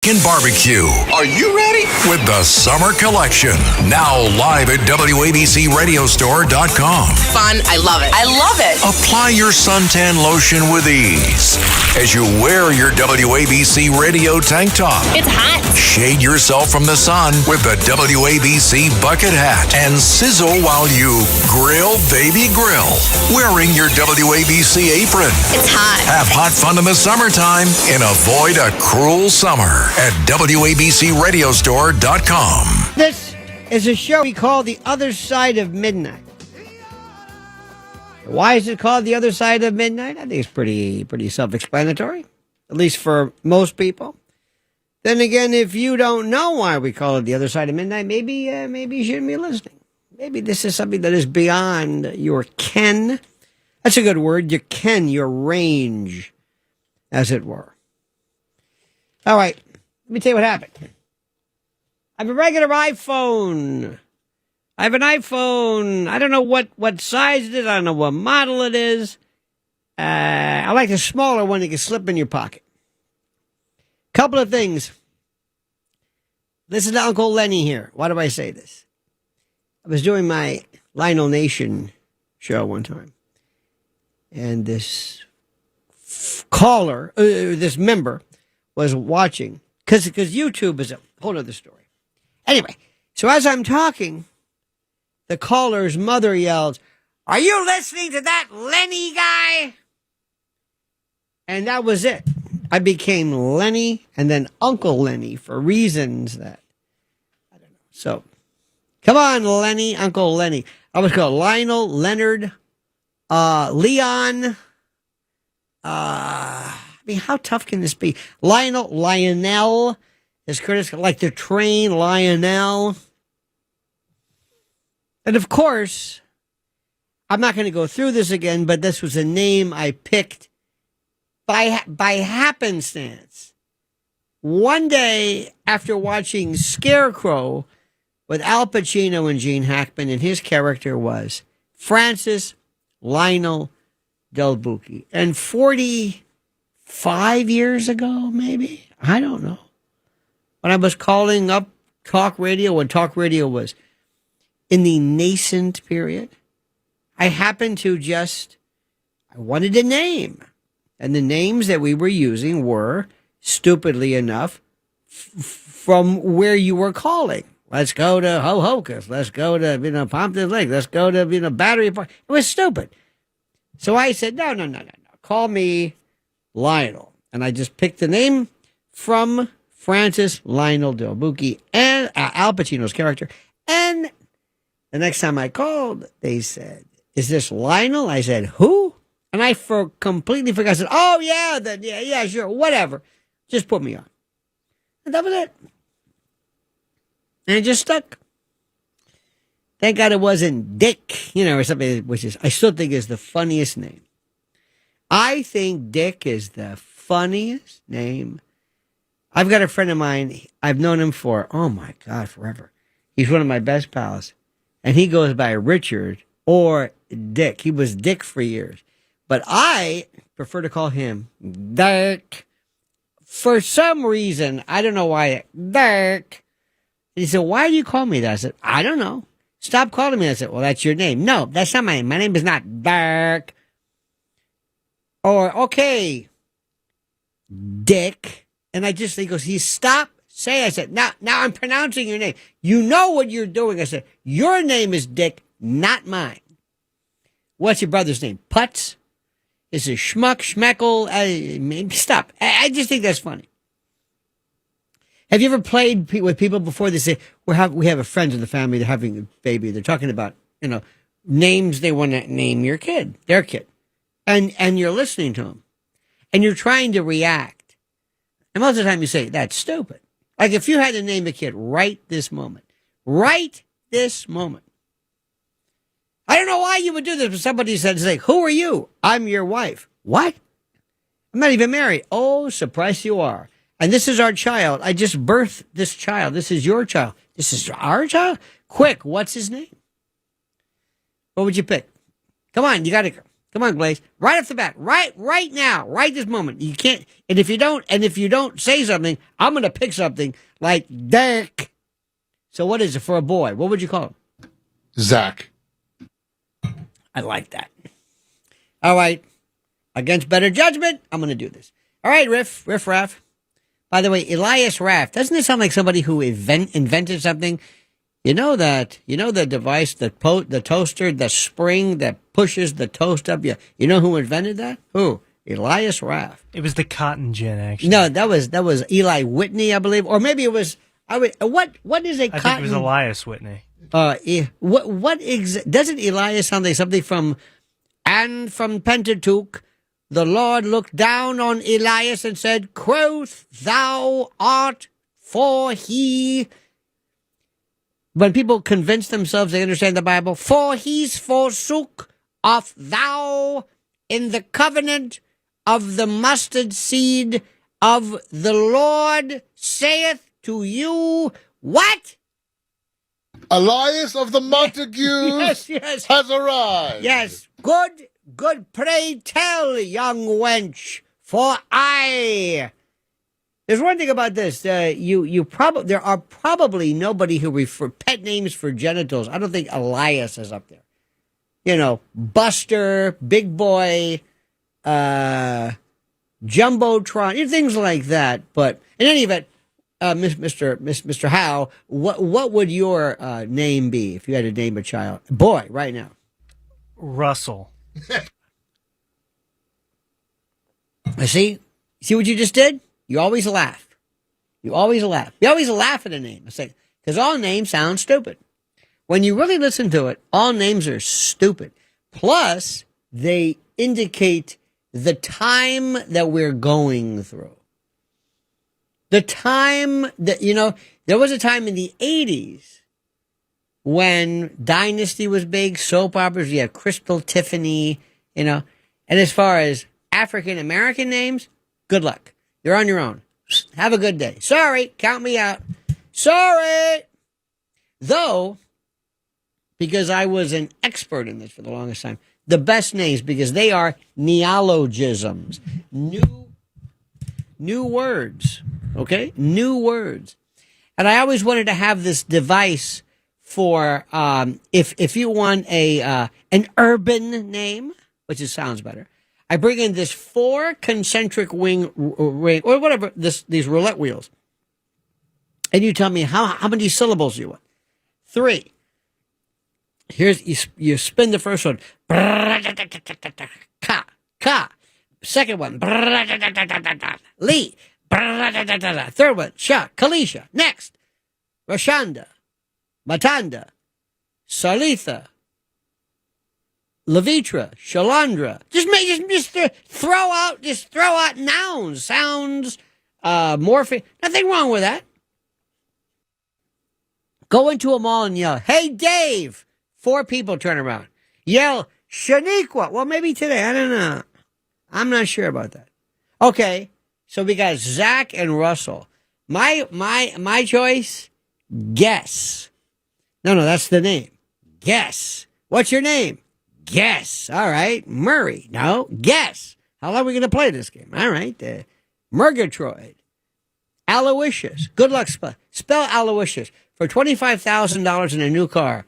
Chicken Barbecue. Are you ready? With the Summer Collection. Now live at WABCRadiostore.com. Fun. I love it. I love it. Apply your suntan lotion with ease as you wear your WABC radio tank top. It's hot. Shade yourself from the sun with the WABC bucket hat and sizzle while you grill, baby, grill. Wearing your WABC apron. It's hot. Have hot fun in the summertime and avoid a cruel summer at WABCRadiostore.com. This is a show we call The Other Side of Midnight. Why is it called The Other Side of Midnight? I think it's pretty self-explanatory, at least for most people. Then again, if you don't know why we call it The Other Side of Midnight, maybe you shouldn't be listening. Maybe this is something that is beyond your ken. That's a good word. Your ken, your range, as it were. All right. Let me tell you what happened. I have a regular iPhone. I have an iPhone. I don't know what size it is. I don't know what model it is. I like the smaller one that can slip in your pocket. Couple of things. Listen to Uncle Lenny here. Why do I say this? I was doing my Lionel Nation show one time. And this caller, this member, was watching. Because YouTube is a whole other story. Anyway, so as I'm talking, the caller's mother yells, "Are you listening to that Lenny guy?" And that was it. I became Lenny and then Uncle Lenny for reasons that I don't know. So, come on, Lenny, Uncle Lenny. I was called Lionel, Leonard, Leon. I mean, how tough can this be? Lionel, as Curtis, like the train, Lionel. And of course, I'm not going to go through this again, but this was a name I picked by happenstance. One day after watching Scarecrow with Al Pacino and Gene Hackman, and his character was Francis Lionel Del Bucchi. And 45 years ago, maybe, I don't know, when I was calling up talk radio, when talk radio was in the nascent period, I happened to I wanted a name. And the names that we were using were, stupidly enough, from where you were calling. Let's go to Ho-Hocus. Let's go to, Pompton Lake. Let's go to, Battery Park. It was stupid. So I said, no. Call me Lionel. And I just picked the name from Francis Lionel Del Bucchi and Al Pacino's character. And the next time I called, they said, "Is this Lionel?" I said, "Who?" And I completely forgot. I said, "Oh, yeah, yeah, sure, whatever. Just put me on." And that was it. And it just stuck. Thank God it wasn't Dick, or something, which I still think is the funniest name. I think Dick is the funniest name. I've got a friend of mine. I've known him for, oh, my God, forever. He's one of my best pals. And he goes by Richard or Dick. He was Dick for years. But I prefer to call him Dick. For some reason, I don't know why, Dick. And he said, "Why do you call me that?" I said, "I don't know. Stop calling me." I said, "Well, that's your name." "No, that's not my name. My name is not Dick." Or, "Okay, Dick." And he goes, "Stop saying." I said, now I'm pronouncing your name. You know what you're doing." I said, "Your name is Dick, not mine." "What's your brother's name?" "Putz." "Is it Schmuck, Schmeckle?" Stop. I just think that's funny. Have you ever played with people before? They say, we have a friend in the family, they're having a baby. They're talking about, names they want to name their kid. And you're listening to them. And you're trying to react. And most of the time you say, "That's stupid." Like if you had to name a kid right this moment. I don't know why you would do this, but somebody said, "Who are you?" "I'm your wife." "What?" "I'm not even married." "Oh, surprised you are. And this is our child. I just birthed this child. This is your child." "This is our child?" "Quick, what's his name?" What would you pick? Come on, you got to go. Come on, Glaze. Right off the bat. Right now. Right this moment. You can't. And if you don't say something, I'm going to pick something like Dirk. So what is it for a boy? What would you call him? Zach. I like that. All right. Against better judgment, I'm going to do this. All right, Riff Raff. By the way, Elias Raff. Doesn't it sound like somebody who invented something? You know the device, the toaster, the spring that pushes the toast up? You know who invented that? Who? Elias Raff. It was the cotton gin, actually. No, that was Eli Whitney, I believe. Or maybe it was, what is a I cotton? think it was Elias Whitney. Doesn't Elias sound like something from Pentateuch? The Lord looked down on Elias and said, "Quoth thou art for he." When people convince themselves they understand the Bible, "For he's forsook of thou in the covenant of the mustard seed of the Lord saith to you," what? Elias of the Montagues yes. has arrived. Yes, good. Pray tell, young wench, for I. There's one thing about this. There are probably nobody who refer pet names for genitals. I don't think Elias is up there. You know, Buster, Big Boy, Jumbotron, things like that. But in any event, Mr. Howe, what would your name be if you had to name a child? Boy, right now. Russell. See what you just did? You always laugh. You always laugh at a name. I say, because all names sound stupid. When you really listen to it, all names are stupid. Plus, they indicate the time that we're going through. The time that, there was a time in the 80s when Dynasty was big, soap operas, you had Crystal Tiffany, and as far as African American names, good luck. You're on your own. Have a good day. Sorry, count me out. Sorry. Though, because I was an expert in this for the longest time, the best names, because they are neologisms. New words. Okay? New words. And I always wanted to have this device for if you want an urban name, which sounds better. I bring in this 4 concentric ring or whatever these roulette wheels, and you tell me how many syllables you want. 3. Here's you spin the first one. Ka. Second one. Lee. Third one. Sha. Kalisha. Next. Rashanda. Matanda. Salitha. Levitra, Shalandra. Just throw out nouns, sounds, morphing. Nothing wrong with that. Go into a mall and yell, "Hey, Dave!" 4 people turn around. Yell, "Shaniqua." Well, maybe today. I don't know. I'm not sure about that. Okay, so we got Zach and Russell. My choice. Guess. No, that's the name. Guess. What's your name? Guess. All right. Murray. No. Guess. How long are we going to play this game? All right. Murgatroyd. Aloysius. Good luck. Spell Aloysius. For $25,000 in a new car.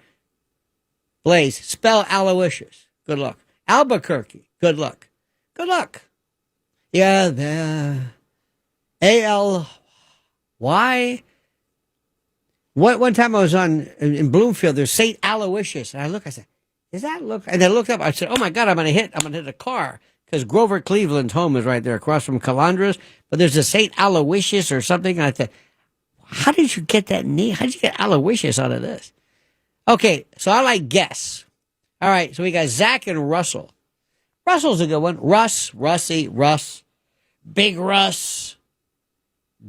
Blaze. Spell Aloysius. Good luck. Albuquerque. Good luck. Good luck. Yeah. A-L-Y. One time I was in Bloomfield. There's St. Aloysius. And I said, does that look? And I looked up. I said, "Oh my God, I'm gonna hit a car because Grover Cleveland's home is right there across from Calandra's. But there's a Saint Aloysius or something." And I thought, "How did you get that name? How did you get Aloysius out of this?" Okay, so I like guess. All right, so we got Zach and Russell. Russell's a good one. Russ, Russie, Russ, Big Russ,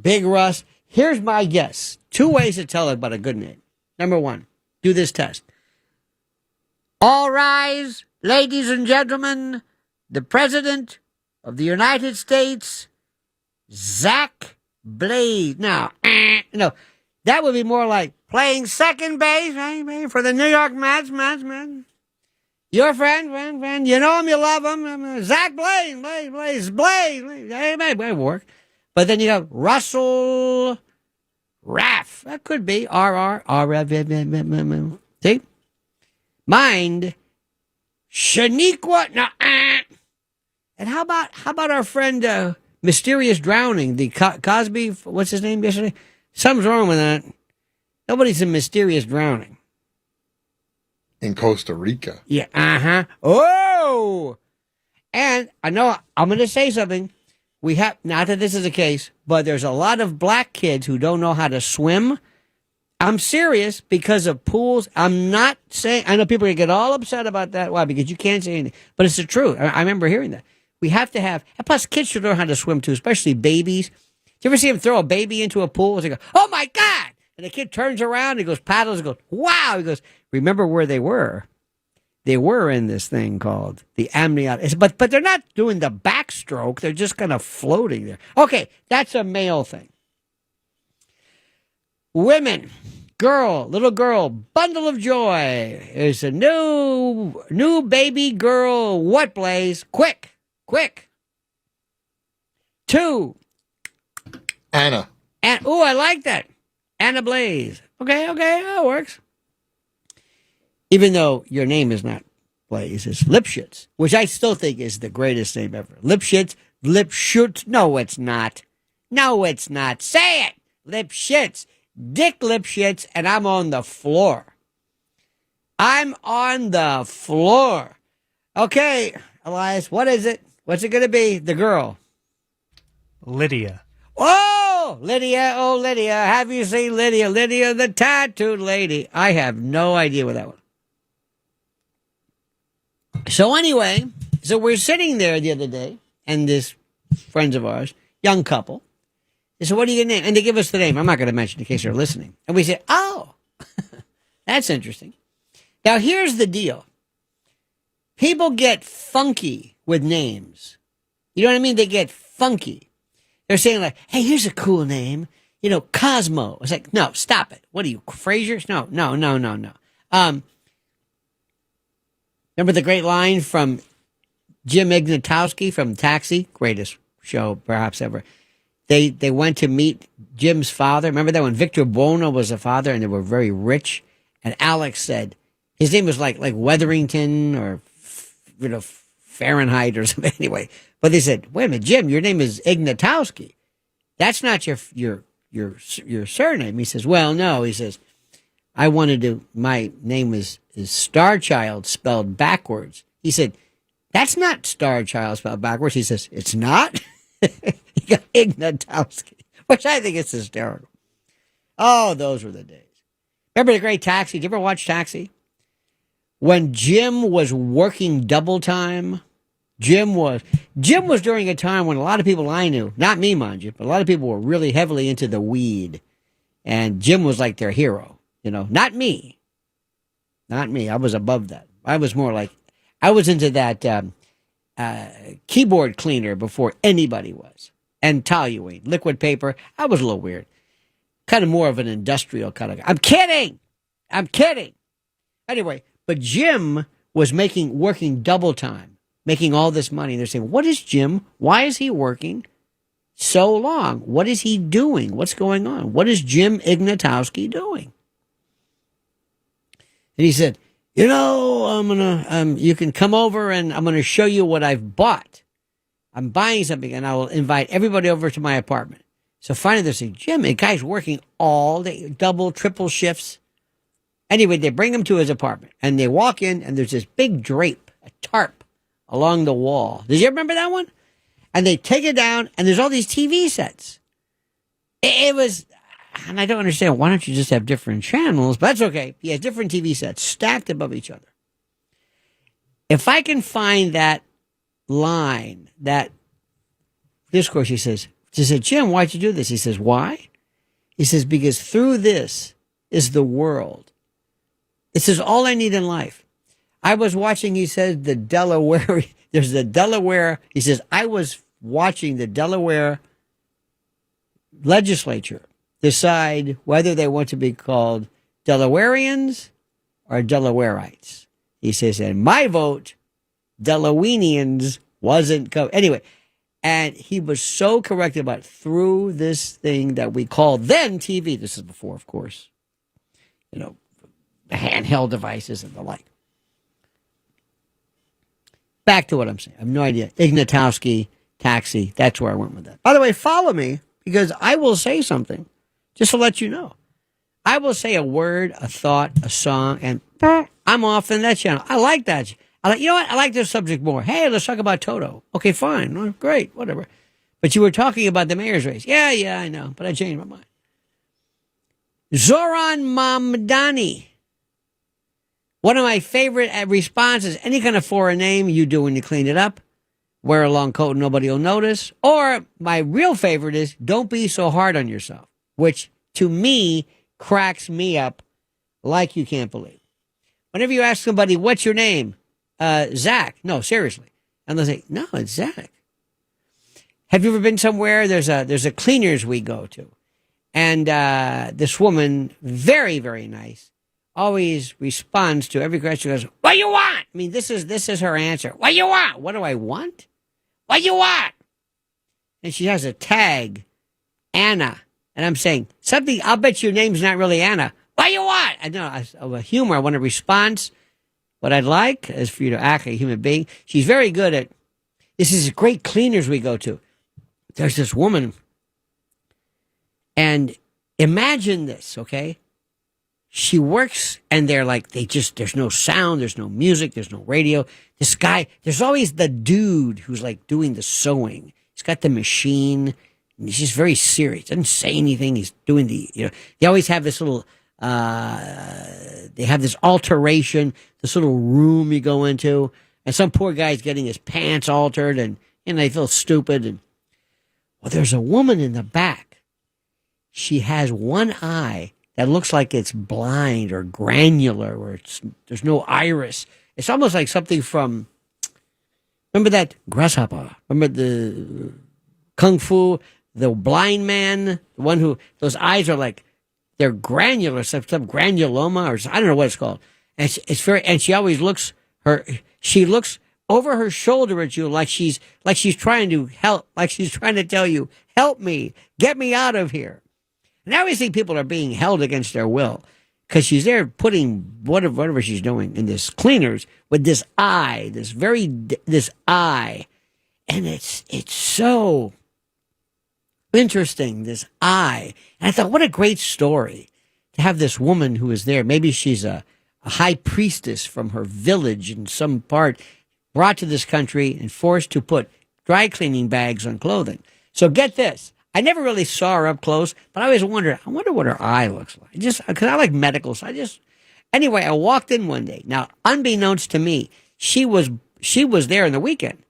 Big Russ. Here's my guess. 2 ways to tell about a good name. Number 1, do this test. All rise, ladies and gentlemen, the President of the United States, Zach Blaze. Now, that would be more like playing second base for the New York Mets. Your friend. You know him, you love him. Zach Blaine. Hey, might work. But then you have Russell Raff. That could be R. See? Mind Shaniqua. No. And how about our friend Mysterious Drowning? The Cosby. What's his name yesterday? Something's wrong with that. Nobody's in Mysterious Drowning. In Costa Rica. Yeah. Oh. And I know I'm going to say something. We have, not that this is the case, but there's a lot of black kids who don't know how to swim. I'm serious because of pools. I'm not saying, I know people are going to get all upset about that. Why? Because you can't say anything. But it's the truth. I remember hearing that. We have to have, and plus kids should learn how to swim too, especially babies. Do you ever see them throw a baby into a pool and they go, oh my God! And the kid turns around, he goes, paddles, and goes, wow! He goes, remember where they were? They were in this thing called the amniotic. But they're not doing the backstroke. They're just kind of floating there. Okay, that's a male thing. Women, little girl, bundle of joy. There's a new baby girl. What, Blaze? Quick. 2. Anna. And I like that. Anna Blaze. Okay, that works. Even though your name is not Blaze, it's Lipschitz, which I still think is the greatest name ever. Lipschitz. No, it's not. Say it. Lipschitz. Dick Lipschitz, and I'm on the floor. Okay, Elias, what is it? What's it going to be? The girl. Lydia. Oh, Lydia. Have you seen Lydia? Lydia, the tattooed lady. I have no idea what that was. So anyway, we're sitting there the other day, and this friends of ours, young couple, they said, what are you going to name? And they give us the name. I'm not going to mention in case they're listening. And we said, oh, that's interesting. Now, here's the deal. People get funky with names. You know what I mean? They get funky. They're saying like, hey, here's a cool name. Cosmo. It's like, no, stop it. What are you, Frasers? No. Remember the great line from Jim Ignatowski from Taxi? Greatest show perhaps ever. They went to meet Jim's father. Remember that when Victor Buono was a father and they were very rich? And Alex said, his name was like Wetherington or, Fahrenheit or something anyway. But they said, wait a minute, Jim, your name is Ignatowski. That's not your surname. He says, well, no. He says, my name is Starchild spelled backwards. He said, that's not Starchild spelled backwards. He says, it's not? He got Ignatowski, which I think is hysterical. Oh, those were the days. Remember the great Taxi? Did you ever watch Taxi? When Jim was working double time, Jim was during a time when a lot of people I knew, not me, mind you, but a lot of people were really heavily into the weed. And Jim was like their hero, not me. Not me. I was above that. I was more like, I was into that keyboard cleaner before anybody was. And toluene, liquid paper. I was a little weird. Kind of more of an industrial kind of guy. I'm kidding. Anyway, but Jim was working double time, making all this money. They're saying, what is Jim? Why is he working so long? What is he doing? What's going on? What is Jim Ignatowski doing? And he said, I'm going you can come over and I'm going to show you what I've bought. I'm buying something and I will invite everybody over to my apartment. So finally they're saying, Jim, the guy's working all day, double, triple shifts. Anyway, they bring him to his apartment and they walk in and there's this big drape, a tarp along the wall. Did you remember that one? And they take it down and there's all these TV sets. It was, and I don't understand, why don't you just have different channels? But that's okay. He has different TV sets stacked above each other. If I can find that line, that discourse, she said, Jim, why'd you do this? He says, why? He says, because through this is the world. It says, all I need in life. I was watching, he said, the Delaware, there's the Delaware, he says, I was watching the Delaware legislature decide whether they want to be called Delawareans or Delawareites. He says, and my vote, Delawinians wasn't anyway. And he was so correct about through this thing that we called then TV. This is before, of course, handheld devices and the like. Back to what I'm saying. I have no idea. Ignatowski, taxi. That's where I went with that. By the way, follow me because I will say something just to let you know. I will say a word, a thought, a song, and I'm off in that channel. I like that. You know what? I like this subject more. Hey, let's talk about Toto. Okay, fine. Well, great, whatever. But you were talking about the mayor's race. Yeah, I know. But I changed my mind. Zoran Mamdani. One of my favorite responses, any kind of foreign name you do when you clean it up. Wear a long coat and nobody will notice. Or my real favorite is don't be so hard on yourself, which to me cracks me up like you can't believe. Whenever you ask somebody, what's your name? Zach. No, seriously. And they'll say, no, it's Zach. Have you ever been somewhere? There's a cleaners we go to. And this woman, very, very nice, always responds to every question. Goes, what do you want? I mean, this is her answer. What do you want? What do I want? What do you want? And she has a tag, Anna. And I'm saying, something, I'll bet your name's not really Anna. What do you want? I know, a humor. I want a response. What I'd like is for you to act like a human being. She's very good at, this is great cleaners we go to. There's this woman. And imagine this, okay? She works and there's no sound, there's no music, there's no radio. This guy, there's always the dude who's like doing the sewing. He's got the machine and he's just very serious. Doesn't say anything. He's doing they always have this little, they have this alteration, this little room you go into, and some poor guy's getting his pants altered and they feel stupid. And well, there's a woman in the back. She has one eye that looks like it's blind or granular, or there's no iris. It's almost like something from, remember that Grasshopper? Remember the Kung Fu, the blind man, the one who, those eyes are like, they're granular, some granuloma, or I don't know what it's called. And and she always looks, she looks over her shoulder at you like she's trying to help, like she's trying to tell you, help me, get me out of here. And I always think people are being held against their will because she's there putting whatever she's doing in this cleaners with this eye, this eye. And it's so interesting, this eye. And I thought, what a great story to have this woman who is there. Maybe she's a high priestess from her village in some part, brought to this country and forced to put dry cleaning bags on clothing. So get this. I never really saw her up close, but I always wondered, I wonder what her eye looks like. Just because I like medical, so anyway, I walked in one day. Now, unbeknownst to me, she was there in the weekend,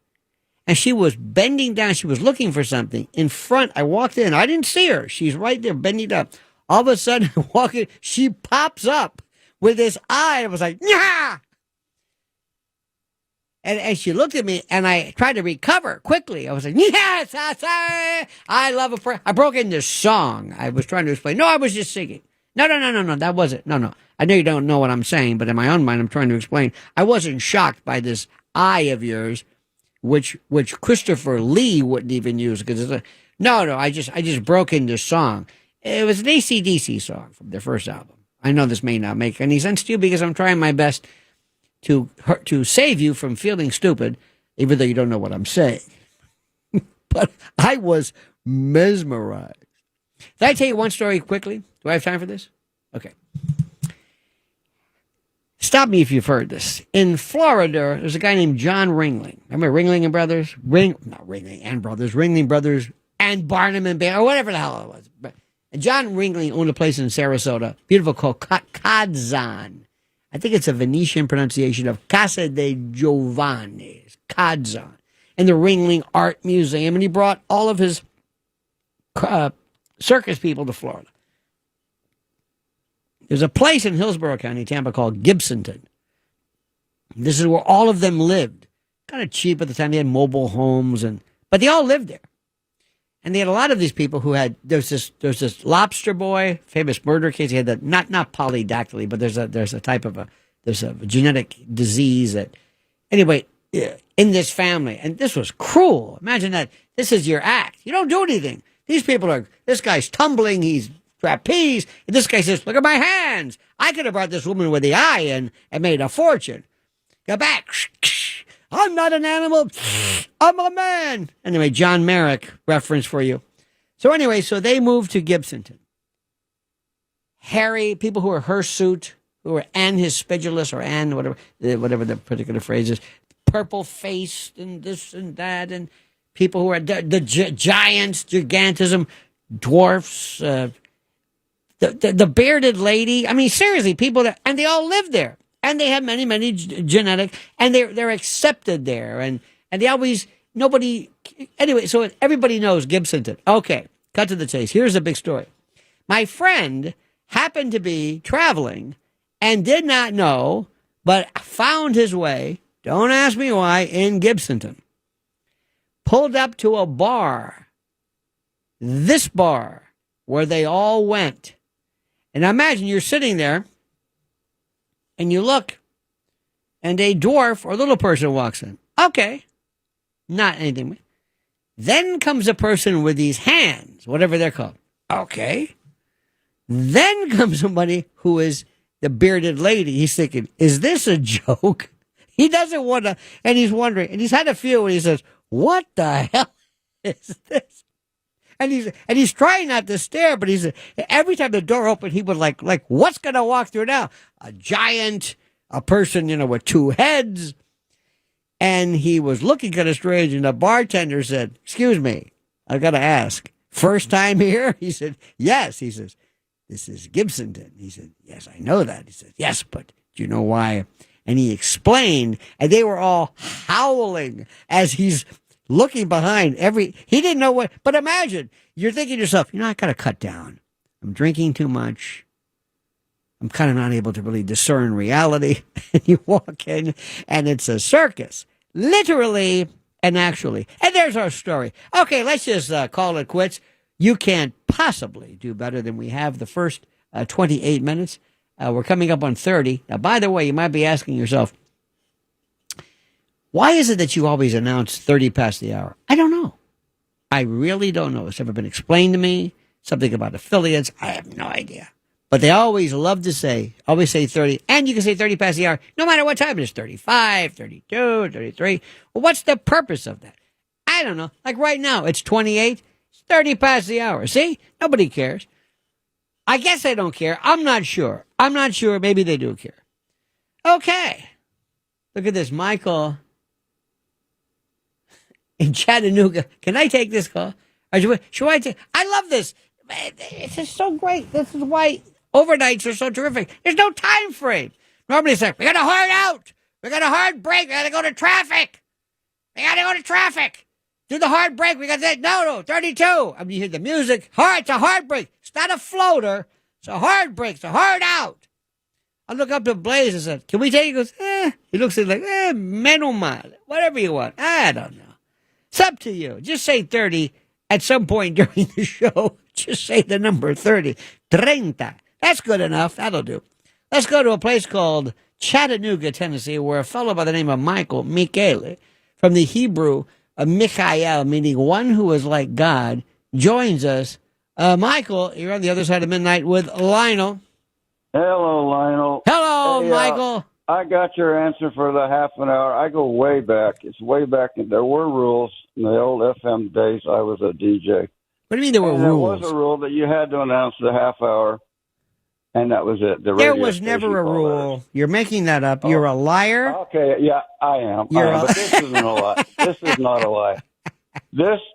and she was bending down. She was looking for something in front. I walked in. I didn't see her. She's right there bending up. All of a sudden, walking, she pops up with this eye. I was like, yeah. And she looked at me, and I tried to recover quickly. I was like, yes, I love a I broke into song. I was trying to explain. No, I was just singing. No, that wasn't. No. I know you don't know what I'm saying, but in my own mind, I'm trying to explain. I wasn't shocked by this eye of yours, which Christopher Lee wouldn't even use. Because I just broke into song. It was an AC/DC song from their first album. I know this may not make any sense to you because I'm trying my best to save you from feeling stupid, even though you don't know what I'm saying. But I was mesmerized. Did I tell you one story quickly? Do I have time for this? Okay. Stop me if you've heard this. In Florida, there's a guy named John Ringling. Remember Ringling and Brothers? Ringling Brothers and Barnum and Bailey, or whatever the hell it was. And John Ringling owned a place in Sarasota, beautiful, called Kadzan. I think it's a Venetian pronunciation of Casa de Giovanni, Kadzan, and the Ringling Art Museum. And he brought all of his circus people to Florida. There's a place in Hillsborough County, Tampa, called Gibsonton. This is where all of them lived. Kind of cheap at the time. They had mobile homes, but they all lived there. And they had a lot of these people who had, there's this lobster boy, famous murder case. He had not polydactyly, but there's a type of a there's a genetic disease that, anyway, in this family. And this was cruel. Imagine that. This is your act. You don't do anything. These people are, this guy's tumbling. He's trapeze. And this guy says, look at my hands. I could have brought this woman with the eye in and made a fortune. Go back. I'm not an animal. I'm a man. Anyway, John Merrick reference for you. So anyway, so they moved to Gibsonton. Harry, people who are hirsute, who are anhispidulous or whatever the particular phrase is, purple-faced and this and that, and people who are the giants, gigantism, dwarfs, the bearded lady. I mean, seriously, people that, and they all live there. And they have many genetic, and they're accepted there, and they always nobody anyway. So everybody knows Gibsonton. Okay, cut to the chase. Here's the big story. My friend happened to be traveling and did not know, but found his way. Don't ask me why, in Gibsonton. Pulled up to a bar. This bar where they all went, and imagine you're sitting there. And you look, and a dwarf or little person walks in. Okay, not anything. Then comes a person with these hands, whatever they're called. Okay. Then comes somebody who is the bearded lady. He's thinking, is this a joke? He doesn't want to, and he's wondering, and he's had a few, and he says, what the hell is this? And he's trying not to stare, but every time the door opened, he would like what's going to walk through now? A giant, a person, with two heads. And he was looking kind of strange, and the bartender said, excuse me, I got to ask, first time here? He said, yes. He says, this is Gibsonton. He said, yes, I know that. He said, yes, but do you know why? And he explained, and they were all howling as he's looking behind he didn't know what, but imagine, you're thinking to yourself, I got to cut down. I'm drinking too much. I'm kind of not able to really discern reality. And you walk in, and it's a circus, literally and actually. And there's our story. Okay, let's just call it quits. You can't possibly do better than we have the first 28 minutes. We're coming up on 30. Now, by the way, you might be asking yourself, why is it that you always announce 30 past the hour? I don't know. I really don't know. It's never been explained to me. Something about affiliates. I have no idea. But they always love to always say 30. And you can say 30 past the hour, no matter what time it is, 35, 32, 33. Well, what's the purpose of that? I don't know. Like right now, it's 28. It's 30 past the hour. See? Nobody cares. I guess they don't care. I'm not sure. Maybe they do care. Okay. Look at this. Michael in Chattanooga. Can I take this call? Or should I take? I love this. This is so great. This is why overnights are so terrific. There's no time frame. Normally it's like, we got a hard out. We got a hard break. We got to go to traffic. Do the hard break. We got that. No, 32. I mean, you hear the music. It's a hard break. It's not a floater. It's a hard break. It's a hard out. I look up to Blaze and said, can we take it? He goes, He looks at it like, menos mal. Whatever you want. I don't know. It's up to you. Just say 30 at some point during the show. Just say the number 30. 30. That's good enough. That'll do. Let's go to a place called Chattanooga, Tennessee, where a fellow by the name of Michele, from the Hebrew Michael, meaning one who is like God, joins us. Michael, you're on the other side of midnight with Lionel. Hello, Lionel. Hello, Hey, Michael. I got your answer for the half an hour. I go way back. It's way back. There were rules in the old FM days. I was a DJ. What do you mean there were rules? There was a rule that you had to announce the half hour, and that was it. There was never a rule. You're making that up. You're a liar. Okay, yeah, I am. But this isn't a lie. This is not a lie.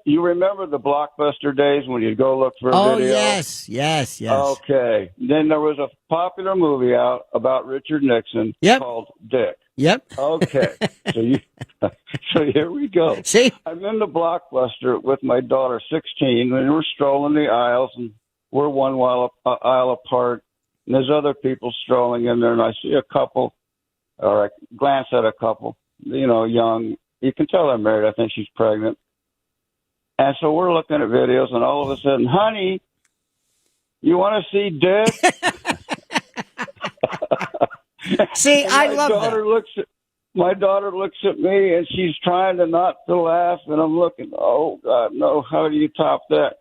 You remember the Blockbuster days when you'd go look for a video? Oh, yes. Okay. Then there was a popular movie out about Richard Nixon called Dick. Yep. Okay. So here we go. See? I'm in the Blockbuster with my daughter, 16, and we're strolling the aisles, and we're one aisle apart, and there's other people strolling in there, and I see a couple, or I glance at a couple, young. You can tell they're married. I think she's pregnant. And so we're looking at videos, and all of a sudden, honey, you want to see Dick? See, And I love that. My daughter looks at me and she's trying to not to laugh, and I'm looking. Oh God, no! How do you top that?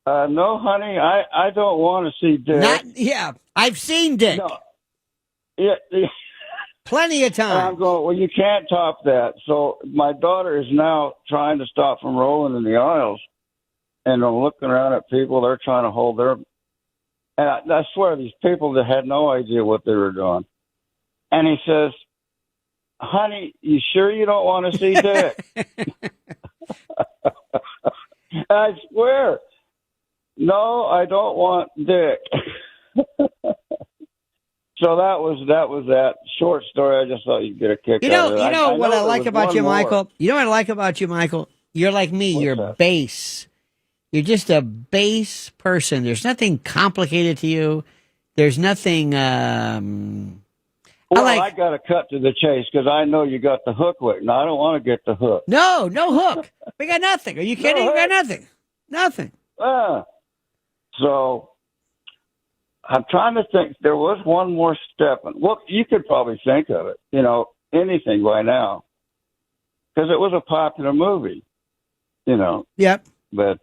No, honey, I don't want to see Dick. Yeah, I've seen Dick No, yeah, plenty of and I'm times. going. Well, you can't top that. So my daughter is now trying to stop from rolling in the aisles, and I'm looking around at people. They're trying to hold their. And I swear, these people that had no idea what they were doing. And he says, honey, you sure you don't want to see Dick? I swear. No, I don't want Dick. So that was that short story. I just thought you'd get a kick out of it. You know what I there like was about one you, more. Michael? You know what I like about you, Michael? You're like me. What's You're that? base. You're just a base person. There's nothing complicated to you. There's nothing. Well, I got to cut to the chase because I know you got the hook waiting. I don't want to get the hook. No hook. We got nothing. Are you kidding? We got nothing. Nothing. So I'm trying to think. There was one more step. Well, you could probably think of it. Anything by now, because it was a popular movie. Yep. But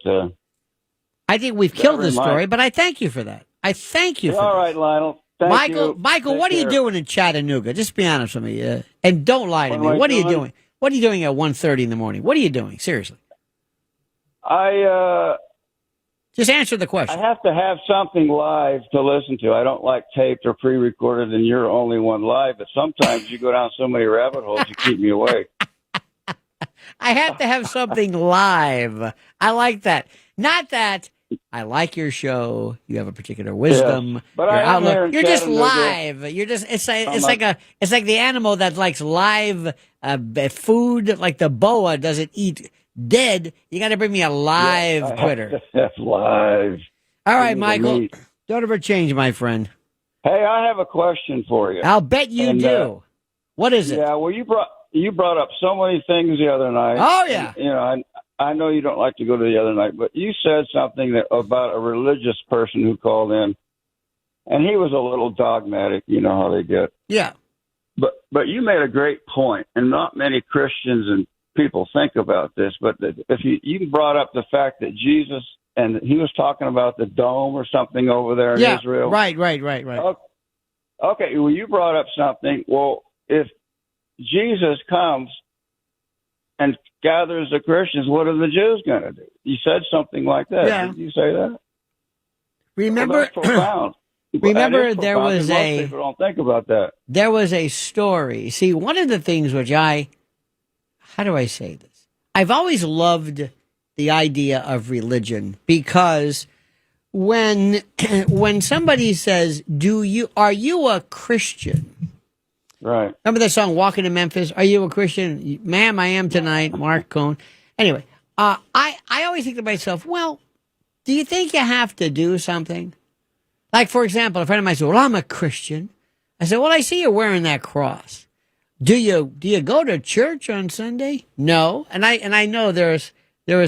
I think we've killed this story, but I thank you for that. I thank you for all that. right, Lionel. Thank you. Michael, Take what are you care. doing in Chattanooga? Just be honest with me. And don't lie to me. What are you doing? What are you doing at 1:30 in the morning? What are you doing? Seriously. Just answer the question. I have to have something live to listen to. I don't like taped or pre-recorded, and you're only one live. But sometimes you go down so many rabbit holes, you keep me awake. I have to have something live. I like that. Not that I like your show. You have a particular wisdom. But your I am here outlook. in You're just Chattanooga. live. You're just. It's like the animal that likes live food. Like the boa doesn't eat dead. You got to bring me a live critter. That's live. All right, Michael. Don't ever change, my friend. Hey, I have a question for you. I'll bet you do. What is it? Yeah, well, you brought up so many things the other night. Oh yeah. And, I know you don't like to go to the other night, but you said something about a religious person who called in, and he was a little dogmatic. You know how they get. Yeah. But you made a great point, and not many Christians and people think about this. But if you brought up the fact that Jesus, and he was talking about the dome or something over there in Israel. Right. Okay, well, you brought up something. Well, if Jesus comes and gathers the Christians, what are the Jews going to do? You said something like that. Yeah. Did you say that? Remember, Well, that's profound. remember there profound, was most people don't think about that. There was a story. See, one of the things which how do I say this? I've always loved the idea of religion because when somebody says, are you a Christian? Right. Remember that song, Walking to Memphis? Are you a Christian? Ma'am, I am tonight, Mark Cohn. Anyway, I always think to myself, well, do you think you have to do something? Like, for example, a friend of mine said, well, I'm a Christian. I said, well, I see you're wearing that cross. Do you go to church on Sunday? No. And I know there is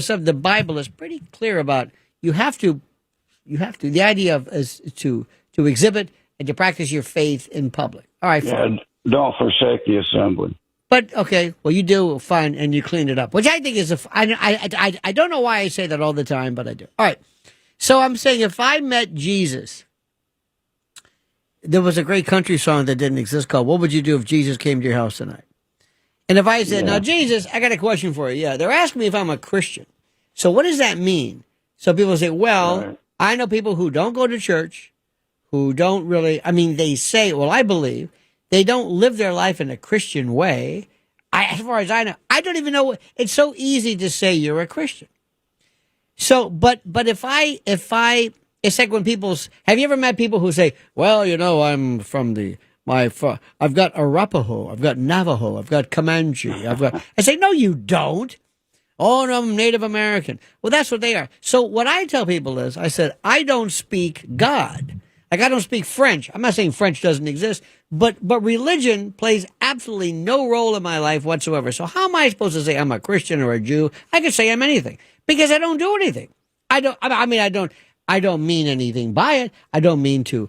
some, the Bible is pretty clear about you have to, the idea of is to exhibit and to practice your faith in public. All right, fine. Don't forsake the assembly. But okay, well, you do fine, and you clean it up, which I think is I don't know why I say that all the time, but I do. All right, so I'm saying if I met Jesus, there was a great country song that didn't exist called "What Would You Do If Jesus Came to Your House Tonight?" And if I said, "Now, Jesus, I got a question for you," they're asking me if I'm a Christian. So what does that mean? So people say, "Well, right. I know people who don't go to church, who don't really. I mean, they say, well, I believe." They don't live their life in a Christian way. As far as I know, I don't even know. It's so easy to say you're a Christian. So, but if it's like when have you ever met people who say, well, I'm from I've got Arapaho, I've got Navajo, I've got Comanche, I say, no, you don't. Oh, no, I'm Native American. Well, that's what they are. So what I tell people is, I said, I don't speak God. Like, I don't speak French. I'm not saying French doesn't exist, but religion plays absolutely no role in my life whatsoever. So how am I supposed to say I'm a Christian or a Jew? I could say I'm anything because I don't do anything. I don't. I don't mean anything by it. I don't mean to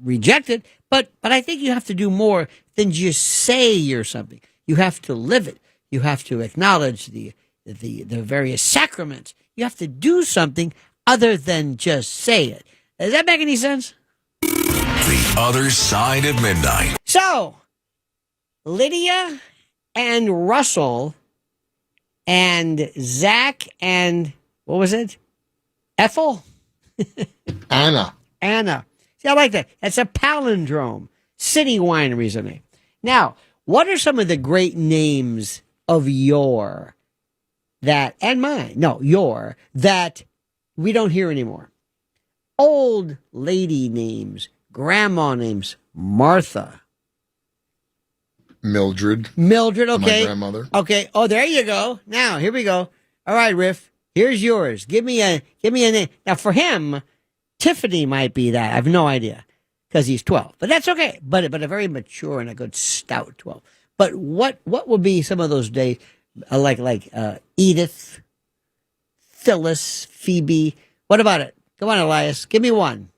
reject it. But I think you have to do more than just say you're something. You have to live it. You have to acknowledge the various sacraments. You have to do something other than just say it. Does that make any sense? The Other Side of Midnight. So, Lydia and Russell and Zach and, what was it? Ethel? Anna. Anna. See, I like that. That's a palindrome. City wineries in it. Now, what are some of the great names of yore that, and mine, no, yore, that we don't hear anymore? Old lady names, grandma names, Martha. Mildred. Mildred, okay. My grandmother. Okay. Oh, there you go. Now, here we go. All right, Riff. Here's yours. Give me a name. Now, for him, Tiffany might be that. I have no idea because he's 12, but that's okay. But a very mature and a good stout 12. But what would be some of those days like Edith, Phyllis, Phoebe? What about it? Come on, Elias. Give me one.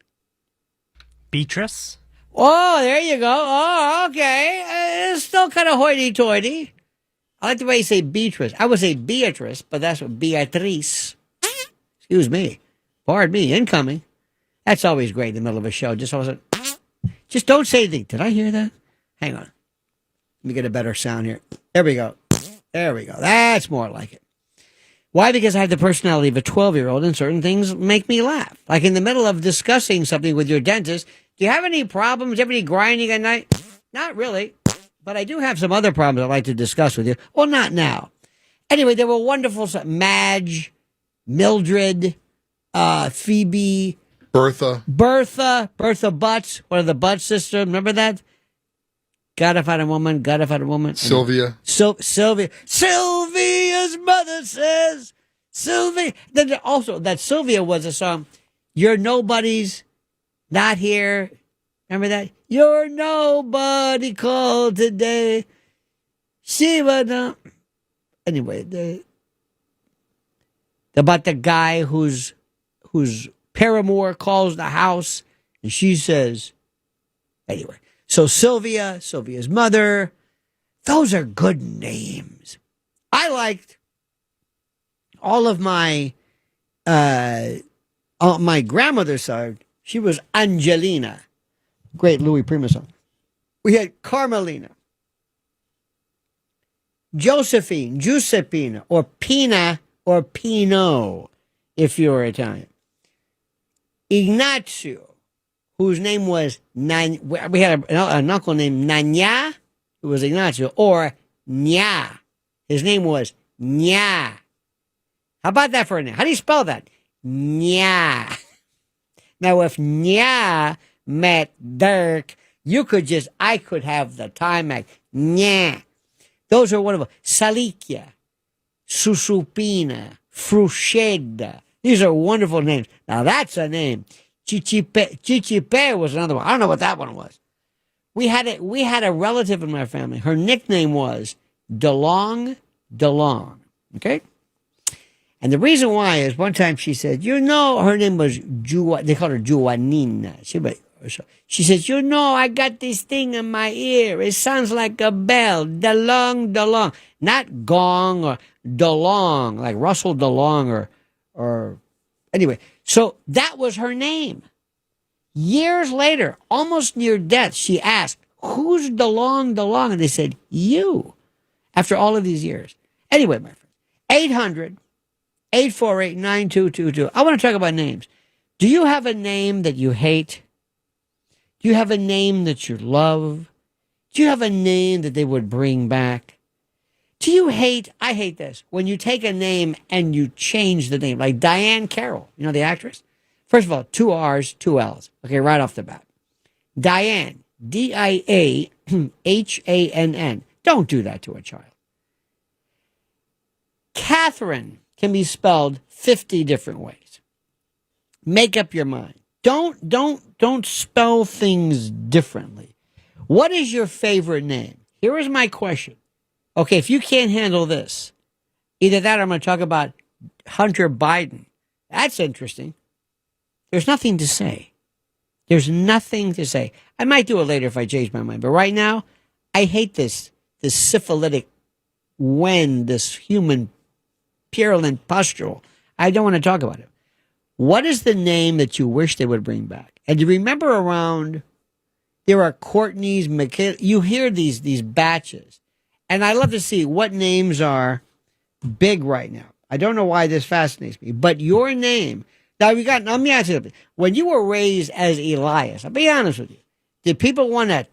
Beatrice. Oh, there you go. Oh, okay. It's still kind of hoity-toity. I like the way you say Beatrice. I would say Beatrice, but that's what Beatrice. Excuse me. Pardon me. Incoming. That's always great in the middle of a show. Just don't say anything. Did I hear that? Hang on. Let me get a better sound here. There we go. There we go. That's more like it. Why? Because I have the personality of a 12-year-old and certain things make me laugh. Like in the middle of discussing something with your dentist, do you have any problems? Do you have any grinding at night? Not really. But I do have some other problems I'd like to discuss with you. Well, not now. Anyway, there were wonderful Madge, Mildred, Phoebe, Bertha Butts, one of the Butts sisters. Remember that? Gotta find a woman. Sylvia. Sylvia's mother says, Sylvia. Then also, that Sylvia was a song, You're Nobody's Not Here. Remember that? You're nobody called today. She was not. Anyway, about the guy whose paramour calls the house, and she says, anyway. So Sylvia's mother, those are good names. I liked all of my grandmother's side. She was Angelina. Great Louis Prima song. We had Carmelina, Josephine, Giuseppina, or Pina, or Pino, if you're Italian. Ignazio, whose name was we had an uncle named Nanya, who was Ignazio, or Nya. His name was Nya. How about that for a name? How do you spell that? Nya. Now, if Nya met Dirk, I could have the time at Nya. Those are wonderful. Salikia, Susupina, Frusceda. These are wonderful names. Now that's a name. Chichipe was another one. I don't know what that one was. We had a relative in my family. Her nickname was DeLong. Okay? And the reason why is one time she said, her name was they called her Juanina. She says, I got this thing in my ear. It sounds like a bell. DeLong. Not gong or DeLong, like Russell DeLong or anyway. So that was her name. Years later, almost near death, she asked, who's DeLong? And they said, you. After all of these years. Anyway, my friend, 800-848-9222. I want to talk about names. Do you have a name that you hate? Do you have a name that you love? Do you have a name that they would bring back? Do you hate, I hate this, when you take a name and you change the name, like Diane Carroll, the actress? First of all, 2 R's, 2 L's. Okay, right off the bat. Diane, Diahann. Don't do that to a child. Catherine can be spelled 50 different ways. Make up your mind. Don't spell things differently. What is your favorite name? Here is my question. Okay, if you can't handle this, either that or I'm going to talk about Hunter Biden. That's interesting. There's nothing to say. There's nothing to say. I might do it later if I change my mind. But right now, I hate this syphilitic this human purulent pustule. I don't want to talk about it. What is the name that you wish they would bring back? And you remember around, there are Courtney's, Michaela. You hear these batches. And I love to see what names are big right now. I don't know why this fascinates me. But your name, now let me ask you something. When you were raised as Elias, I'll be honest with you, did people want to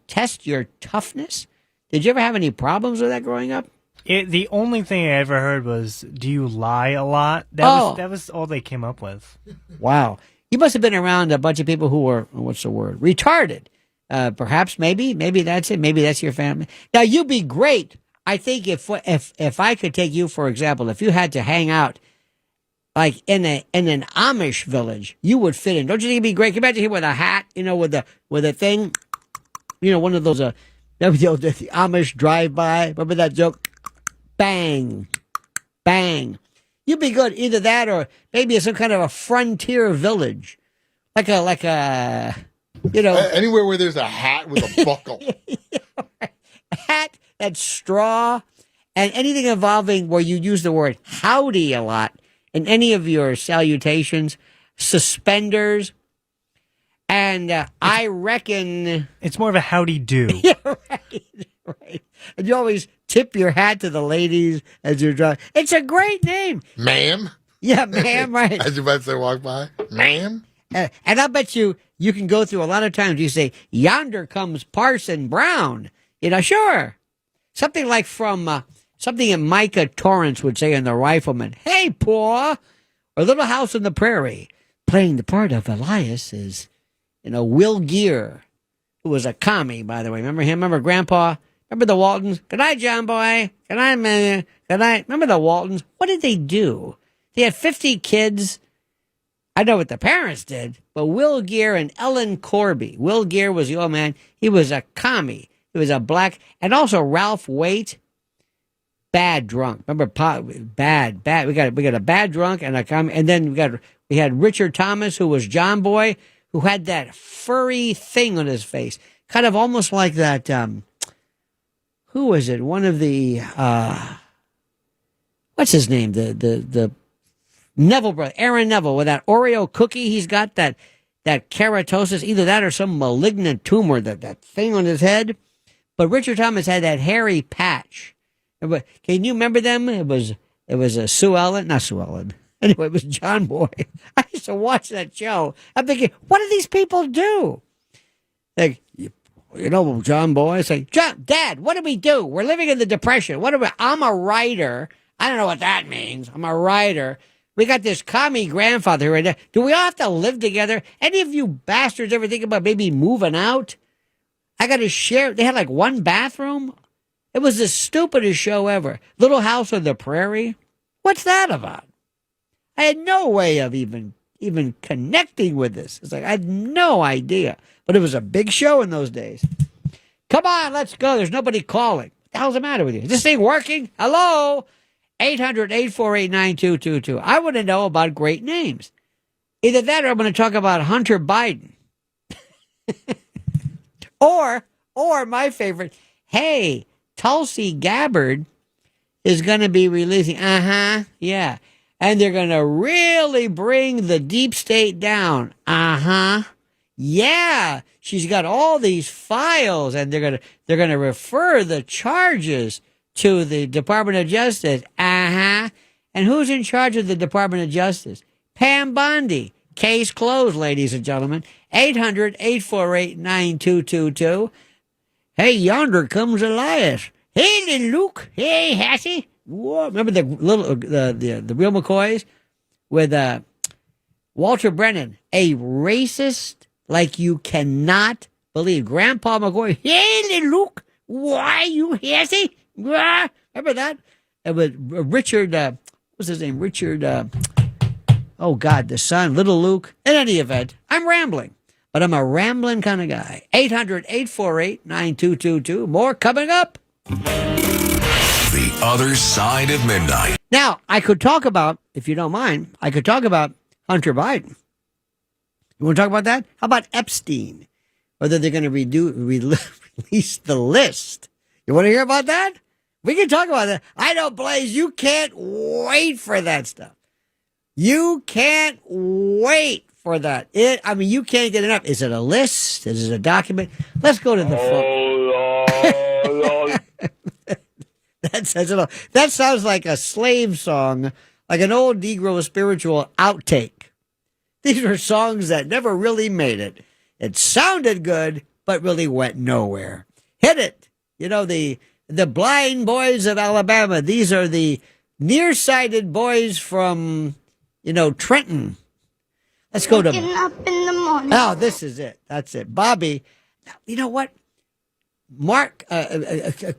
test your toughness? Did you ever have any problems with that growing up? The only thing I ever heard was, do you lie a lot? That was all they came up with. Wow. You must have been around a bunch of people who were, what's the word, retarded. Perhaps, maybe that's it. Maybe that's your family. Now, you'd be great. I think if I could take you, for example, if you had to hang out like in an Amish village, you would fit in. Don't you think it'd be great? Can you imagine him with a hat, with a thing, one of those, the Amish drive-by. Remember that joke? Bang, bang. You'd be good. Either that or maybe some kind of a frontier village, like a. Anywhere where there's a hat with a buckle. A hat that's straw, and anything involving where you use the word howdy a lot in any of your salutations, suspenders, and I reckon... It's more of a howdy do. Yeah, right. And you always tip your hat to the ladies as you're driving. It's a great name. Ma'am? Yeah, ma'am, right. As you about to say, walk by. Ma'am? And I bet you can go through a lot of times you say, yonder comes Parson Brown. Sure. Something like from, something that Micah Torrance would say in The Rifleman. Hey, poor. Or Little House on the Prairie. Playing the part of Elias is, Will Gear, who was a commie, by the way. Remember him? Remember Grandpa? Remember the Waltons? Good night, John Boy. Good night, man. Good night. Remember the Waltons? What did they do? They had 50 kids. I know what the parents did, but Will Gear and Ellen Corby. Will Gear was the old man. He was a commie. He was a black, and also Ralph Waite, bad drunk. Remember, bad. We got a bad drunk and a commie, and then we had Richard Thomas, who was John Boy, who had that furry thing on his face, kind of almost like that. Who was it? One of the what's his name? The Neville brother, Aaron Neville, with that Oreo cookie. He's got that keratosis, either that or some malignant tumor, that thing on his head. But Richard Thomas had that hairy patch. Can you remember them? It was Sue Ellen, not Sue Ellen. Anyway, it was John Boy. I used to watch that show. I'm thinking, what do these people do? Like, John Boy. It's like, Dad, what do we do? We're living in the Depression. I'm a writer. I don't know what that means. I'm a writer. We got this commie grandfather right there. Do we all have to live together? Any of you bastards ever think about maybe moving out? I got to share. They had like one bathroom. It was the stupidest show ever. Little House on the Prairie. What's that about? I had no way of even connecting with this. It's like I had no idea. But it was a big show in those days. Come on, let's go. There's nobody calling. What the hell's the matter with you? Is this thing working? Hello? 800-848-9222. I want to know about great names. Either that or I'm going to talk about Hunter Biden. or my favorite, hey, Tulsi Gabbard is going to be releasing, yeah. And they're going to really bring the deep state down. Yeah. She's got all these files and they're going to refer the charges to the Department of Justice. And who's in charge of the Department of Justice? Pam Bondi. Case closed, ladies and gentlemen. 800-848-9222. Hey, yonder comes Elias. Hey, little Luke. Hey, Hassie. Whoa. Remember the real McCoys with Walter Brennan, a racist like you cannot believe. Grandpa McCoy. Hey, little Luke. Why you Hassie? Remember that? It was Richard, what's his name? Richard, oh God, the son, little Luke. In any event, I'm rambling, but I'm a rambling kind of guy. 800-848-9222. More coming up. The Other Side of Midnight. Now, I could talk about, if you don't mind, I could talk about Hunter Biden. You want to talk about that? How about Epstein? Whether they're going to release the list. You want to hear about that? We can talk about that. I know, Blaze, you can't wait for that stuff. You can't wait for that. You can't get enough. Is it a list? Is it a document? Let's go to the phone. That sounds like a slave song, like an old Negro spiritual outtake. These were songs that never really made it. It sounded good, but really went nowhere. Hit it. You know, the blind boys of Alabama. These are the nearsighted boys from, Trenton. Let's go to... up in the morning. Oh, this is it. That's it. Bobby, you know what? Mark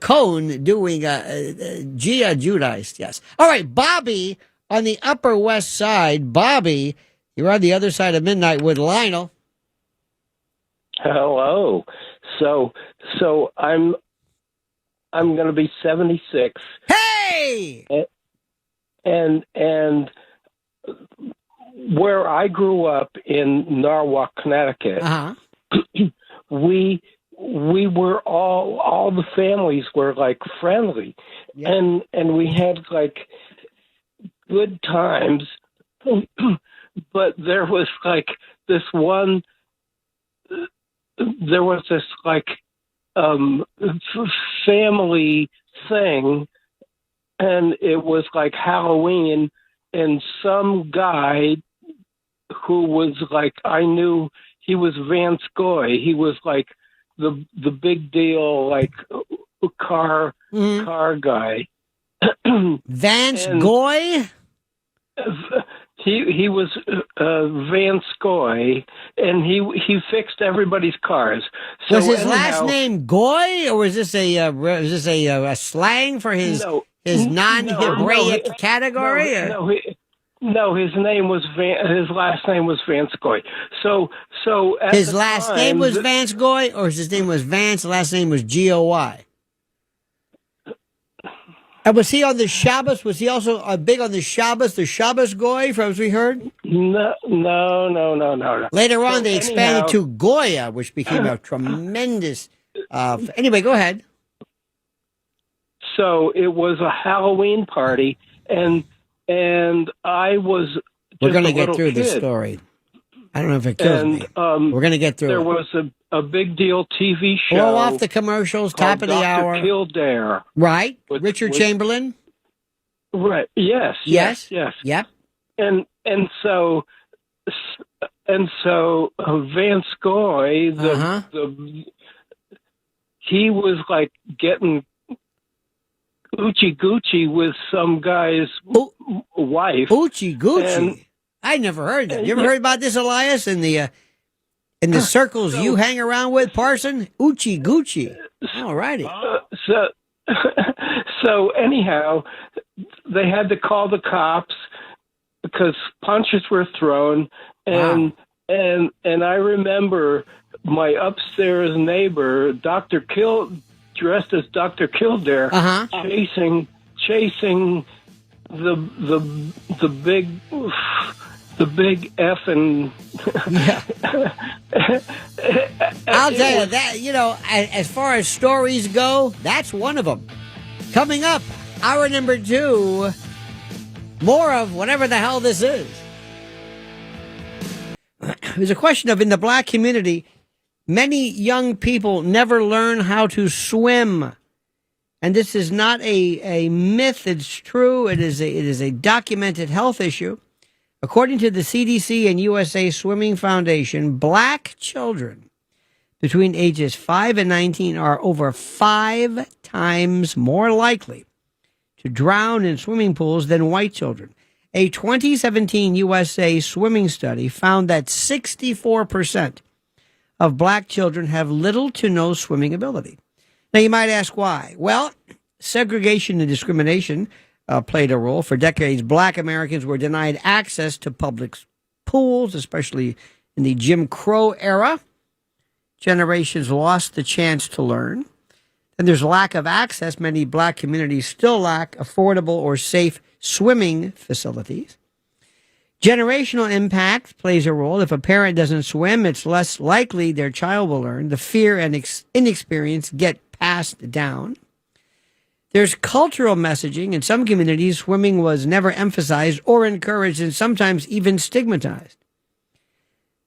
Cohn doing Gia Judice. Yes. All right, Bobby on the Upper West Side. Bobby, you're on the other side of midnight with Lionel. Hello. So I'm going to be 76. Hey! And where I grew up in Norwalk, Connecticut, we were all the families were like friendly, and we had like good times. But there was like this one. There was this like family thing, and it was like Halloween, and some guy who was like, I knew he was Vance Goy. He was like the big deal, like car guy. Vance Goy? He was Vance Goy, and he fixed everybody's cars. So was his last name Goy, or was this a slang for his non-Hebraic category? No, his name was his last name was Vance Goy. So his last name was Vance Goy, or his name was Vance. Last name was Goy. And was he on the Shabbos? Was he also big on the Shabbos Goy, from as we heard? No. Later on, they expanded to Goya, which became a tremendous. Anyway, go ahead. So it was a Halloween party, and I was. We're going to get through this story. I don't know if it kills me. We're going to get through. There was a big deal TV show. Blow off the commercials, top of the hour. Dr. Kildare. Right. Richard Chamberlain. Right. Yes. Yep. And so Vance Goy, he was like getting Oochie Goochie with some guy's wife. Oochie Goochie. I never heard that. You ever heard about this, Elias? In the circles you hang around with, Parson? Oochie Goochie. All righty. So anyhow, they had to call the cops because punches were thrown, and I remember my upstairs neighbor, dressed as Dr. Kildare, chasing the big effing. I'll tell you that, as far as stories go, that's one of them. Coming up, hour number 2, more of whatever the hell this is. There's a question of, in the black community, many young people never learn how to swim. And this is not a myth, it's true. It is a documented health issue. According to the CDC and USA Swimming Foundation, black children between ages 5 and 19 are over 5 times more likely to drown in swimming pools than white children. A 2017 USA swimming study found that 64% of black children have little to no swimming ability. Now, you might ask why. Well, segregation and discrimination played a role. For decades, black Americans were denied access to public pools, especially in the Jim Crow era. Generations lost the chance to learn. And there's lack of access. Many black communities still lack affordable or safe swimming facilities. Generational impact plays a role. If a parent doesn't swim, it's less likely their child will learn. The fear and inexperience get passed down. There's cultural messaging. In some communities, swimming was never emphasized or encouraged and sometimes even stigmatized.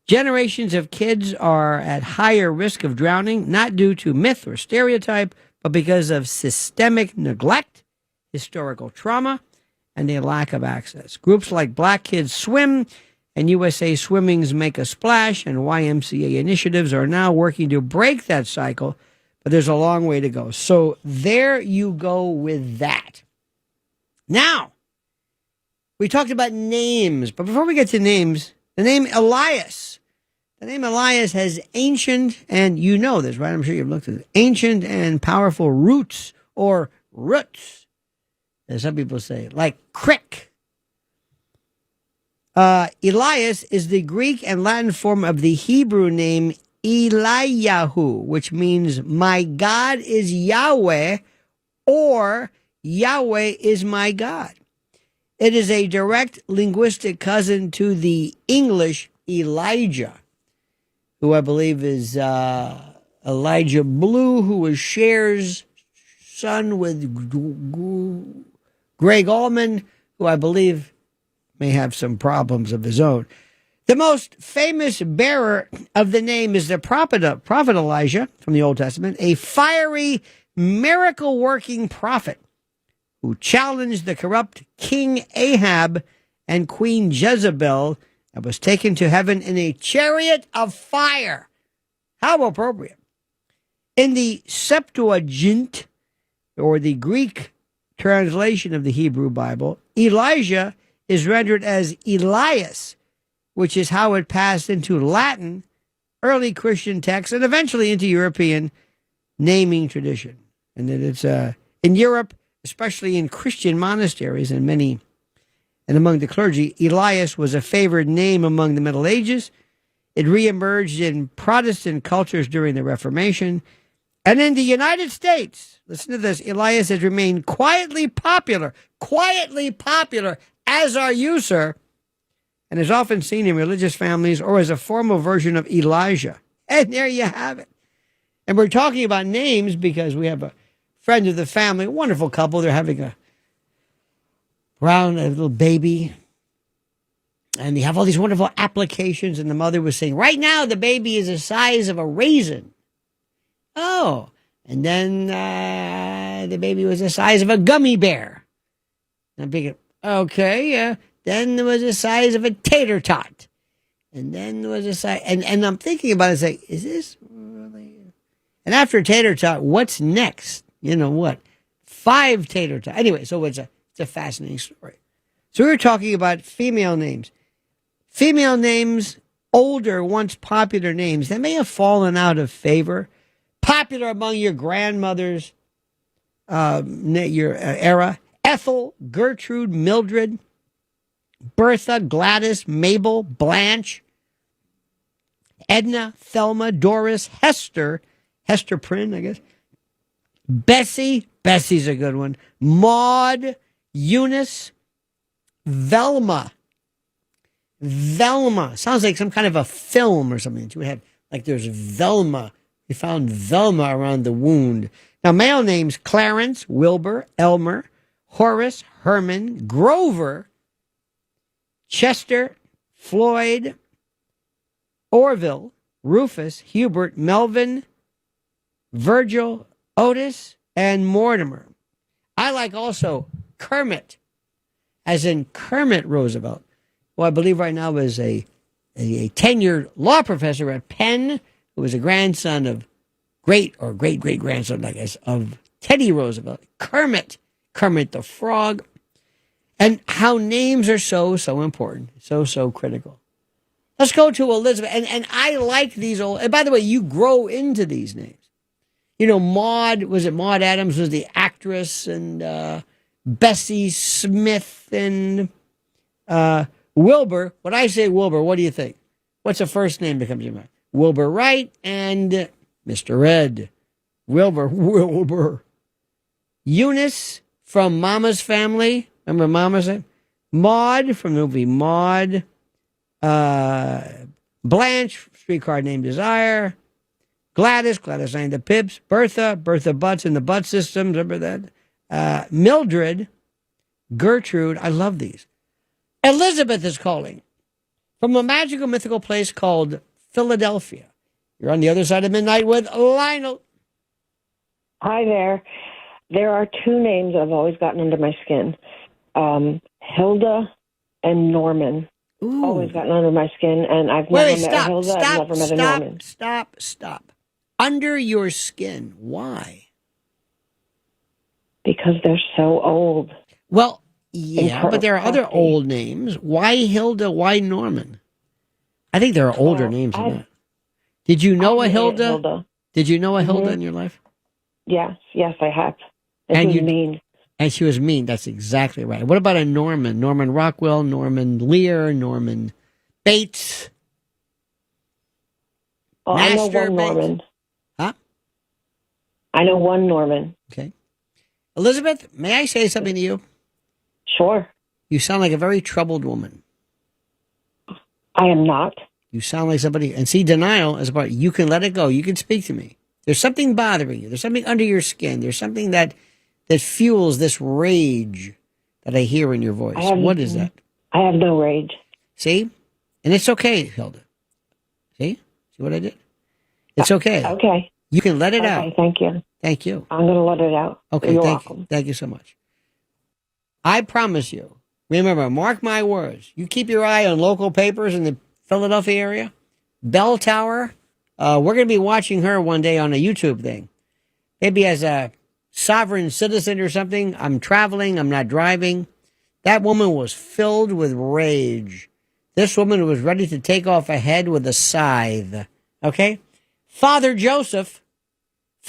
Generations of kids are at higher risk of drowning, not due to myth or stereotype, but because of systemic neglect, historical trauma, and a lack of access. Groups like Black Kids Swim and USA Swimming's Make a Splash and YMCA initiatives are now working to break that cycle, but there's a long way to go. So there you go with that. Now, we talked about names, but before we get to names, the name Elias. The name Elias has ancient, and you know this, right? I'm sure you've looked at it. Ancient and powerful roots, or roots, as some people say, like crick. Elias is the Greek and Latin form of the Hebrew name Eliyahu, which means my God is Yahweh, or Yahweh is my God. It is a direct linguistic cousin to the English Elijah, who I believe is Elijah Blue, who was Cher's son with Greg Allman, who I believe may have some problems of his own. The most famous bearer of the name is the prophet Elijah from the Old Testament, a fiery, miracle-working prophet who challenged the corrupt King Ahab and Queen Jezebel and was taken to heaven in a chariot of fire. How appropriate. In the Septuagint, or the Greek translation of the Hebrew Bible, Elijah is rendered as Elias, which is how it passed into Latin, early Christian texts, and eventually into European naming tradition. And that it's in Europe, especially in Christian monasteries and among the clergy, Elias was a favored name among the Middle Ages. It reemerged in Protestant cultures during the Reformation. And in the United States, listen to this, Elias has remained quietly popular as are you, sir, and is often seen in religious families or as a formal version of Elijah. And there you have it. And we're talking about names because we have a friend of the family, a wonderful couple. They're having a little baby. And they have all these wonderful applications. And the mother was saying, right now the baby is the size of a raisin. Oh, and then the baby was the size of a gummy bear. And I'm thinking, okay, then there was the size of a tater tot. And then there was a size, and I'm thinking about it, it's like, is this really? And after tater tot, what's next? You know what? 5 tater tots. Anyway, so it's a fascinating story. So we were talking about female names. Female names, older, once popular names, that may have fallen out of favor. Popular among your grandmother's your era. Ethel, Gertrude, Mildred, Bertha, Gladys, Mabel, Blanche, Edna, Thelma, Doris, Hester Prynne, I guess. Bessie's a good one. Maud, Eunice, Velma. Sounds like some kind of a film or something that you would have. Like there's Velma. We found Velma around the wound. Now, male names, Clarence, Wilbur, Elmer, Horace, Herman, Grover, Chester, Floyd, Orville, Rufus, Hubert, Melvin, Virgil, Otis, and Mortimer. I like also Kermit, as in Kermit Roosevelt, who I believe right now is a tenured law professor at Penn, who was a grandson of great-grandson, I guess, of Teddy Roosevelt. Kermit the Frog. And how names are so important, so critical. Let's go to Elizabeth. And I like these old, and by the way, you grow into these names. You know, Maud Adams was the actress, and Bessie Smith, and Wilbur. When I say Wilbur, what do you think? What's the first name that comes to your mind? Wilbur Wright and Mr. Ed. Wilbur. Eunice from Mama's Family. Remember Mama's name? Maud from the movie Maud. Blanche, Streetcar Named Desire. Gladys and the Pips. Bertha Butts in the Butt Systems. Remember that? Mildred. Gertrude. I love these. Elizabeth is calling from a magical, mythical place called Philadelphia. You're on the other side of midnight with Lionel. Hi there. There are two names I've always gotten under my skin. Hilda and Norman. Ooh. Always gotten under my skin, and I've never met a Hilda. I've never met a Norman. Stop. Under your skin. Why? Because they're so old. Well, yeah, but there are other old names. Why Hilda? Why Norman? I think there are older names than that. Did you know a Hilda? Did you know a Hilda in your life? Yes, I have. And she was mean. And she was mean. That's exactly right. What about a Norman? Norman Rockwell, Norman Lear, Norman Bates. Oh, I know one Norman. Huh? I know one Norman. Okay. Elizabeth, may I say something to you? Sure. You sound like a very troubled woman. I am not. You sound like somebody, and see, denial is about, you can let it go. You can speak to me. There's something bothering you. There's something under your skin. There's something that fuels this rage that I hear in your voice. What is that? I have no rage. See? And it's okay, Hilda. See? See what I did? It's okay. Okay. You can let it out. Thank you. Thank you. I'm going to let it out. Okay, You're welcome. Thank you so much. I promise you, remember, mark my words, you keep your eye on local papers in the Philadelphia area, Bell Tower, we're going to be watching her one day on a YouTube thing. Maybe as a sovereign citizen or something. I'm traveling. I'm not driving. That woman was filled with rage. This woman was ready to take off a head with a scythe. Okay? Father Joseph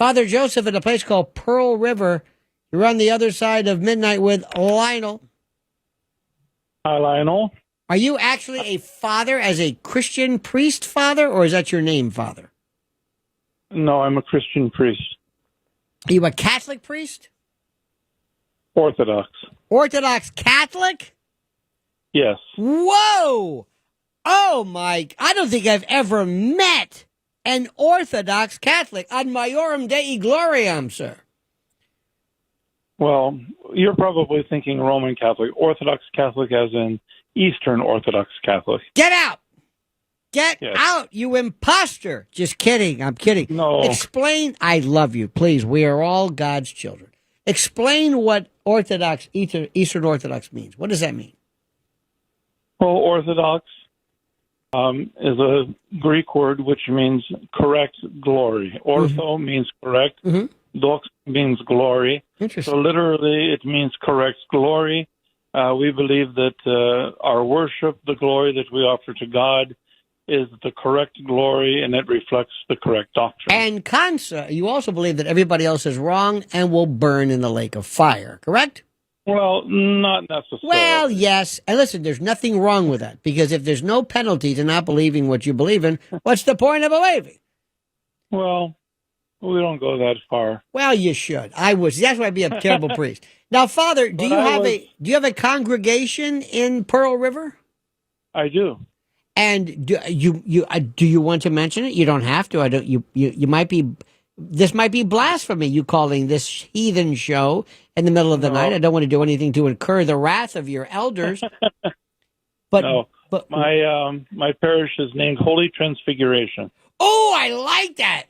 at a place called Pearl River. You're on the other side of midnight with Lionel. Hi, Lionel. Are you actually a father as a Christian priest, Father, or is that your name, Father? No, I'm a Christian priest. Are you a Catholic priest? Orthodox. Orthodox Catholic? Yes. Whoa! Oh, my. I don't think I've ever met an Orthodox Catholic. Ad Majorem Dei Gloriam, sir. Well, you're probably thinking Roman Catholic. Orthodox Catholic as in Eastern Orthodox Catholic. Get out! Get out, you imposter! Just kidding. I'm kidding. No. Explain. I love you. Please. We are all God's children. Explain what Orthodox, Eastern Orthodox means. What does that mean? Well, Orthodox is a Greek word which means correct glory. Ortho means correct. Dox means glory. Interesting. So literally it means correct glory. We believe that our worship, the glory that we offer to God, is the correct glory, and it reflects the correct doctrine. And Kansa, you also believe that everybody else is wrong and will burn in the lake of fire, correct? Well, not necessarily. Well, yes. And listen, there's nothing wrong with that, because if there's no penalty to not believing what you believe in, what's the point of believing? Well, we don't go that far. Well, you should. That's why I'd be a terrible priest. Now, Father, do you have a congregation in Pearl River? I do. And do you want to mention it? You don't have to. You might be. This might be blasphemy. You calling this heathen show in the middle of the night. I don't want to do anything to incur the wrath of your elders. But no. But my parish is named Holy Transfiguration. Oh, I like that.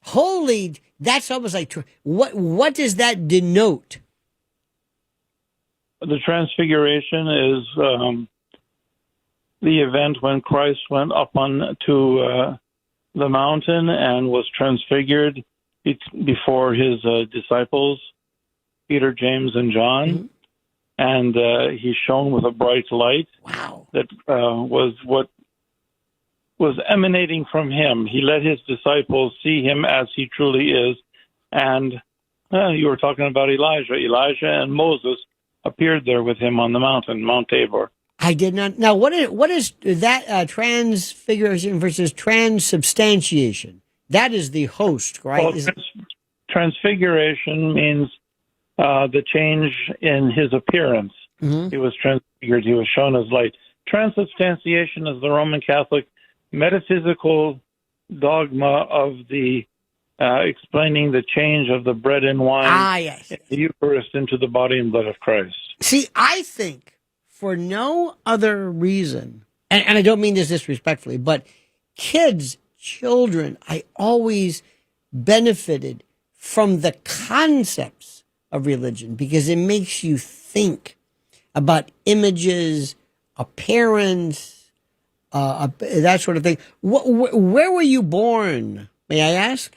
Holy. That's almost like what does that denote? The Transfiguration is the event when Christ went up to the mountain and was transfigured before his disciples, Peter, James, and John. And he shone with a bright light. Wow. That was what was emanating from him. He let his disciples see him as he truly is. And you were talking about Elijah. Elijah and Moses appeared there with him on the mountain, Mount Tabor. I did not. Now, what is that transfiguration versus transubstantiation? That is the host, right? Well, transfiguration means the change in his appearance. Mm-hmm. He was transfigured. He was shown as light. Transubstantiation is the Roman Catholic metaphysical dogma of the explaining the change of the bread and wine Yes. in the Eucharist into the body and blood of Christ. See, I think for no other reason, and I don't mean this disrespectfully, but children, I always benefited from the concepts of religion because it makes you think about images, appearance, that sort of thing. Where were you born, may I ask?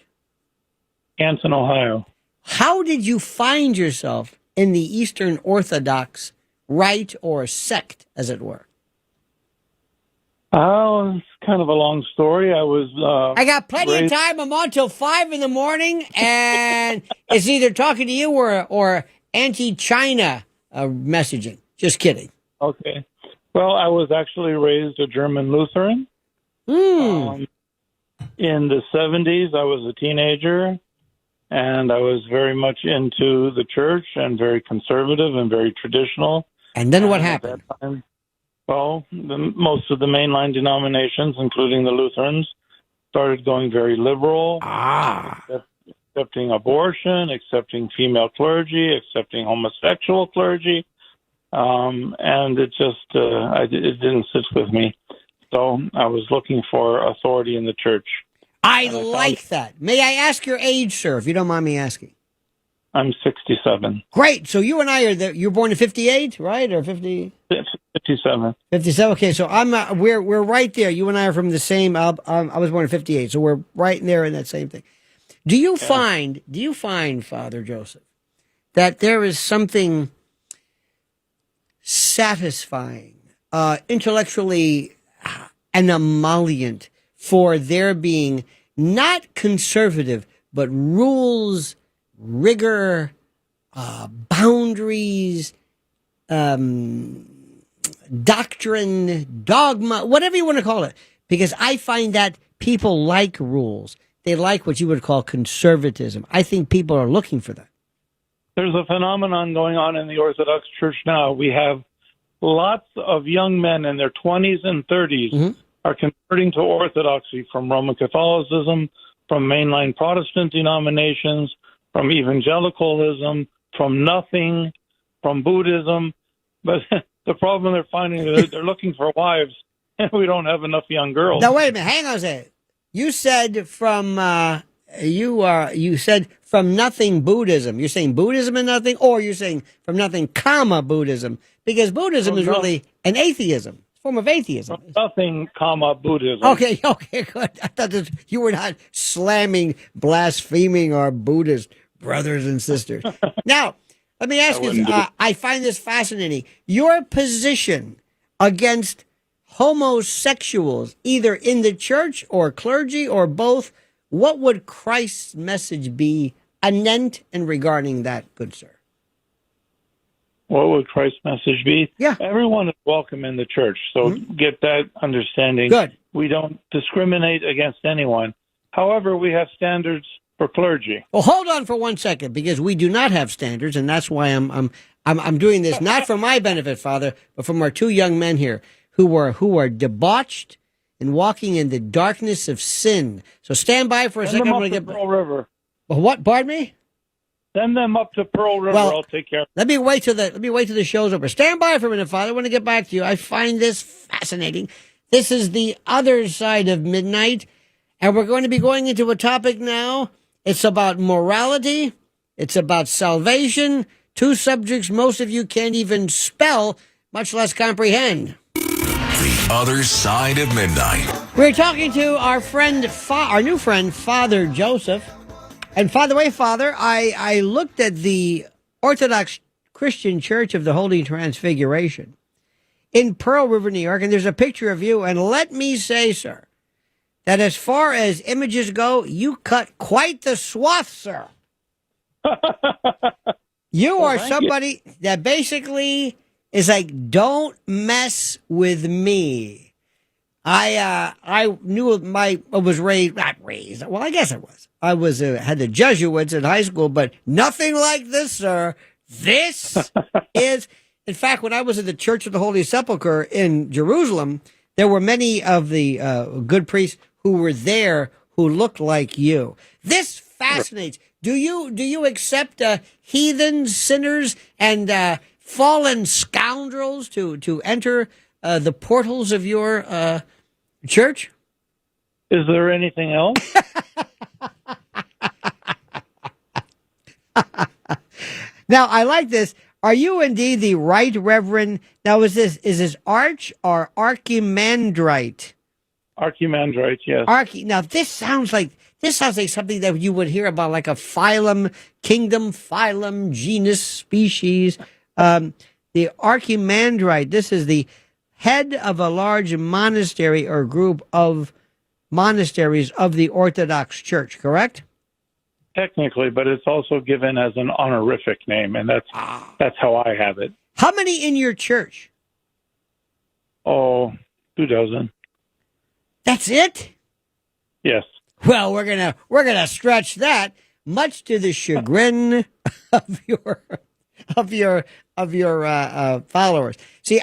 Canton, Ohio. How did you find yourself in the Eastern Orthodox rite or sect, as it were? Oh, it's kind of a long story. I was. I got plenty of time. I'm on till 5 a.m, and it's either talking to you or anti-China messaging. Just kidding. Okay. Well, I was actually raised a German Lutheran. In the 70s, I was a teenager, and I was very much into the church and very conservative and very traditional. And then what happened? At that time, well, most of the mainline denominations, including the Lutherans, started going very liberal, accepting abortion, accepting female clergy, accepting homosexual clergy, and it just it didn't sit with me. So I was looking for authority in the church. I like that. May I ask your age, sir, if you don't mind me asking? I'm 67. Great. So you and I you were born in 58, right? Or 50? 57. 57. Okay, so we're right there. You and I are from the same. I was born in 58, so we're right there in that same thing. Do you find, Father Joseph, that there is something satisfying, intellectually and emollient for there being not conservative, but rules, rigor, boundaries, doctrine, dogma, whatever you want to call it? Because I find that people like rules. They like what you would call conservatism. I think people are looking for that. There's a phenomenon going on in the Orthodox Church now. We have lots of young men in their 20s and 30s are converting to Orthodoxy from Roman Catholicism, from mainline Protestant denominations, from evangelicalism, from nothing, from Buddhism. But the problem they're finding is they're looking for wives, and we don't have enough young girls. Now, wait a minute. Hang on a second. You said from you said from nothing Buddhism. You're saying Buddhism and nothing, or you're saying from nothing, comma Buddhism, because Buddhism is really an atheism, a form of atheism. From nothing, comma Buddhism. Okay, good. I thought that you were not slamming, blaspheming our Buddhist brothers and sisters. Now, let me ask you. I find this fascinating. Your position against homosexuals, either in the church or clergy or both, what would Christ's message be anent and regarding that, good sir? What would Christ's message be? Yeah. Everyone is welcome in the church, so get that understanding. Good. We don't discriminate against anyone. However, we have standards for clergy. Well, hold on for 1 second, because we do not have standards, and that's why I'm doing this not for my benefit, Father, but from our two young men here who are debauched and walking in the darkness of sin. So stand by for a second. I'm going to get Pearl River. Well, what? Pardon me? Send them up to Pearl River. Well, I'll take care. Let me wait till the show's over. Stand by for a minute, Father. I want to get back to you. I find this fascinating. This is the other side of midnight, and we're going to be going into a topic now. It's about morality. It's about salvation. Two subjects most of you can't even spell, much less comprehend. The other side of midnight. We're talking to our new friend, Father Joseph. And by the way, Father, I looked at the Orthodox Christian Church of the Holy Transfiguration in Pearl River, New York, and there's a picture of you. And let me say, sir, that as far as images go, you cut quite the swath, sir. You are somebody that basically is like, don't mess with me. I knew I was raised, not raised. Well, I guess I was. I was had the Jesuits in high school, but nothing like this, sir. This is, in fact, when I was at the Church of the Holy Sepulchre in Jerusalem, there were many of the good priests who were there who looked like you. This fascinates. Do you accept heathens, sinners, and fallen scoundrels to enter the portals of your church? Is there anything else? Now, I like this. Are you indeed the Right Reverend? Now, is this Arch or Archimandrite? Archimandrite, yes. Now, this sounds like something that you would hear about, like a phylum, kingdom, phylum, genus, species. The Archimandrite. This is the head of a large monastery or group of monasteries of the Orthodox Church, correct? Technically, but it's also given as an honorific name, and that's how I have it. How many in your church? Oh, 24. That's it? Yes. Well, we're gonna stretch that, much to the chagrin of your followers. See,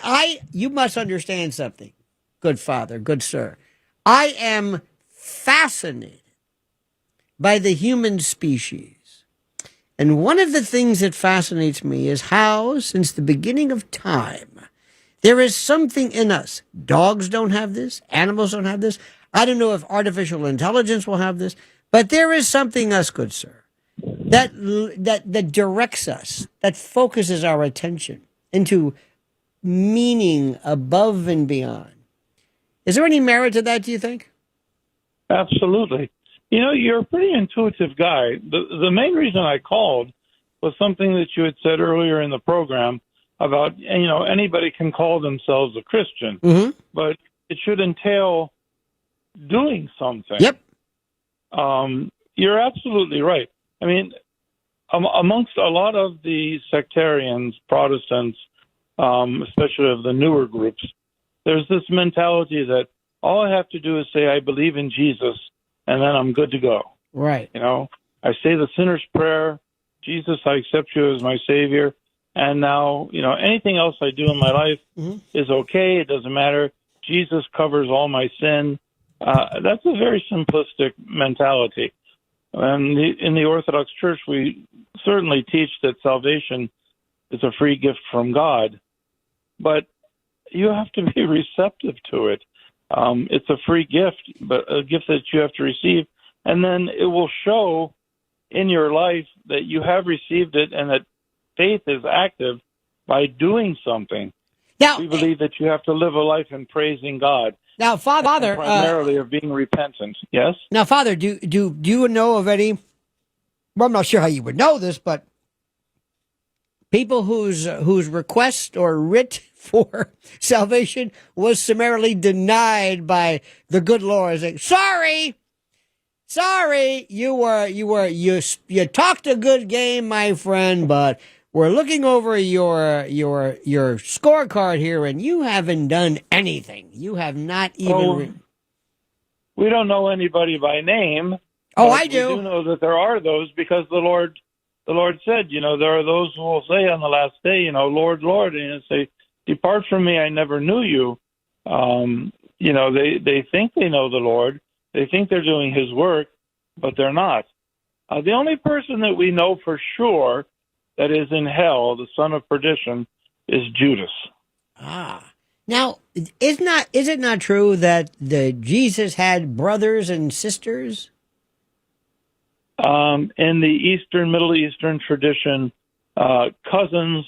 you must understand something, good father, good sir. I am fascinated by the human species. And one of the things that fascinates me is how, since the beginning of time, there is something in us. Dogs don't have this. Animals don't have this. I don't know if artificial intelligence will have this, but there is something us, good sir, that directs us, that focuses our attention into meaning above and beyond. Is there any merit to that, do you think? Absolutely. You know, you're a pretty intuitive guy. The main reason I called was something that you had said earlier in the program about, anybody can call themselves a Christian, but it should entail doing something. Yep. You're absolutely right. I mean, amongst a lot of the sectarians, Protestants, especially of the newer groups, there's this mentality that all I have to do is say I believe in Jesus, and then I'm good to go. Right. I say the sinner's prayer, Jesus, I accept you as my Savior, and now, anything else I do in my life is okay. It doesn't matter. Jesus covers all my sin. That's a very simplistic mentality. And in the Orthodox Church, we certainly teach that salvation is a free gift from God, but you have to be receptive to it. It's a free gift, but a gift that you have to receive, and then it will show in your life that you have received it and that faith is active by doing something. Now, we believe that you have to live a life in praising God. Now, Father, primarily of being repentant. Yes. Now, Father, do you know of any? Well, I'm not sure how you would know this, but people whose request or writ for salvation was summarily denied by the good Lord, saying, "Sorry, you talked a good game, my friend, but we're looking over your scorecard here, and you haven't done anything. You have not even." We don't know anybody by name. Oh, I do. We do know that there are those, because the Lord said, there are those who will say on the last day, Lord, Lord, and say, "Depart from me, I never knew you." They think they know the Lord. They think they're doing his work, but they're not. The only person that we know for sure that is in hell, the son of perdition, is Judas. Now, is it not true that Jesus had brothers and sisters? In the Middle Eastern tradition, cousins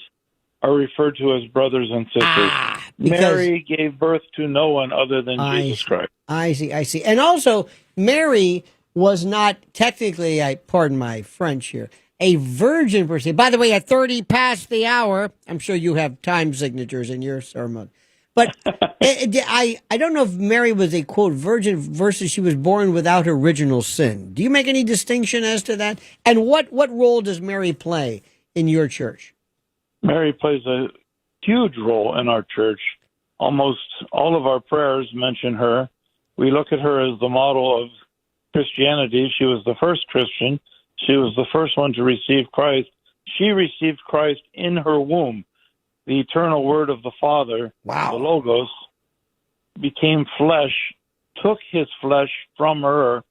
are referred to as brothers and sisters. Mary gave birth to no one other than Jesus Christ. I see. And also, Mary was not technically, pardon my French here, a virgin per se. By the way, at 30 past the hour, I'm sure you have time signatures in your sermon. But I don't know if Mary was a, quote, virgin versus she was born without original sin. Do you make any distinction as to that? And what role does Mary play in your church? Mary plays a huge role in our church. almost all of our prayers mention her. We look at her as the model of Christianity. She was the first Christian. She was the first one to receive Christ. She received Christ in her womb. The eternal word of the Father, the Logos, became flesh, took his flesh from her,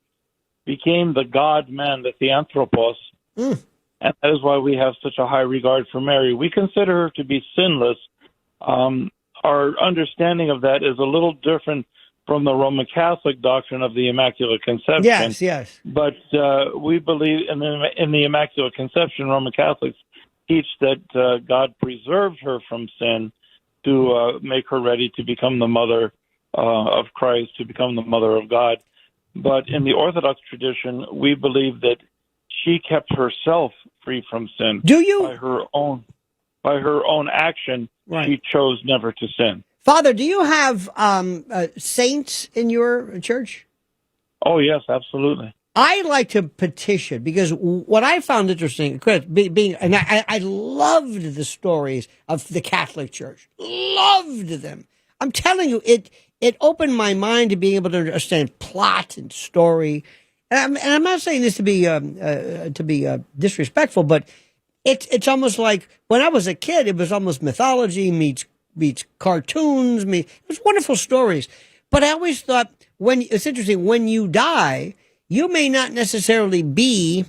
became the God-man, the Theanthropos, and that is why we have such a high regard for Mary. We consider her to be sinless. Our understanding of that is a little different from the Roman Catholic doctrine of the Immaculate Conception. Yes, yes. But we believe in the Immaculate Conception, Roman Catholics teach that God preserved her from sin to make her ready to become the mother of Christ, to become the mother of God. But in the Orthodox tradition, we believe that she kept herself free from sin. Do you? By her own action, she chose never to sin. Father, do you have saints in your church? Oh, yes, absolutely. I like to petition because what I found interesting, Chris, and I loved the stories of the Catholic Church. Loved them. I'm telling you, it opened my mind to being able to understand plot and story. And I'm not saying this to be disrespectful, but it's almost like when I was a kid, it was almost mythology meets cartoons. It was wonderful stories. But I always thought it's interesting when you die, you may not necessarily be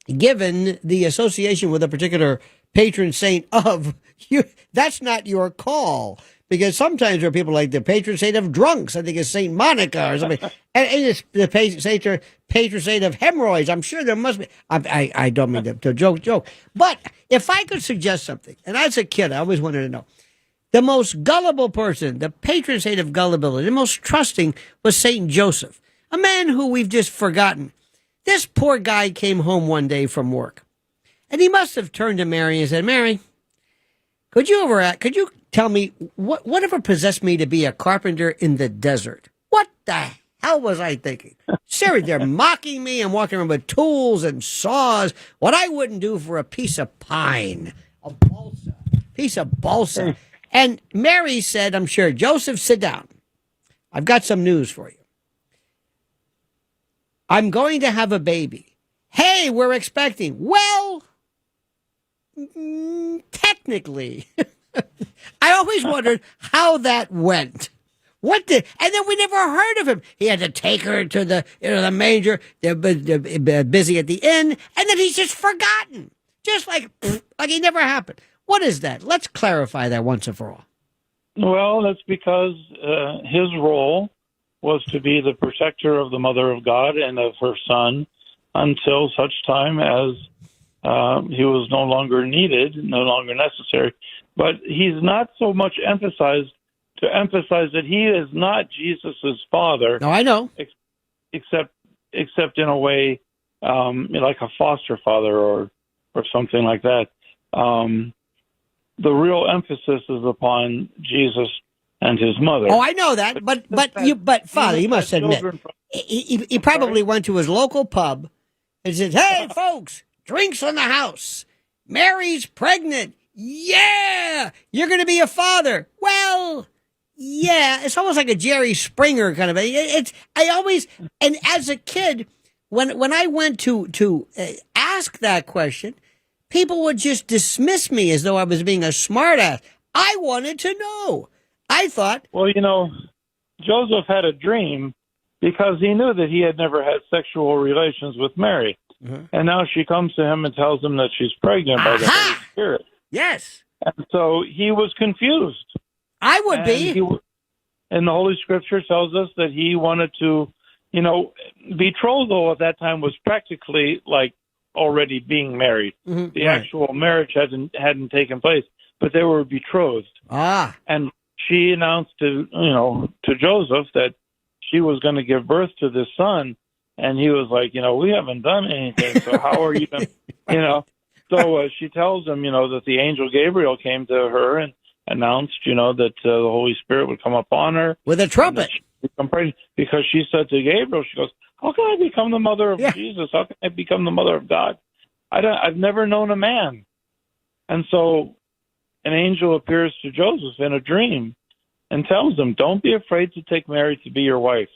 given the association with a particular patron saint of you. That's not your call. Because sometimes there are people like the patron saint of drunks. I think it's Saint Monica or something. And it's the patron saint of hemorrhoids. I'm sure there must be. I don't mean to joke. But if I could suggest something, and as a kid, I always wanted to know, the most gullible person, the patron saint of gullibility, the most trusting was Saint Joseph, a man who we've just forgotten. This poor guy came home one day from work, and he must have turned to Mary and said, Mary, could you tell me whatever possessed me to be a carpenter in the desert? What the hell was I thinking? Seriously, they're mocking me. I'm walking around with tools and saws. What I wouldn't do for a piece of pine, piece of balsa. And Mary said, I'm sure, Joseph, sit down. I've got some news for you. I'm going to have a baby. Hey, we're expecting. Well, technically. I always wondered how that went. And then we never heard of him. He had to take her to the manger. They're busy at the inn, and then he's just forgotten, just like he never happened. What is that? Let's clarify that once and for all. Well, that's because his role was to be the protector of the Mother of God and of her Son until such time as he was no longer needed, no longer necessary. But he's not so much emphasized that he is not Jesus's father. No, I know. Except in a way, like a foster father or something like that. The real emphasis is upon Jesus and his mother. Oh, I know that, but Father, you must admit, he probably went to his local pub and said, "Hey, folks, drinks on the house. Mary's pregnant. Yeah, you're going to be a father." Well, yeah, it's almost like a Jerry Springer kind of. And as a kid, when I went to ask that question, people would just dismiss me as though I was being a smartass. I wanted to know. I thought, well, Joseph had a dream because he knew that he had never had sexual relations with Mary. Mm-hmm. And now she comes to him and tells him that she's pregnant by the Holy Spirit. Yes. And so he was confused. I would be. And the Holy Scripture tells us that he wanted to, betrothal at that time was practically like already being married. Mm-hmm. The actual marriage hadn't taken place, but they were betrothed. And she announced to Joseph that she was going to give birth to this son. And he was like, we haven't done anything. So how are you going to, So she tells him, that the angel Gabriel came to her and announced, that the Holy Spirit would come upon her. With a trumpet. Because she said to Gabriel, she goes, how can I become the mother of Jesus? How can I become the mother of God? I've never known a man. And so an angel appears to Joseph in a dream and tells them, "Don't be afraid to take Mary to be your wife,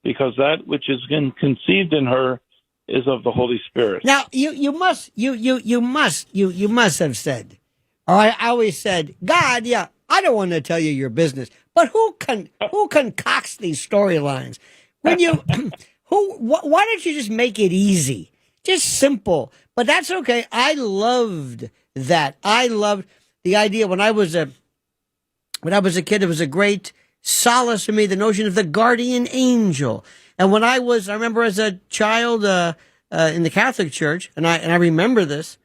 because that which is conceived in her is of the Holy Spirit." Now you must have said, or I always said, God, yeah, I don't want to tell you your business, but who concocts these storylines? When you why don't you just make it easy, just simple? But that's okay. I loved that. I loved the idea when I was a kid. It was a great solace to me, the notion of the guardian angel. And when I remember as a child in the Catholic Church, and I remember this,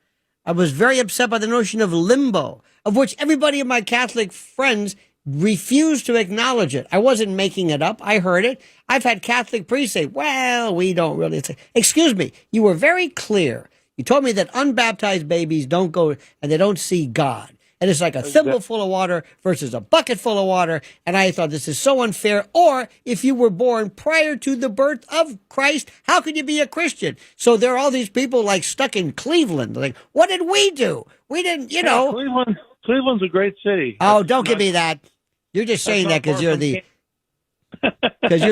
I was very upset by the notion of limbo, of which everybody of my Catholic friends refused to acknowledge it. I wasn't making it up. I heard it. I've had Catholic priests say, well, we don't really say. Excuse me, you were very clear. You told me that unbaptized babies don't go and they don't see God. And it's like a thimble full of water versus a bucket full of water. And I thought this is so unfair. Or if you were born prior to the birth of Christ, how could you be a Christian? So there are all these people like stuck in Cleveland. Like, what did we do? We didn't, you know. Cleveland's a great city. Oh, don't give me that. You're just saying that because you're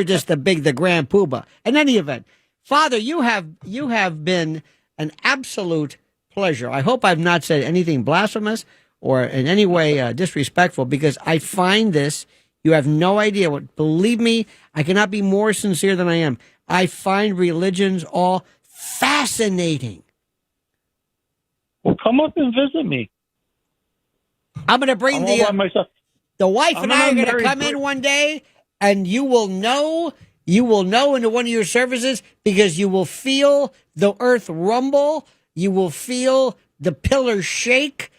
just the grand poobah. In any event, Father, you have been an absolute pleasure. I hope I've not said anything blasphemous or in any way disrespectful, because I find this, you have no idea what, believe me, I cannot be more sincere than I am. I find religions all fascinating. Well, come up and visit me. I'm going to bring the wife and I are going to come in one day, and you will know into one of your services, because you will feel the earth rumble. You will feel the pillars shake.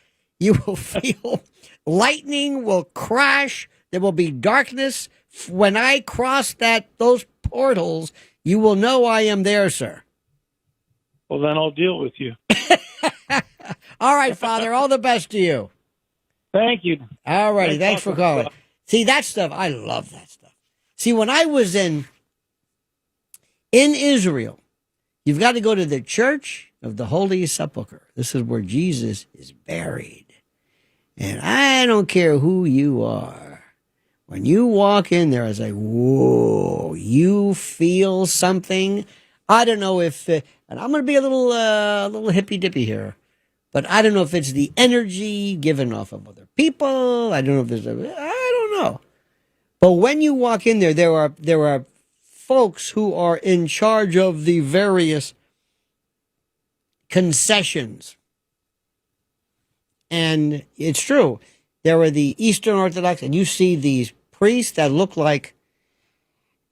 You will feel lightning will crash. There will be darkness. When I cross those portals, you will know I am there, sir. Well, then I'll deal with you. All right, Father. All the best to you. Thank you. All righty. Thanks for calling. See, that stuff, I love that stuff. See, when I was in Israel, you've got to go to the Church of the Holy Sepulchre. This is where Jesus is buried. And I don't care who you are. When you walk in there, it's like, whoa, you feel something. I don't know if, and I'm going to be a little hippy-dippy here, but I don't know if it's the energy given off of other people. I don't know if I don't know. But when you walk in there, there are folks who are in charge of the various concessions. And it's true. There are the Eastern Orthodox, and you see these priests that look like,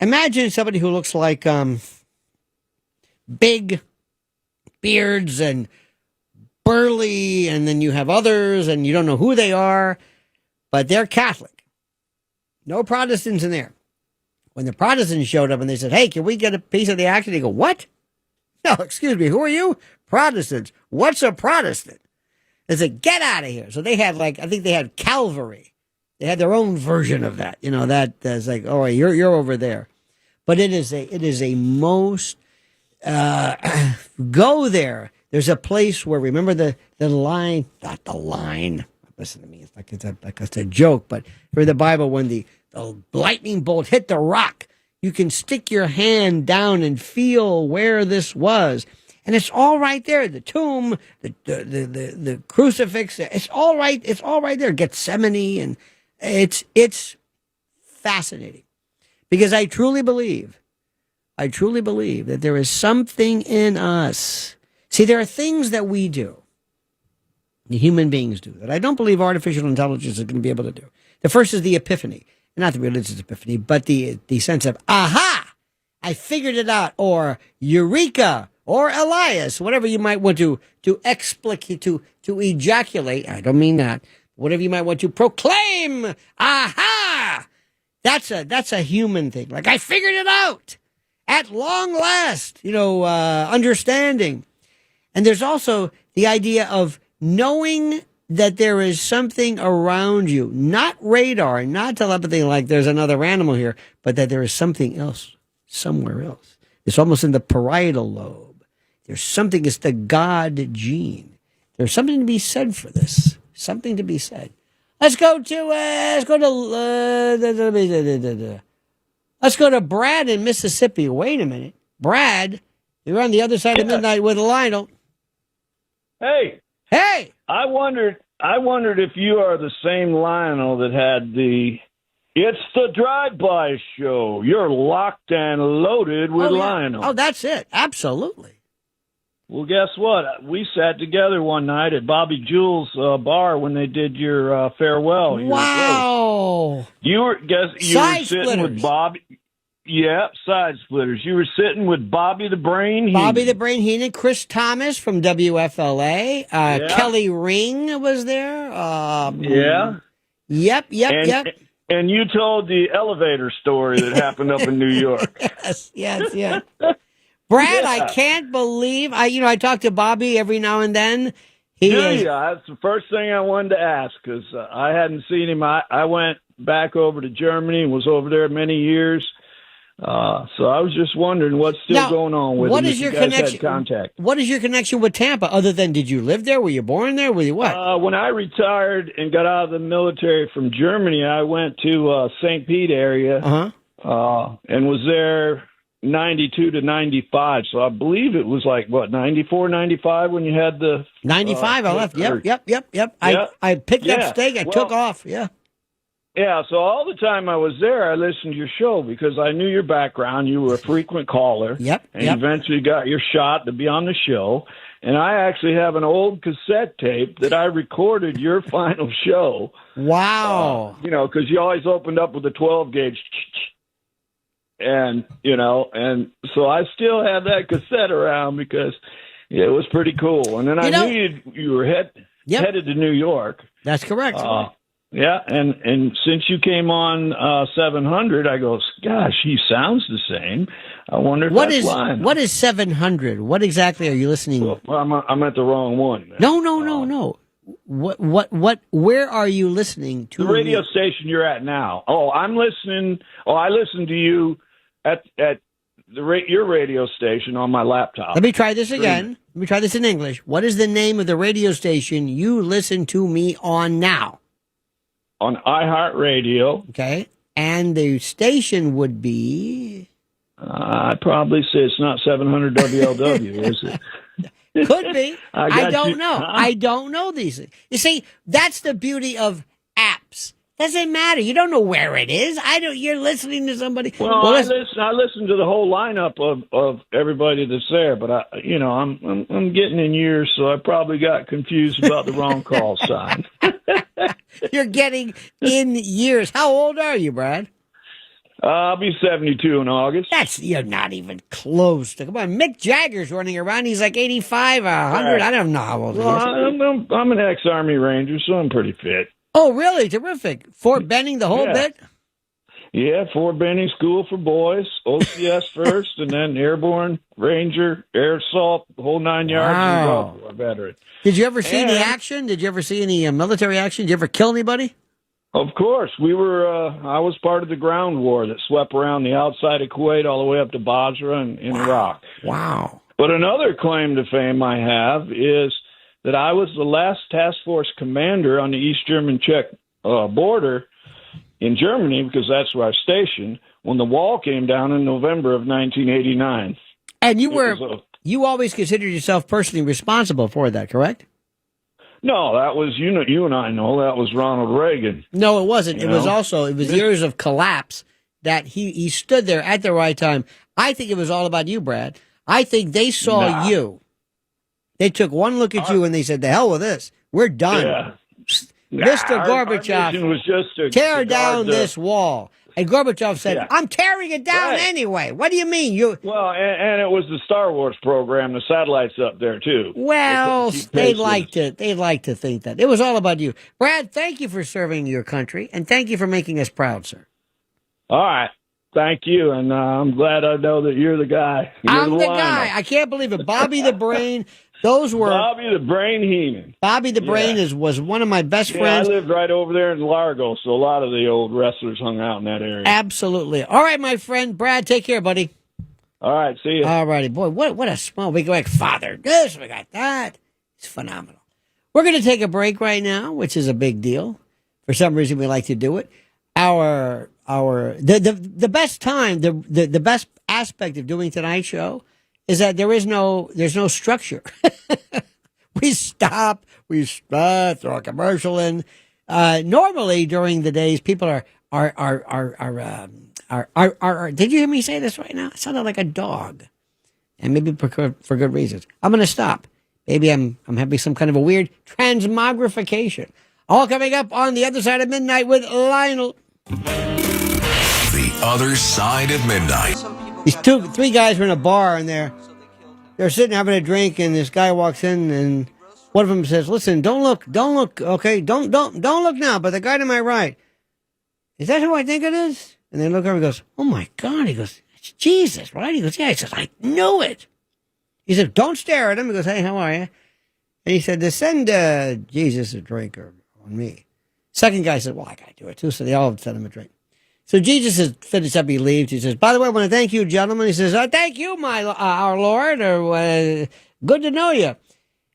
imagine somebody who looks like big beards and burly, and then you have others, and you don't know who they are, but they're Catholic. No Protestants in there. When the Protestants showed up and they said, hey, can we get a piece of the action? They go, what? No, excuse me, who are you? Protestants. What's a Protestant? They said, get out of here. So they had I think they had Calvary. They had their own version of that. You know, that's like, oh, you're over there. But it is a most, go there. There's a place where, remember the line, not the line. Listen to me. It's like it's a joke, but for the Bible, when the lightning bolt hit the rock, you can stick your hand down and feel where this was. And it's all right there. The tomb, the crucifix, it's all right. It's all right there. Gethsemane, and it's fascinating, because I truly believe that there is something in us. See, there are things that we do, the human beings do, that I don't believe artificial intelligence is going to be able to do. The first is the epiphany, not the religious epiphany, but the sense of, aha, I figured it out, or eureka, or Elias, whatever you might want to explicate, to ejaculate. I don't mean that. Whatever you might want to proclaim. Aha! That's a human thing. Like, I figured it out at long last. Understanding. And there's also the idea of knowing that there is something around you, not radar, not telepathy, like there's another animal here, but that there is something else somewhere else. It's almost in the parietal lobe. There's something, it's the God gene. There's something to be said for this. Something to be said. Let's go to let's go to Brad in Mississippi. Wait a minute, Brad, you're on the other side of midnight with Lionel. Hey, I wondered if you are the same Lionel that had the It's the Drive-By Show. You're locked and loaded with Lionel. Oh, that's it. Absolutely. Well, guess what? We sat together one night at Bobby Jules' bar when they did your farewell. Wow. You were sitting with Bobby. Yeah, Side Splitters. You were sitting with Bobby the Brain Heenan. Bobby the Brain Heenan, Chris Thomas from WFLA. Kelly Ring was there. Yep. And you told the elevator story that happened up in New York. Yes. Brad, I can't believe I talk to Bobby every now and then. That's the first thing I wanted to ask because I hadn't seen him. I went back over to Germany and was over there many years. So I was just wondering what's still going on with him. What is your connection? Contact. What is your connection with Tampa? Other than did you live there? Were you born there? Were you what? When I retired and got out of the military from Germany, I went to St. Pete area and was there 92 to 95. So I believe it was like, 94, 95 when you had the... 95, I left. Yep. I picked up steak. I took off. Yeah. Yeah, so all the time I was there, I listened to your show because I knew your background. You were a frequent caller. Yep. Eventually got your shot to be on the show. And I actually have an old cassette tape that I recorded your final show. Wow. Because you always opened up with a 12-gauge. And so I still have that cassette around because it was pretty cool. And then I knew you were headed to New York. That's correct. Yeah, and since you came on 700, I go, gosh, he sounds the same. I wonder if that's Lionel. What is 700? What exactly are you listening? Well, I'm at the wrong one. No. What? Where are you listening to? The radio station you're at now. I'm listening. I listen to you at your radio station on my laptop. Let me try this again. Let me try this in English. What is the name of the radio station you listen to me on now? On iHeartRadio. Okay. And the station would be? I'd probably say it's not 700 WLW, is it? Could be. I don't know. I don't know these things. You see, that's the beauty of apps. Doesn't matter. You don't know where it is. You're listening to somebody. Well, I listen to the whole lineup of everybody that's there, but I'm getting in years, so I probably got confused about the wrong call sign. You're getting in years. How old are you, Brad? I'll be 72 in August. You're not even close to. Come on, Mick Jagger's running around. He's like 85, 100. Right. I don't know how old he is. I'm an ex-Army Ranger, so I'm pretty fit. Oh, really? Terrific. Fort Benning, the whole bit? Yeah, Fort Benning School for Boys, OCS first, and then Airborne, Ranger, Air Assault, the whole 9 yards. Wow. A veteran. Did you ever see any action? Did you ever see any military action? Did you ever kill anybody? Of course. We were, I was part of the ground war that swept around the outside of Kuwait all the way up to Basra and in Iraq. Wow. But another claim to fame I have is that I was the last task force commander on the East German-Czech border in Germany, because that's where I was stationed, when the wall came down in November of 1989. And you always considered yourself personally responsible for that, correct? No, that was, you and I know, that was Ronald Reagan. No, it wasn't. It was years of collapse that he stood there at the right time. I think it was all about you, Brad. I think they saw you. They took one look at you and they said, "The hell with this. We're done." Yeah. Mr. Gorbachev, was just tear down this wall. And Gorbachev said, "I'm tearing it down anyway." What do you mean? Well, and it was the Star Wars program, the satellites up there too. Well, they'd like to think that. It was all about you. Brad, thank you for serving your country, and thank you for making us proud, sir. All right. Thank you, and I'm glad I know that you're the guy. I'm the guy. I can't believe it. Bobby the Brain. Those were Bobby the Brain Heenan. Bobby the Brain was one of my best friends. I lived right over there in Largo, so a lot of the old wrestlers hung out in that area. Absolutely. All right, my friend Brad, take care, buddy. All right, see you. All righty, boy. What a small. We go like father. This, we got that. It's phenomenal. We're going to take a break right now, which is a big deal. For some reason, we like to do it. The best time, the best aspect of doing tonight's show is that there's no structure. We stop, throw a commercial in. Normally during the days, people are. Did you hear me say this right now? It sounded like a dog, and maybe for good reasons. I'm going to stop. Maybe I'm having some kind of a weird transmogrification. All coming up on the other side of midnight with Lionel. The other side of midnight. These three guys were in a bar, and they're sitting having a drink, and this guy walks in, and one of them says, "Listen, don't look, okay, don't look now." But the guy to my right, is that who I think it is? And they look over and goes, "Oh my God!" He goes, "It's Jesus, right?" He goes, "Yeah." He says, "I knew it." He said, "Don't stare at him." He goes, "Hey, how are you?" And he said, "Send Jesus a drink on me." Second guy said, "Well, I got to do it too." So they all sent him a drink. So Jesus has finished up. He leaves. He says, "By the way, I want to thank you, gentlemen." He says, "Thank you, our Lord," or "Good to know you."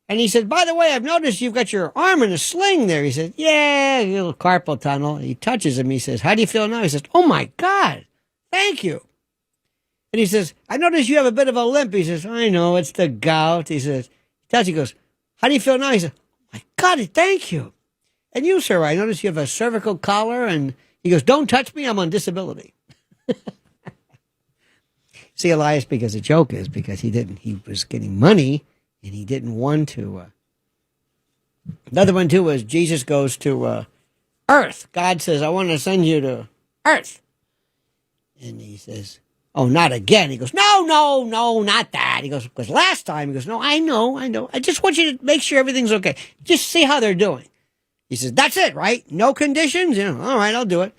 And he said, "By the way, I've noticed you've got your arm in a sling there." He said, "Yeah, a little carpal tunnel." He touches him. He says, "How do you feel now?" He says, "Oh my God, thank you." And he says, "I notice you have a bit of a limp." He says, "I know, it's the gout." He says, he goes, "How do you feel now?" He says, "Oh my God, thank you." "And you, sir, I notice you have a cervical collar." And he goes, "Don't touch me, I'm on disability." See, Elias, because the joke is because he was getting money and he didn't want to. Another one too was Jesus goes to Earth. God says, "I want to send you to Earth." And he says, "Oh, not again." He goes, No, not that." He goes, "Because last time," he goes, "No, I know. I just want you to make sure everything's okay. Just see how they're doing." He says, "That's it, right? No conditions?" All right, I'll do it.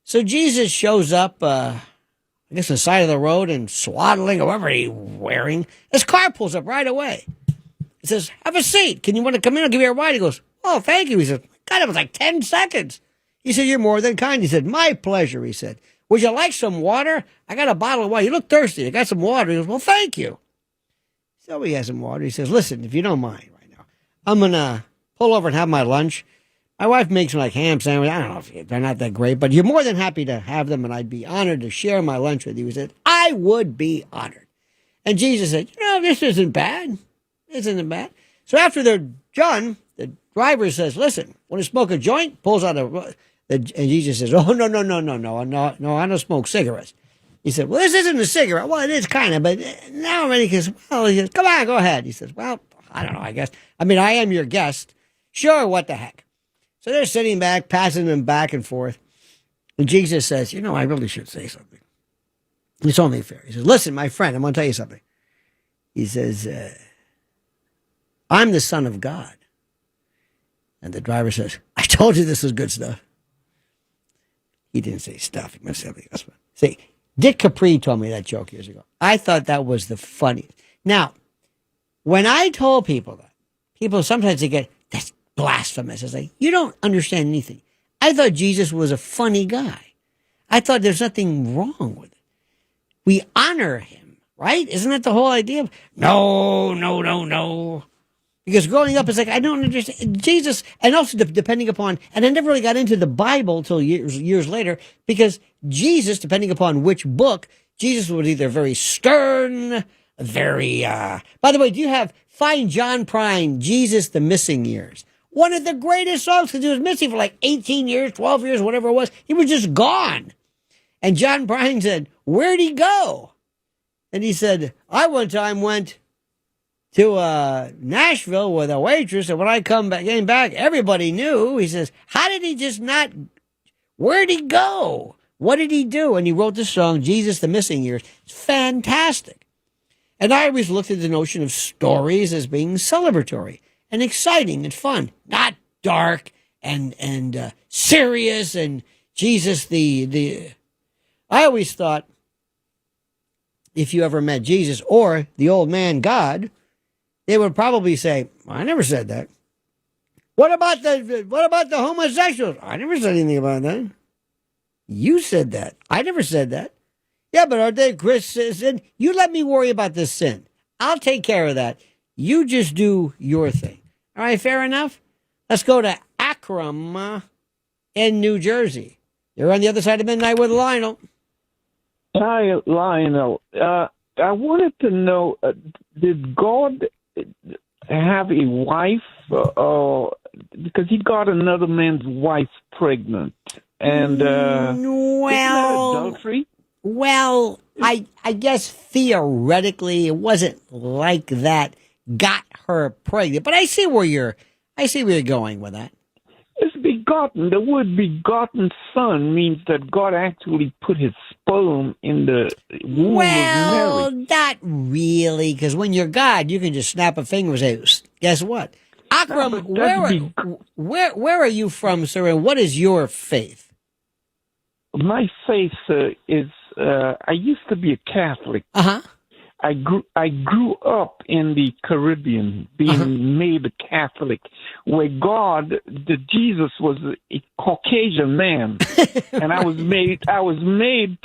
So Jesus shows up, I guess, on the side of the road and swaddling, or whatever he's wearing. His car pulls up right away. He says, "Have a seat. Can you want to come in? I'll give you a ride." He goes, "Oh, thank you." He said, "God, it was like 10 seconds. He said, "You're more than kind." He said, "My pleasure." He said, "Would you like some water? I got a bottle of water. You look thirsty. I got some water." He goes, "Well, thank you." So he has some water. He says, "Listen, if you don't mind right now, I'm going to pull over and have my lunch. My wife makes me like ham sandwich. I don't know if they're not that great, but you're more than happy to have them, and I'd be honored to share my lunch with you." He said, "I would be honored." And Jesus said, "This isn't bad. This isn't bad." So after they're done, the driver says, "Listen, want to smoke a joint?" Pulls out and Jesus says, "Oh, no, I don't smoke cigarettes." He said, "Well, this isn't a cigarette." "Well, it is kind of, but now he says, "Well," he says, "Come on, go ahead." He says, "Well, I don't know, I guess. I mean, I am your guest. Sure, what the heck." So they're sitting back, passing them back and forth. And Jesus says, "I really should say something. It's only fair." He says, "Listen, my friend, I'm going to tell you something." He says, "I'm the Son of God." And the driver says, "I told you this was good stuff." He didn't say stuff. He must say something else. See, Dick Capri told me that joke years ago. I thought that was the funniest. Now, when I told people that, people sometimes they get, "That's blasphemous." It's like, you don't understand anything. I thought Jesus was a funny guy. I thought there's nothing wrong with it. We honor him, right? Isn't that the whole idea? No. Because growing up, it's like, I don't understand Jesus. And also depending upon, and I never really got into the Bible until years later, because Jesus, depending upon which book, Jesus was either very stern, very, by the way, do you have Find John Prine, Jesus, the Missing Years? One of the greatest songs, because he was missing for like 18 years, 12 years, whatever it was. He was just gone. And John Prine said, "Where'd he go?" And he said, "I one time went to Nashville with a waitress, and when I came back, everybody knew." He says, "How did he just not, where'd he go? What did he do?" And he wrote the song, Jesus, the Missing Years. It's fantastic. And I always looked at the notion of stories as being celebratory and exciting and fun, not dark and serious. And Jesus, I always thought if you ever met Jesus or the old man God, they would probably say, "Well, I never said that." What about the homosexuals?" "I never said anything about that." "You said that." "I never said that." "Yeah, but are they Christians? You let me worry about this sin. I'll take care of that. You just do your thing." All right, fair enough? Let's go to Akram in New Jersey. You're on the other side of midnight with Lionel. Hi, Lionel. I wanted to know, did God have a wife? Because he got another man's wife pregnant. And isn't that adultery? Well, I guess theoretically it wasn't like that got her pregnant. But I see where you're going with that. It's begotten. The word begotten son means that God actually put his sperm in the womb of Mary. Not really, because when you're God, you can just snap a finger and say, guess what? Akram, where are you from, sir, and what is your faith? My faith is, I used to be a Catholic. Uh-huh. I grew up in the Caribbean, being made a Catholic, where Jesus was a Caucasian man, and I was made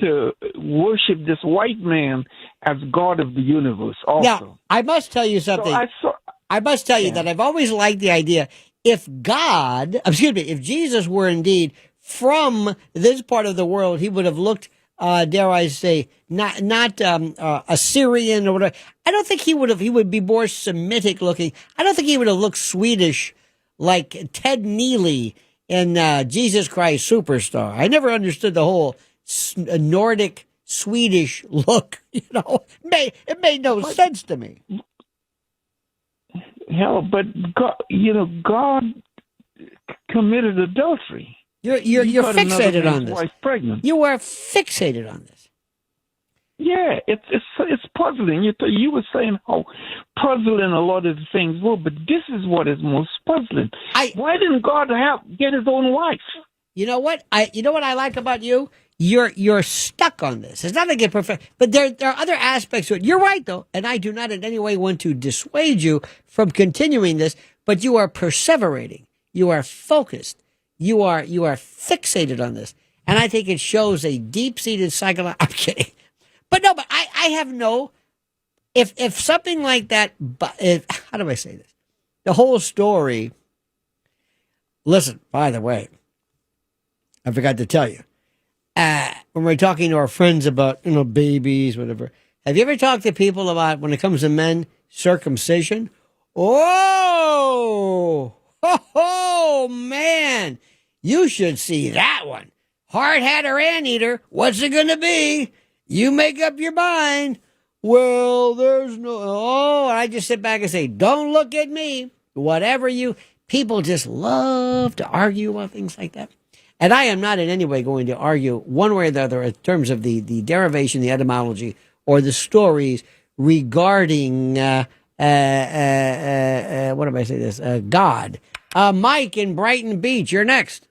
to worship this white man as God of the universe. Also, now I must tell you something. I must tell you that I've always liked the idea if Jesus were indeed from this part of the world, he would have looked. Dare I say, not Assyrian or whatever. I don't think he would have. He would be more Semitic looking. I don't think he would have looked Swedish like Ted Neely in Jesus Christ Superstar. I never understood the whole Nordic Swedish look. It made no sense to me. Hell, but God committed adultery. You're fixated on this. Wife pregnant. You are fixated on this. Yeah, it's puzzling. You were saying how puzzling a lot of things were, but this is what is most puzzling. Why didn't God get his own wife? You know what? I like about you? You're stuck on this. It's not like it's perfect, but there are other aspects to it. You're right though, and I do not in any way want to dissuade you from continuing this, but you are perseverating. You are focused. You are fixated on this. And I think it shows a deep-seated psychological... I'm kidding. But I have no... If something like that... how do I say this? The whole story... Listen, by the way, I forgot to tell you. When we're talking to our friends about, babies, whatever, have you ever talked to people about, when it comes to men, circumcision? Oh! Oh, man! You should see that one. Hard hat or anteater, what's it going to be? You make up your mind. Well, there's no... Oh, I just sit back and say, don't look at me. Whatever people just love to argue about things like that. And I am not in any way going to argue one way or the other in terms of the derivation, the etymology, or the stories regarding, what do I say this? God. Mike in Brighton Beach, you're next.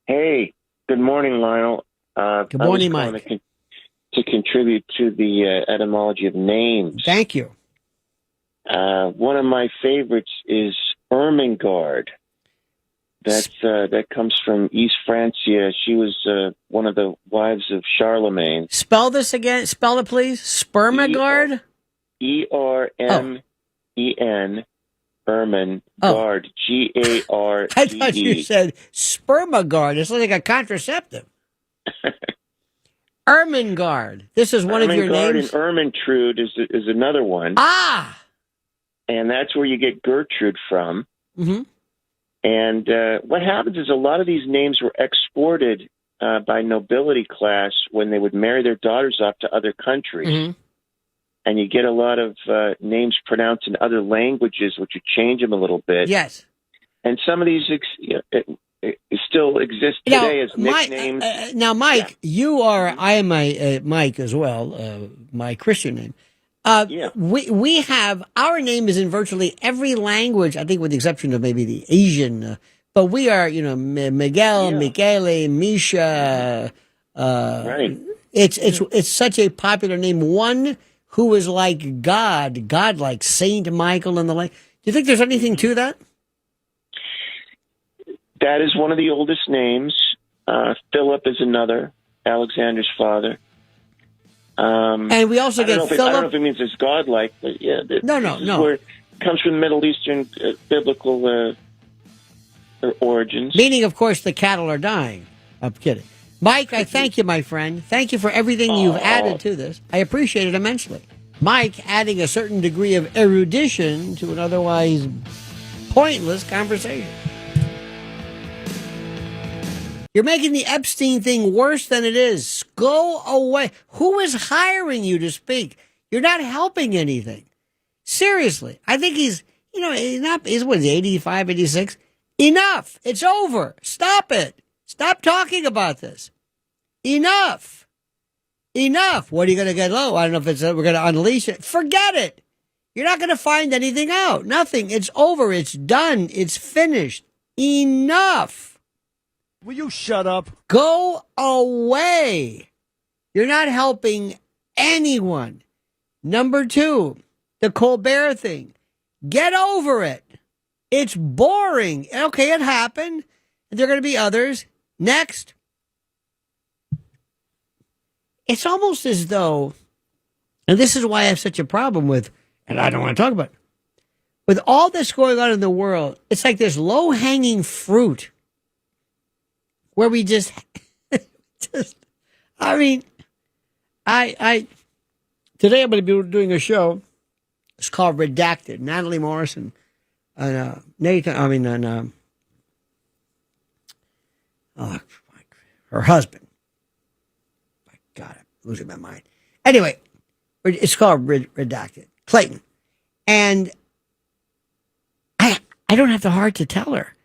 Hey, good morning, Lionel. Good morning, Mike. To contribute to the etymology of names. Thank you. One of my favorites is Ermengarde. That comes from East Francia. She was one of the wives of Charlemagne. Spell this again. Spell it, please. Spermagard? Ermen. Ermengarde. Gard. I thought you said Spermagard. It's like a contraceptive. Ermengarde. This is one of your names? And Ermentrude is another one. Ah! And that's where you get Gertrude from. Mm-hmm. And what happens is a lot of these names were exported by nobility class when they would marry their daughters off to other countries. Mm-hmm. And you get a lot of names pronounced in other languages, which would change them a little bit. Yes. And some of these still exist today as nicknames. Now, Mike, you are, I am a Mike as well, my Christian name. We have, our name is in virtually every language, I think with the exception of maybe the Asian, but we are, Miguel, Michele, Misha. Right. It's such a popular name. One who is like God like Saint Michael and the like. Do you think there's anything to that? That is one of the oldest names. Philip is another, Alexander's father. And we also get Philip. I don't know if it means it's godlike, but yeah. No. Where it comes from the Middle Eastern biblical origins. Meaning, of course, the cattle are dying. I'm kidding. Mike, I thank you, my friend. Thank you for everything you've added to this. I appreciate it immensely. Mike adding a certain degree of erudition to an otherwise pointless conversation. You're making the Epstein thing worse than it is. Go away. Who is hiring you to speak? You're not helping anything. Seriously. I think he's what is he, 85, 86? Enough. It's over. Stop it. Stop talking about this. Enough. Enough. What are you going to get low? I don't know if it's we're going to unleash it. Forget it. You're not going to find anything out. Nothing. It's over. It's done. It's finished. Enough. Will you shut up? Go away. You're not helping anyone. Number 2, the Colbert thing. Get over it. It's boring. Okay, it happened. There are going to be others. Next. It's almost as though, and this is why I have such a problem with, and I don't want to talk about it, with all this going on in the world, it's like this low-hanging fruit where we just I mean, today I'm going to be doing a show. It's called Redacted. Natalie Morrison and her husband. My God, I'm losing my mind. Anyway, it's called Redacted. Clayton. And I don't have the heart to tell her.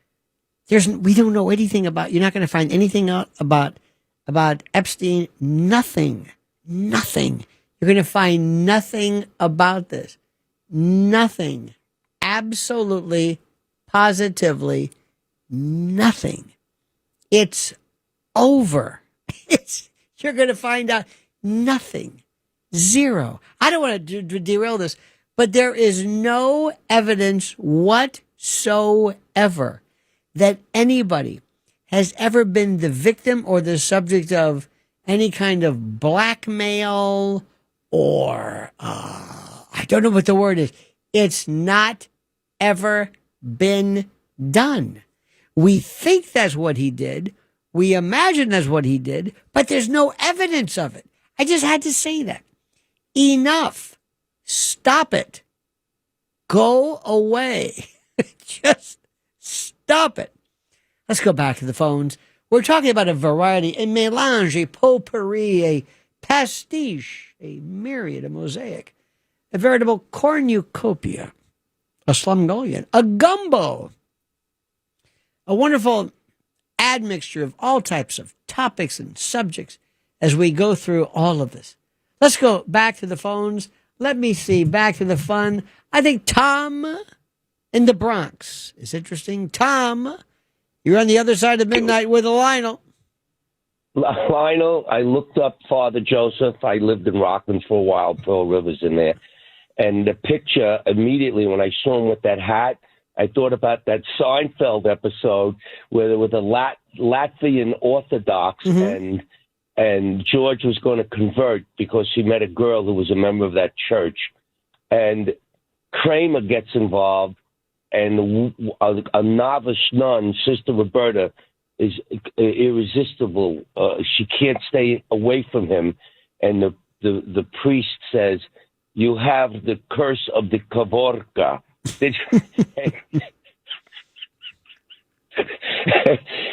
We don't know anything about, you're not going to find anything out about Epstein. Nothing. Nothing. You're going to find nothing about this. Nothing. Absolutely, positively nothing. It's over. You're going to find out nothing. Zero. I don't want to derail this, but there is no evidence whatsoever that anybody has ever been the victim or the subject of any kind of blackmail or, I don't know what the word is. It's not ever been done. We think that's what he did. We imagine that's what he did, but there's no evidence of it. I just had to say that. Enough. Stop it. Go away. Just stop it. Let's go back to the phones. We're talking about a variety, a mélange, a potpourri, a pastiche, a myriad, a mosaic, a veritable cornucopia, a slumgullion, a gumbo, a wonderful admixture of all types of topics and subjects as we go through all of this. Let's go back to the phones. Let me see, back to the fun. I think Tom in the Bronx is interesting. Tom, you're on the other side of midnight with Lionel. Lionel, I looked up Father Joseph. I lived in Rockland for a while. Pearl River's in there. And the picture, immediately when I saw him with that hat, I thought about that Seinfeld episode where there was a Latvian Orthodox and George was going to convert because he met a girl who was a member of that church. And Kramer gets involved, and a novice nun, Sister Roberta, is irresistible. She can't stay away from him. And the priest says, "You have the curse of the Kavorka."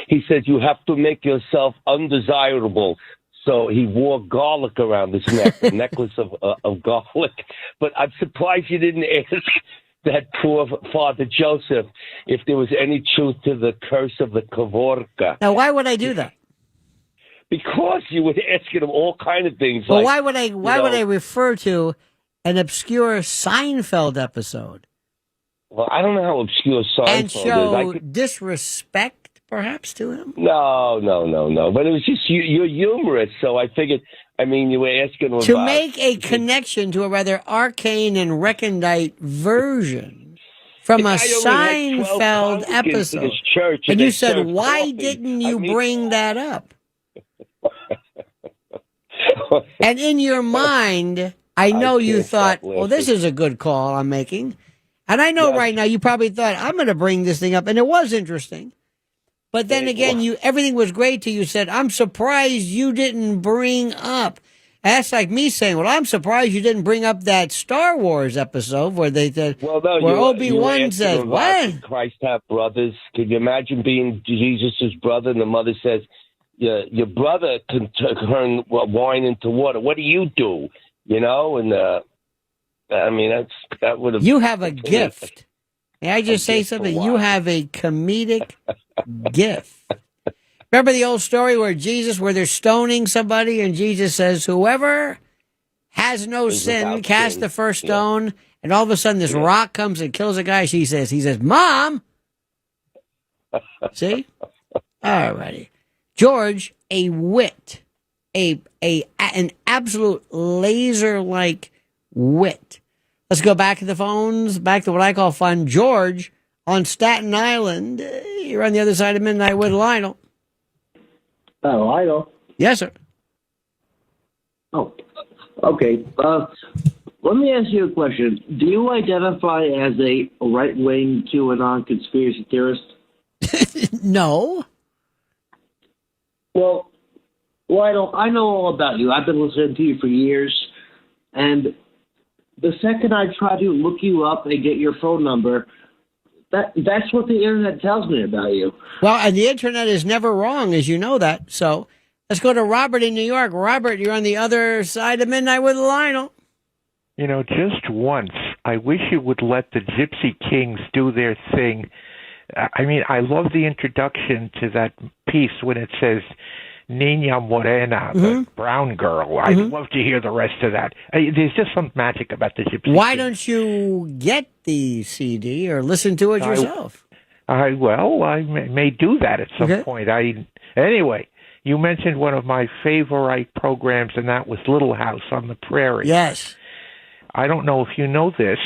He said, "You have to make yourself undesirable." So he wore garlic around his neck, a necklace of garlic. But I'm surprised you didn't ask that poor Father Joseph if there was any truth to the curse of the Kavorka. Now, why would I do that? Because you were asking him all kind of things. Well, like, why would I refer to an obscure Seinfeld episode? Well, I don't know how obscure Seinfeld and show is. disrespect, perhaps, to him? No. But it was just, you're humorous, so I figured, you were asking him to about... make a connection to a rather arcane and recondite version from a Seinfeld episode. Church, and you said, why didn't you bring that up? And in your mind, I know you thought, well, this is a good call I'm making. And I know right now you probably thought, I'm going to bring this thing up. And it was interesting. But then again, everything was great till you said, I'm surprised you didn't bring up. And that's like me saying, well, I'm surprised you didn't bring up that Star Wars episode where they said, where Obi-Wan says, what? Christ have brothers. Can you imagine being Jesus' brother and the mother says, your brother can turn wine into water. What do you do? You know, and I mean, that would have. You have a gift. May I just say something? You have a comedic gift. Remember the old story where they're stoning somebody, and Jesus says, "Whoever has no sin, cast the first stone." And all of a sudden, this rock comes and kills a guy. He says, "Mom." See? All righty. George, a wit, an absolute laser-like wit. Let's go back to the phones, back to what I call fun. George on Staten Island. You're on the other side of midnight with Lionel. Oh, Lionel? Yes, sir. Oh, okay. Let me ask you a question. Do you identify as a right-wing QAnon conspiracy theorist? No. Well, I know all about you. I've been listening to you for years, and the second I try to look you up and get your phone number, that's what the internet tells me about you. Well, and the internet is never wrong, as you know that. So let's go to Robert in New York. Robert, you're on the other side of midnight with Lionel. You know, just once, I wish you would let the Gypsy Kings do their thing. I mean, I love the introduction to that piece when it says Nina Morena, the brown girl. I'd love to hear the rest of that. There's just some magic about the Gypsy Why Kings. don't you get the CD or listen to it yourself? I may do that at some point. Anyway, you mentioned one of my favorite programs, and that was Little House on the Prairie. Yes. I don't know if you know this,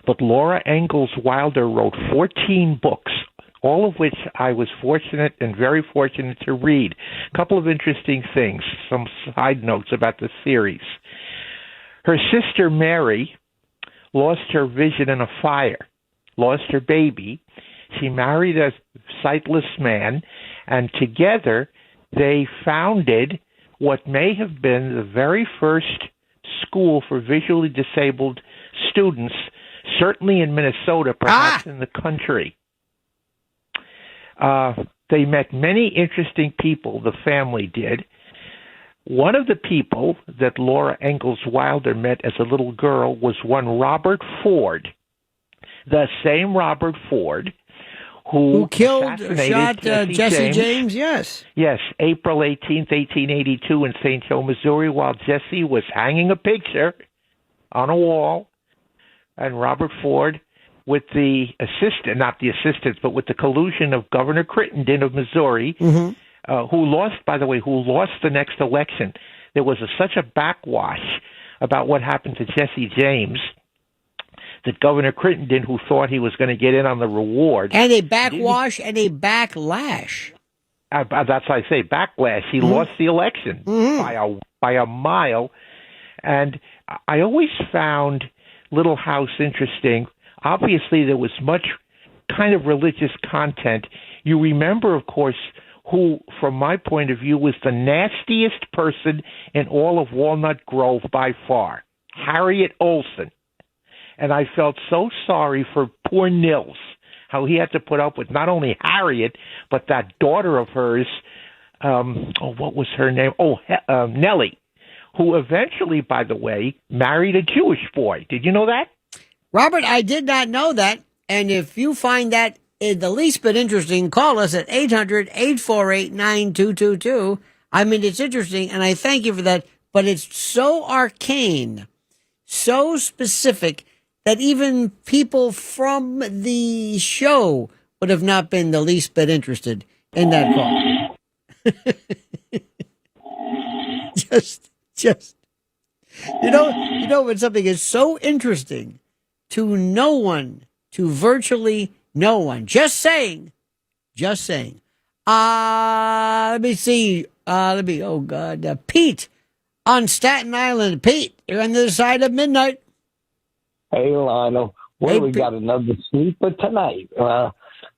but Laura Ingalls Wilder wrote 14 books, all of which I was very fortunate to read. A couple of interesting things, some side notes about the series. Her sister Mary lost her vision in a fire, lost her baby. She married a sightless man, and together they founded what may have been the very first school for visually disabled students, certainly in Minnesota, perhaps in the country. They met many interesting people, the family did. One of the people that Laura Ingalls Wilder met as a little girl was one Robert Ford, the same Robert Ford who shot Jesse James, yes. Yes, April 18th, 1882 in St. Joe, Missouri, while Jesse was hanging a picture on a wall, and Robert Ford, with the with the collusion of Governor Crittenden of Missouri, who lost the next election. There was such a backwash about what happened to Jesse James that Governor Crittenden, who thought he was going to get in on the reward. And a backwash and a backlash. That's I say, backlash. He lost the election by a mile. And I always found Little House interesting. Obviously, there was much kind of religious content. You remember, of course, who, from my point of view, was the nastiest person in all of Walnut Grove by far, Harriet Olsen. And I felt so sorry for poor Nils, how he had to put up with not only Harriet, but that daughter of hers, what was her name? Nellie, who eventually, by the way, married a Jewish boy. Did you know that? Robert, I did not know that. And if you find that the least bit interesting, call us at 800-848-9222. I mean, it's interesting, and I thank you for that. But it's so arcane, so specific, that even people from the show would have not been the least bit interested in that call. just, you know, when something is so interesting to no one, to virtually no one, just saying. Let me see. Pete on Staten Island. Pete, you're on the other side of midnight. Hey, Lionel. We got another sleeper tonight.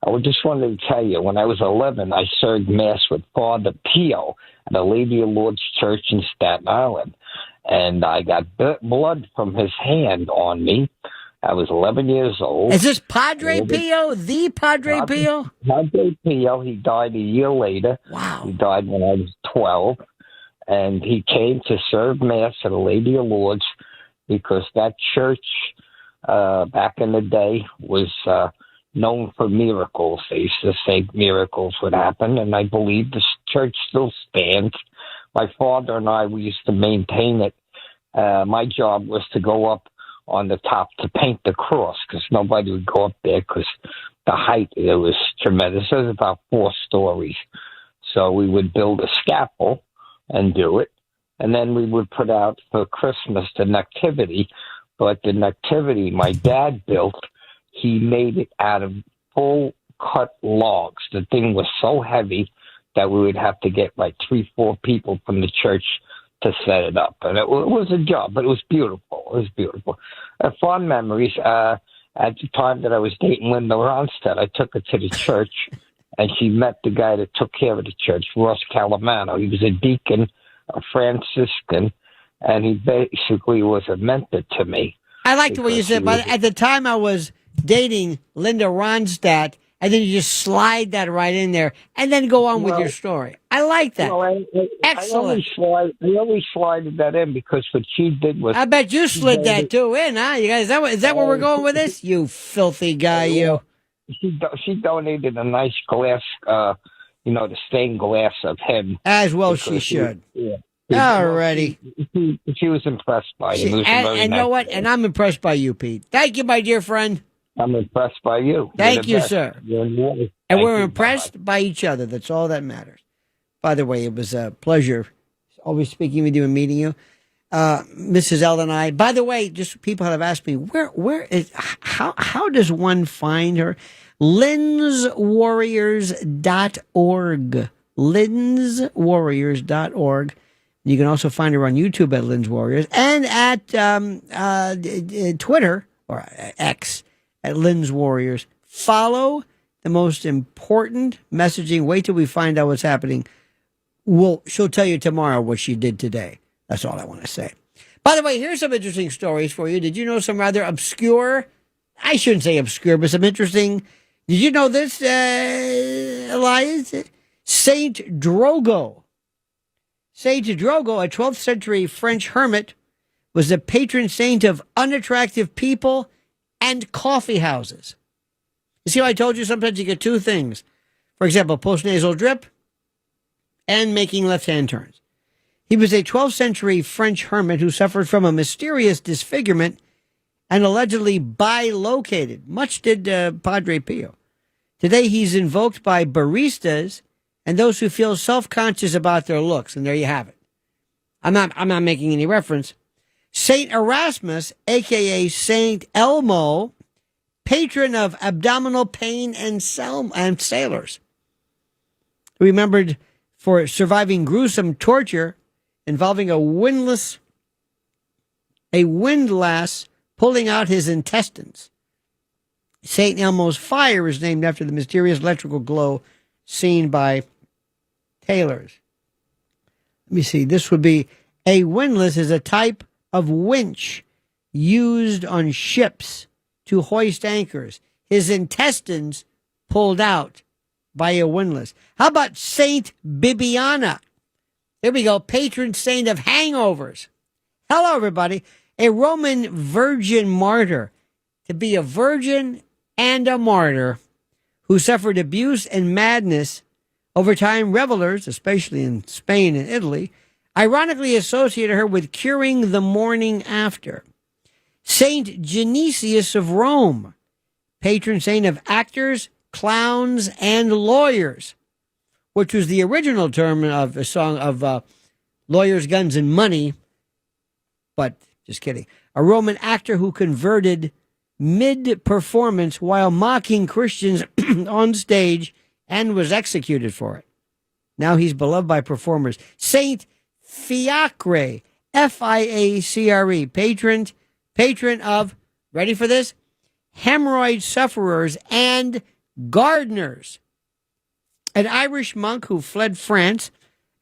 I just wanted to tell you, when I was 11, I served Mass with Father Pio at the Lady of Lourdes Church in Staten Island. And I got blood from his hand on me. I was 11 years old. Is this Padre Pio? The Padre Pio? Padre Pio. He died a year later. Wow. He died when I was 12. And he came to serve Mass at the Lady of Lourdes because that church back in the day was known for miracles. They used to say miracles would happen, and I believe this church still stands. My father and I, we used to maintain it. My job was to go up on the top to paint the cross because nobody would go up there because the height, it was tremendous. It was about 4 stories. So we would build a scaffold and do it. And then we would put out for Christmas the nativity. But the nativity my dad built, he made it out of full cut logs. The thing was so heavy that we would have to get like 3-4 people from the church to set it up. And it was a job, but it was beautiful. It was beautiful. Fond memories. At the time that I was dating Linda Ronstadt, I took her to the church, and she met the guy that took care of the church, Ross Calamano. He was a deacon, a Franciscan, and he basically was a mentor to me. I liked what you said, but at the time I was dating Linda Ronstadt, and then you just slide that right in there, and then go on with your story. I like that. Excellent. I always slided that in because what she did was... I bet you slid that too in, huh? You guys, is that where we're going with this? You filthy guy, you. She donated a nice glass, the stained glass of him. As well she should. Alrighty. She was impressed by him. And you know what? And I'm impressed by you, Pete. Thank you, my dear friend. I'm impressed by you. Thank you, sir. And we're impressed by each other. That's all that matters. By the way, it was a pleasure always speaking with you and meeting you. Mrs. L and I, by the way, just people have asked me, how does one find her? linswarriors.org. linswarriors.org. You can also find her on YouTube at Lynn's Warriors and at Twitter or X at Lynn's Warriors. Follow the most important messaging. Wait till we find out what's happening. She'll tell you tomorrow what she did today. That's all I want to say. By the way, here's some interesting stories for you. Did you know some rather obscure, I shouldn't say obscure, but some interesting, did you know this, Elias? Saint Drogo. Saint Drogo, a 12th century French hermit, was the patron saint of unattractive people and coffee houses. You see how I told you sometimes you get two things. For example, postnasal drip and making left-hand turns. He was a 12th century French hermit who suffered from a mysterious disfigurement and allegedly bilocated. Much did Padre Pio. Today he's invoked by baristas and those who feel self-conscious about their looks. And there you have it. I'm not making any reference. Saint Erasmus, a.k.a. Saint Elmo, patron of abdominal pain and sailors. Remembered for surviving gruesome torture involving a windlass pulling out his intestines. Saint Elmo's fire is named after the mysterious electrical glow seen by tailors. Let me see. This would be a windlass is a type of winch used on ships to hoist anchors. His intestines pulled out by a windlass. How about Saint Bibiana? There we go. Patron saint of hangovers. Hello, everybody. A Roman virgin martyr. To be a virgin and a martyr who suffered abuse and madness. Over time, revelers, especially in Spain and Italy, ironically associated her with curing the morning after. Saint Genesius of Rome, patron saint of actors, clowns, and lawyers, which was the original term of a song of Lawyers, Guns, and Money. But just kidding. A Roman actor who converted mid-performance while mocking Christians on stage and was executed for it. Now he's beloved by performers. Saint Fiacre, Fiacre, patron of, ready for this? Hemorrhoid sufferers and gardeners. An Irish monk who fled France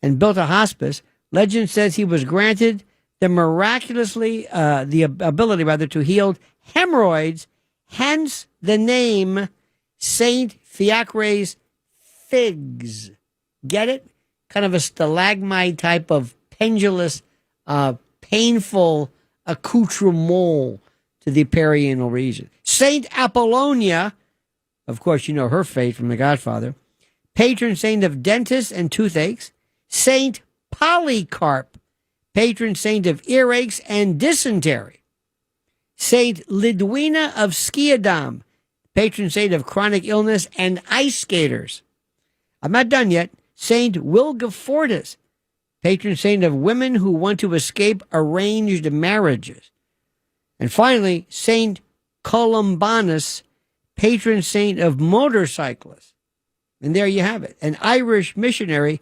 and built a hospice. Legend says he was granted the ability to heal hemorrhoids, hence the name Saint Fiacre's figs. Get it? Kind of a stalagmite type of pendulous, painful accoutrement to the perianal region. Saint Apollonia, of course, you know her fate from The Godfather. Patron saint of dentists and toothaches. Saint Polycarp, patron saint of earaches and dysentery. Saint Lidwina of Skiadam, patron saint of chronic illness and ice skaters. I'm not done yet. Saint Wilgefortis, patron saint of women who want to escape arranged marriages. And finally, Saint Columbanus, patron saint of motorcyclists. And there you have it, an Irish missionary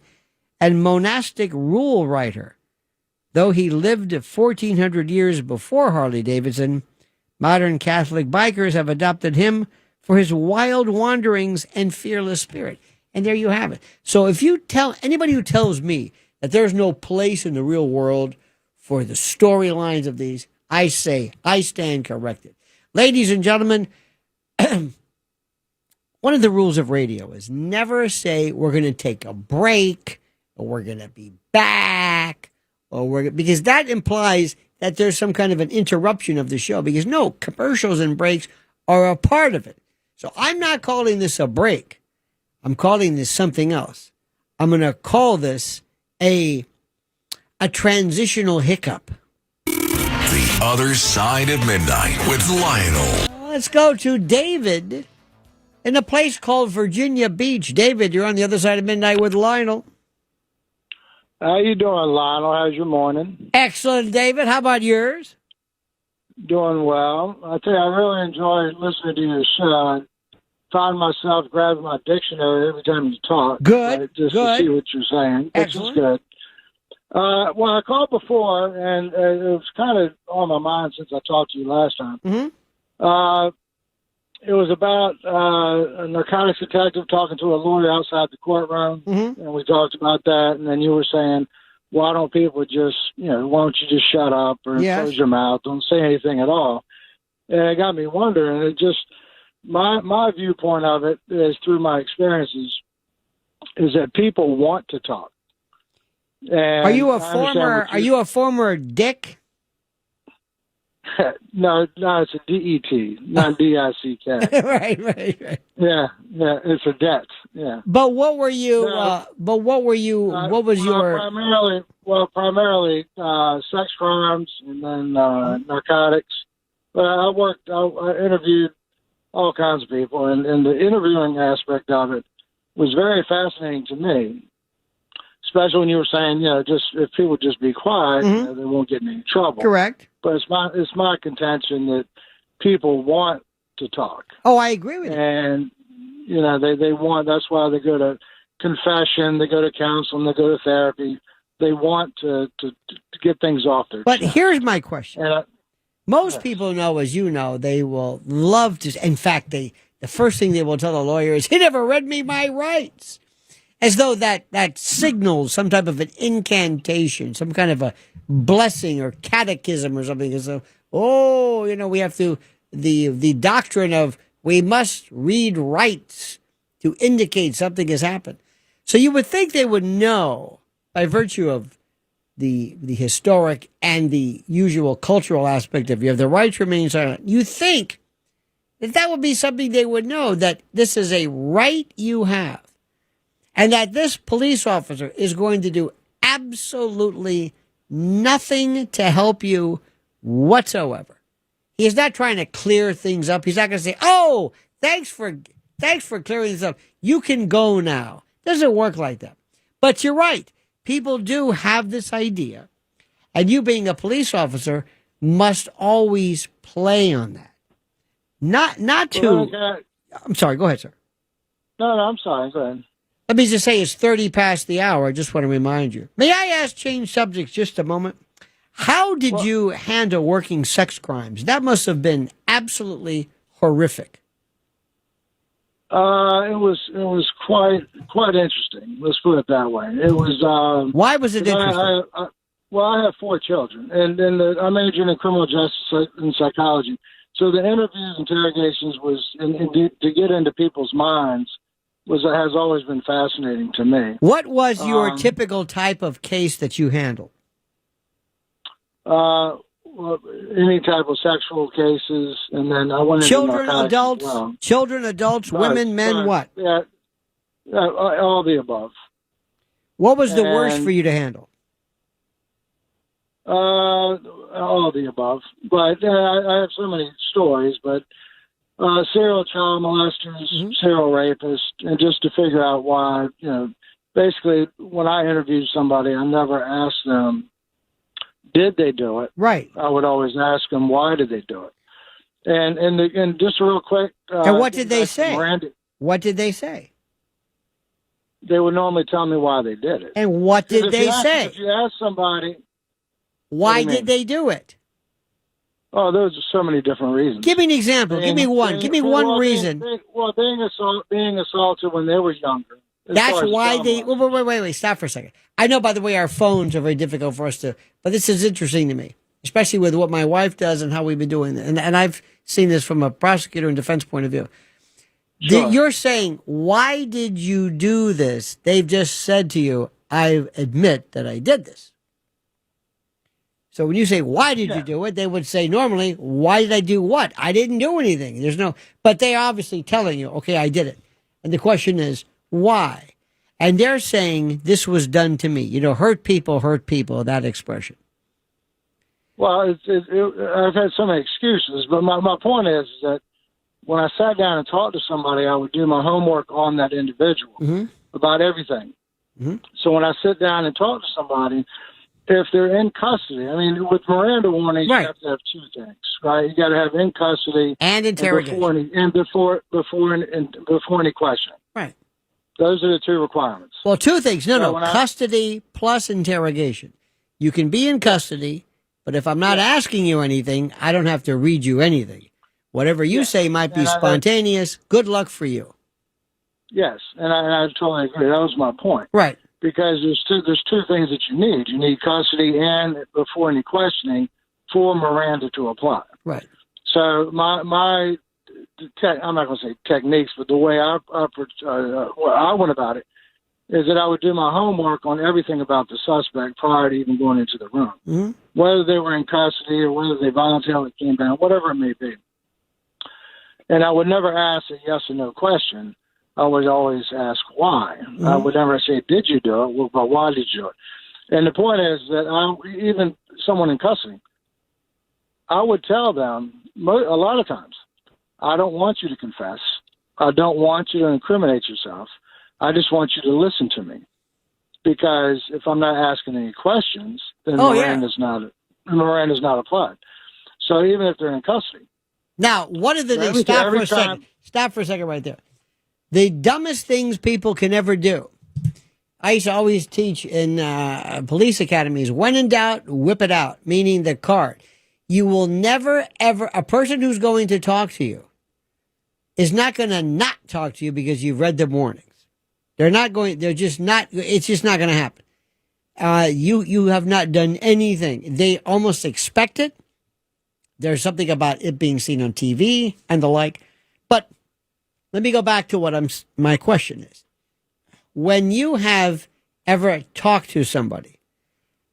and monastic rule writer. Though he lived 1,400 years before Harley Davidson, modern Catholic bikers have adopted him for his wild wanderings and fearless spirit. And there you have it. So if you tell anybody who tells me that there's no place in the real world for the storylines of these, I say I stand corrected. Ladies and gentlemen, one of the rules of radio is never say we're going to take a break or we're going to be back because that implies that there's some kind of an interruption of the show, because no, commercials and breaks are a part of it. So I'm not calling this a break. I'm calling this something else. I'm going to call this a transitional hiccup. The Other Side of Midnight with Lionel. Let's go to David in a place called Virginia Beach. David, you're on the other side of midnight with Lionel. How you doing, Lionel? How's your morning? Excellent, David. How about yours? Doing well. I tell you, I really enjoy listening to your show. I find myself grabbing my dictionary every time you talk. Good, right, just good. to see what you're saying. Excellent. Which is good. Well, I called before, and it was kind of on my mind since I talked to you last time. Mm-hmm. It was about a narcotics detective talking to a lawyer outside the courtroom, mm-hmm. and we talked about that. And then you were saying, why don't people just, why don't you just shut up or close your mouth, don't say anything at all? And it got me wondering. It just, my viewpoint of it is, through my experiences, is that people want to talk. And are you a former dick? No, it's a DET, not DICK. right. Yeah, it's a debt. Yeah. But what were you? What was your? Primarily sex crimes and then narcotics. But I interviewed all kinds of people, and the interviewing aspect of it was very fascinating to me. Especially when you were saying, just if people just be quiet, mm-hmm. they won't get in any trouble. Correct. But it's my contention that people want to talk. Oh, I agree with you. And they want. That's why they go to confession, they go to counseling, they go to therapy. They want to get things off their chest. But here's my question: most people know, as you know, they will love to. In fact, the first thing they will tell a lawyer is, "He never read me my rights." As though that signals some type of an incantation, some kind of a blessing or catechism or something. So, we have to, the doctrine of we must read rights to indicate something has happened. So you would think they would know, by virtue of the historic and the usual cultural aspect of you have the right to remain silent. You think that would be something they would know, that this is a right you have. And that this police officer is going to do absolutely nothing to help you whatsoever. He is not trying to clear things up. He's not going to say, "Oh, thanks for clearing this up. You can go now." Doesn't work like that. But you're right. People do have this idea. And you, being a police officer, must always play on that. Not to... I'm sorry. Go ahead, sir. No, I'm sorry. Go ahead. Let me just say it's 30 past the hour. I just want to remind you. May I change subjects just a moment? How did you handle working sex crimes? That must have been absolutely horrific. It was quite interesting. Let's put it that way. It was. Why was it interesting? I have 4 children, and I majored in criminal justice and psychology. So the interviews, interrogations to get into people's minds has always been fascinating to me. What was your typical type of case that you handled? Well, any type of sexual cases, and then I went children, into adults, well. children, adults, women, men, what? Yeah, all the above. What was the worst for you to handle? All of the above, but I have so many stories. But serial child molesters, serial rapists, and just to figure out why. Basically, when I interviewed somebody, I never asked them, did they do it? Right. I would always ask them, why did they do it? And just real quick. And what did they say? What did they say? They would normally tell me why they did it. And what did they say? If you ask somebody, why did they do it? Oh, there's so many different reasons. Give me an example. Give me one. Give me one reason. Being assaulted when they were younger. That's why they. Wait. Stop for a second. I know, by the way, our phones are very difficult for us to. But this is interesting to me, especially with what my wife does and how we've been doing it. And I've seen this from a prosecutor and defense point of view. Sure. You're saying, why did you do this? They've just said to you, I admit that I did this. So when you say, why did you do it? They would say, normally, why did I do what? I didn't do anything. But they're obviously telling you, okay, I did it. And the question is, why? And they're saying, this was done to me. Hurt people, that expression. Well, I've had so many excuses, but my point is that when I sat down and talked to somebody, I would do my homework on that individual about everything. So when I sit down and talk to somebody, if they're in custody, I mean, with Miranda warnings, you have to have 2 things, right? You got to have in custody and interrogation, and before any questioning. Right. Those are the 2 requirements. Well, 2 things. No, custody plus interrogation. You can be in custody, but if I'm not asking you anything, I don't have to read you anything. Whatever you say might be spontaneous. Good luck for you. Yes, and I totally agree. That was my point. Right. Because there's 2 things that you need. You need custody and before any questioning for Miranda to apply. Right. So I'm not going to say techniques, but the way I went about it is that I would do my homework on everything about the suspect prior to even going into the room, whether they were in custody or whether they voluntarily came down, whatever it may be. And I would never ask a yes or no question. I would always ask why. I would never say, did you do it? Well, but why did you do it? And the point is that even someone in custody, I would tell them a lot of times, I don't want you to confess. I don't want you to incriminate yourself. I just want you to listen to me. Because if I'm not asking any questions, then Miranda's not applied. So even if they're in custody. Now, what are the things? Stop for a second right there. The dumbest things people can ever do. I used to always teach in police academies, when in doubt, whip it out, meaning the card. You will never, ever, a person who's going to talk to you is not going to not talk to you because you've read the warnings. It's just not going to happen. You have not done anything. They almost expect it. There's something about it being seen on TV and the like. But let me go back to my question is. When you have ever talked to somebody,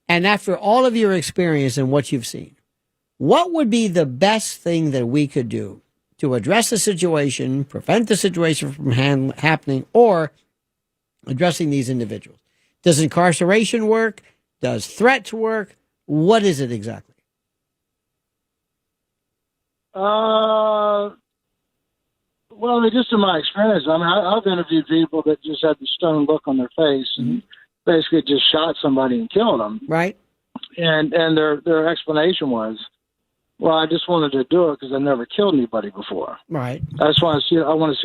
and after all of your experience and what you've seen, what would be the best thing that we could do to address the situation, prevent the situation from happening, or addressing these individuals? Does incarceration work? Does threats work? What is it exactly? Well, just in my experience, I mean, I've interviewed people that just had the stone look on their face and basically just shot somebody and killed them. Right. And their explanation was, well, I just wanted to do it because I never killed anybody before. Right. I want to see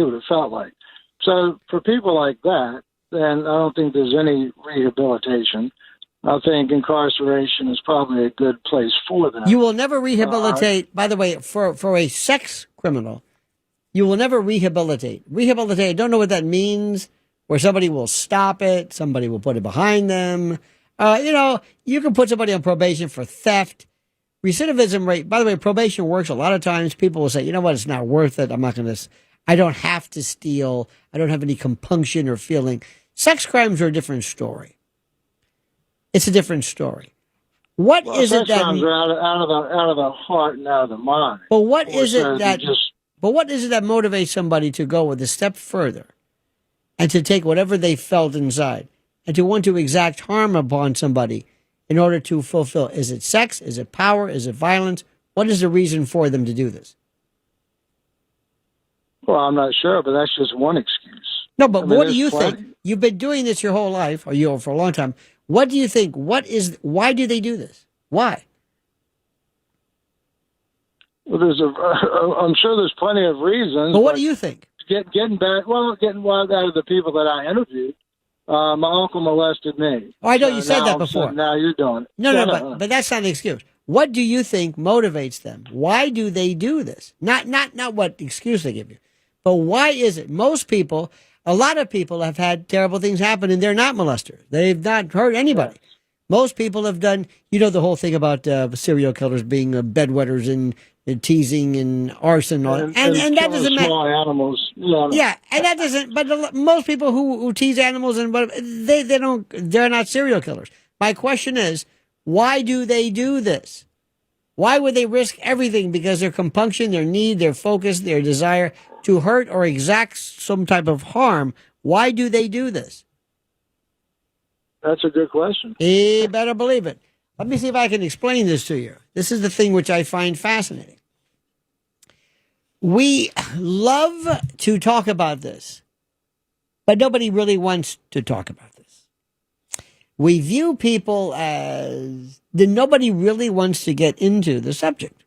what it felt like. So for people like that, then I don't think there's any rehabilitation. I think incarceration is probably a good place for them. You will never rehabilitate, by the way, for a sex criminal, You will never rehabilitate. Rehabilitate, I don't know what that means, where somebody will stop it, somebody will put it behind them. You can put somebody on probation for theft. Recidivism rate, by the way, probation works a lot of times. People will say, you know what, it's not worth it. I don't have to steal. I don't have any compunction or feeling. Sex crimes are a different story. It's a different story. What is it that crimes are out of the heart and out of the mind? But what is it that motivates somebody to go with a step further and to take whatever they felt inside and to want to exact harm upon somebody in order to fulfill? Is it sex? Is it power? Is it violence? What is the reason for them to do this? Well, I'm not sure, but that's just one excuse. No, but what do you think? You've been doing this your whole life, or for a long time. What do you think? Why do they do this? Why? Well, I'm sure there's plenty of reasons. But what do you think? Getting wild out of the people that I interviewed. My uncle molested me. Oh, I know you said that before. Now you're doing it. No, but that's not an excuse. What do you think motivates them? Why do they do this? Not what excuse they give you, but why is it? A lot of people have had terrible things happen and they're not molesters. They've not hurt anybody. Most people have done, the whole thing about serial killers being bedwetters and teasing and arson and all that. And that doesn't matter. Small animals. Yeah, and that doesn't, but most people who tease animals and they're not serial killers. My question is, why do they do this? Why would they risk everything? Because their compunction, their need, their focus, their desire to hurt or exact some type of harm. Why do they do this? That's a good question. You better believe it. Let me see if I can explain this to you. This is the thing which I find fascinating. We love to talk about this, but nobody really wants to talk about this. We view people as nobody really wants to get into the subject.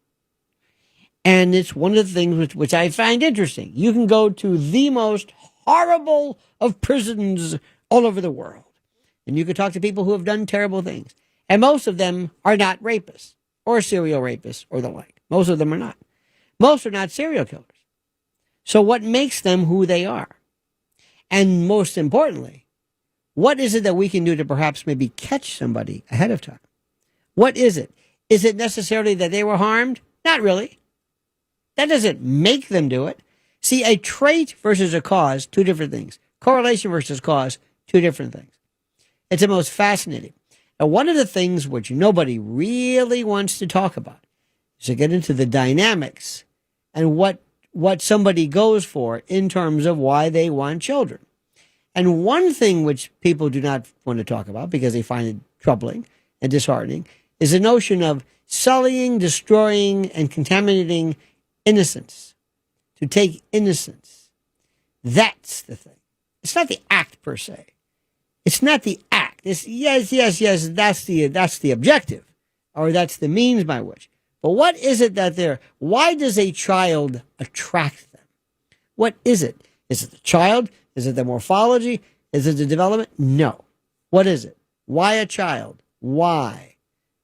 And it's one of the things which I find interesting. You can go to the most horrible of prisons all over the world, and you can talk to people who have done terrible things. And most of them are not rapists or serial rapists or the like. Most of them are not. Most are not serial killers. So what makes them who they are? And most importantly, what is it that we can do to perhaps maybe catch somebody ahead of time? What is it? Is it necessarily that they were harmed? Not really. That doesn't make them do it. See, a trait versus a cause, two different things. Correlation versus cause, two different things. It's the most fascinating. And one of the things which nobody really wants to talk about is to get into the dynamics and what somebody goes for in terms of why they want children. And one thing which people do not want to talk about because they find it troubling and disheartening is the notion of sullying, destroying, and contaminating innocence. To take innocence. That's the thing. It's not the act per se. It's not the act. It's yes, that's the objective. Or that's the means by which. But what is it why does a child attract them? What is it? Is it the child? Is it the morphology? Is it the development? No. What is it? Why a child? Why?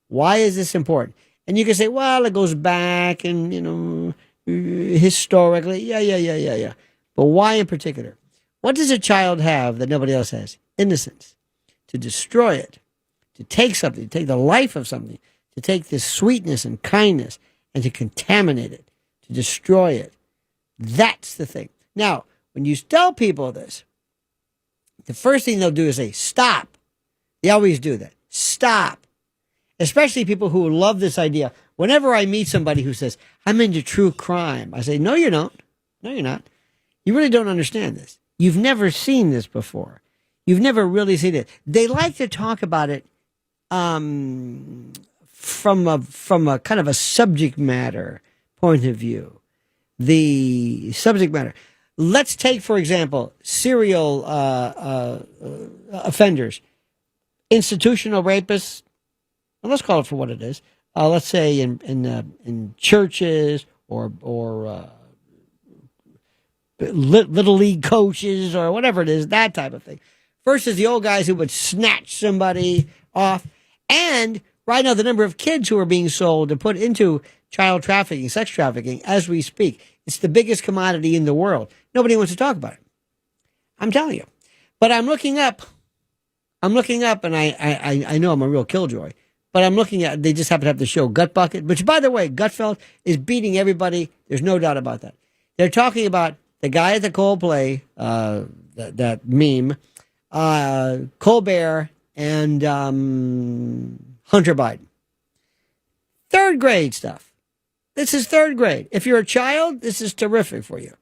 Why is this important? And you can say, well, it goes back and, historically. Yeah. But why in particular? What does a child have that nobody else has? Innocence. To destroy it. To take something, to take the life of something. To take this sweetness and kindness and to contaminate it. To destroy it. That's the thing. Now, when you tell people this, the first thing they'll do is say, stop. They always do that. Stop. Especially people who love this idea. Whenever I meet somebody who says, I'm into true crime, I say, no, you don't. No, you're not. You really don't understand this. You've never seen this before. You've never really seen it. They like to talk about it from a kind of a subject matter point of view. The subject matter. Let's take, for example, serial offenders, institutional rapists. Well, let's call it for what it is. Let's say in churches or little league coaches or whatever it is, that type of thing. Versus the old guys who would snatch somebody off. And right now, the number of kids who are being sold and put into child trafficking, sex trafficking, as we speak. It's the biggest commodity in the world. Nobody wants to talk about it. I'm telling you. But I'm looking up, and I know I'm a real killjoy, but I'm looking at, they just happen to have the show Gut Bucket, which, by the way, Gutfeld is beating everybody. There's no doubt about that. They're talking about the guy at the Coldplay, that meme, Colbert, and Hunter Biden. Third grade stuff. This is third grade. If you're a child, this is terrific for you.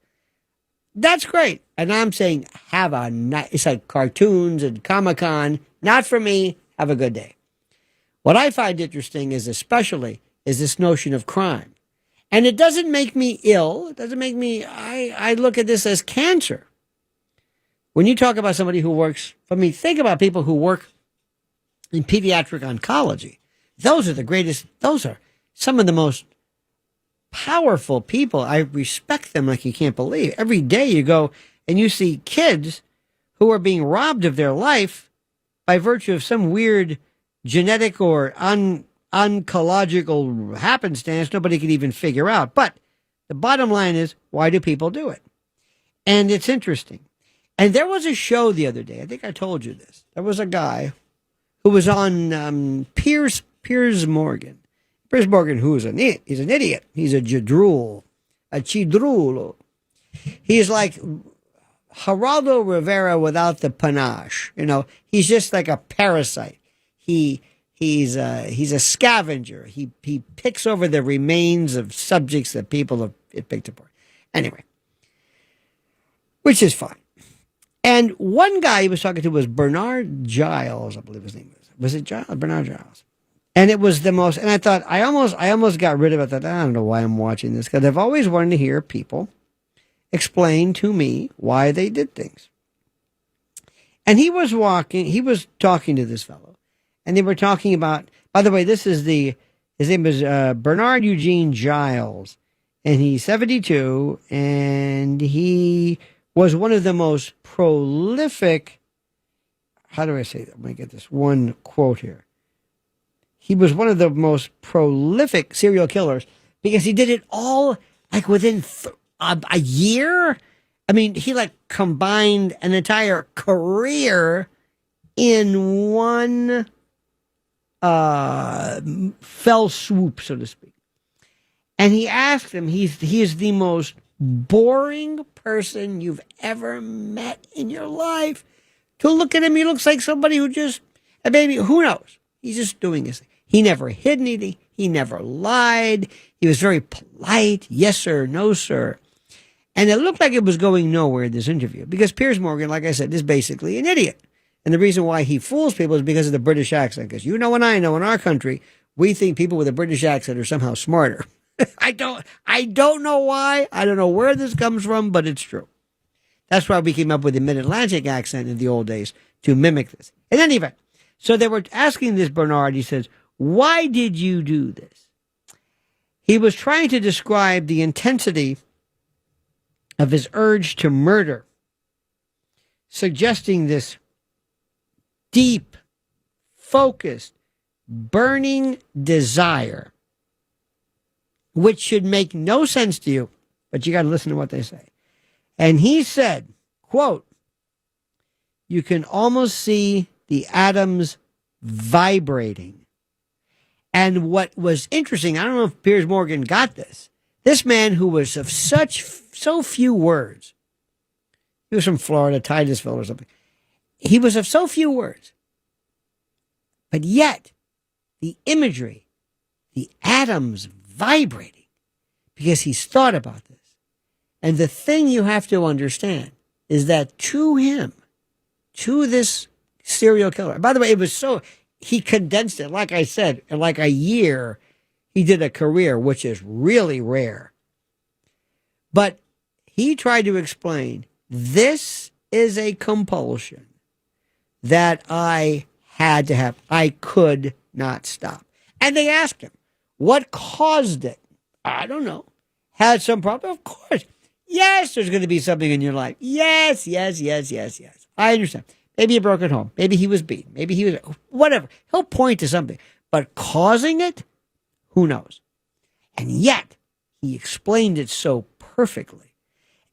That's great. And I'm saying, have a night. It's like cartoons and Comic-Con. Not for me. Have a good day. What I find interesting is this notion of crime. And it doesn't make me ill. It doesn't make me, I look at this as cancer. When you talk about somebody who works, think about people who work in pediatric oncology. Those are the greatest, those are some of the most powerful people. I respect them like you can't believe. Every day you go and you see kids who are being robbed of their life by virtue of some weird genetic or oncological happenstance nobody can even figure out. But the bottom line is, why do people do it? And it's interesting. And there was a show the other day, I think I told you this. There was a guy who was on Piers Morgan. Piers Morgan, he's an idiot. He's a chidrulo. He's like Geraldo Rivera without the panache. You know, he's just like a parasite. He's a scavenger. He picks over the remains of subjects that people have picked apart. Anyway, which is fine. And one guy he was talking to was Bernard Giles, I believe his name was. Was it Giles? Bernard Giles. And it was the most, and I thought, I almost got rid of it. I thought, I don't know why I'm watching this, because I've always wanted to hear people explain to me why they did things. And he was talking to this fellow, and they were talking about, by the way, his name is Bernard Eugene Giles, and he's 72, and he was one of the most prolific, how do I say that? Let me get this one quote here. He was one of the most prolific serial killers because he did it all like within a year. I mean, he like combined an entire career in one fell swoop, so to speak. And he asked him, he is the most boring person you've ever met in your life. To look at him, he looks like somebody who just, and maybe, who knows? He's just doing his thing. He never hid anything. He never lied. He was very polite. Yes, sir. No, sir. And it looked like it was going nowhere, this interview, because Piers Morgan, like I said, is basically an idiot. And the reason why he fools people is because of the British accent. Because you know and I know in our country, we think people with a British accent are somehow smarter. I don't know why. I don't know where this comes from, but it's true. That's why we came up with the Mid-Atlantic accent in the old days, to mimic this. In any event, so they were asking this Bernard, he says, why did you do this? He was trying to describe the intensity of his urge to murder, suggesting this deep, focused, burning desire, which should make no sense to you, but you got to listen to what they say. And he said, quote, you can almost see the atoms vibrating. And what was interesting, I don't know if Piers Morgan got this. This man who was of so few words, he was from Florida, Titusville or something. He was of so few words, but yet the imagery, the atoms vibrating, because he's thought about this. And the thing you have to understand is that to him, to this serial killer, by the way, he condensed it, like I said, in like a year, he did a career, which is really rare. But he tried to explain, this is a compulsion that I had to have. I could not stop. And they asked him, what caused it? I don't know. Had some problem? Of course. Yes, there's going to be something in your life. Yes. I understand. Maybe you broke at home. Maybe he was beaten. Maybe he was, whatever. He'll point to something. But causing it? Who knows? And yet, he explained it so perfectly.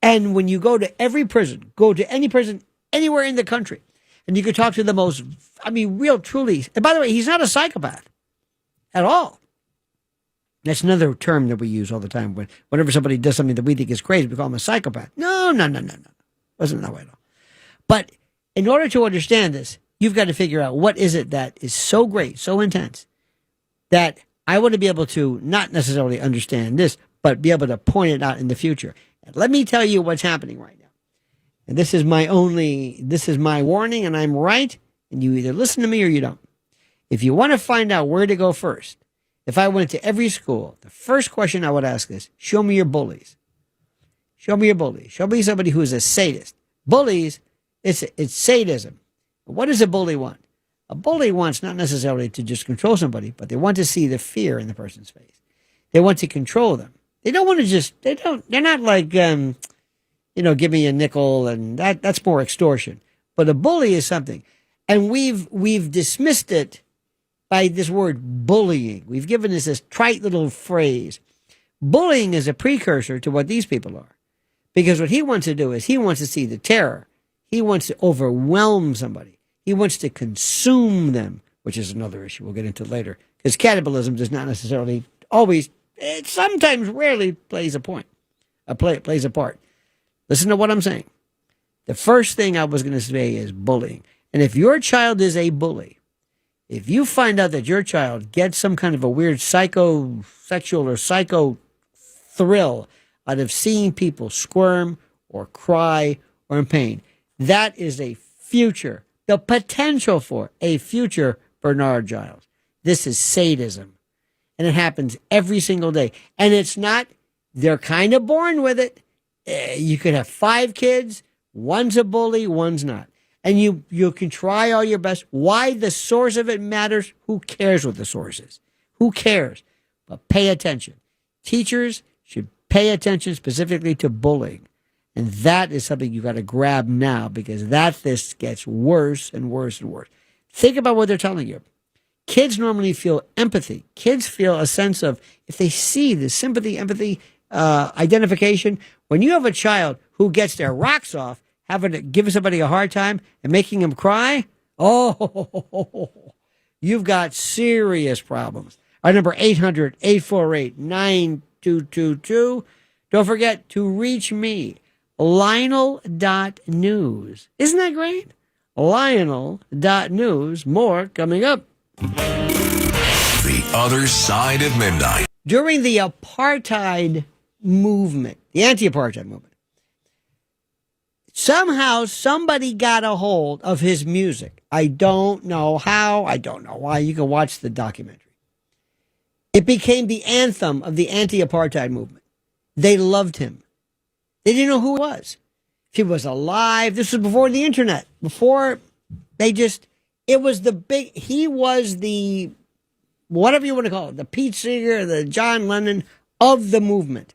And when you go to every prison, go to any prison anywhere in the country, and you could talk to the most, real, truly. And by the way, he's not a psychopath at all. That's another term that we use all the time. Whenever somebody does something that we think is crazy, we call them a psychopath. No. Wasn't that way at all. But in order to understand this, you've got to figure out what is it that is so great, so intense, that I want to be able to not necessarily understand this, but be able to point it out in the future. And let me tell you what's happening right now. And this is my warning, and I'm right, and you either listen to me or you don't. If you want to find out where to go first, if I went to every school, the first question I would ask is, show me your bullies. Show me your bullies. Show me somebody who is a sadist. Bullies, it's sadism. What does a bully want? A bully wants not necessarily to just control somebody, but they want to see the fear in the person's face. They want to control them. They don't want to they're not like, give me a nickel, and that's more extortion. But a bully is something. And we've dismissed it by this word bullying. We've given this trite little phrase. Bullying is a precursor to what these people are. Because what he wants to do is he wants to see the terror. He wants to overwhelm somebody. He wants to consume them, which is another issue we'll get into later. Because cannibalism does not necessarily always, it sometimes rarely plays a part. Listen to what I'm saying. The first thing I was going to say is bullying. And if your child is a bully, if you find out that your child gets some kind of a weird psychosexual or psycho thrill out of seeing people squirm or cry or in pain, that is a future, the potential for a future Bernard Giles. This is sadism. And it happens every single day. And it's not, they're kind of born with it. You could have 5 kids. One's a bully, one's not. And you can try all your best. Why the source of it matters, who cares what the source is? Who cares? But pay attention. Teachers should pay attention specifically to bullying. And that is something you got to grab now, because this gets worse and worse and worse. Think about what they're telling you. Kids normally feel empathy. Kids feel a sense of, if they see the sympathy, empathy, identification. When you have a child who gets their rocks off, having to give somebody a hard time and making them cry, you've got serious problems. Our number 800-848-9222. Don't forget to reach me, Lionel.news. Isn't that great? Lionel.news. More coming up. The Other Side of Midnight. During the apartheid movement, the anti-apartheid movement, somehow somebody got a hold of his music. I don't know how. I don't know why. You can watch the documentary. It became the anthem of the anti-apartheid movement. They loved him. They didn't know who he was. If he was alive. This was before the internet. He was the, whatever you want to call it, the Pete Seeger, the John Lennon of the movement.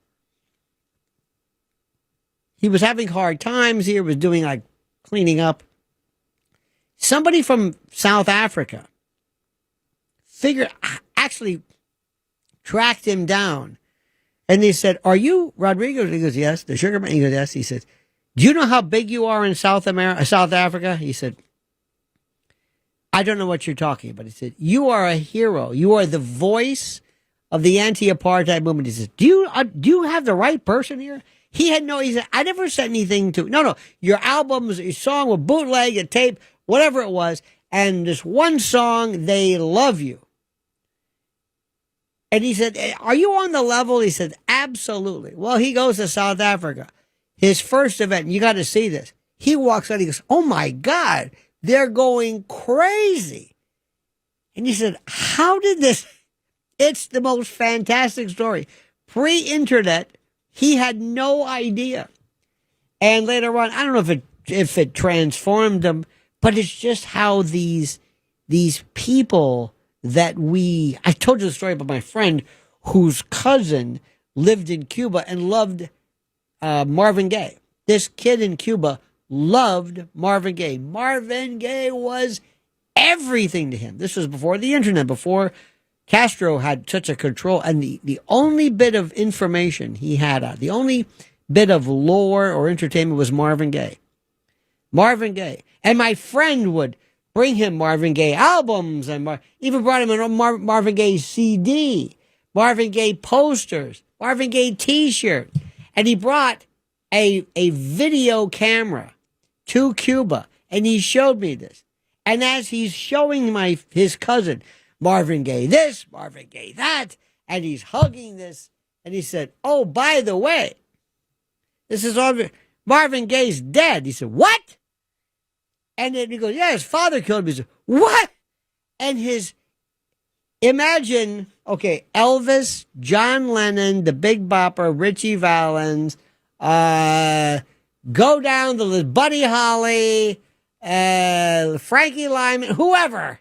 He was having hard times here, was doing like cleaning up. Somebody from South Africa actually tracked him down. And they said, "Are you Rodrigo?" He goes, "Yes." The sugar man, he goes, "Yes." He said, "Do you know how big you are in South Africa? He said, "I don't know what you're talking about." He said, "You are a hero. You are the voice of the anti-apartheid movement." He said, "Do you have the right person here?" He said, "I never said anything to, no, your albums, your song with bootleg, a tape, whatever it was, and this one song, they love you." And he said, "Are you on the level?" He said, "Absolutely." Well, he goes to South Africa, his first event, and you got to see this. He walks out, he goes, "Oh my God, they're going crazy." And he said, "How did this?" It's the most fantastic story. Pre-internet, he had no idea. And later on, I don't know if it transformed him, but it's just how these people that I told you the story about my friend whose cousin lived in Cuba and loved Marvin Gaye. This kid in Cuba loved Marvin Gaye. Marvin Gaye was everything to him. This was before the internet, before Castro had such a control, and the only bit of information he had, the only bit of lore or entertainment was Marvin Gaye. Marvin Gaye. And my friend would bring him Marvin Gaye albums, and even brought him a Marvin Gaye CD, Marvin Gaye posters, Marvin Gaye t-shirt. And he brought a video camera to Cuba, and he showed me this. And as he's showing his cousin, Marvin Gaye this, Marvin Gaye that, and he's hugging this, and he said, oh, by the way, this is all, Marvin Gaye's dead. He said, what? And then he goes, yeah, his father killed him. He said, what? And imagine, okay, Elvis, John Lennon, the Big Bopper, Richie Valens, go down the list, Buddy Holly, Frankie Lyman, whoever.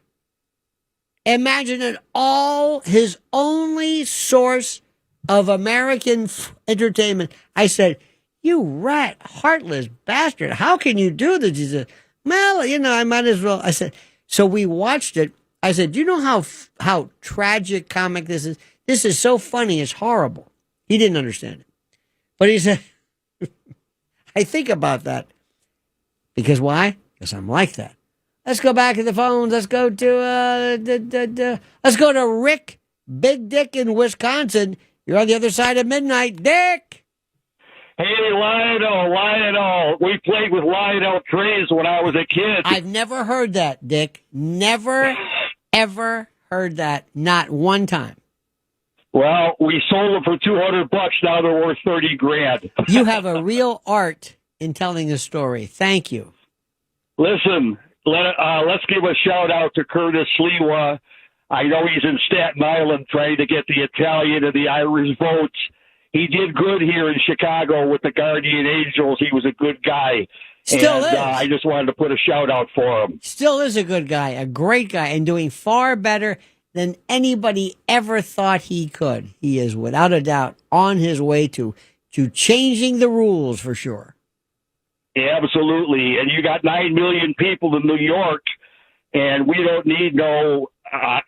Imagine it all, his only source of American entertainment. I said, you rat, heartless bastard. How can you do this? He said, well, I might as well. I said, so we watched it. I said, do you know how tragic comic this is? This is so funny. It's horrible. He didn't understand it. But he said, I think about that. Because why? Because I'm like that. Let's go back to the phones. Let's go to Rick, Big Dick in Wisconsin. You're on the other side of midnight. Dick! Hey, Lionel. We played with Lionel trees when I was a kid. I've never heard that, Dick. Never, ever heard that. Not one time. Well, we sold them for $200. Now they're worth $30,000. You have a real art in telling a story. Thank you. Listen, let's give a shout out to Curtis Sliwa. I know he's in Staten Island trying to get the Italian and the Irish votes. He did good here in Chicago with the Guardian Angels. He was a good guy. Still is. I just wanted to put a shout out for him. Still is a good guy, a great guy, and doing far better than anybody ever thought he could. He is, without a doubt, on his way to changing the rules for sure. Yeah, absolutely. And you got 9 million people in New York, and we don't need no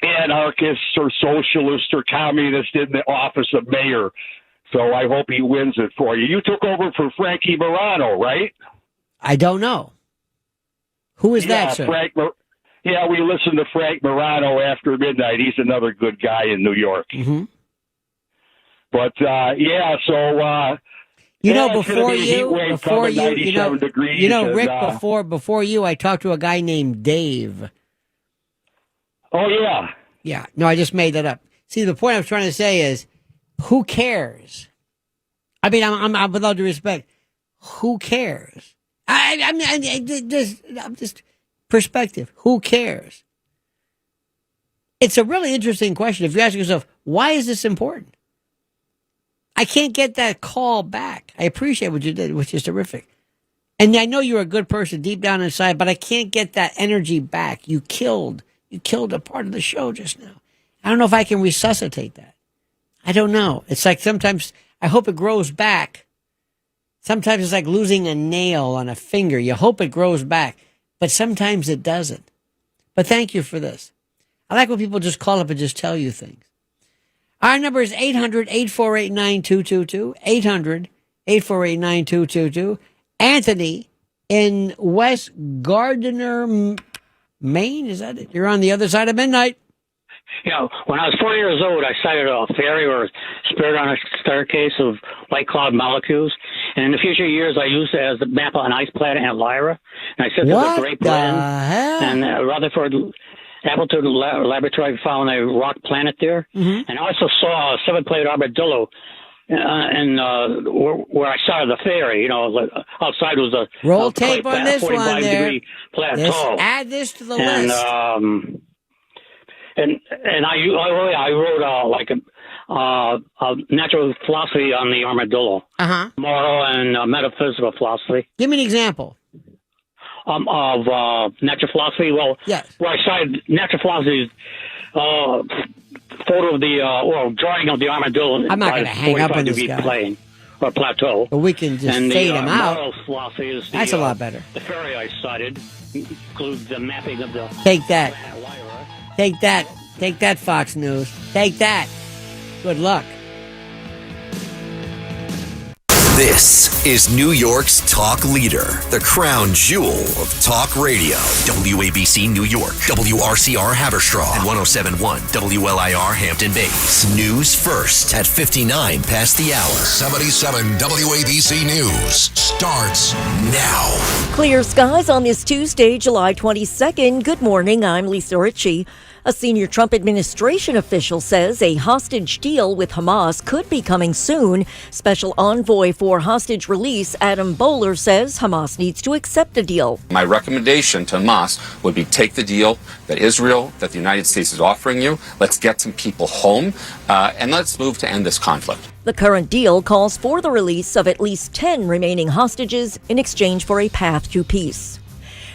anarchists or socialists or communists in the office of mayor. So I hope he wins it for you. You took over for Frankie Morano, right? I don't know. Who is that, sir? We listened to Frank Morano after midnight. He's another good guy in New York. Mm-hmm. But, Rick, before you, I talked to a guy named Dave. Oh, yeah. Yeah. No, I just made that up. See, the point I was trying to say is, who cares? I mean, I'm with all due respect, who cares? I'm just perspective. Who cares? It's a really interesting question. If you ask yourself, why is this important? I can't get that call back. I appreciate what you did, which is terrific. And I know you're a good person deep down inside, but I can't get that energy back. You killed a part of the show just now. I don't know if I can resuscitate that. I don't know. It's like sometimes I hope it grows back. Sometimes it's like losing a nail on a finger. You hope it grows back, but sometimes it doesn't. But thank you for this. I like when people just call up and just tell you things. Our number is 800-848-9222. 800-848-9222. Anthony in West Gardiner, Maine. Is that it? You're on the other side of midnight. Yeah, when I was 4 years old, I sighted a fairy or spirit on a staircase of white cloud molecules. And in the future years, I used it as the map on an ice planet in Lyra. And I said there's a great blend. And Rutherford Appleton Laboratory found a rock planet there. Mm-hmm. And I also saw a 7-plate armadillo where I saw the fairy. Outside was a roll tape on this one there. Plateau. Add this to the list. And I wrote a natural philosophy on the armadillo, moral and metaphysical philosophy. Give me an example of natural philosophy. Well, yes. Where I cited natural philosophy, photo of the drawing of the armadillo. I'm not going to hang up on this guy. Plane or plateau. But we can just fade him out. Moral philosophy is that's a lot better. The fairy I cited includes the mapping of the. Take that. Take that, Fox News. Take that. Good luck. This is New York's talk leader, the crown jewel of talk radio. WABC New York, WRCR Haverstraw, and 107.1 WLIR Hampton Bays. News first at 59 past the hour. 77 WABC News starts now. Clear skies on this Tuesday, July 22nd. Good morning. I'm Lisa Ritchie. A senior Trump administration official says a hostage deal with Hamas could be coming soon. Special envoy for hostage release Adam Bowler says Hamas needs to accept a deal. My recommendation to Hamas would be take the deal that the United States is offering you. Let's get some people home and let's move to end this conflict. The current deal calls for the release of at least 10 remaining hostages in exchange for a path to peace.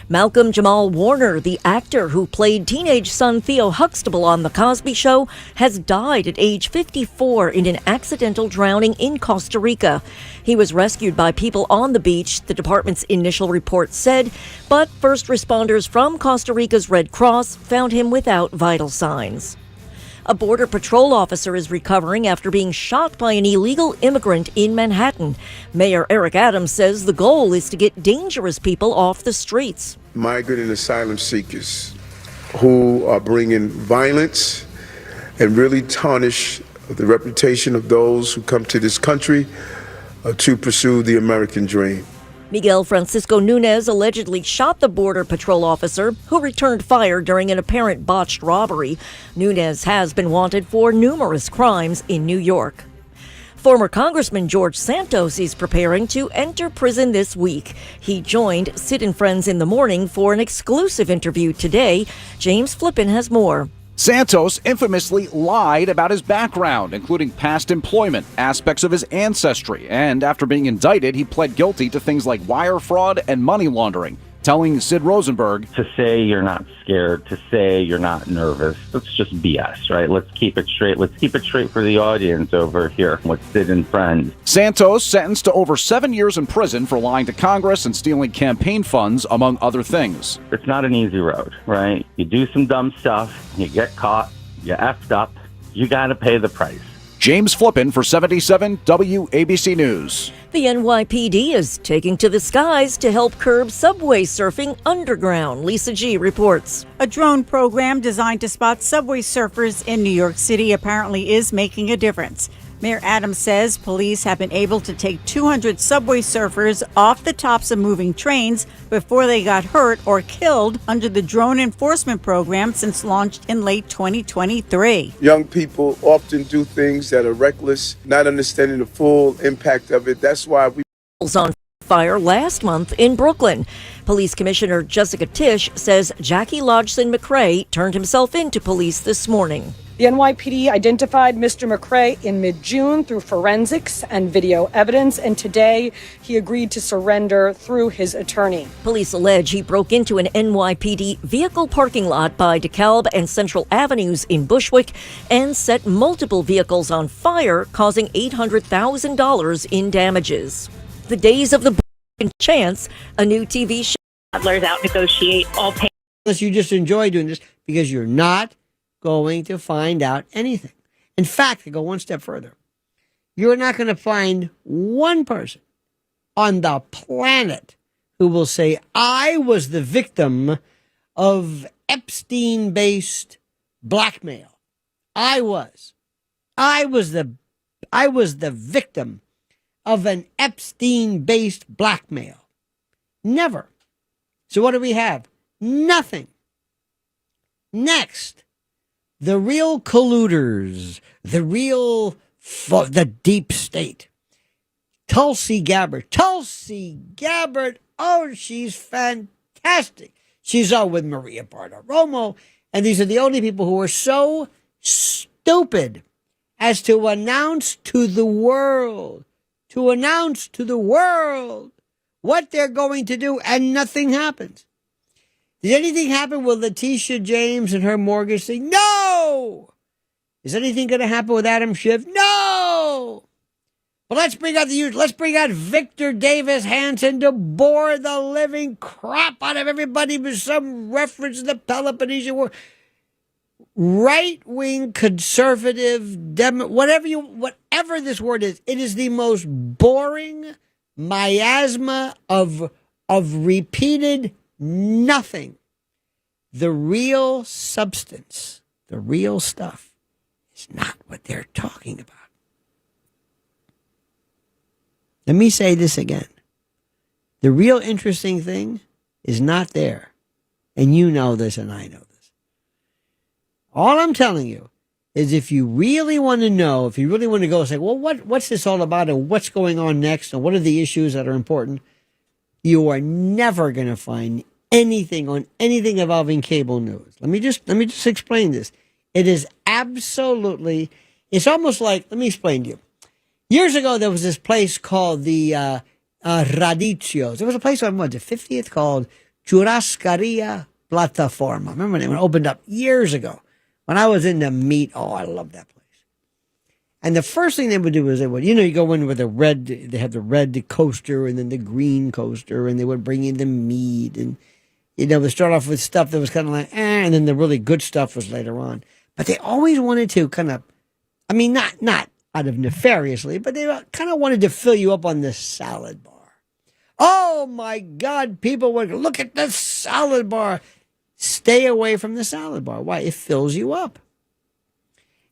Malcolm Jamal Warner, the actor who played teenage son Theo Huxtable on The Cosby Show, has died at age 54 in an accidental drowning in Costa Rica. He was rescued by people on the beach, the department's initial report said, but first responders from Costa Rica's Red Cross found him without vital signs. A Border Patrol officer is recovering after being shot by an illegal immigrant in Manhattan. Mayor Eric Adams says the goal is to get dangerous people off the streets. Migrant and asylum seekers who are bringing violence and really tarnish the reputation of those who come to this country to pursue the American dream. Miguel Francisco Nunez allegedly shot the Border Patrol officer who returned fire during an apparent botched robbery. Nunez has been wanted for numerous crimes in New York. Former Congressman George Santos is preparing to enter prison this week. He joined Sid and Friends in the Morning for an exclusive interview today. James Flippin has more. Santos infamously lied about his background, including past employment, aspects of his ancestry, and after being indicted, he pled guilty to things like wire fraud and money laundering, telling Sid Rosenberg, to say you're not scared, to say you're not nervous, that's just BS, right? Let's keep it straight. Let's keep it straight for the audience over here with Sid and Friends. Santos sentenced to over 7 years in prison for lying to Congress and stealing campaign funds, among other things. It's not an easy road, right? You do some dumb stuff, you get caught, you effed up, you got to pay the price. James Flippin for 77 WABC News. The NYPD is taking to the skies to help curb subway surfing underground. Lisa G. reports. A drone program designed to spot subway surfers in New York City apparently is making a difference. Mayor Adams says police have been able to take 200 subway surfers off the tops of moving trains before they got hurt or killed under the drone enforcement program since launched in late 2023. Young people often do things that are reckless, not understanding the full impact of it. That's why we was on fire last month in Brooklyn. Police Commissioner Jessica Tisch says Jackie Lodgson McCrae turned himself in to police this morning. The NYPD identified Mr. McCrae in mid-June through forensics and video evidence, and today he agreed to surrender through his attorney. Police allege he broke into an NYPD vehicle parking lot by DeKalb and Central Avenues in Bushwick and set multiple vehicles on fire, causing $800,000 in damages. The Days of the Chance, a new TV show. Toddlers out negotiate all pay. Unless you just enjoy doing this because you're not going to find out anything. In fact, to go one step further, you're not going to find one person on the planet who will say, I was the victim of Epstein-based blackmail. I was the victim of an Epstein-based blackmail. Never. So what do we have? Nothing. Next. The real colluders, the deep state. Tulsi Gabbard, oh, she's fantastic. She's all with Maria Bartiromo, and these are the only people who are so stupid as to announce to the world what they're going to do, and nothing happens. Did anything happen with Letitia James and her mortgage thing? No! Is anything going to happen with Adam Schiff? No! But let's bring out Victor Davis Hanson to bore the living crap out of everybody with some reference to the Peloponnesian War. right-wing conservative whatever this word is, it is the most boring miasma of repeated nothing. The real substance, the real stuff, is not what they're talking about. Let me say this again. The real interesting thing is not there. And you know this and I know this. All I'm telling you is if you really want to know, if you really want to go say, well, what's this all about and what's going on next and what are the issues that are important, you are never going to find anything on anything involving cable news. Let me just explain this. It is absolutely, it's almost like, let me explain to you. Years ago, there was this place called the Radicios. There was a place on the 50th called Churrascaria Plataforma. Remember when it opened up years ago when I was into meat? Oh, I love that place. And the first thing they would do is they would, you go in with they had the red coaster and then the green coaster, and they would bring in the meat, and they start off with stuff that was kind of like, and then the really good stuff was later on. But they always wanted to kind of, not out of nefariously, but they kind of wanted to fill you up on the salad bar. Oh my God, people would look at the salad bar. Stay away from the salad bar. Why? It fills you up.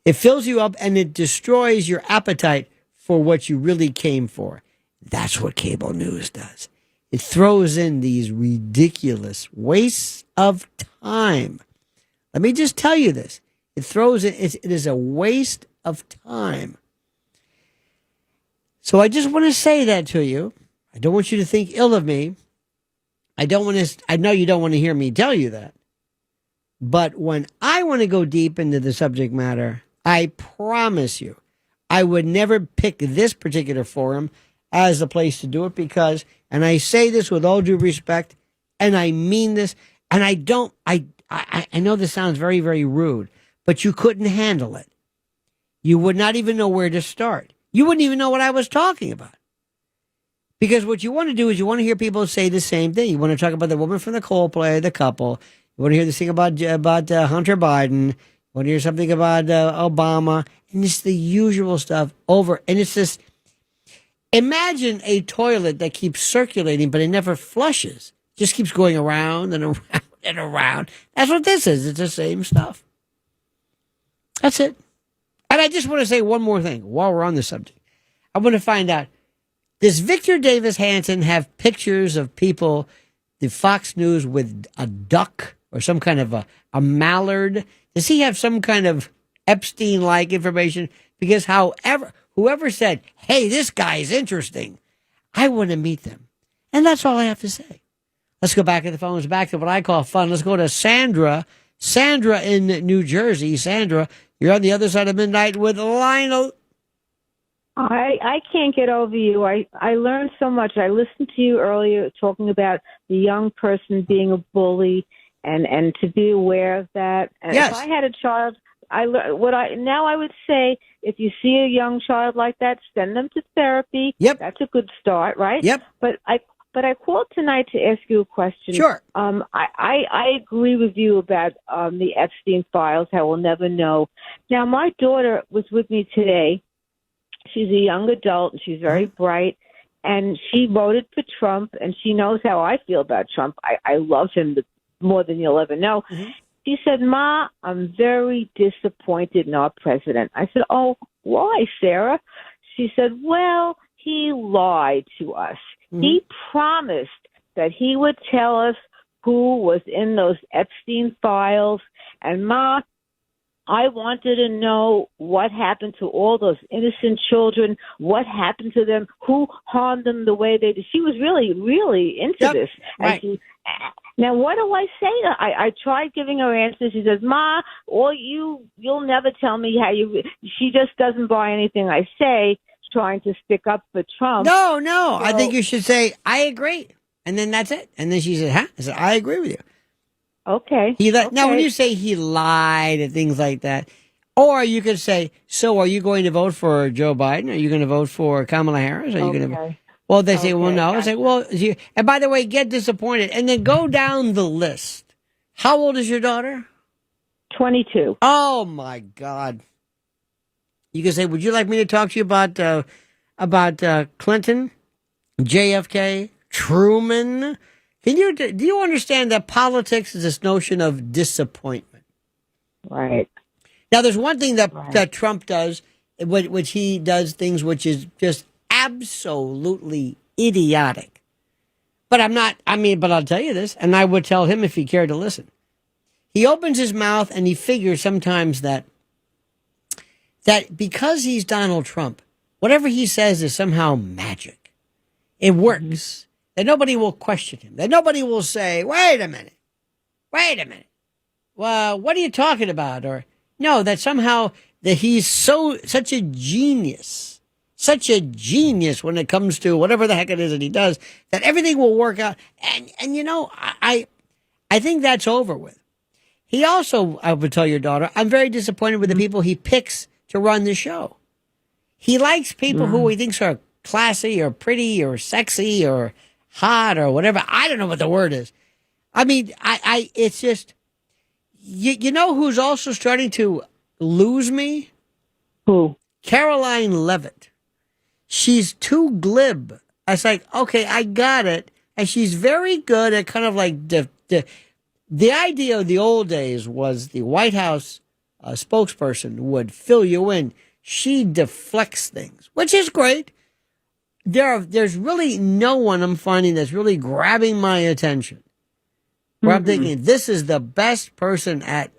It fills you up and it destroys your appetite for what you really came for. That's what cable news does. It throws in these ridiculous wastes of time. Let me just tell you this. It is a waste of time. So I just want to say that to you. I don't want you to think ill of me. I know you don't want to hear me tell you that. But when I want to go deep into the subject matter, I promise you, I would never pick this particular forum as the place to do it because, and I say this with all due respect, and I mean this, and I know this sounds very, very rude, but you couldn't handle it. You would not even know where to start. You wouldn't even know what I was talking about. Because what you want to do is you want to hear people say the same thing. You want to talk about the woman from the Coldplay, the couple. You want to hear this thing about Hunter Biden. You want to hear something about Obama. And it's the usual stuff over. And it's this, imagine a toilet that keeps circulating, but it never flushes. It just keeps going around and around and around. That's what this is. It's the same stuff. That's it. And I just want to say one more thing while we're on the subject. I want to find out, does Victor Davis Hanson have pictures of people, the Fox News, with a duck or some kind of a mallard? Does he have some kind of Epstein-like information? Because whoever said, hey, this guy is interesting, I want to meet them. And that's all I have to say. Let's go back to the phones, back to what I call fun. Let's go to Sandra. Sandra in New Jersey. Sandra, you're on the other side of midnight with Lionel. I can't get over you. I learned so much. I listened to you earlier talking about the young person being a bully and to be aware of that. And yes. If I had a child, I would say if you see a young child like that, send them to therapy. Yep. That's a good start, right? Yep. But I called tonight to ask you a question. Sure. I agree with you about the Epstein files, how we'll never know. Now, my daughter was with me today. She's a young adult, and she's very bright, and she voted for Trump, and she knows how I feel about Trump. I love him more than you'll ever know. Mm-hmm. She said, Ma, I'm very disappointed in our president. I said, oh, why, Sarah? She said, well, he lied to us. Mm-hmm. He promised that he would tell us who was in those Epstein files, and Ma, I wanted to know what happened to all those innocent children, what happened to them, who harmed them the way they did. She was really, really into this. Right. Now, what do I say to her? I tried giving her answers. She says, Ma, you'll never tell me how you... She just doesn't buy anything I say, trying to stick up for Trump. No. So, I think you should say, I agree. And then that's it. And then she said, huh? I said, I agree with you. Okay. Now, when you say he lied and things like that, or you could say, so are you going to vote for Joe Biden? Are you going to vote for Kamala Harris? Are you going to? Well, they say, well, no. It's like, well, and by the way, get disappointed and then go down the list. How old is your daughter? 22. Oh, my God. You can say, would you like me to talk to you about Clinton, JFK, Truman? Do you understand that politics is this notion of disappointment? Right. Now, there's one thing that Trump does, which he does things which is just absolutely idiotic. But but I'll tell you this, and I would tell him if he cared to listen. He opens his mouth and he figures sometimes that because he's Donald Trump, whatever he says is somehow magic. It works. That nobody will question him. That nobody will say, wait a minute. Well, what are you talking about? Or no, that somehow that he's such a genius when it comes to whatever the heck it is that he does, that everything will work out. And I think that's over with. He also, I would tell your daughter, I'm very disappointed with the people he picks to run the show. He likes people who he thinks are classy or pretty or sexy or hot or whatever. I don't know what the word is. I mean, it's just, you know who's also starting to lose me? Who? Caroline Leavitt. She's too glib. I was like, okay, I got it. And she's very good at kind of like the idea of the old days was the White House spokesperson would fill you in. She deflects things, which is great. There's really no one I'm finding that's really grabbing my attention. Where I'm thinking, this is the best person at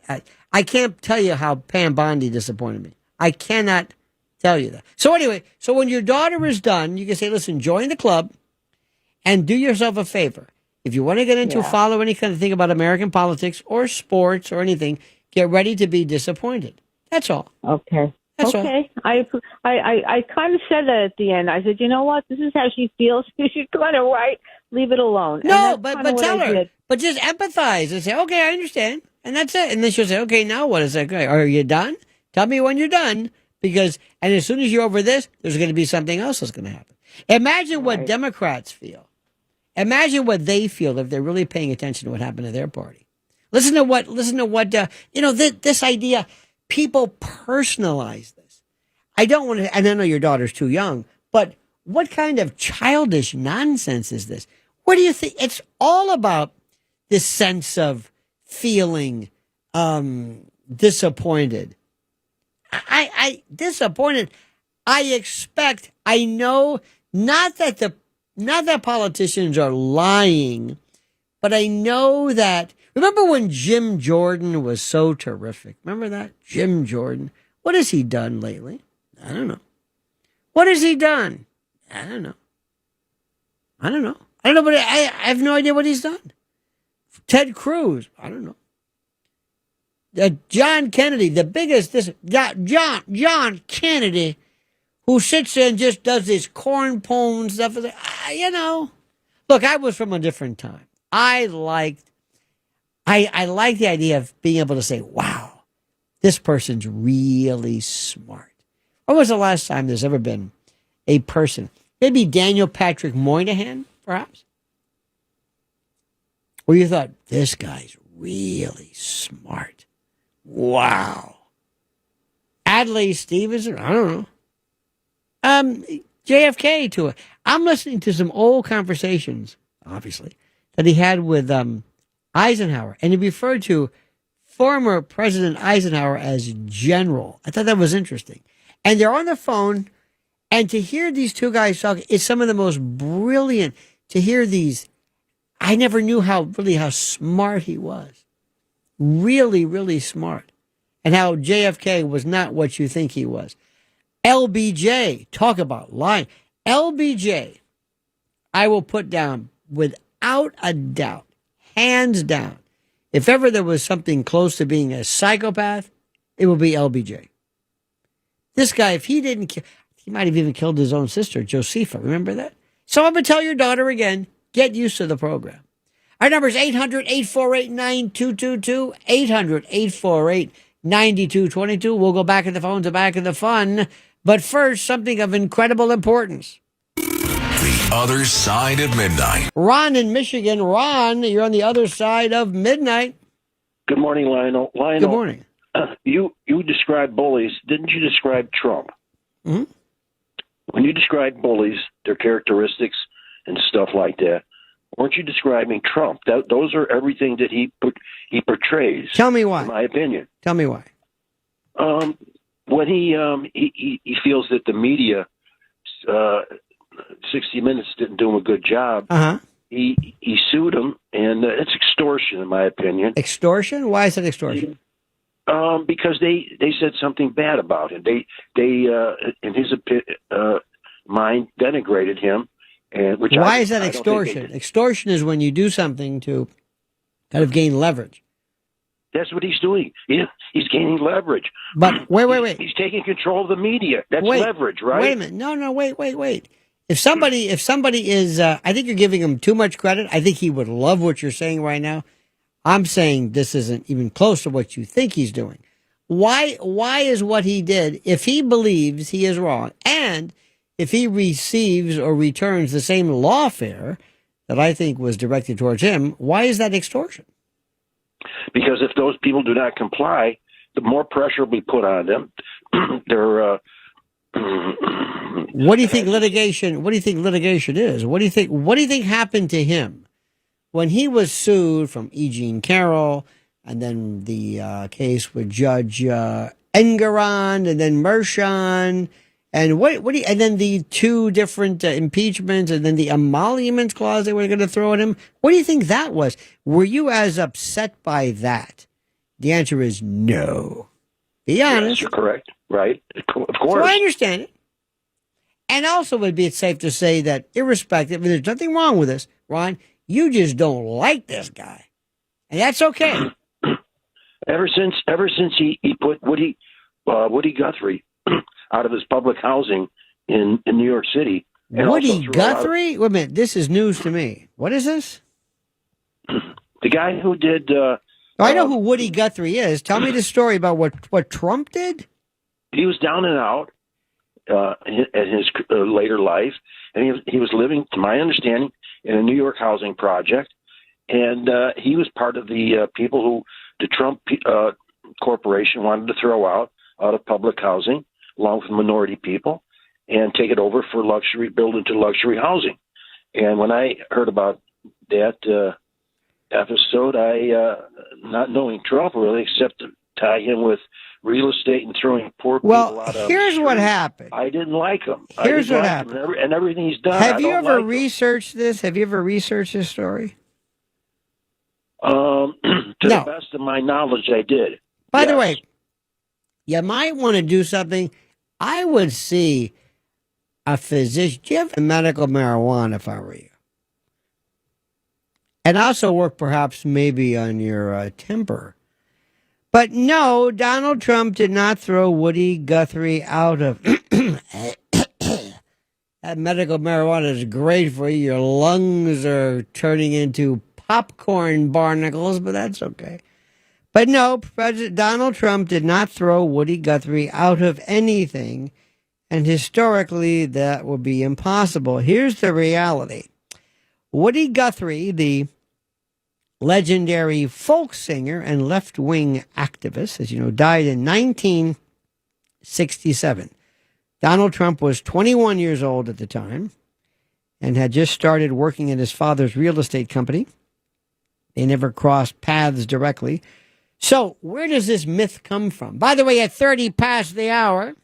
I can't tell you how Pam Bondi disappointed me. I cannot tell you that. So anyway, when your daughter is done, you can say, listen, join the club and do yourself a favor. If you want to get into follow any kind of thing about American politics or sports or anything, get ready to be disappointed. That's all. Okay. That's all. I kind of said that at the end. I said, you know what? This is how she feels. She's kind of right. Leave it alone. No, but tell her. But just empathize and say, okay, I understand. And that's it. And then she'll say, okay, now what is that? Okay, are you done? Tell me when you're done. And as soon as you're over this, there's going to be something else that's going to happen. Imagine what Democrats feel. Imagine what they feel if they're really paying attention to what happened to their party. Listen to what, this idea, people personalize this. I don't want to, and I know your daughter's too young, but what kind of childish nonsense is this? What do you think? It's all about this sense of feeling disappointed. I disappointed. I know not that politicians are lying, but I know that. Remember when Jim Jordan was so terrific? Remember that? Jim Jordan. What has he done lately? I don't know. What has he done? I don't know, but I have no idea what he's done. Ted Cruz. I don't know. John Kennedy, the biggest, John Kennedy, who sits there and just does this corn pone stuff. Look, I was from a different time. I liked the idea of being able to say, wow, this person's really smart. When was the last time there's ever been a person, maybe Daniel Patrick Moynihan, perhaps, where you thought, this guy's really smart. Wow. Adlai Stevenson, I don't know. JFK to it. I'm listening to some old conversations, obviously, that he had with Eisenhower, and he referred to former President Eisenhower as general. I thought that was interesting. And they're on the phone, and to hear these two guys talk, it's some of the most brilliant, to hear these. I never knew how smart he was. Really, really smart. And how JFK was not what you think he was. LBJ, talk about lying. LBJ, I will put down without a doubt, hands down, if ever there was something close to being a psychopath, it would be LBJ. This guy, if he didn't kill, he might have even killed his own sister, Josepha. Remember that? So I'm going to tell your daughter again, get used to the program. Our number is 800-848-9222, 800-848-9222. We'll go back in the phones and back in the fun. But first, something of incredible importance. The other side of midnight. Ron in Michigan. Ron, you're on the other side of midnight. Good morning, Lionel. Good morning. you described bullies. Didn't you describe Trump? Mm-hmm. When you describe bullies, their characteristics and stuff like that, weren't you describing Trump? Those are everything that he portrays. Tell me why. In my opinion. Tell me why. When he feels that the media, 60 Minutes didn't do him a good job. He sued him, and it's extortion, in my opinion. Extortion? Why is it extortion? Because they said something bad about him. They in his mind denigrated him. And why is that extortion? Extortion is when you do something to kind of gain leverage. That's what he's doing. He's gaining leverage. But wait. He's taking control of the media. That's leverage, right? Wait a minute. No, wait. If somebody is, I think you're giving him too much credit. I think he would love what you're saying right now. I'm saying this isn't even close to what you think he's doing. Why is what he did, if he believes he is wrong, and if he receives or returns the same lawfare that I think was directed towards him, why is that extortion? Because if those people do not comply, the more pressure will be put on them. They're What do you think litigation? What do you think litigation is? What do you think happened to him when he was sued from E. Jean Carroll, and then the case with Judge Engeron, and then Mershon, and and then the two different impeachments, and then the emoluments clause they were going to throw at him? What do you think that was? Were you as upset by that? The answer is no. Be honest. Yes, you're correct. Right. Of course. So I understand it. And also it would be safe to say that irrespective, and there's nothing wrong with this, Ron, you just don't like this guy. And that's okay. Ever since he put Woody Guthrie out of his public housing in New York City. Woody Guthrie? Wait a minute, this is news to me. What is this? The guy who did... I know who Woody Guthrie is. Tell me the story about what Trump did. He was down and out in his later life, and he was living, to my understanding, in a New York housing project, and he was part of the people who the Trump corporation wanted to throw out of public housing, along with minority people, and take it over for build into luxury housing. And when I heard about that episode, I, not knowing Trump really, except to tie him with real estate and throwing poor people out of here's what happened. I didn't like him. Here's what happened. And everything he's done. Have you ever researched this? Have you ever researched this story? To the best of my knowledge, I did. By the way, you might want to do something. I would see a physician. Do you have medical marijuana if I were you? And also work perhaps maybe on your temper. But no, Donald Trump did not throw Woody Guthrie out of... That medical marijuana is great for you. Your lungs are turning into popcorn barnacles, but that's okay. But no, President Donald Trump did not throw Woody Guthrie out of anything. And historically, that would be impossible. Here's the reality. Woody Guthrie, the legendary folk singer and left-wing activist, as you know, died in 1967. Donald Trump was 21 years old at the time and had just started working at his father's real estate company. They never crossed paths directly. So where does this myth come from? By the way, at 30 past the hour,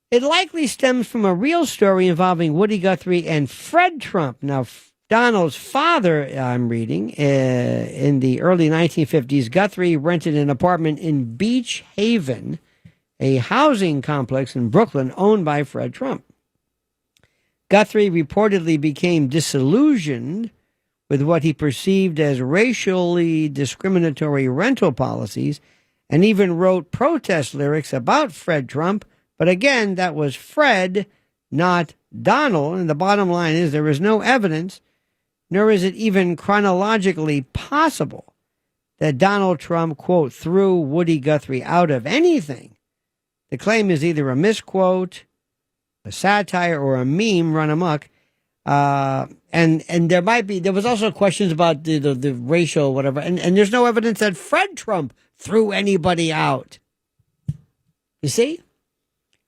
it likely stems from a real story involving Woody Guthrie and Fred Trump. Now, Donald's father, I'm reading, in the early 1950s, Guthrie rented an apartment in Beach Haven, a housing complex in Brooklyn owned by Fred Trump. Guthrie reportedly became disillusioned with what he perceived as racially discriminatory rental policies and even wrote protest lyrics about Fred Trump. But again, that was Fred, not Donald. And the bottom line is there is no evidence, nor is it even chronologically possible that Donald Trump, quote, threw Woody Guthrie out of anything. The claim is either a misquote, a satire, or a meme run amok. And there was also questions about the racial whatever. And there's no evidence that Fred Trump threw anybody out. You see?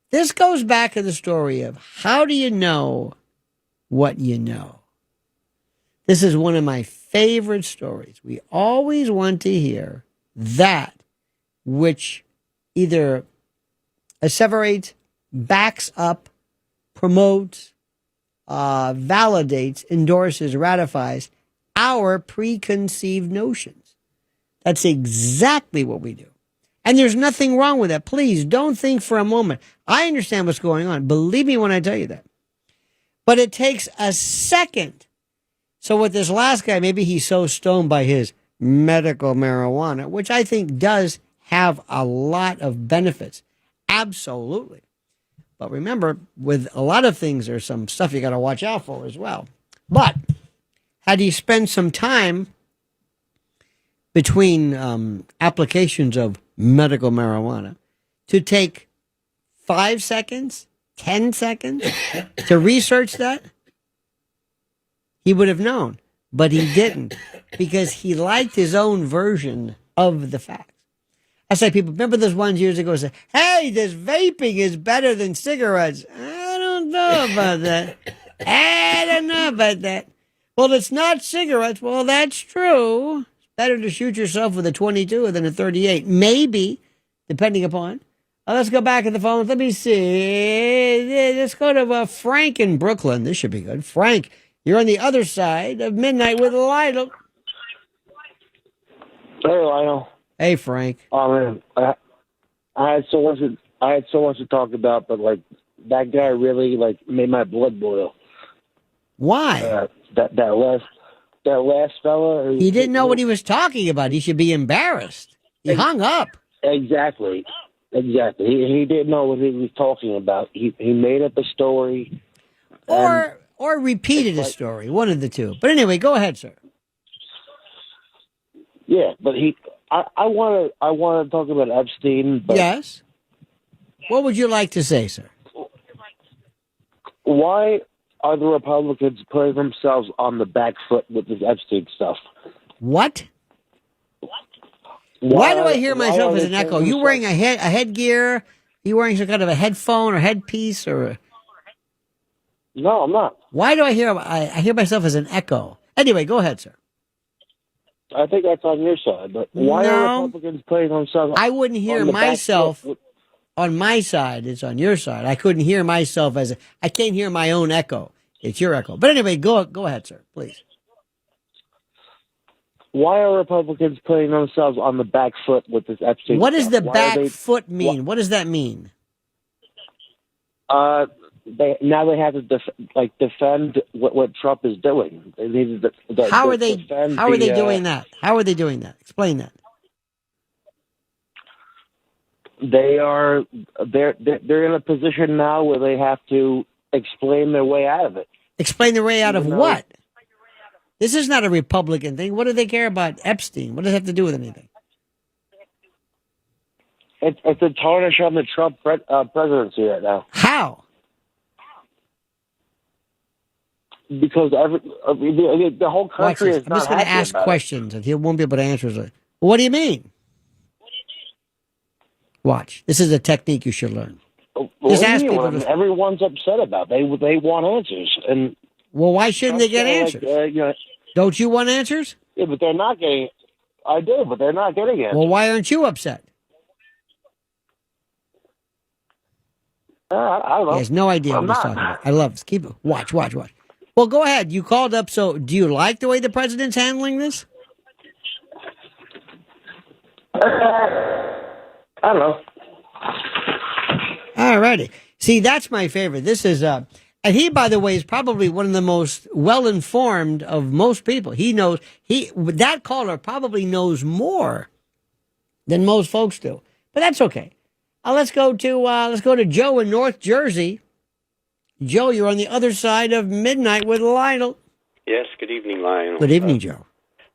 This goes back to the story of how do you know what you know? This is one of my favorite stories. We always want to hear that which either asseverates, backs up, promotes, validates, endorses, ratifies our preconceived notions. That's exactly what we do. And there's nothing wrong with that. Please don't think for a moment. I understand what's going on. Believe me when I tell you that. But it takes a second. So with this last guy, maybe he's so stoned by his medical marijuana, which I think does have a lot of benefits. Absolutely. But remember, with a lot of things, there's some stuff you got to watch out for as well. But had he spent some time between applications of medical marijuana to take 5 seconds, 10 seconds to research that, he would have known. But he didn't because he liked his own version of the facts. I say, people, remember those ones years ago said, hey, this vaping is better than cigarettes. I don't know about that. I don't know about that. Well, it's not cigarettes. Well, that's true. It's better to shoot yourself with a 22 than a 38. Maybe, depending upon. Let's go back to the phones. Let me see. Let's go to Frank in Brooklyn. This should be good. Frank, you're on the other side of midnight with Lionel. Hey, Lionel. Hey, Frank. Oh man, I had so much to talk about, but like that guy really like made my blood boil. Why? That last fella. He didn't know what he was talking about. He should be embarrassed. He hung up. Exactly. He didn't know what he was talking about. He made up a story, or repeated a story. One of the two. But anyway, go ahead, sir. Yeah, but I want to talk about Epstein. But yes. What would you like to say, sir? Why are the Republicans putting themselves on the back foot with this Epstein stuff? What? Why do I hear myself as an echo? You wearing a headgear? You wearing some kind of a headphone or headpiece or? No, I'm not. Why do I hear myself as an echo? Anyway, go ahead, sir. I think that's on your side, but why are Republicans putting themselves? I wouldn't hear myself on my side. It's on your side. I couldn't hear myself I can't hear my own echo. It's your echo. But anyway, go ahead, sir, please. Why are Republicans putting themselves on the back foot with this Epstein? What does the back foot mean? What does that mean? They have to defend what Trump is doing. They need to How are they doing that? How are they doing that? Explain that. They're in a position now where they have to explain their way out of it. Explain their way out of what? This is not a Republican thing. What do they care about Epstein? What does it have to do with anything? It's a tarnish on the Trump presidency right now. How? Because the whole country is not. I'm just going to ask questions, and he won't be able to answer. What do you mean? Watch. This is a technique you should learn. Just ask people. Everyone's upset about. They want answers, and well, why shouldn't they get answers? Don't you want answers? Yeah, but they're not getting. I do, but they're not getting it. Well, why aren't you upset? I don't know. He has no idea what he's talking about. I love this. Keep it. Watch. Well, go ahead. You called up, so do you like the way the president's handling this? I don't know. All righty. See, that's my favorite. This is, and he, by the way, is probably one of the most well-informed of most people. He knows, that caller probably knows more than most folks do. But that's okay. Let's go to Joe in North Jersey. Joe, you're on the other side of midnight with Lionel. Yes, good evening, Lionel. Good evening, Joe.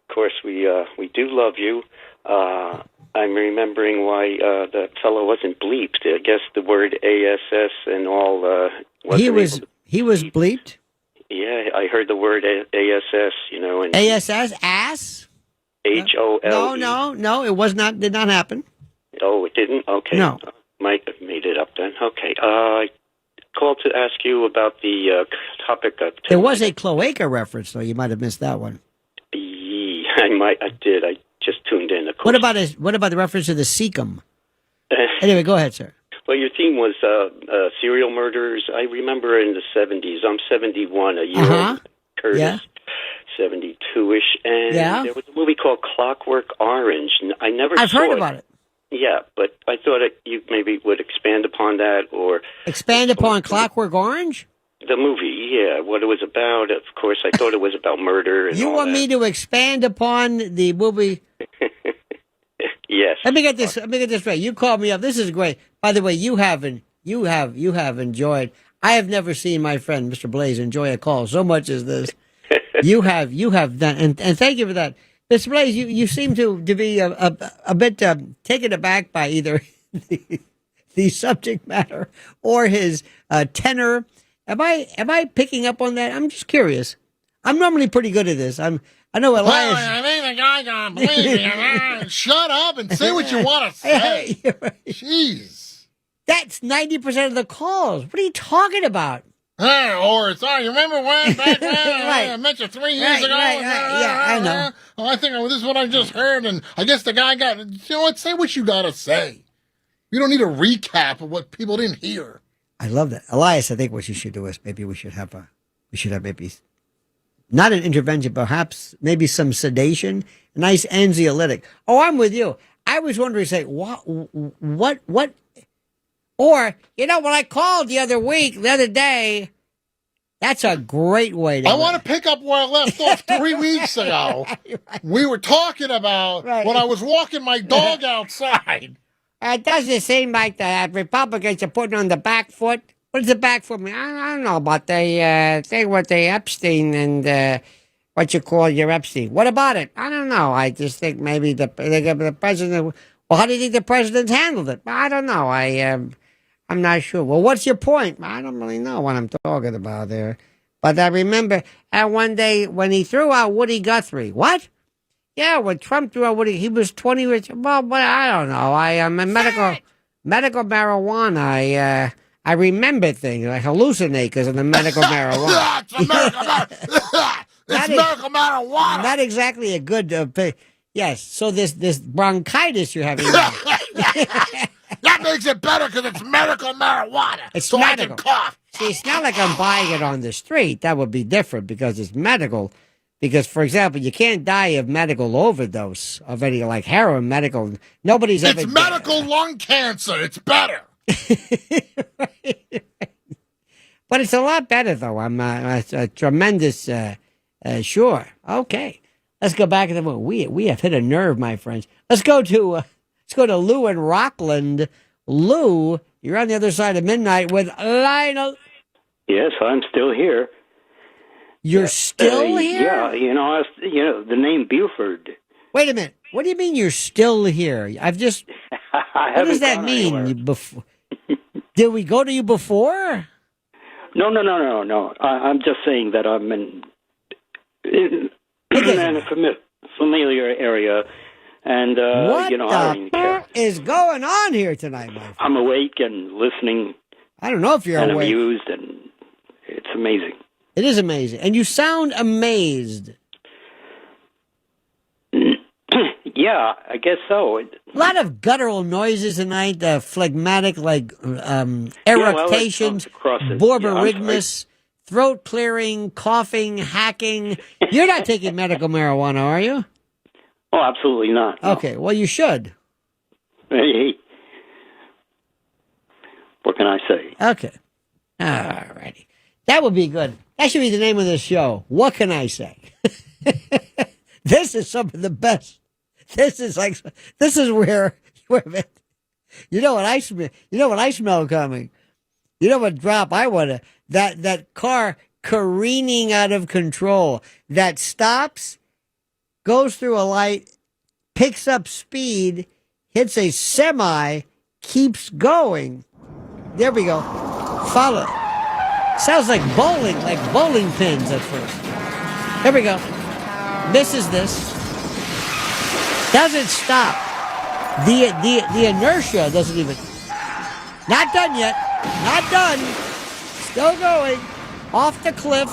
Of course, we do love you. I'm remembering why the fellow wasn't bleeped. I guess the word ASS and all he was bleeped? Yeah, I heard the word ASS, and ASS? Ass? H-O-L-E. No, it was not. Did not happen. Oh, it didn't? Okay. No. Might have made it up then. Okay. I called to ask you about the topic of... There was a cloaca reference, though. You might have missed that one. I did. I just tuned in. Of What about the reference to the cecum? Anyway, go ahead, sir. Well, your theme was serial murders. I remember in the 70s. I'm 71, a year older than Curtis. Yeah. 72-ish. And there was a movie called Clockwork Orange. I never I've saw heard it. about it. Yeah, but I thought you maybe would expand upon that or... Expand upon Clockwork Orange? The movie, yeah, what it was about. Of course, I thought it was about murder. And You all want that. me to expand upon the movie? Yes. Let me get this right. You called me up. This is great. By the way, you have enjoyed. I have never seen my friend Mr. Blaze enjoy a call so much as this. You have done, and thank you for that, Mr. Blaze. You seem to be a bit taken aback by either the subject matter or his tenor. Am I picking up on that? I'm just curious. I'm normally pretty good at this. I know Elias. Well, I think the guy gonna believe me. Shut up and say what you want to say. Jeez. That's 90% of the calls. What are you talking about? Or sorry, you remember when back then I met you 3 years ago? Yeah, I know. Oh, I think this is what I just heard, and I guess the guy got. You know what? Say what you gotta say. You don't need a recap of what people didn't hear. I love that, Elias. I think what you should do is maybe we should have maybe not an intervention, perhaps maybe some sedation, a nice anxiolytic. Oh, I'm with you. I was wondering, say what, or when I called the other day. That's a great way to. I want to pick up where I left off 3 weeks ago. We were talking about when I was walking my dog outside. It doesn't seem like the Republicans are putting on the back foot. What does the back foot mean? I don't know about the thing with the Epstein and what you call your Epstein. What about it? I don't know. I just think maybe the president. Well, how do you think the president's handled it? I don't know. I'm not sure. Well, what's your point? I don't really know what I'm talking about there. But I remember one day when he threw out Woody Guthrie. What? Yeah, when Trump threw out Woody, he was 20 years. Well, but I don't know. I am a medical marijuana. I remember things. I hallucinate because of the medical marijuana. It's medical marijuana. Not exactly a good. Yes. So this bronchitis you're having. Now. That makes it better because it's medical marijuana. It's so medical. I can cough. See, it's not like I'm buying it on the street. That would be different because it's medical. Because, for example, you can't die of medical overdose of any like heroin medical. Nobody's ever. It's medical lung cancer. It's better. But it's a lot better, though. I'm a tremendous. Sure. Okay. Let's go back to the movie. We have hit a nerve, my friends. Let's go to Lou in Rockland. Lou, you're on the other side of midnight with Lionel. Yes, I'm still here. You're still here? Yeah, the name Buford. Wait a minute. What do you mean you're still here? I've just. What does that mean? Did we go to you before? No. I'm just saying that I'm in a familiar area, and what I don't even care. Is going on here tonight, my friend? I'm awake and listening. I don't know if you're awake. Amused, and it's amazing. It is amazing, and you sound amazed. Yeah, I guess so. A lot of guttural noises tonight, phlegmatic, like eructations, borborygmus, throat clearing, coughing, hacking. You're not taking medical marijuana, are you? Oh, absolutely not. No. Okay, well, you should. Hey. What can I say? Okay. All righty. That would be good. That should be the name of the show. What can I say? This is some of the best. This is where you know what I smell. You know what I smell coming. You know what drop I want to. That car careening out of control. That stops, goes through a light, picks up speed, hits a semi, keeps going. There we go. Follow. Sounds like bowling pins at first. There we go. Misses this. Doesn't stop. The inertia doesn't even. Not done yet. Not done. Still going. Off the cliff.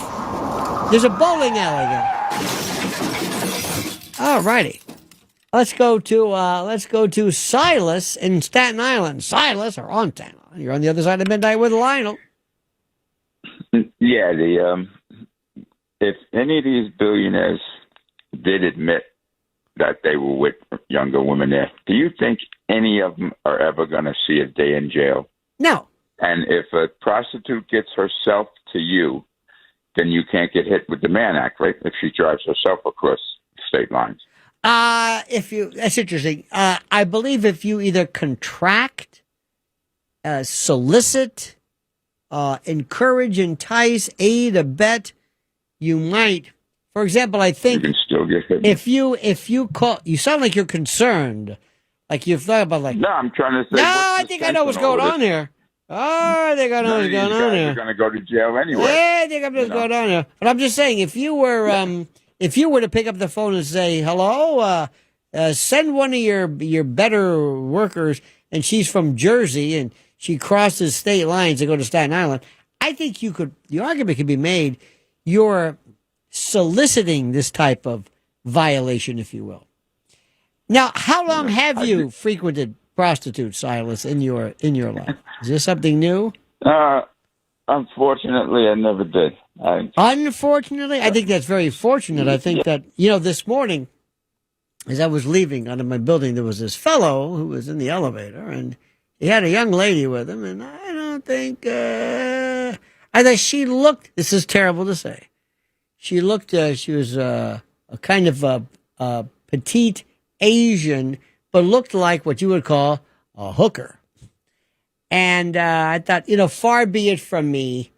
There's a bowling alley there. All righty. Let's go to Silas in Staten Island. Silas, or on Staten Island. You're on the other side of midnight with Lionel. Yeah, if any of these billionaires did admit that they were with younger women there, do you think any of them are ever going to see a day in jail? No. And if a prostitute gets herself to you, then you can't get hit with the Mann Act, right? If she drives herself across state lines. That's interesting. I believe if you either contract, solicit, encourage, entice, aid, abet, you might. For example, I think you can still get hit. if you call, you sound like you're concerned, like you've thought about like. No, I'm trying to say. No, I think I know what's going on here. Oh, I think I know what's going on here. You're going to go to jail anyway. Yeah, I think I know what's going on here. But I'm just saying, if you were to pick up the phone and say, "Hello, send one of your better workers," and she's from Jersey and she crosses state lines to go to Staten Island, I think the argument could be made, you're soliciting this type of violation, if you will. Now, how long have you frequented prostitutes, Silas, in your life? Is this something new? Unfortunately, I never did. Unfortunately? I think that's very fortunate. I think that, this morning, as I was leaving out of my building, there was this fellow who was in the elevator, and he had a young lady with him, and I don't think, I thought she looked, this is terrible to say, she looked, she was a kind of a petite Asian, but looked like what you would call a hooker. And I thought, far be it from me.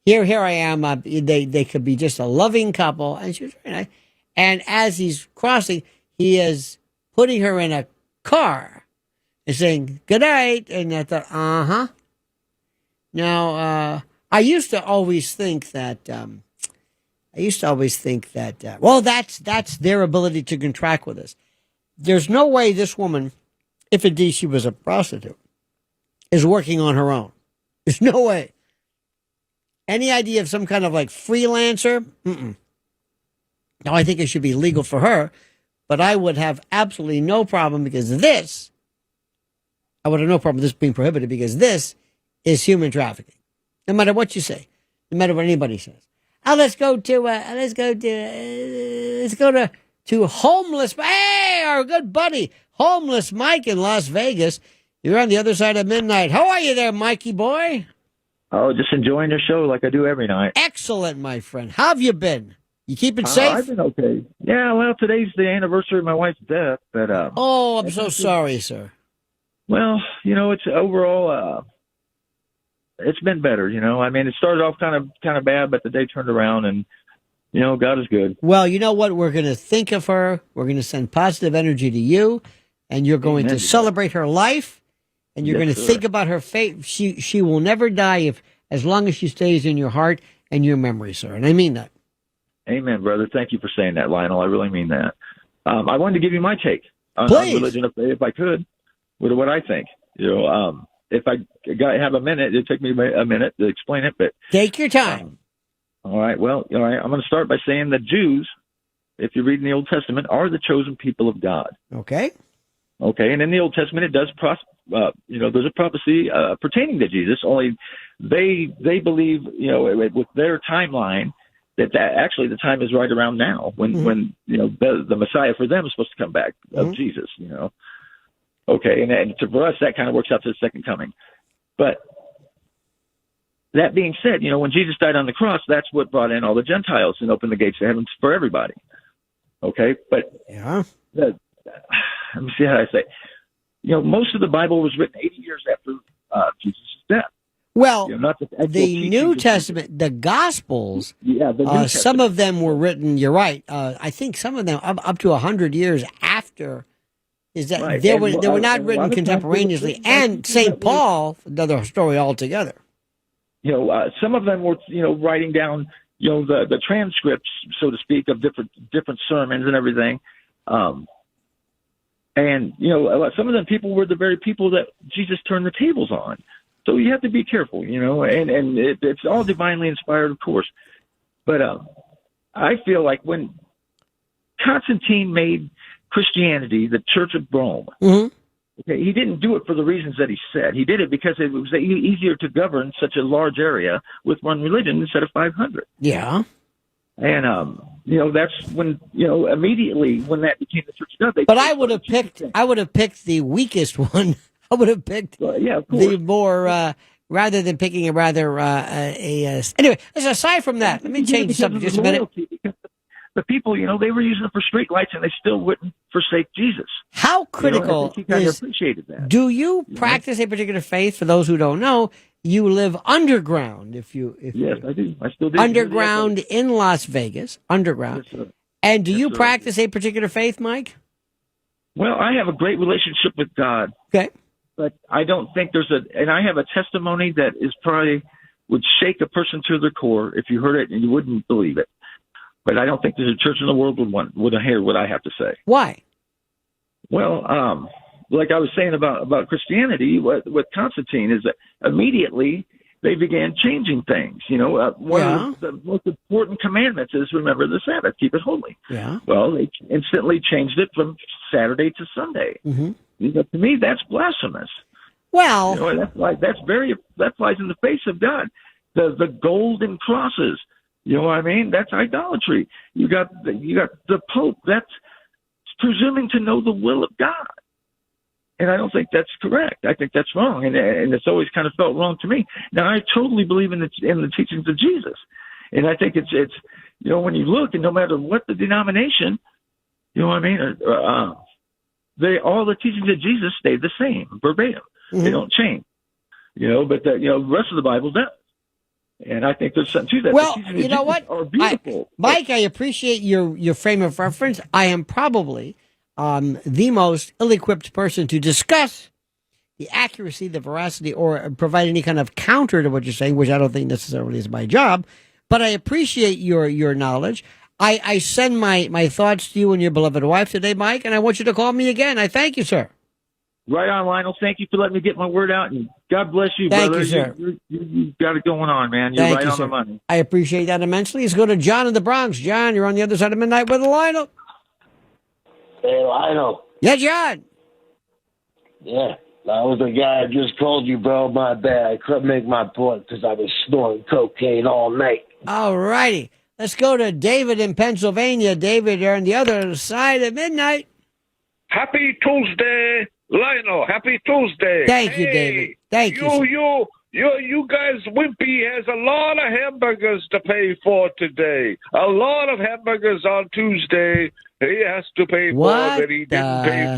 Here I am. They could be just a loving couple. And she was very nice. And as he's crossing, he is putting her in a car and saying, "Good night." And I thought, uh-huh. Now, I used to always think that, well, that's their ability to contract with us. There's no way this woman, if indeed she was a prostitute, is working on her own. There's no way. Any idea of some kind of like freelancer? Mm-mm. Now, I think it should be legal for her, but I would have absolutely no problem because I would have no problem with this being prohibited because this is human trafficking. No matter what you say, no matter what anybody says. Let's go to homeless. Hey, our good buddy, homeless Mike in Las Vegas. You're on the other side of midnight. How are you there, Mikey boy? Oh, just enjoying the show like I do every night. Excellent, my friend. How have you been? You keeping safe? I've been okay. Yeah, well, today's the anniversary of my wife's death, but oh, I'm so sorry, sir. Well, it's overall it's been better, I mean, it started off kind of bad, but the day turned around and God is good. Well, you know what? We're going to think of her. We're going to send positive energy to you, and you're going to celebrate her life, and you're going to think about her fate. She will never die as long as she stays in your heart and your memory, sir. And I mean that. Amen, brother. Thank you for saying that, Lionel. I really mean that. I wanted to give you my take on religion, if I could, with what I think. If I have a minute, it'd take me a minute to explain it. But take your time. All right. Well, all right. I'm going to start by saying that Jews, if you read in the Old Testament, are the chosen people of God. Okay. Okay. And in the Old Testament, it does, there's a prophecy pertaining to Jesus. Only they believe, with their timeline, that actually the time is right around now when the Messiah for them is supposed to come back of Jesus. Okay. And for us, that kind of works out to the second coming. But that being said, when Jesus died on the cross, that's what brought in all the Gentiles and opened the gates of heaven for everybody. Okay, but yeah, let me see how I say. Most of the Bible was written 80 years after Jesus' death. Well, the New Testament, the Gospels, some of them were written. You're right. I think some of them up to 100 years after. Is that right. they were not written contemporaneously, and St. Paul, another story altogether. Some of them were, writing down, the transcripts, so to speak, of different sermons and everything. And, some of them people were the very people that Jesus turned the tables on. So you have to be careful, and it's all divinely inspired, of course. But I feel like when Constantine made Christianity the Church of Rome, okay, he didn't do it for the reasons that he said. He did it because it was easier to govern such a large area with one religion instead of 500. Yeah. And, that's when, immediately when that became the Church of God. But I would have picked the weakest one. I would have picked the more, rather than picking a rather, anyway, aside from that, let me change the subject just a minute. The people, they were using it for street lights and they still wouldn't forsake Jesus. How critical I think he kind of appreciated that. Do you practice a particular faith? For those who don't know, you live underground. Yes, I do. I still do. Underground in Las Vegas, underground. Yes, sir. And do you sir. practice a particular faith, Mike? Well, I have a great relationship with God. Okay. But I don't think and I have a testimony that is probably would shake a person to their core if you heard it and you wouldn't believe it. But I don't think there's a church in the world would hear what I have to say. Why? Well, like I was saying about Christianity, what Constantine is that immediately they began changing things. One of the most important commandments is remember the Sabbath, keep it holy. Yeah. Well, they instantly changed it from Saturday to Sunday. Mm-hmm. To me, that's blasphemous. Well, that flies in the face of God. The golden crosses. You know what I mean? That's idolatry. You got the Pope. That's presuming to know the will of God. And I don't think that's correct. I think that's wrong, and it's always kind of felt wrong to me. Now, I totally believe in the teachings of Jesus, and I think it's when you look, and no matter what the denomination, you know what I mean, all the teachings of Jesus stay the same, verbatim. Mm-hmm. They don't change. But the rest of the Bible does, and I think there's something to that. Well, you know what, are beautiful. Mike, I appreciate your frame of reference. I am probably the most ill-equipped person to discuss the accuracy, the veracity, or provide any kind of counter to what you're saying, which I don't think necessarily is my job. But I appreciate your knowledge. I send my thoughts to you and your beloved wife today, Mike, and I want you to call me again. I thank you, sir. Right on, Lionel. Thank you for letting me get my word out, and God bless you, Thank brother. you, sir. You've got it going on, man. You're right on the money. I appreciate that immensely. Let's go to John in the Bronx. John, you're on the other side of midnight with Lionel. Hey, Lionel. Yeah, John. Yeah, that was the guy I just called you, bro. My bad. I couldn't make my point because I was snorting cocaine all night. All righty. Let's go to David in Pennsylvania. David, you're on the other side of midnight. Happy Tuesday, Lionel. Happy Tuesday. Thank you, David. Thank you. You guys, Wimpy has a lot of hamburgers to pay for today. A lot of hamburgers on Tuesday. He has to pay for that he didn't pay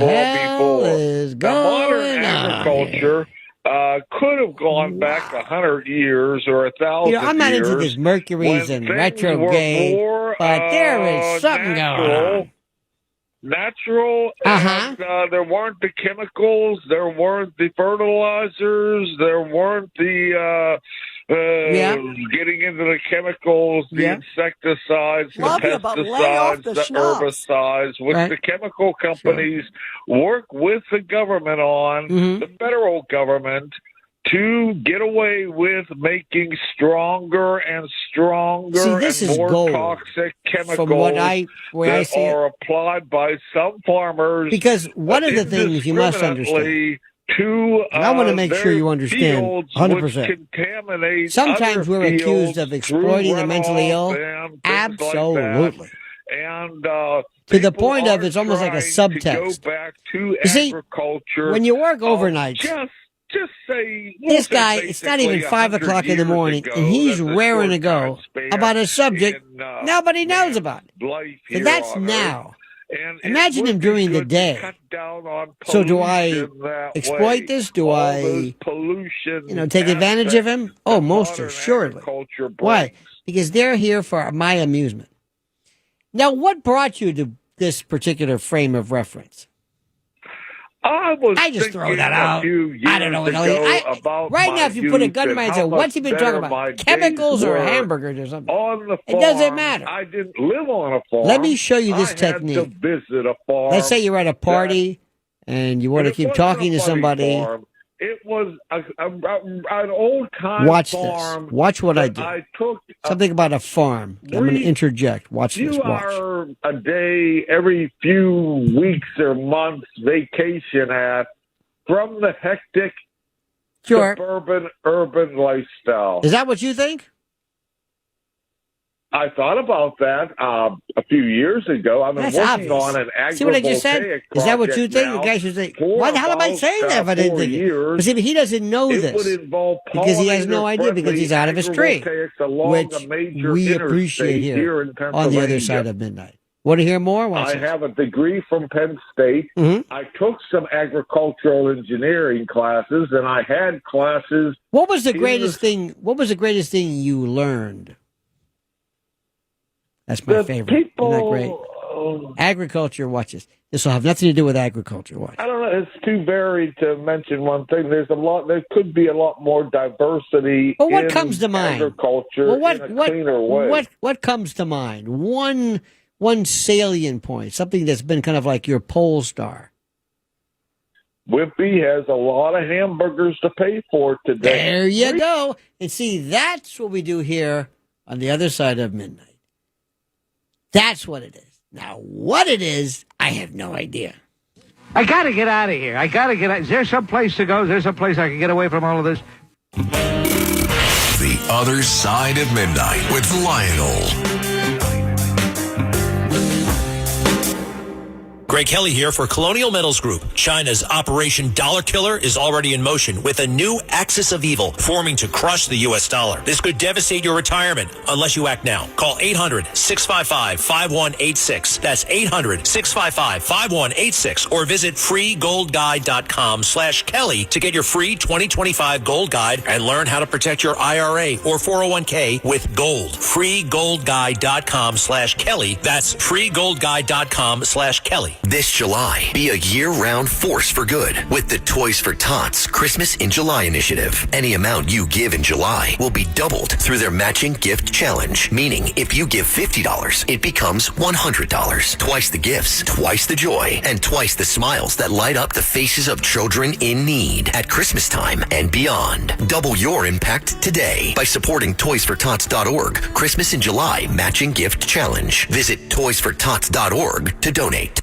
for before. The modern agriculture could have gone back 100 years or 1,000 years. I'm not into this Mercury's and retrograde, but there is something going on. Natural, and there weren't the chemicals, there weren't the fertilizers, there weren't the getting into the chemicals, the insecticides, the pesticides, the herbicides, which the chemical companies work with the government on, the federal government, to get away with making stronger and stronger and more toxic chemicals that are applied by some farmers. Because one of the things you must understand, and I want to make sure you understand 100%. Sometimes we're accused of exploiting the mentally ill. Absolutely. And to the point of it's almost like a subtext. You see, when you work overnight, just say this guy, it's not even 5 o'clock in the morning, and he's raring to go about a subject nobody knows about. So that's now. Imagine him during the day. So do I exploit this? Do I, take advantage of him? Oh, most assuredly. Why? Because they're here for my amusement. Now, what brought you to this particular frame of reference? I just throw that out. I don't know what right now, if you put a gun in my head and say, what's he been talking about? Chemicals or hamburgers or something? It doesn't matter. I didn't live on a farm. Let me show you this technique. I had to visit a farm. Let's say you're at a party and you want to keep talking to somebody. Farm. It was an old kind Watch farm. this. Watch what I do. I took something about a farm. I'm going to interject. Watch this. Watch. Are a day every few weeks or months vacation at from the hectic suburban urban lifestyle. Is that what you think? I thought about that a few years ago. I've been working on an agrivoltaic. See what I just said? Is that what you think? The guy should say, why the hell am I saying that if I didn't think it? But see, but he doesn't know this. Would involve because he has no idea because he's out of his tree, which we appreciate here on the other side of midnight. Want to hear more? I have a degree from Penn State. Mm-hmm. I took some agricultural engineering classes, and I had classes. What was the greatest thing? What was the greatest thing you learned? That's my favorite. Isn't that great? Agriculture, watch this. This will have nothing to do with agriculture. Watch. I don't know. It's too varied to mention one thing. There's a lot. There could be a lot more diversity. Well, what comes to mind? Agriculture in a cleaner way. What comes to mind? One salient point. Something that's been kind of like your pole star. Wimpy has a lot of hamburgers to pay for today. There you go. And see, that's what we do here on the other side of midnight. That's what it is. Now, what it is, I have no idea. I got to get out of here. I got to get out. Is there some place to go? Is there some place I can get away from all of this? The Other Side of Midnight with Lionel. Greg Kelly here for Colonial Metals Group. China's Operation Dollar Killer is already in motion with a new axis of evil forming to crush the U.S. dollar. This could devastate your retirement unless you act now. Call 800-655-5186. That's 800-655-5186 or visit freegoldguide.com/Kelly to get your free 2025 gold guide and learn how to protect your IRA or 401k with gold. freegoldguide.com/Kelly. That's freegoldguide.com/Kelly. This July, be a year-round force for good with the Toys for Tots Christmas in July initiative. Any amount you give in July will be doubled through their matching gift challenge, meaning if you give $50, it becomes $100. Twice the gifts, twice the joy, and twice the smiles that light up the faces of children in need at Christmas time and beyond. Double your impact today by supporting toysfortots.org Christmas in July matching gift challenge. Visit toysfortots.org to donate.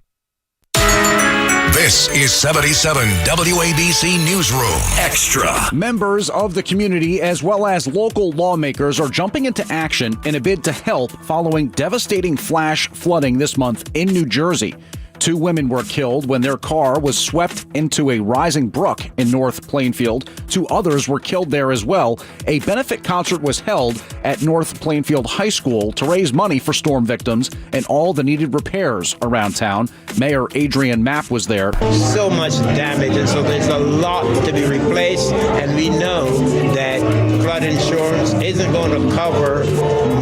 This is 77 WABC Newsroom Extra. Members of the community as well as local lawmakers are jumping into action in a bid to help following devastating flash flooding this month in New Jersey. 2 women were killed when their car was swept into a rising brook in North Plainfield. 2 others were killed there as well. A benefit concert was held at North Plainfield High School to raise money for storm victims and all the needed repairs around town. Mayor Adrian Mapp was there. So much damage, and so there's a lot to be replaced, and we know that flood insurance isn't going to cover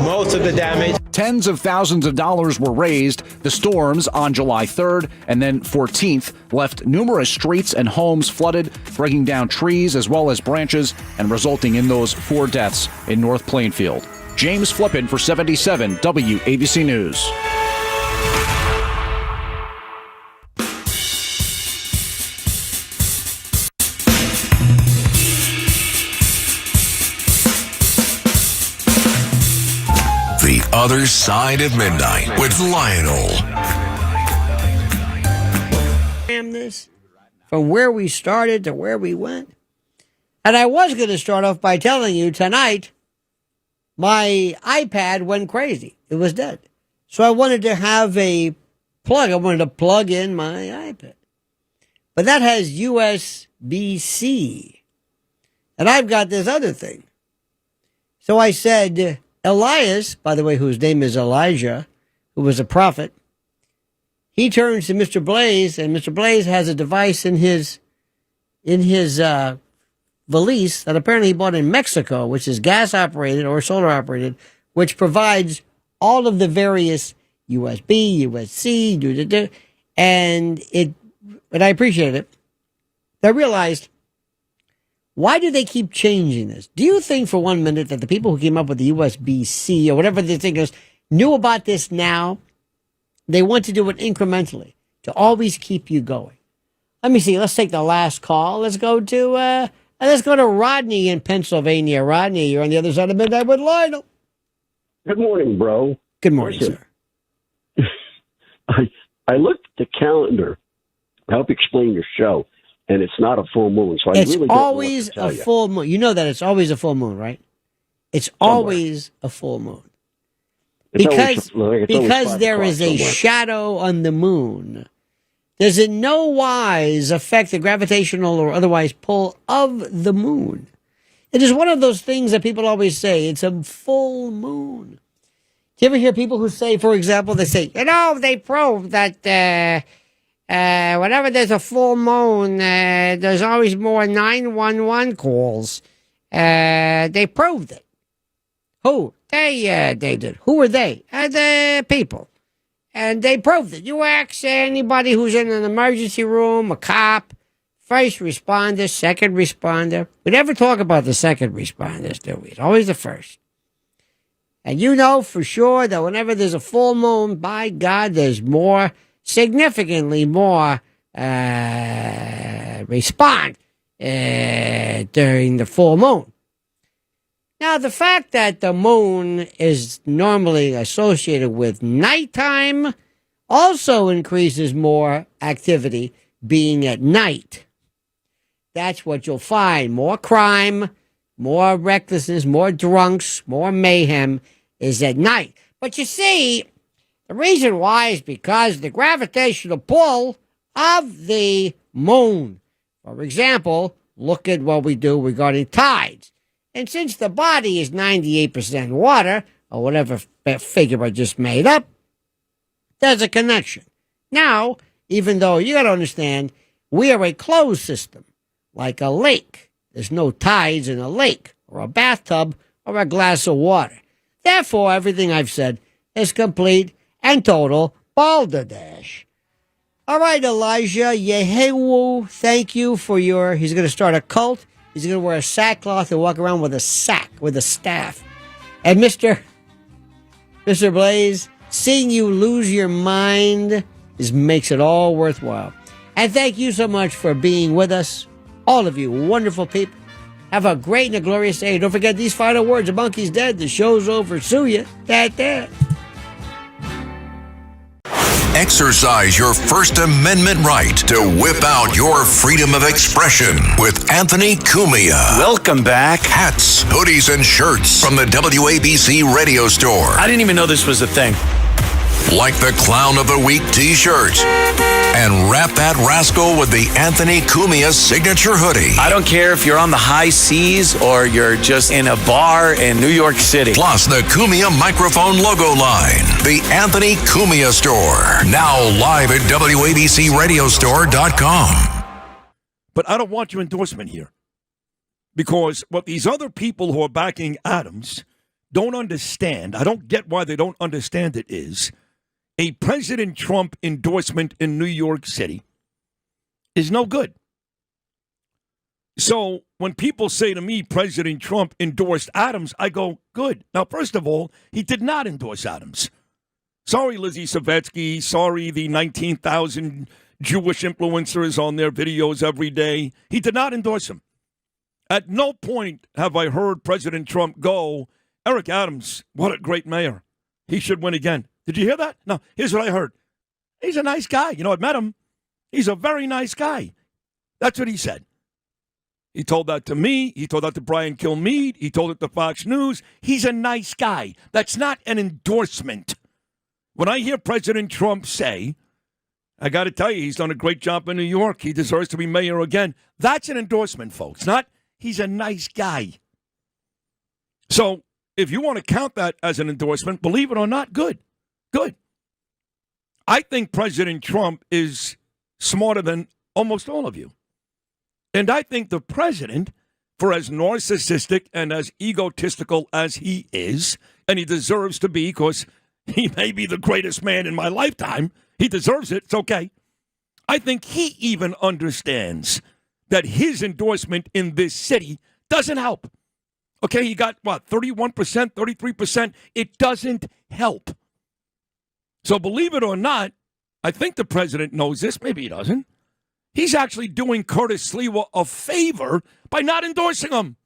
most of the damage. Tens of thousands of dollars were raised. The storms on July 3rd and then 14th left numerous streets and homes flooded, breaking down trees as well as branches and resulting in those 4 deaths in North Plainfield. James Flippin for 77 WABC News. The Other Side of Midnight with Lionel. This from where we started to where we went. And I was going to start off by telling you tonight my iPad went crazy. It was dead. So I wanted to have a plug. I wanted to plug in my iPad. But that has USB-C. And I've got this other thing. So I said, Elias, by the way, whose name is Elijah, who was a prophet, he turns to Mr. Blaze, and Mr. Blaze has a device in his valise that apparently he bought in Mexico, which is gas operated or solar operated, which provides all of the various USB, USB-C, and I appreciated it. I realized, why do they keep changing this? Do you think for 1 minute that the people who came up with the USB-C or whatever the thing is knew about this now? They want to do it incrementally to always keep you going. Let me see. Let's take the last call. Let's go to Rodney in Pennsylvania. Rodney, you're on the other side of midnight with Lionel. Good morning, bro. Good morning, Listen, I looked at the calendar to help explain your show, and it's not a full moon, so I It's really don't know what always to tell a you. full moon. You know that it's always a full moon, right? It's always a full moon. It's always Because 5 there o'clock is a somewhere. shadow on the moon, does in no wise affect the gravitational or otherwise pull of the moon. It is one of those things that people always say, it's a full moon. Do you ever hear people who say, for example, they say, they proved that whenever there's a full moon, there's always more 911 calls. They proved it. Who? They did. Who were they? The people. And they proved it. You ask anybody who's in an emergency room, a cop, first responder, second responder. We never talk about the second responders, do we? It's always the first. And you know for sure that whenever there's a full moon, by God, there's significantly more respond during the full moon. Now, the fact that the moon is normally associated with nighttime also increases more activity being at night. That's what you'll find. More crime, more recklessness, more drunks, more mayhem is at night. But you see, the reason why is because the gravitational pull of the moon. For example, look at what we do regarding tides. And since the body is 98% water, or whatever figure I just made up, there's a connection. Now, even though you got to understand, we are a closed system, like a lake. There's no tides in a lake, or a bathtub, or a glass of water. Therefore, everything I've said is complete and total balderdash. All right, Elijah Yehewu, thank you for he's going to start a cult. He's going to wear a sackcloth and walk around with a sack, with a staff. And Mr. Blaze, seeing you lose your mind makes it all worthwhile. And thank you so much for being with us, all of you wonderful people. Have a great and a glorious day. Don't forget these final words. The monkey's dead. The show's over. Sue ya. That. Exercise your First Amendment right to whip out your freedom of expression with Anthony Cumia. Welcome back. Hats, hoodies, and shirts from the WABC radio store. I didn't even know this was a thing. Like the Clown of the Week t-shirt. And wrap that rascal with the Anthony Cumia signature hoodie. I don't care if you're on the high seas or you're just in a bar in New York City. Plus the Cumia microphone logo line. The Anthony Cumia Store. Now live at WABCRadiostore.com. But I don't want your endorsement here. Because what these other people who are backing Adams don't understand, I don't get why they don't understand it, is a President Trump endorsement in New York City is no good. So when people say to me, President Trump endorsed Adams, I go, good. Now, first of all, he did not endorse Adams. Sorry, Lizzie Savetsky. Sorry, the 19,000 Jewish influencers on their videos every day. He did not endorse him. At no point have I heard President Trump go, Eric Adams, what a great mayor. He should win again. Did you hear that? No, here's what I heard. He's a nice guy. You know, I've met him. He's a very nice guy. That's what he said. He told that to me. He told that to Brian Kilmeade. He told it to Fox News. He's a nice guy. That's not an endorsement. When I hear President Trump say, I got to tell you, he's done a great job in New York. He deserves to be mayor again. That's an endorsement, folks. Not, he's a nice guy. So if you want to count that as an endorsement, believe it or not, good. Good. I think President Trump is smarter than almost all of you. And I think the president, for as narcissistic and as egotistical as he is, and he deserves to be because he may be the greatest man in my lifetime, he deserves it, it's okay. I think he even understands that his endorsement in this city doesn't help. Okay, he got, 31%, 33%? It doesn't help. So believe it or not, I think the president knows this. Maybe he doesn't. He's actually doing Curtis Sliwa a favor by not endorsing him.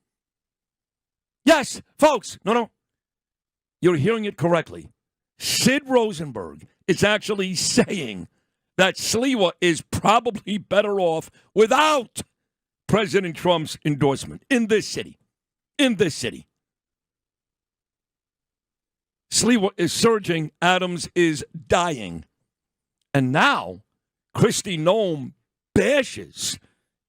Yes, folks, no. You're hearing it correctly. Sid Rosenberg is actually saying that Sliwa is probably better off without President Trump's endorsement in this city. In this city. Sliwa is surging. Adams is dying. And now, Kristi Noem bashes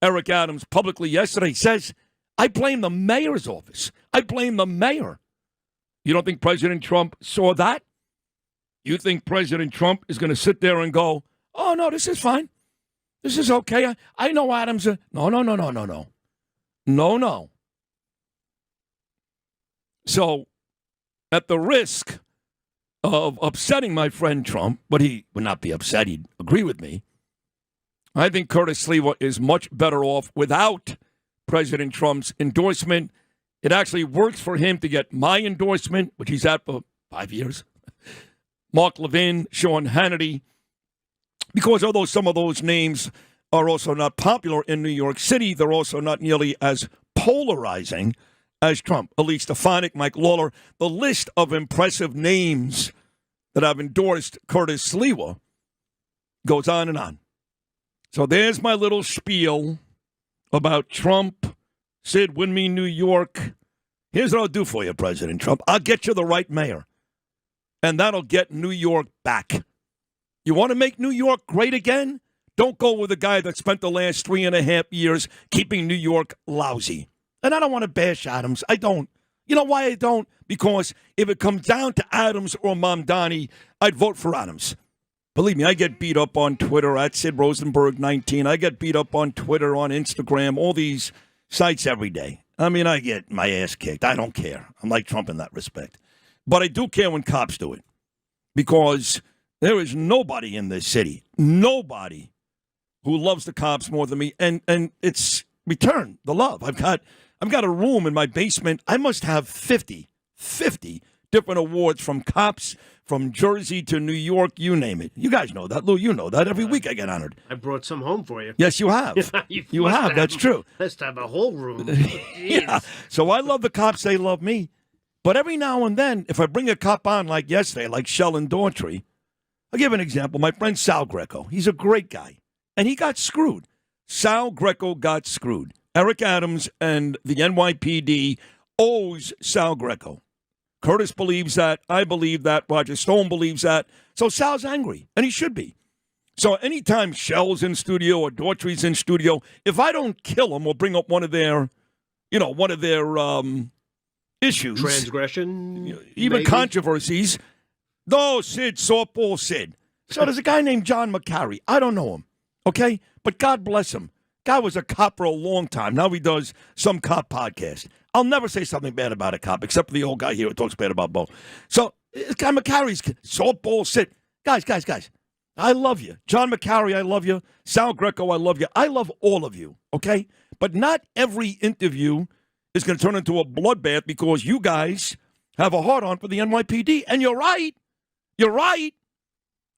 Eric Adams publicly yesterday. Says, I blame the mayor's office. I blame the mayor. You don't think President Trump saw that? You think President Trump is going to sit there and go, oh, no, this is fine. This is okay. I know Adams. No. So, at the risk of upsetting my friend Trump, but he would not be upset, he'd agree with me, I think Curtis Sliwa is much better off without President Trump's endorsement. It actually works for him to get my endorsement, which he's had for 5 years, Mark Levin, Sean Hannity, because although some of those names are also not popular in New York City, they're also not nearly as polarizing as Trump. Elise Stefanik, Mike Lawler, the list of impressive names that have endorsed Curtis Sliwa goes on and on. So there's my little spiel about Trump. Sid, win me New York. Here's what I'll do for you, President Trump. I'll get you the right mayor, and that'll get New York back. You want to make New York great again? Don't go with a guy that spent the last 3.5 years keeping New York lousy. And I don't want to bash Adams. I don't. You know why I don't? Because if it comes down to Adams or Mamdani, I'd vote for Adams. Believe me, I get beat up on Twitter at Sid Rosenberg 19. I get beat up on Twitter, on Instagram, all these sites every day. I mean, I get my ass kicked. I don't care. I'm like Trump in that respect. But I do care when cops do it. Because there is nobody in this city, nobody who loves the cops more than me. And it's return the love. I've got a room in my basement. I must have 50 different awards from cops, from Jersey to New York, you name it. You guys know that, Lou. You know that. Every week I get honored. I brought some home for you. Yes, you have. you have. That's true. Let's have a whole room. Yeah. So I love the cops. They love me. But every now and then, if I bring a cop on like yesterday, like Sheldon Daughtry, I'll give an example. My friend Sal Greco. He's a great guy. And he got screwed. Sal Greco got screwed. Eric Adams and the NYPD owes Sal Greco. Curtis believes that. I believe that. Roger Stone believes that. So Sal's angry, and he should be. So anytime Shell's in studio or Daughtry's in studio, if I don't kill them or bring up one of their issues, transgression, even maybe? Controversies. No, Sid, softball Sid. So there's a guy named John McCary. I don't know him, okay? But God bless him. Guy was a cop for a long time. Now he does some cop podcast. I'll never say something bad about a cop, except for the old guy here who talks bad about Bo. So this guy McCary's softball Sid. Guys. I love you. John McCary, I love you. Sal Greco, I love you. I love all of you, okay? But not every interview is going to turn into a bloodbath because you guys have a hard-on for the NYPD. And you're right. You're right.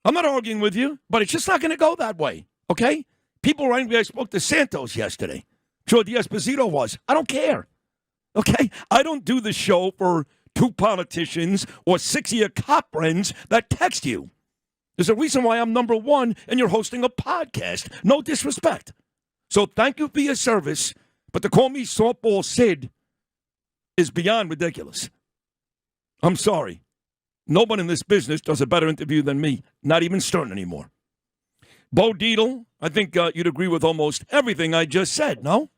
I'm not arguing with you, but it's just not going to go that way, okay? People were angry I spoke to Santos yesterday. Joe D'Esposito was. I don't care, okay? I don't do the show for 2 politicians or 6 of your cop friends that text you. There's a reason why I'm number 1 and you're hosting a podcast. No disrespect. So thank you for your service, but to call me softball Sid is beyond ridiculous. I'm sorry. Nobody in this business does a better interview than me, not even Stern anymore. Bo Dietl, I think you'd agree with almost everything I just said, no?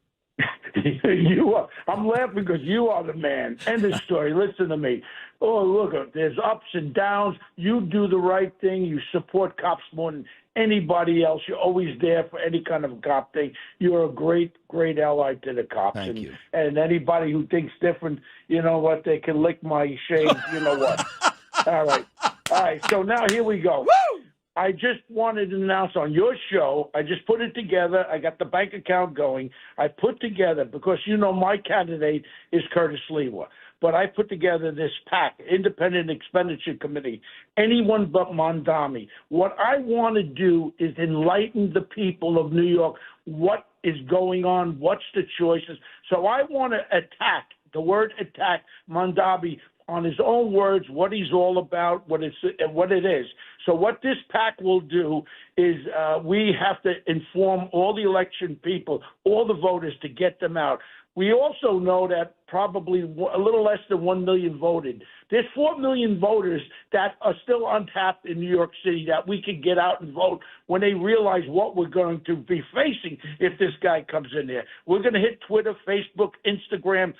You are. I'm laughing because you are the man. End of story. Listen to me. Oh, look, there's ups and downs. You do the right thing. You support cops more than anybody else. You're always there for any kind of cop thing. You're a great, great ally to the cops. Thank you. And anybody who thinks different, you know what, they can lick my shade. You know what? All right. So now here we go. Woo! I just wanted to announce on your show, I just put it together. I got the bank account going. I put together, because you know my candidate is Curtis Sliwa. but I put together this PAC, Independent Expenditure Committee, anyone but Mondami. What I want to do is enlighten the people of New York. What is going on? What's the choices? So I want to attack, the word attack, Mondami on his own words, what he's all about, what it is. So what this PAC will do is we have to inform all the election people, all the voters, to get them out. We also know that probably a little less than 1 million voted. There's 4 million voters that are still untapped in New York City that we can get out and vote when they realize what we're going to be facing if this guy comes in there. We're going to hit Twitter, Facebook, Instagram.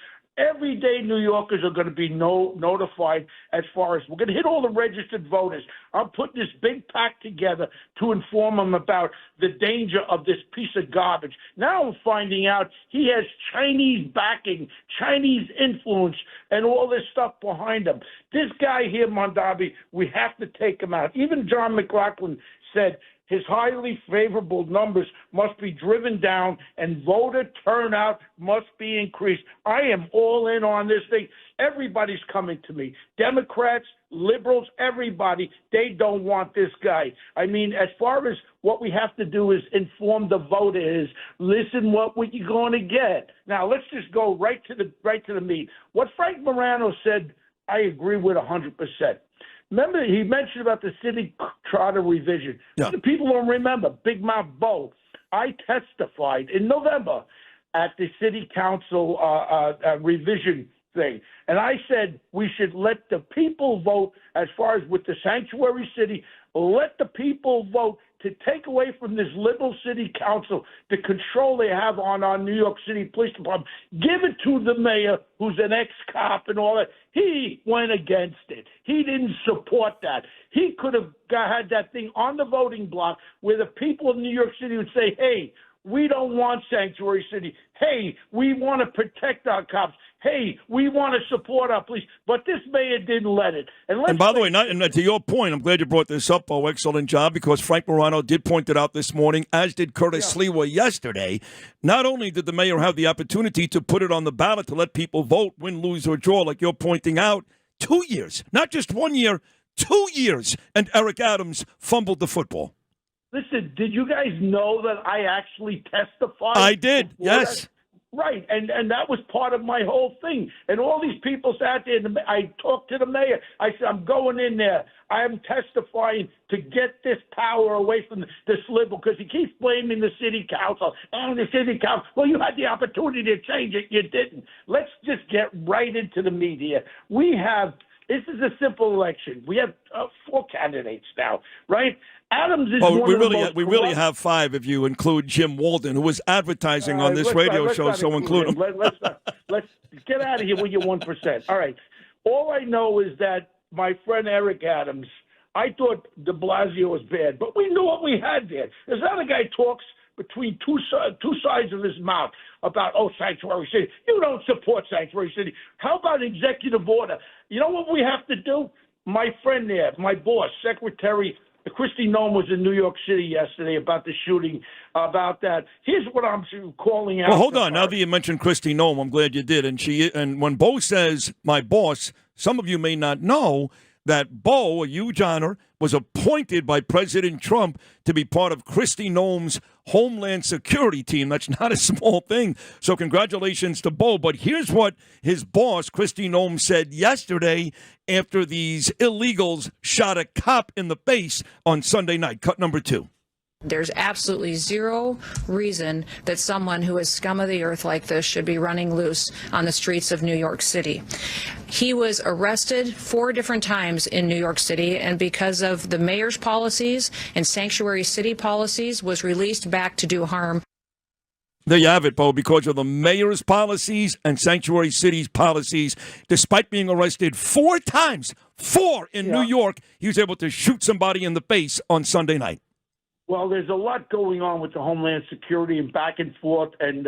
Every day New Yorkers are going to be notified as far as we're going to hit all the registered voters. I'm putting this big pack together to inform them about the danger of this piece of garbage. Now I'm finding out he has Chinese backing, Chinese influence, and all this stuff behind him. This guy here, Mondavi, we have to take him out. Even John McLaughlin said his highly favorable numbers must be driven down and voter turnout must be increased. I am all in on this thing. Everybody's coming to me. Democrats, liberals, everybody, they don't want this guy. I mean, as far as what we have to do is inform the voters, listen what you're going to get. Now, let's just go right to the meat. What Frank Morano said, I agree with 100%. Remember, he mentioned about the city charter revision. Yeah. The people don't remember. Big Mouth Bo. I testified in November at the city council revision thing. And I said we should let the people vote as far as with the sanctuary city. Let the people vote to take away from this liberal city council the control they have on our New York City Police Department. Give it to the mayor, who's an ex-cop and all that. He went against it. He didn't support that. He could have had that thing on the voting block where the people of New York City would say, hey, we don't want sanctuary city. Hey, we want to protect our cops. Hey, we want to support our police. But this mayor didn't let it. And by the way, to your point, I'm glad you brought this up, Bo. Excellent job, because Frank Morano did point it out this morning, as did Curtis Sliwa yesterday. Not only did the mayor have the opportunity to put it on the ballot to let people vote, win, lose, or draw, like you're pointing out, 2 years, not just 1 year, 2 years, and Eric Adams fumbled the football. Listen, did you guys know that I actually testified? I did, yes. Right, and that was part of my whole thing. And all these people sat there, and I talked to the mayor. I said, I'm going in there. I am testifying to get this power away from this liberal, because he keeps blaming the city council. Oh, the city council. Well, you had the opportunity to change it. You didn't. Let's just get right into the media. This is a simple election. We have 4 candidates now, right? Adams is one of the most we really have 5 if you include Jim Walden, who was advertising on this radio show, so include him. Let's get out of here with your 1%. All right. All I know is that my friend Eric Adams, I thought de Blasio was bad, but we knew what we had there. This other guy talks between two sides of his mouth about, sanctuary city. You don't support sanctuary city. How about executive order? You know what we have to do? My friend there, my boss, Secretary Kristi Noem, was in New York City yesterday about the shooting, about that. Here's what I'm calling out. Well, hold on. Now that you mentioned Kristi Noem, I'm glad you did. And when Bo says my boss, some of you may not know that Bo, a huge honor, was appointed by President Trump to be part of Kristi Noem's Homeland Security team. That's not a small thing. So congratulations to Bo. But here's what his boss, Kristi Noem, said yesterday after these illegals shot a cop in the face on Sunday night. Cut number 2. There's absolutely zero reason that someone who is scum of the earth like this should be running loose on the streets of New York City. He was arrested 4 different times in New York City, and because of the mayor's policies and sanctuary city policies, was released back to do harm. There you have it, Bo. Because of the mayor's policies and sanctuary city's policies, despite being arrested 4 times, 4 in New York, he was able to shoot somebody in the face on Sunday night. Well, there's a lot going on with the Homeland Security and back and forth, and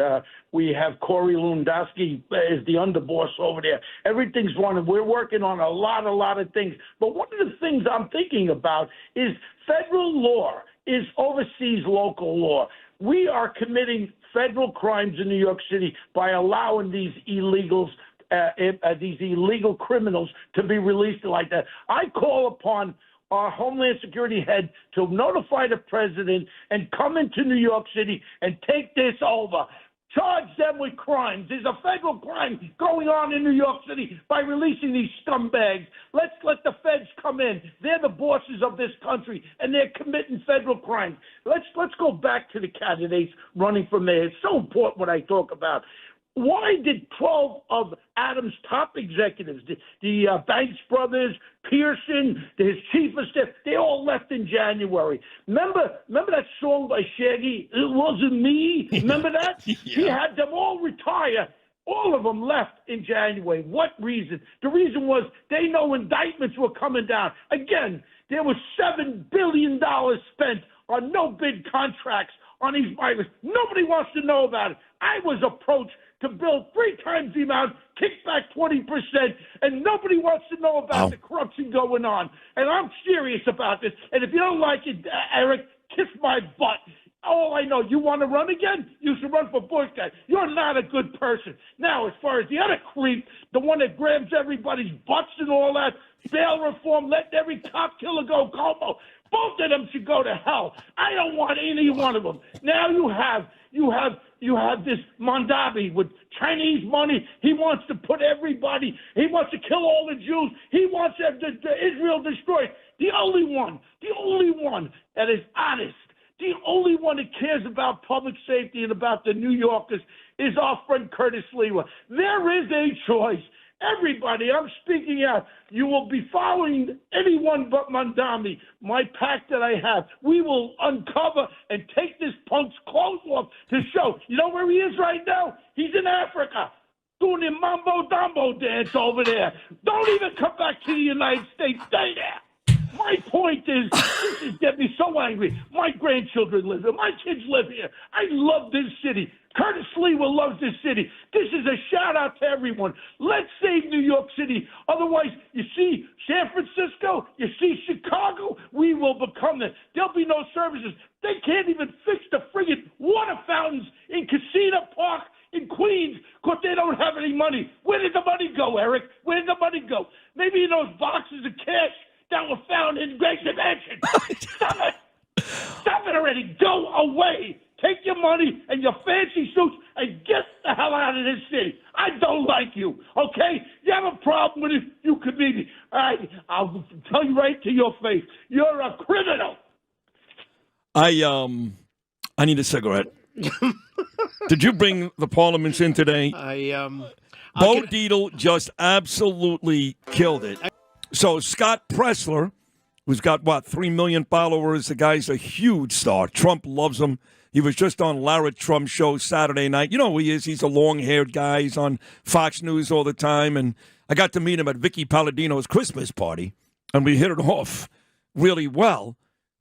we have Corey Lewandowski as the underboss over there. Everything's running. We're working on a lot of things. But one of the things I'm thinking about is federal law is oversees local law. We are committing federal crimes in New York City by allowing these illegals these illegal criminals to be released like that. I call upon our Homeland Security head to notify the president and come into New York City and take this over. Charge them with crimes. There's a federal crime going on in New York City by releasing these scumbags. Let's let the feds come in. They're the bosses of this country, and they're committing federal crimes. Let's go back to the candidates running for mayor. It's so important what I talk about. Why did 12 of Adams' top executives, the Banks brothers, Pearson, his chief of staff, they all left in January? Remember that song by Shaggy, It Wasn't Me? Remember that? Yeah. He had them all retire. All of them left in January. What reason? The reason was they know indictments were coming down. Again, there was $7 billion spent on no-bid contracts on these migrants. Nobody wants to know about it. I was approached to build 3 times the amount, kick back 20%, and nobody wants to know about the corruption going on. And I'm serious about this. And if you don't like it, Eric, kiss my butt. All I know, you want to run again? You should run for Bush guy. You're not a good person. Now, as far as the other creep, the one that grabs everybody's butts and all that, bail reform, let every cop killer go, Como. Both of them should go to hell. I don't want any one of them. Now you have this Mondavi with Chinese money. He wants to put everybody. He wants to kill all the Jews. He wants Israel destroyed. The only one that is honest, the only one that cares about public safety and about the New Yorkers is our friend Curtis Lewa. There is a choice. Everybody, I'm speaking out. You will be following anyone but Mandami, my pack that I have. We will uncover and take this punk's clothes off to show. You know where he is right now? He's in Africa doing the mambo-dambo dance over there. Don't even come back to the United States. Stay there. My point is, this is getting me so angry. My grandchildren live here. My kids live here. I love this city. Curtis Lewa loves this city. This is a shout-out to everyone. Let's save New York City. Otherwise, you see San Francisco, you see Chicago, we will become that. There'll be no services. They can't even fix the friggin' water fountains in Casino Park in Queens because they don't have any money. Where did the money go, Eric? Where did the money go? Maybe in those boxes of cash that were found in Greg's Mansion. Stop it! Stop it already! Go away! Take your money and your fancy suits and get the hell out of this city. I don't like you, okay? You have a problem with it, you comedian. I'll tell you right to your face. You're a criminal. I need a cigarette. Did you bring the parliaments in today? Bo Dietl just absolutely killed it. So Scott Pressler, who's got, 3 million followers, the guy's a huge star. Trump loves him. He was just on Lara Trump's show Saturday night. You know who he is. He's a long-haired guy. He's on Fox News all the time. And I got to meet him at Vicky Palladino's Christmas party, and we hit it off really well.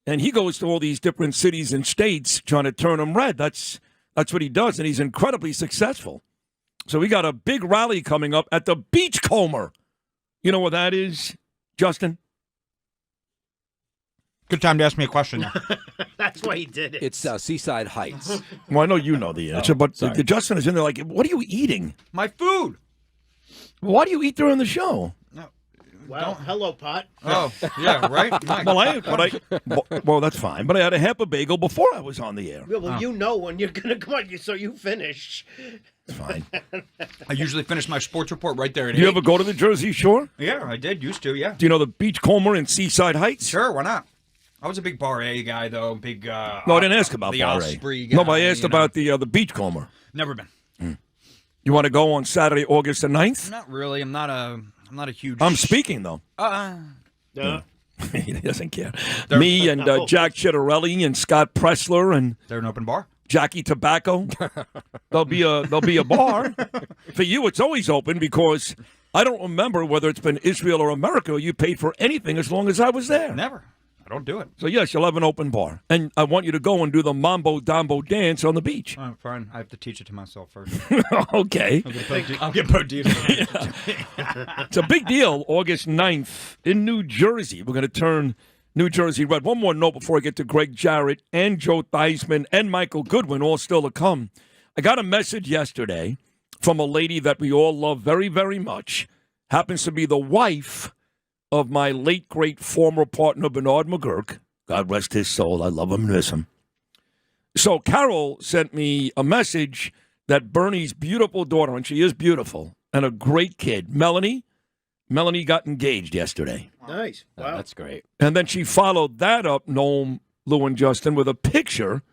And he goes to all these different cities and states trying to turn them red. That's what he does, and he's incredibly successful. So we got a big rally coming up at the Beachcomber. You know what that is, Justin? Good time to ask me a question now. That's why he did it. It's Seaside Heights. Well, I know you know the answer, but Justin is in there like, what are you eating? My food. Why do you eat during the show? Well, hello, Pot. Oh, yeah, right? Well, that's fine. But I had a half a bagel before I was on the air. Well, you know when you're going to come on, so you finish. It's fine. I usually finish my sports report right there at 8. Do you ever go to the Jersey Shore? Yeah, I did. Used to, yeah. Do you know the Beachcomber in Seaside Heights? Sure, why not? I was a big Bar A guy, though. Big. No, I didn't ask about the Bar A. Osprey guy, No, but I asked about the Beachcomber. Never been. You want to go on Saturday, August the 9th? Not really. I'm not a huge. I'm speaking, though. He doesn't care. Me and Jack Chittarelli and Scott Pressler and they're an open bar. Jackie Tobacco. There'll be a bar. For you, it's always open because I don't remember whether it's been Israel or America. You paid for anything as long as I was there. Never. I don't do it. So yes, you'll have an open bar, and I want you to go and do the mambo dambo dance on the beach. Oh, fine. I have to teach it to myself first. Okay. I'll get Bo Dietl. It's a big deal. August 9th in New Jersey. We're going to turn New Jersey red. One more note before I get to Greg Jarrett and Joe Theismann and Michael Goodwin, all still to come. I got a message yesterday from a lady that we all love very, very much. Happens to be the wife of my late, great former partner, Bernard McGurk. God rest his soul. I love him and miss him. So Carol sent me a message that Bernie's beautiful daughter, and she is beautiful, and a great kid, Melanie got engaged yesterday. Nice. Wow. That's great. And then she followed that up, Noam, Lou, and Justin, with a picture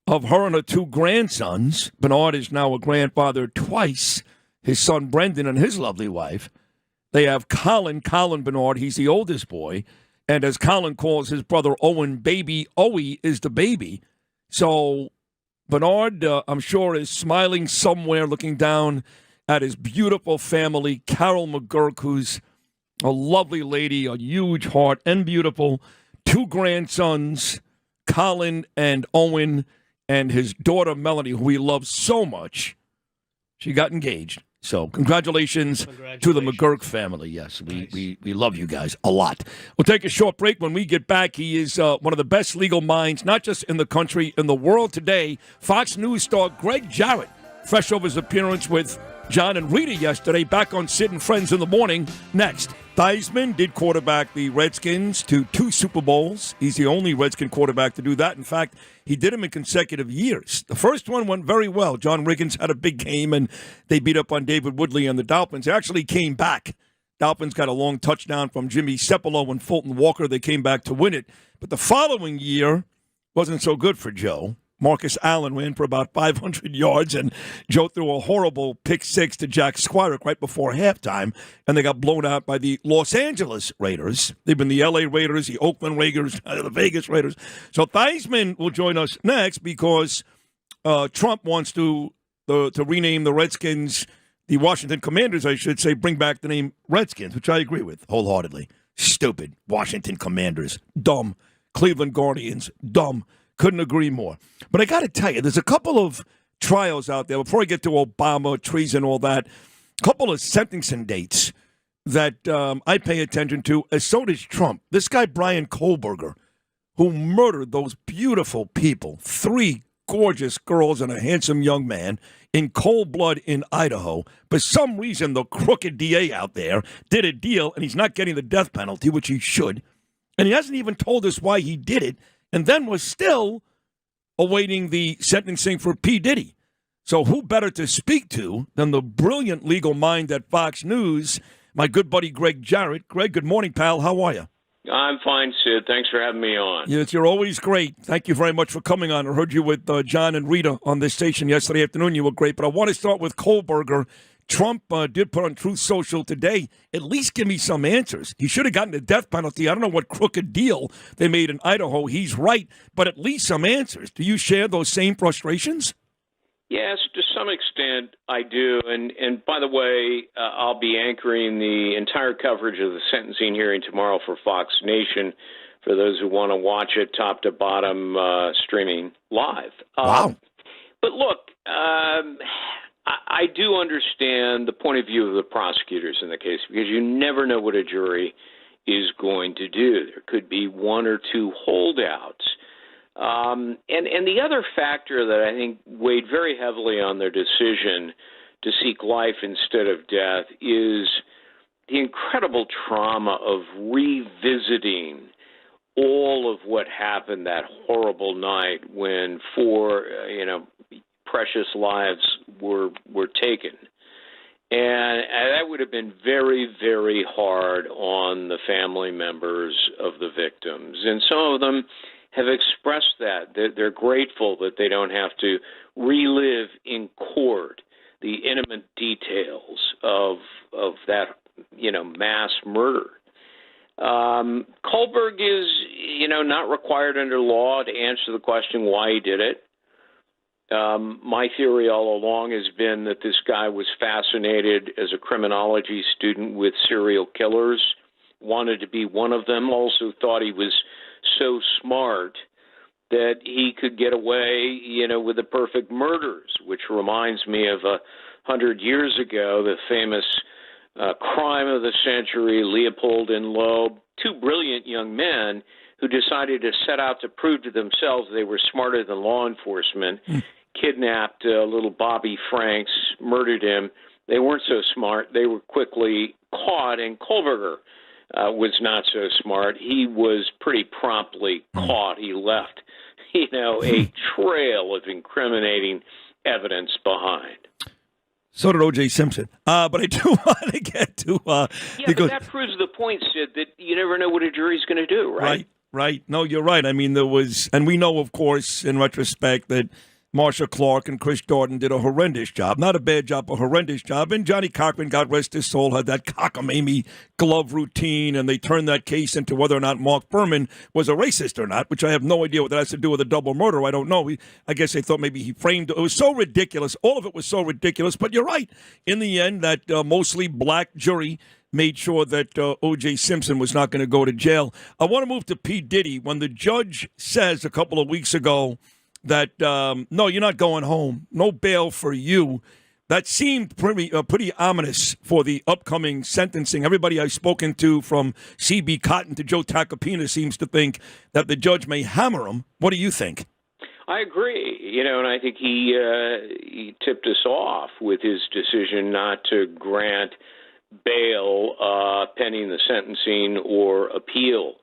of her and her two grandsons. Bernard is now a grandfather twice. His son Brendan and his lovely wife. They have Colin Bernard. He's the oldest boy. And as Colin calls his brother Owen, baby Owie is the baby. So Bernard, I'm sure, is smiling somewhere, looking down at his beautiful family. Carol McGurk, who's a lovely lady, a huge heart, and beautiful. Two grandsons, Colin and Owen, and his daughter Melanie, who he loves so much. She got engaged. So congratulations to the McGurk family. Yes, we love you guys a lot. We'll take a short break. When we get back, he is one of the best legal minds, not just in the country, in the world today. Fox News star Greg Jarrett, fresh over his appearance with John and Rita yesterday, back on Sid and Friends in the Morning. Next, Theismann did quarterback the Redskins to 2 Super Bowls. He's the only Redskin quarterback to do that. In fact, he did them in consecutive years. The first one went very well. John Riggins had a big game, and they beat up on David Woodley and the Dolphins. They actually came back. Dolphins got a long touchdown from Jimmy Sepolo and Fulton Walker. They came back to win it. But the following year wasn't so good for Joe. Marcus Allen ran for about 500 yards, and Joe threw a horrible pick six to Jack Squirek right before halftime, and they got blown out by the Los Angeles Raiders. They've been the L.A. Raiders, the Oakland Raiders, the Vegas Raiders. So Theismann will join us next because Trump wants to rename the Redskins, the Washington Commanders, I should say, bring back the name Redskins, which I agree with wholeheartedly. Stupid. Washington Commanders. Dumb. Cleveland Guardians. Dumb. Couldn't agree more. But I got to tell you, there's a couple of trials out there, before I get to Obama, treason, all that, a couple of sentencing dates that I pay attention to, as so does Trump. This guy, Brian Kohlberger, who murdered those beautiful people, 3 gorgeous girls and a handsome young man, in cold blood in Idaho. For some reason, the crooked DA out there did a deal, and he's not getting the death penalty, which he should. And he hasn't even told us why he did it. And then was still awaiting the sentencing for P. Diddy. So who better to speak to than the brilliant legal mind at Fox News, my good buddy Greg Jarrett. Greg, good morning, pal. How are you? I'm fine, Sid. Thanks for having me on. Yes, you're always great. Thank you very much for coming on. I heard you with John and Rita on this station yesterday afternoon. You were great. But I want to start with Kohlberger. Trump did put on Truth Social today, at least give me some answers. He should have gotten the death penalty. I don't know what crooked deal they made in Idaho. He's right, but at least some answers. Do you share those same frustrations? Yes, to some extent I do. And by the way, I'll be anchoring the entire coverage of the sentencing hearing tomorrow for Fox Nation for those who want to watch it top to bottom streaming live. Wow. But look, I do understand the point of view of the prosecutors in the case because you never know what a jury is going to do. There could be 1 or 2 holdouts. And the other factor that I think weighed very heavily on their decision to seek life instead of death is the incredible trauma of revisiting all of what happened that horrible night when 4, precious lives were taken. And that would have been very, very hard on the family members of the victims. And some of them have expressed that they're grateful that they don't have to relive in court the intimate details of that, mass murder. Kohlberg is, not required under law to answer the question why he did it. My theory all along has been that this guy was fascinated as a criminology student with serial killers, wanted to be one of them, also thought he was so smart that he could get away, with the perfect murders, which reminds me of 100 years ago, the famous crime of the century, Leopold and Loeb, 2 brilliant young men who decided to set out to prove to themselves they were smarter than law enforcement, kidnapped little Bobby Franks, murdered him. They weren't so smart. They were quickly caught, and Kohlberger was not so smart. He was pretty promptly caught. He left, a trail of incriminating evidence behind. So did O.J. Simpson. But I do want to get to... but that proves the point, Sid, that you never know what a jury's going to do, right? Right. No, you're right. I mean, there was... And we know, of course, in retrospect, that Marsha Clark and Chris Darden did a horrendous job. Not a bad job, a horrendous job. And Johnny Cochran, God rest his soul, had that cockamamie glove routine, and they turned that case into whether or not Mark Furman was a racist or not, which I have no idea what that has to do with a double murder. I don't know. I guess they thought maybe he framed it. It was so ridiculous. All of it was so ridiculous. But you're right. In the end, that mostly black jury made sure that O.J. Simpson was not going to go to jail. I want to move to P. Diddy. When the judge says a couple of weeks ago that, no, you're not going home, no bail for you, that seemed pretty ominous for the upcoming sentencing. Everybody I've spoken to, from C.B. Cotton to Joe Tacopina, seems to think that the judge may hammer him. What do you think? I agree, and I think he tipped us off with his decision not to grant bail pending the sentencing or appeal.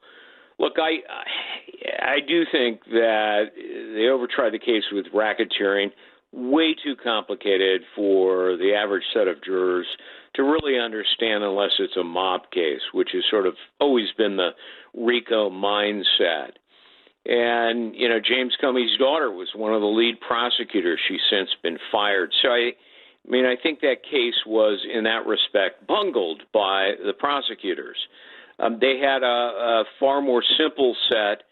Look, I do think that they overtried the case with racketeering, way too complicated for the average set of jurors to really understand unless it's a mob case, which has sort of always been the RICO mindset. And, James Comey's daughter was one of the lead prosecutors. She's since been fired. So, I think that case was, in that respect, bungled by the prosecutors. They had a far more simple set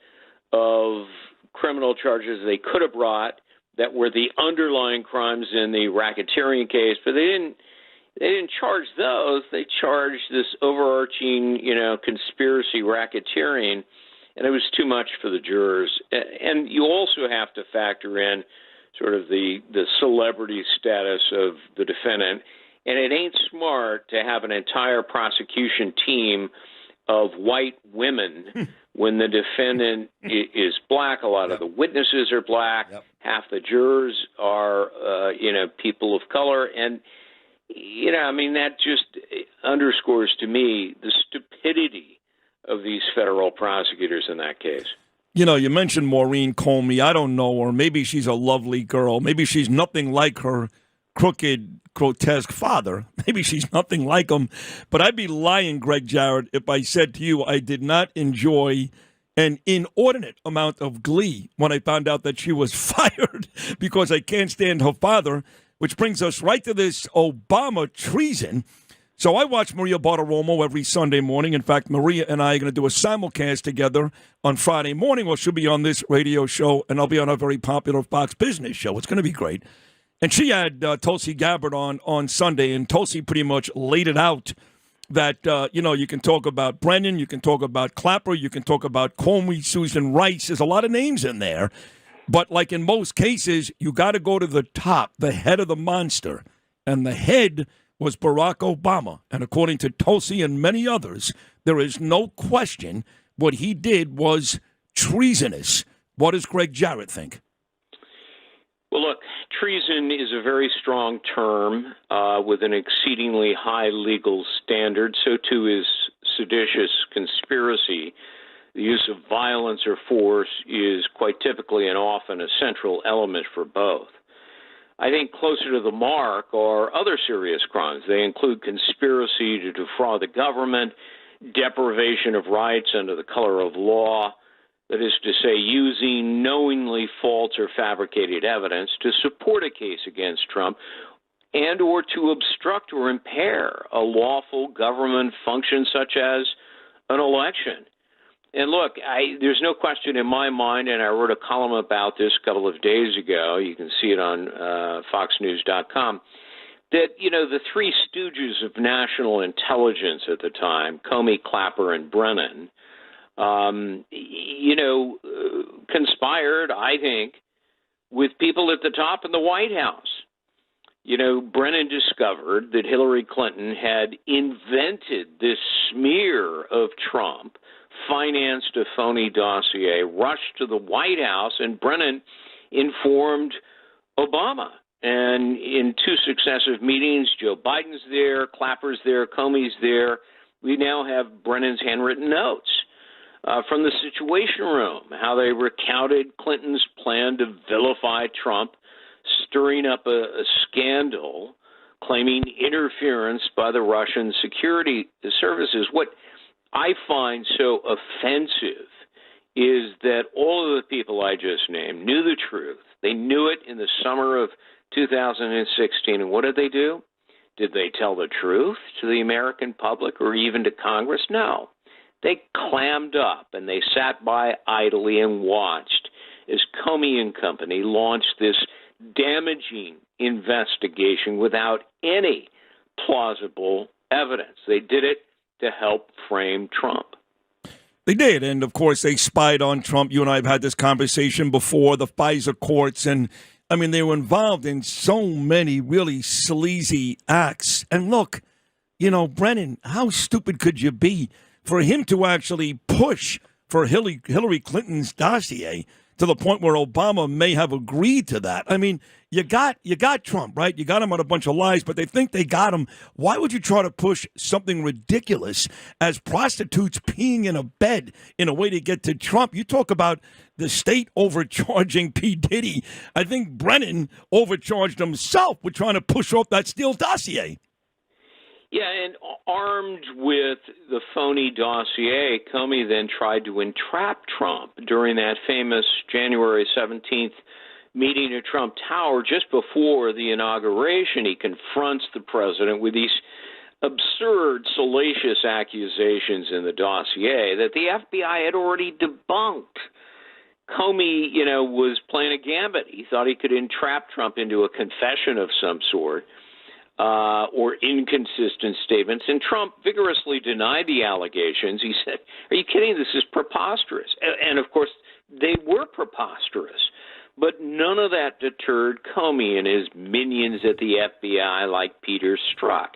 of criminal charges they could have brought that were the underlying crimes in the racketeering case, but they didn't charge those. They charged this overarching, conspiracy racketeering, and it was too much for the jurors. And you also have to factor in sort of the celebrity status of the defendant, and it ain't smart to have an entire prosecution team of white women when the defendant is black. A lot of the witnesses are black. Yep. Half the jurors are, people of color. And, that just underscores to me the stupidity of these federal prosecutors in that case. You mentioned Maureen Comey. I don't know her. Maybe she's a lovely girl. Maybe she's nothing like her crooked, grotesque father. Maybe she's nothing like him. But I'd be lying, Greg Jarrett, if I said to you I did not enjoy an inordinate amount of glee when I found out that she was fired because I can't stand her father, which brings us right to this Obama treason. So I watch Maria Bartiromo every Sunday morning. In fact, Maria and I are going to do a simulcast together on Friday morning. Well, she'll be on this radio show, and I'll be on a very popular Fox Business show. It's going to be great. And she had Tulsi Gabbard on Sunday, and Tulsi pretty much laid it out that, you can talk about Brennan, you can talk about Clapper, you can talk about Comey, Susan Rice. There's a lot of names in there. But like in most cases, you got to go to the top, the head of the monster. And the head was Barack Obama. And according to Tulsi and many others, there is no question what he did was treasonous. What does Greg Jarrett think? Well, look, treason is a very strong term with an exceedingly high legal standard. So, too, is seditious conspiracy. The use of violence or force is quite typically and often a central element for both. I think closer to the mark are other serious crimes. They include conspiracy to defraud the government, deprivation of rights under the color of law, that is to say, using knowingly false or fabricated evidence to support a case against Trump and or to obstruct or impair a lawful government function such as an election. And look, there's no question in my mind, and I wrote a column about this a couple of days ago. You can see it on foxnews.com, that, the three stooges of national intelligence at the time, Comey, Clapper, and Brennan, conspired, I think, with people at the top in the White House. Brennan discovered that Hillary Clinton had invented this smear of Trump, financed a phony dossier, rushed to the White House, and Brennan informed Obama. And in two successive meetings, Joe Biden's there, Clapper's there, Comey's there. We now have Brennan's handwritten notes from the Situation Room, how they recounted Clinton's plan to vilify Trump, stirring up a scandal, claiming interference by the Russian security services. What I find so offensive is that all of the people I just named knew the truth. They knew it in the summer of 2016. And what did they do? Did they tell the truth to the American public or even to Congress? No. They clammed up and they sat by idly and watched as Comey and company launched this damaging investigation without any plausible evidence. They did it to help frame Trump. They did, and of course they spied on Trump. You and I have had this conversation before, the FISA courts, and I mean, they were involved in so many really sleazy acts. And look, you know, Brennan, how stupid could you be for him to actually push for Hillary Clinton's dossier to the point where Obama may have agreed to that? I mean, you got Trump, right? You got him on a bunch of lies, but they think they got him. Why would you try to push something ridiculous as prostitutes peeing in a bed in a way to get to Trump? You talk about the state overcharging P. Diddy. I think Brennan overcharged himself with trying to push off that Steele dossier. Yeah, and armed with the phony dossier, Comey then tried to entrap Trump during that famous January 17th meeting at Trump Tower. Just before the inauguration, he confronts the president with these absurd, salacious accusations in the dossier that the FBI had already debunked. Comey, was playing a gambit. He thought he could entrap Trump into a confession of some sort. Or inconsistent statements. And Trump vigorously denied the allegations. He said, "Are you kidding? This is preposterous." And of course, they were preposterous. But none of that deterred Comey and his minions at the FBI like Peter Strzok.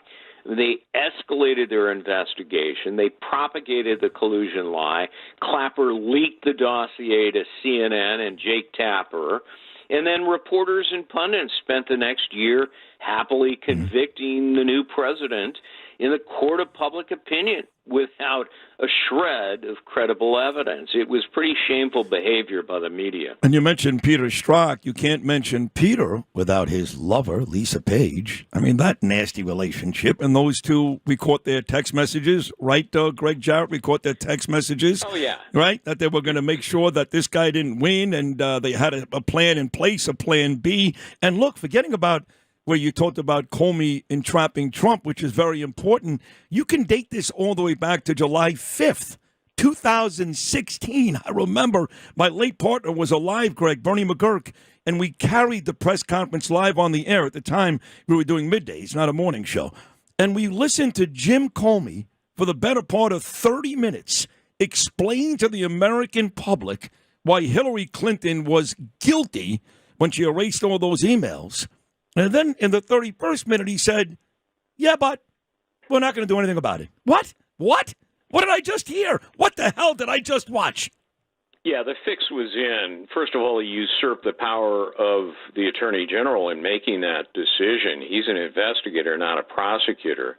They escalated their investigation. They propagated the collusion lie. Clapper leaked the dossier to CNN and Jake Tapper. And then reporters and pundits spent the next year happily convicting the new president in the court of public opinion without a shred of credible evidence. It was pretty shameful behavior by the media. And you mentioned Peter Strzok. You can't mention Peter without his lover, Lisa Page. I mean, that nasty relationship. And those two, we caught their text messages, right, Greg Jarrett? We caught their text messages. Oh, yeah. Right? That they were going to make sure that this guy didn't win, and they had a plan in place, a plan B. And look, forgetting about where you talked about Comey entrapping Trump, which is very important. You can date this all the way back to July 5th, 2016. I remember my late partner was alive, Greg, Bernie McGurk, and we carried the press conference live on the air. At the time, we were doing middays, not a morning show. And we listened to Jim Comey for the better part of 30 minutes explain to the American public why Hillary Clinton was guilty when she erased all those emails. And then in the 31st minute, he said, "Yeah, but we're not going to do anything about it." What? What did I just hear? What the hell did I just watch? Yeah, the fix was in. First of all, he usurped the power of the Attorney General in making that decision. He's an investigator, not a prosecutor.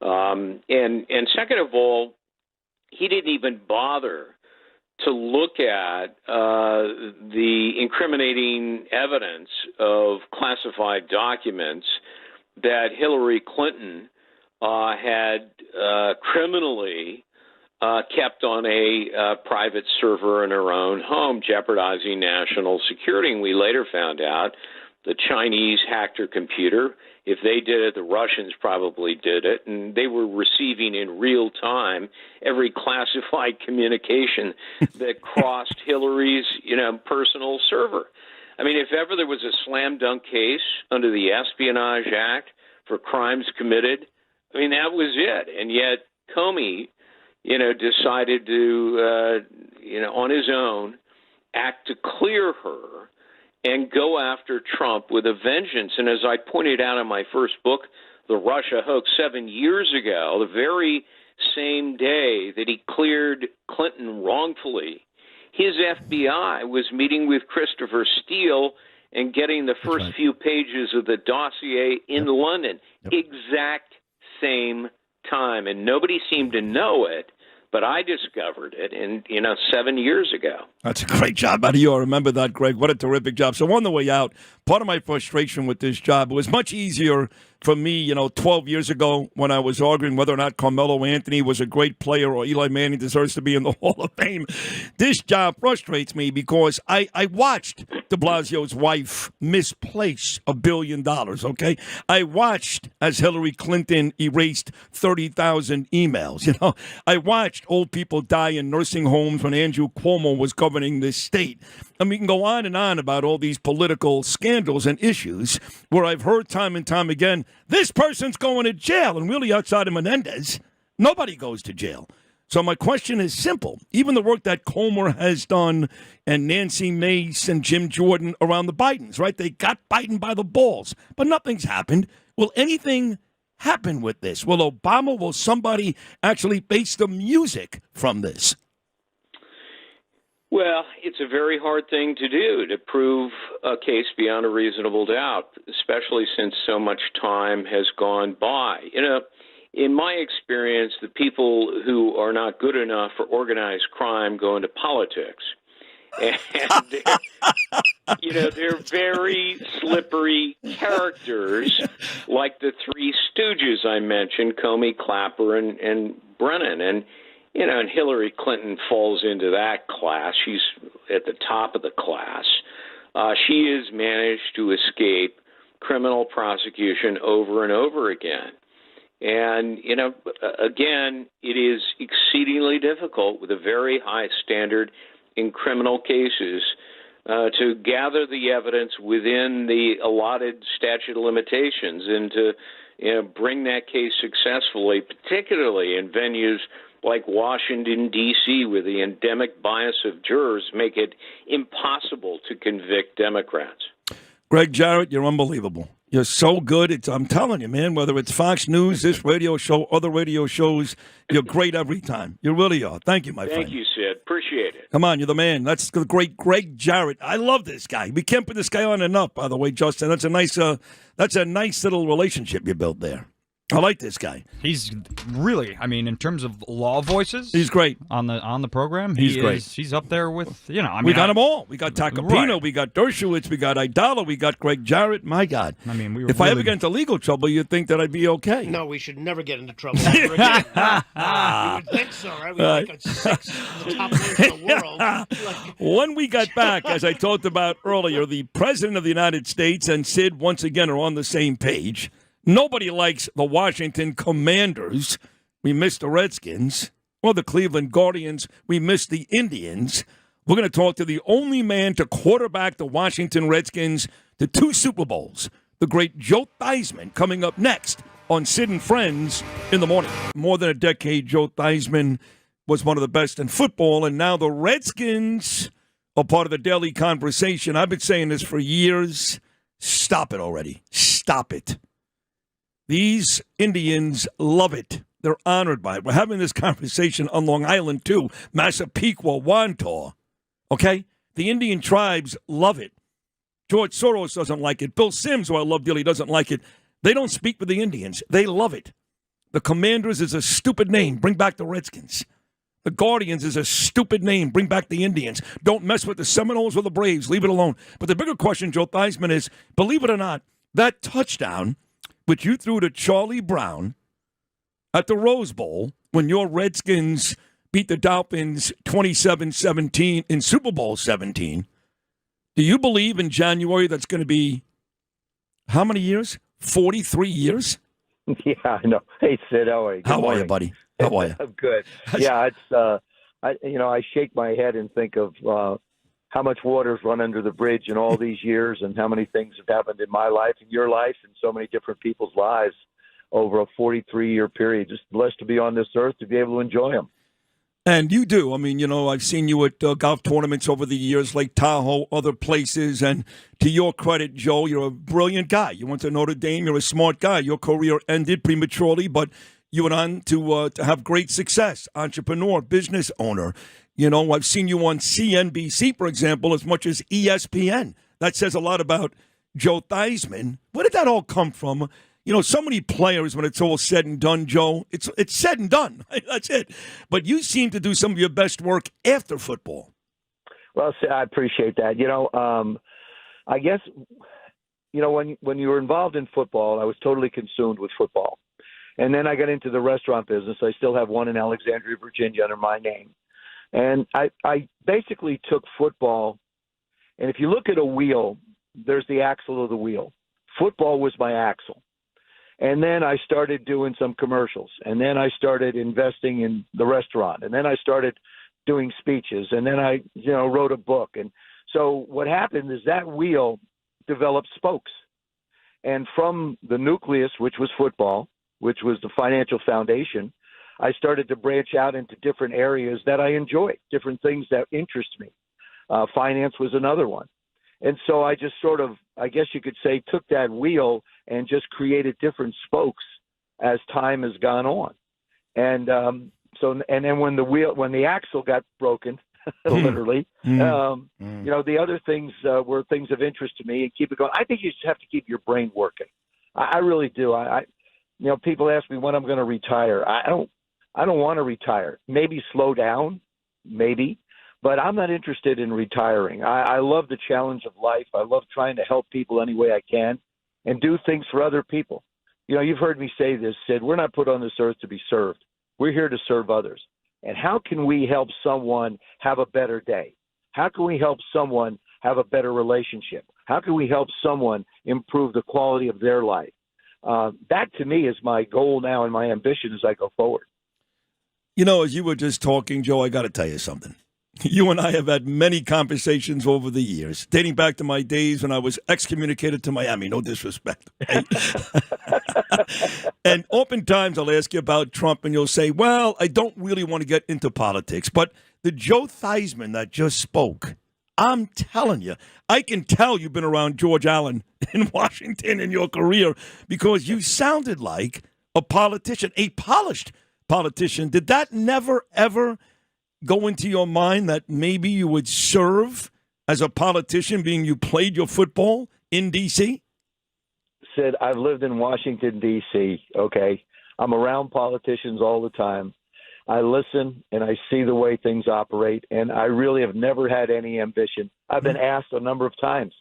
And second of all, he didn't even bother to look at the incriminating evidence of classified documents that Hillary Clinton had criminally kept on a private server in her own home, jeopardizing national security. And we later found out the Chinese hacked her computer. If they did it, the Russians probably did it, and they were receiving in real time every classified communication that crossed Hillary's, personal server. I mean, if ever there was a slam dunk case under the Espionage Act for crimes committed, I mean, that was it. And yet Comey, decided to, on his own, act to clear her and go after Trump with a vengeance. And as I pointed out in my first book, The Russia Hoax, 7 years ago, the very same day that he cleared Clinton wrongfully, his FBI was meeting with Christopher Steele and getting the first few pages of the dossier in London. Exact same time. And nobody seemed to know it, but I discovered it 7 years ago. That's a great job out of you. I remember that, Greg. What a terrific job. So on the way out, part of my frustration with this job, it was much easier for me, 12 years ago when I was arguing whether or not Carmelo Anthony was a great player or Eli Manning deserves to be in the Hall of Fame. This job frustrates me because I watched de Blasio's wife misplace $1 billion, okay? I watched as Hillary Clinton erased 30,000 emails, I watched old people die in nursing homes when Andrew Cuomo was governing this state. And we can go on and on about all these political scandals and issues where I've heard time and time again, this person's going to jail. And really, outside of Menendez, nobody goes to jail. So my question is simple. Even the work that Comer has done and Nancy Mace and Jim Jordan around the Bidens, right? They got Biden by the balls, but nothing's happened. Will anything happen with this? Will somebody actually face the music from this? Well, it's a very hard thing to do, to prove a case beyond a reasonable doubt, especially since so much time has gone by. In my experience, the people who are not good enough for organized crime go into politics. And they're very slippery characters, like the three stooges I mentioned, Comey, Clapper, and Brennan. And Hillary Clinton falls into that class. She's at the top of the class. She has managed to escape criminal prosecution over and over again. And, again, it is exceedingly difficult with a very high standard in criminal cases to gather the evidence within the allotted statute of limitations and to bring that case successfully, particularly in venues like Washington, D.C., where the endemic bias of jurors make it impossible to convict Democrats. Greg Jarrett, you're unbelievable. You're so good. I'm telling you, man, whether it's Fox News, this radio show, other radio shows, you're great every time. You really are. Thank you, my friend. Thank you, Sid. Appreciate it. Come on, you're the man. That's the great Greg Jarrett. I love this guy. We can't put this guy on enough, by the way, Justin. That's a nice little relationship you built there. I like this guy. He's really, in terms of law voices, he's great on the program. He's great. He's up there with we got them all. We got Tacopino, right. We got Dershowitz, we got Idala, we got Greg Jarrett. My God, if I ever get into legal trouble, you'd think that I'd be okay. No, we should never get into trouble ever again. You would think so, right? We're like 6 of the top players in the world. When we got back, as I talked about earlier, the President of the United States and Sid once again are on the same page. Nobody likes the Washington Commanders. We miss the Redskins. Or the Cleveland Guardians. We miss the Indians. We're going to talk to the only man to quarterback the Washington Redskins to 2 Super Bowls. The great Joe Theismann coming up next on Sid and Friends in the morning. More than a decade, Joe Theismann was one of the best in football, and now the Redskins are part of the daily conversation. I've been saying this for years. Stop it already. Stop it. These Indians love it. They're honored by it. We're having this conversation on Long Island, too. Massapequa, Wantagh. Okay? The Indian tribes love it. George Soros doesn't like it. Bill Sims, who I love dearly, doesn't like it. They don't speak with the Indians. They love it. The Commanders is a stupid name. Bring back the Redskins. The Guardians is a stupid name. Bring back the Indians. Don't mess with the Seminoles or the Braves. Leave it alone. But the bigger question, Joe Theismann, is, believe it or not, that touchdown which you threw to Charlie Brown at the Rose Bowl when your Redskins beat the Dolphins 27-17 in Super Bowl 17, do you believe in January that's going to be how many years? 43 years? Yeah, I know. Hey, Sid, how are you? How are you, buddy? How are you? I'm good. Yeah, it's I shake my head and think of how much water's run under the bridge in all these years and how many things have happened in my life and your life and so many different people's lives over a 43-year period. Just blessed to be on this earth to be able to enjoy them. And you do. I've seen you at golf tournaments over the years, Lake Tahoe, other places. And to your credit, Joe, you're a brilliant guy. You went to Notre Dame. You're a smart guy. Your career ended prematurely, but you went on to have great success. Entrepreneur, business owner. I've seen you on CNBC, for example, as much as ESPN. that says a lot about Joe Theismann. Where did that all come from? You know, so many players, when it's all said and done, Joe, it's said and done. That's it. But you seem to do some of your best work after football. Well, I appreciate that. You know, I guess, you know, when you were involved in football, I was totally consumed with football. And then I got into the restaurant business. I still have one in Alexandria, Virginia under my name. And I basically took football, and if you look at a wheel, there's the axle of the wheel. Football was my axle. And then I started doing some commercials. And then I started investing in the restaurant. And then I started doing speeches. And then I, you know, wrote a book. And so what happened is that wheel developed spokes. And from the nucleus, which was football, which was the financial foundation, I started to branch out into different areas that I enjoy, different things that interest me. Finance was another one. And so I just sort of, I guess you could say, took that wheel and just created different spokes as time has gone on. And and then when the axle got broken, literally, you know, the other things were things of interest to me and keep it going. I think you just have to keep your brain working. I really do. You know, people ask me when I'm going to retire. I don't want to retire. Maybe slow down, maybe. But I'm not interested in retiring. I love the challenge of life. I love trying to help people any way I can and do things for other people. You know, you've heard me say this, Sid. We're not put on this earth to be served. We're here to serve others. And how can we help someone have a better day? How can we help someone have a better relationship? How can we help someone improve the quality of their life? That, to me, is my goal now and my ambition as I go forward. You know, as you were just talking, Joe, I got to tell you something. You and I have had many conversations over the years, dating back to my days when I was excommunicated to Miami. No disrespect. Okay? And oftentimes I'll ask you about Trump, and you'll say, well, I don't really want to get into politics. But the Joe Theismann that just spoke, I'm telling you, I can tell you've been around George Allen in Washington in your career because you sounded like a politician, a polished politician. Did that never, ever go into your mind that maybe you would serve as a politician, being you played your football in D.C.? Sid, I've lived in Washington, D.C., okay? I'm around politicians all the time. I listen and I see the way things operate, and I really have never had any ambition. I've been asked a number of times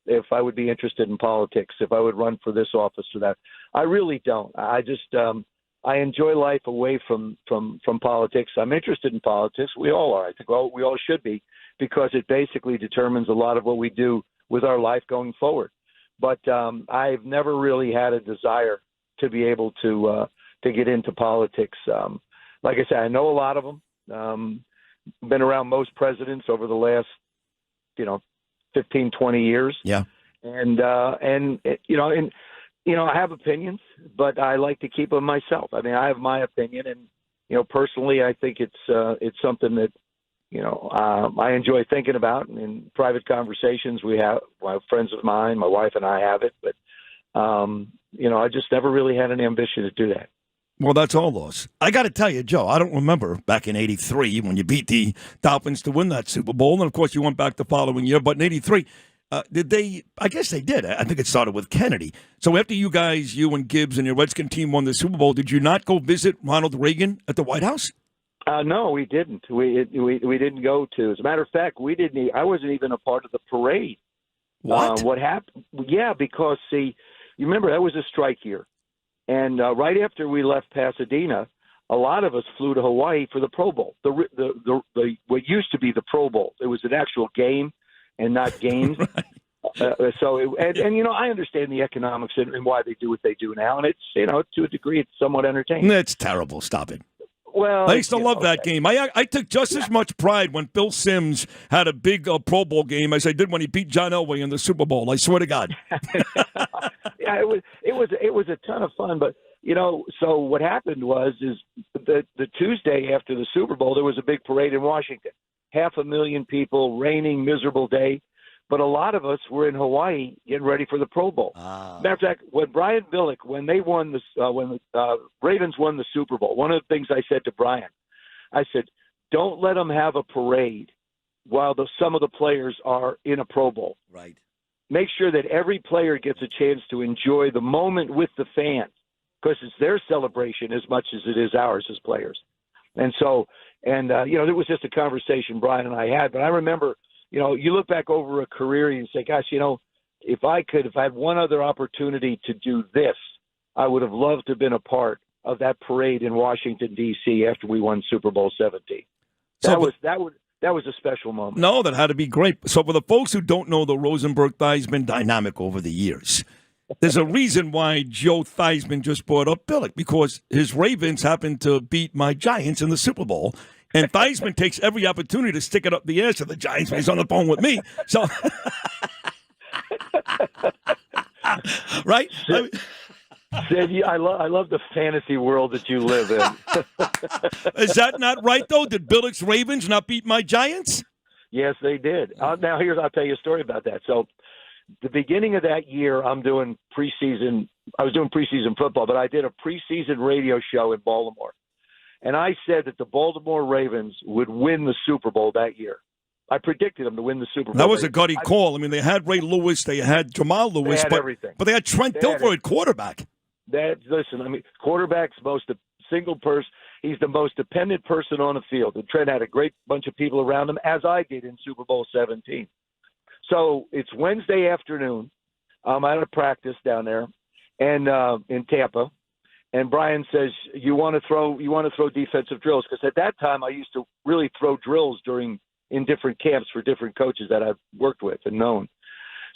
if I would be interested in politics, if I would run for this office or that. I really don't. I just I enjoy life away from politics. I'm interested in politics. We all are. I think we all should be, because it basically determines a lot of what we do with our life going forward. But I've never really had a desire to be able to get into politics. Like I said, I know a lot of them. Been around most presidents over the last, 15, 20 years. Yeah. And I have opinions, but I like to keep them myself. I mean, I have my opinion, and personally, I think it's something that I enjoy thinking about. And in private conversations we have, friends of mine, my wife and I have it, but I just never really had an ambition to do that. Well, that's all those. I got to tell you, Joe, I don't remember back in '83 when you beat the Dolphins to win that Super Bowl. And, of course, you went back the following year. But in '83, did they – I guess they did. I think it started with Kennedy. So after you and Gibbs and your Redskin team won the Super Bowl, did you not go visit Ronald Reagan at the White House? No, we didn't. We didn't go to. As a matter of fact, we didn't. I wasn't even a part of the parade. What? What happened? Yeah, because, see, you remember that was a strike year. And right after we left Pasadena, a lot of us flew to Hawaii for the Pro Bowl. The what used to be the Pro Bowl. It was an actual game and not games. Right. I understand the economics and why they do what they do now. And it's to a degree it's somewhat entertaining. That's terrible. Stop it. Well, I used to love that game. I took just as much pride when Bill Sims had a big Pro Bowl game as I did when he beat John Elway in the Super Bowl. I swear to God. Yeah, it was a ton of fun. But so what happened was the Tuesday after the Super Bowl, there was a big parade in Washington. 500,000 people, raining, miserable day. But a lot of us were in Hawaii getting ready for the Pro Bowl. Matter of fact, when Brian Billick, when the Ravens won the Super Bowl, one of the things I said to Brian, I said, don't let them have a parade while some of the players are in a Pro Bowl. Right. make sure that every player gets a chance to enjoy the moment with the fans, because it's their celebration as much as it is ours as players. And so, and there was just a conversation Brian and I had, but I remember, you look back over a career and you say, gosh, if I had one other opportunity to do this, I would have loved to have been a part of that parade in Washington, D.C. after we won Super Bowl 17. That was a special moment. No, that had to be great. So for the folks who don't know the Rosenberg-Theismann dynamic over the years, there's a reason why Joe Theismann just brought up Billick, because his Ravens happened to beat my Giants in the Super Bowl. And Theismann takes every opportunity to stick it up the ass of the Giants when he's on the phone with me. So, right? Sid, I love the fantasy world that you live in. Is that not right, though? Did Billick's Ravens not beat my Giants? Yes, they did. Now, I'll tell you a story about that. So, the beginning of that year, I was doing preseason football, but I did a preseason radio show in Baltimore. And I said that the Baltimore Ravens would win the Super Bowl that year. I predicted them to win the Super Bowl. That was a gutty call. I mean, they had Ray Lewis, they had Jamal Lewis, they had everything. But they had Trent Dilfer at quarterback. Quarterback's single person. He's the most dependent person on the field. And Trent had a great bunch of people around him, as I did in Super Bowl 17. So it's Wednesday afternoon. I'm at a practice down there, and in Tampa. And Brian says, "You want to throw defensive drills?" Because at that time, I used to really throw drills in different camps for different coaches that I've worked with and known.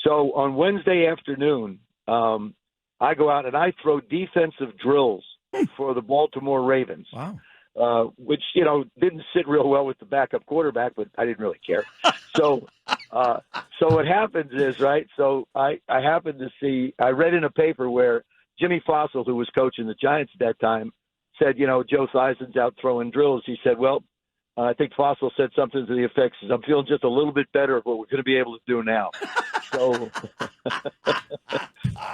So on Wednesday afternoon, I go out and I throw defensive drills for the Baltimore Ravens. Wow. Which, didn't sit real well with the backup quarterback, but I didn't really care. So what happens is, right, so I happened to see, I read in a paper where Jimmy Fossil, who was coaching the Giants at that time, said, Joe Theismann's out throwing drills. He said, well, I think Fossil said something to the effects, I'm feeling just a little bit better of what we're going to be able to do now. So,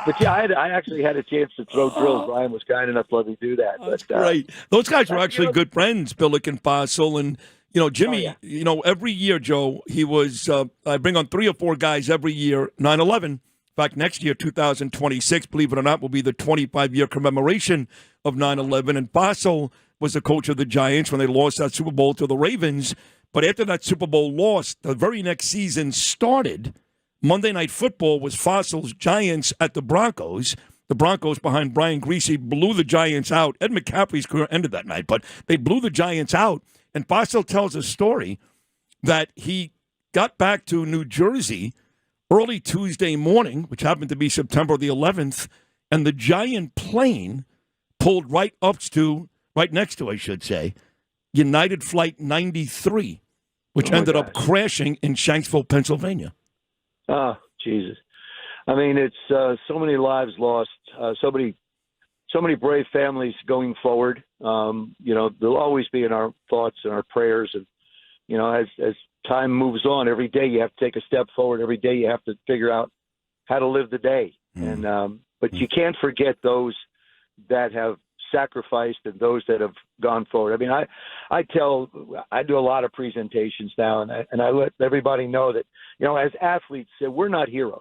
but yeah, I actually had a chance to throw drills. Brian was kind enough to let me do that. That's great. Those guys were actually good friends, Billick and Fossil. And, Jimmy, every year, Joe, he was, I bring on 3 or 4 guys every year, 9/11. In fact, next year, 2026, believe it or not, will be the 25-year commemoration of 9/11. And Fossil was the coach of the Giants when they lost that Super Bowl to the Ravens. But after that Super Bowl loss, the very next season started. Monday Night Football was Fossil's Giants at the Broncos. The Broncos, behind Brian Griese, blew the Giants out. Ed McCaffrey's career ended that night, but they blew the Giants out. And Fossil tells a story that he got back to New Jersey early Tuesday morning, which happened to be September the 11th, and the Giant plane pulled right next to, I should say, United Flight 93, which ended up crashing in Shanksville, Pennsylvania. Oh, Jesus. I mean, it's so many lives lost, so many brave families going forward. They'll always be in our thoughts and our prayers. And, as time moves on, every day you have to take a step forward. Every day you have to figure out how to live the day. But you can't forget those that have sacrificed and those that have gone forward. I mean, I do a lot of presentations now, and I let everybody know that, as athletes, we're not heroes.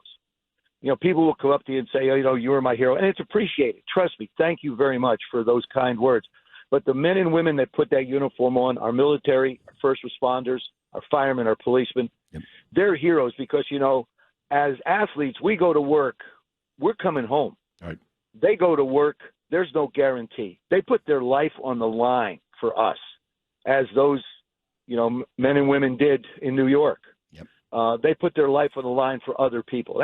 People will come up to you and say, you were my hero, and it's appreciated. Trust me. Thank you very much for those kind words. But the men and women that put that uniform on, our military, our first responders, our firemen, our policemen, they're heroes because, as athletes, we go to work, we're coming home. Right. They go to work, there's no guarantee. They put their life on the line for us, as those, men and women did in New York. Yep. They put their life on the line for other people.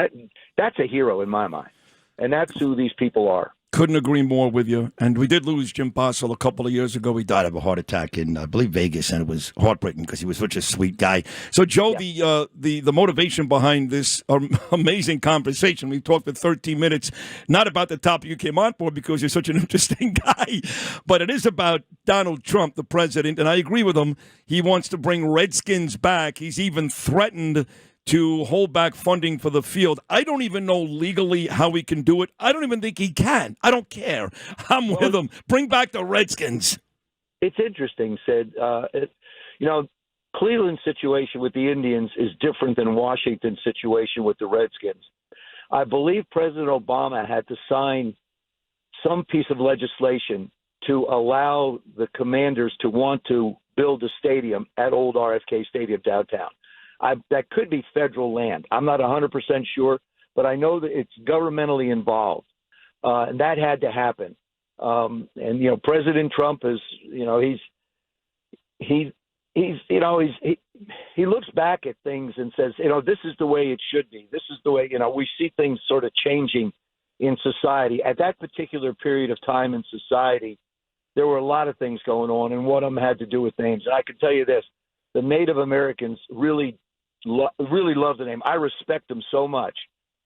That's a hero in my mind, and that's who these people are. Couldn't agree more with you. And we did lose Jim Fossil a couple of years ago. He died of a heart attack in, I believe, Vegas, and it was heartbreaking because he was such a sweet guy. So, Joe, the motivation behind this amazing conversation, we talked for 13 minutes, not about the topic you came on for because you're such an interesting guy, but it is about Donald Trump, the president, and I agree with him. He wants to bring Redskins back. He's even threatened to hold back funding for the field. I don't even know legally how he can do it. I don't even think he can. I don't care. I'm with him. Bring back the Redskins. It's interesting, Sid. Cleveland's situation with the Indians is different than Washington's situation with the Redskins. I believe President Obama had to sign some piece of legislation to allow the Commanders to want to build a stadium at old RFK Stadium downtown. That could be federal land. I'm not 100% sure, but I know that it's governmentally involved, and that had to happen. And President Trump is, he looks back at things and says, this is the way it should be. This is the way, we see things sort of changing in society. At that particular period of time in society, there were a lot of things going on, and one of them had to do with names. And I can tell you this, the Native Americans really love the name. I respect them so much.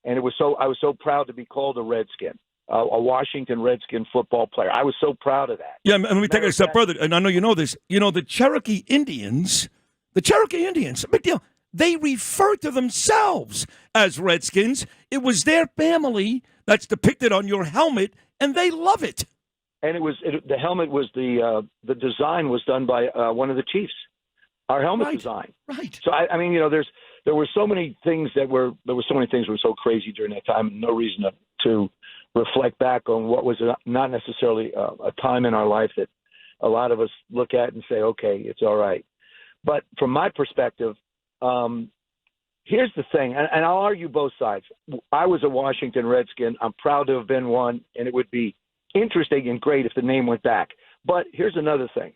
And I was so proud to be called a Redskin, a Washington Redskin football player. I was so proud of that. Yeah, and let me take it a step further. And I know you know this. The Cherokee Indians, big deal. They refer to themselves as Redskins. It was their family that's depicted on your helmet, and they love it. And the helmet was the design was done by one of the chiefs. Our helmet design. Right. So there were so many things that were so crazy during that time. No reason to reflect back on what was not necessarily a time in our life that a lot of us look at and say, okay, it's all right. But from my perspective, here's the thing, and I'll argue both sides. I was a Washington Redskin. I'm proud to have been one, and it would be interesting and great if the name went back. But here's another thing.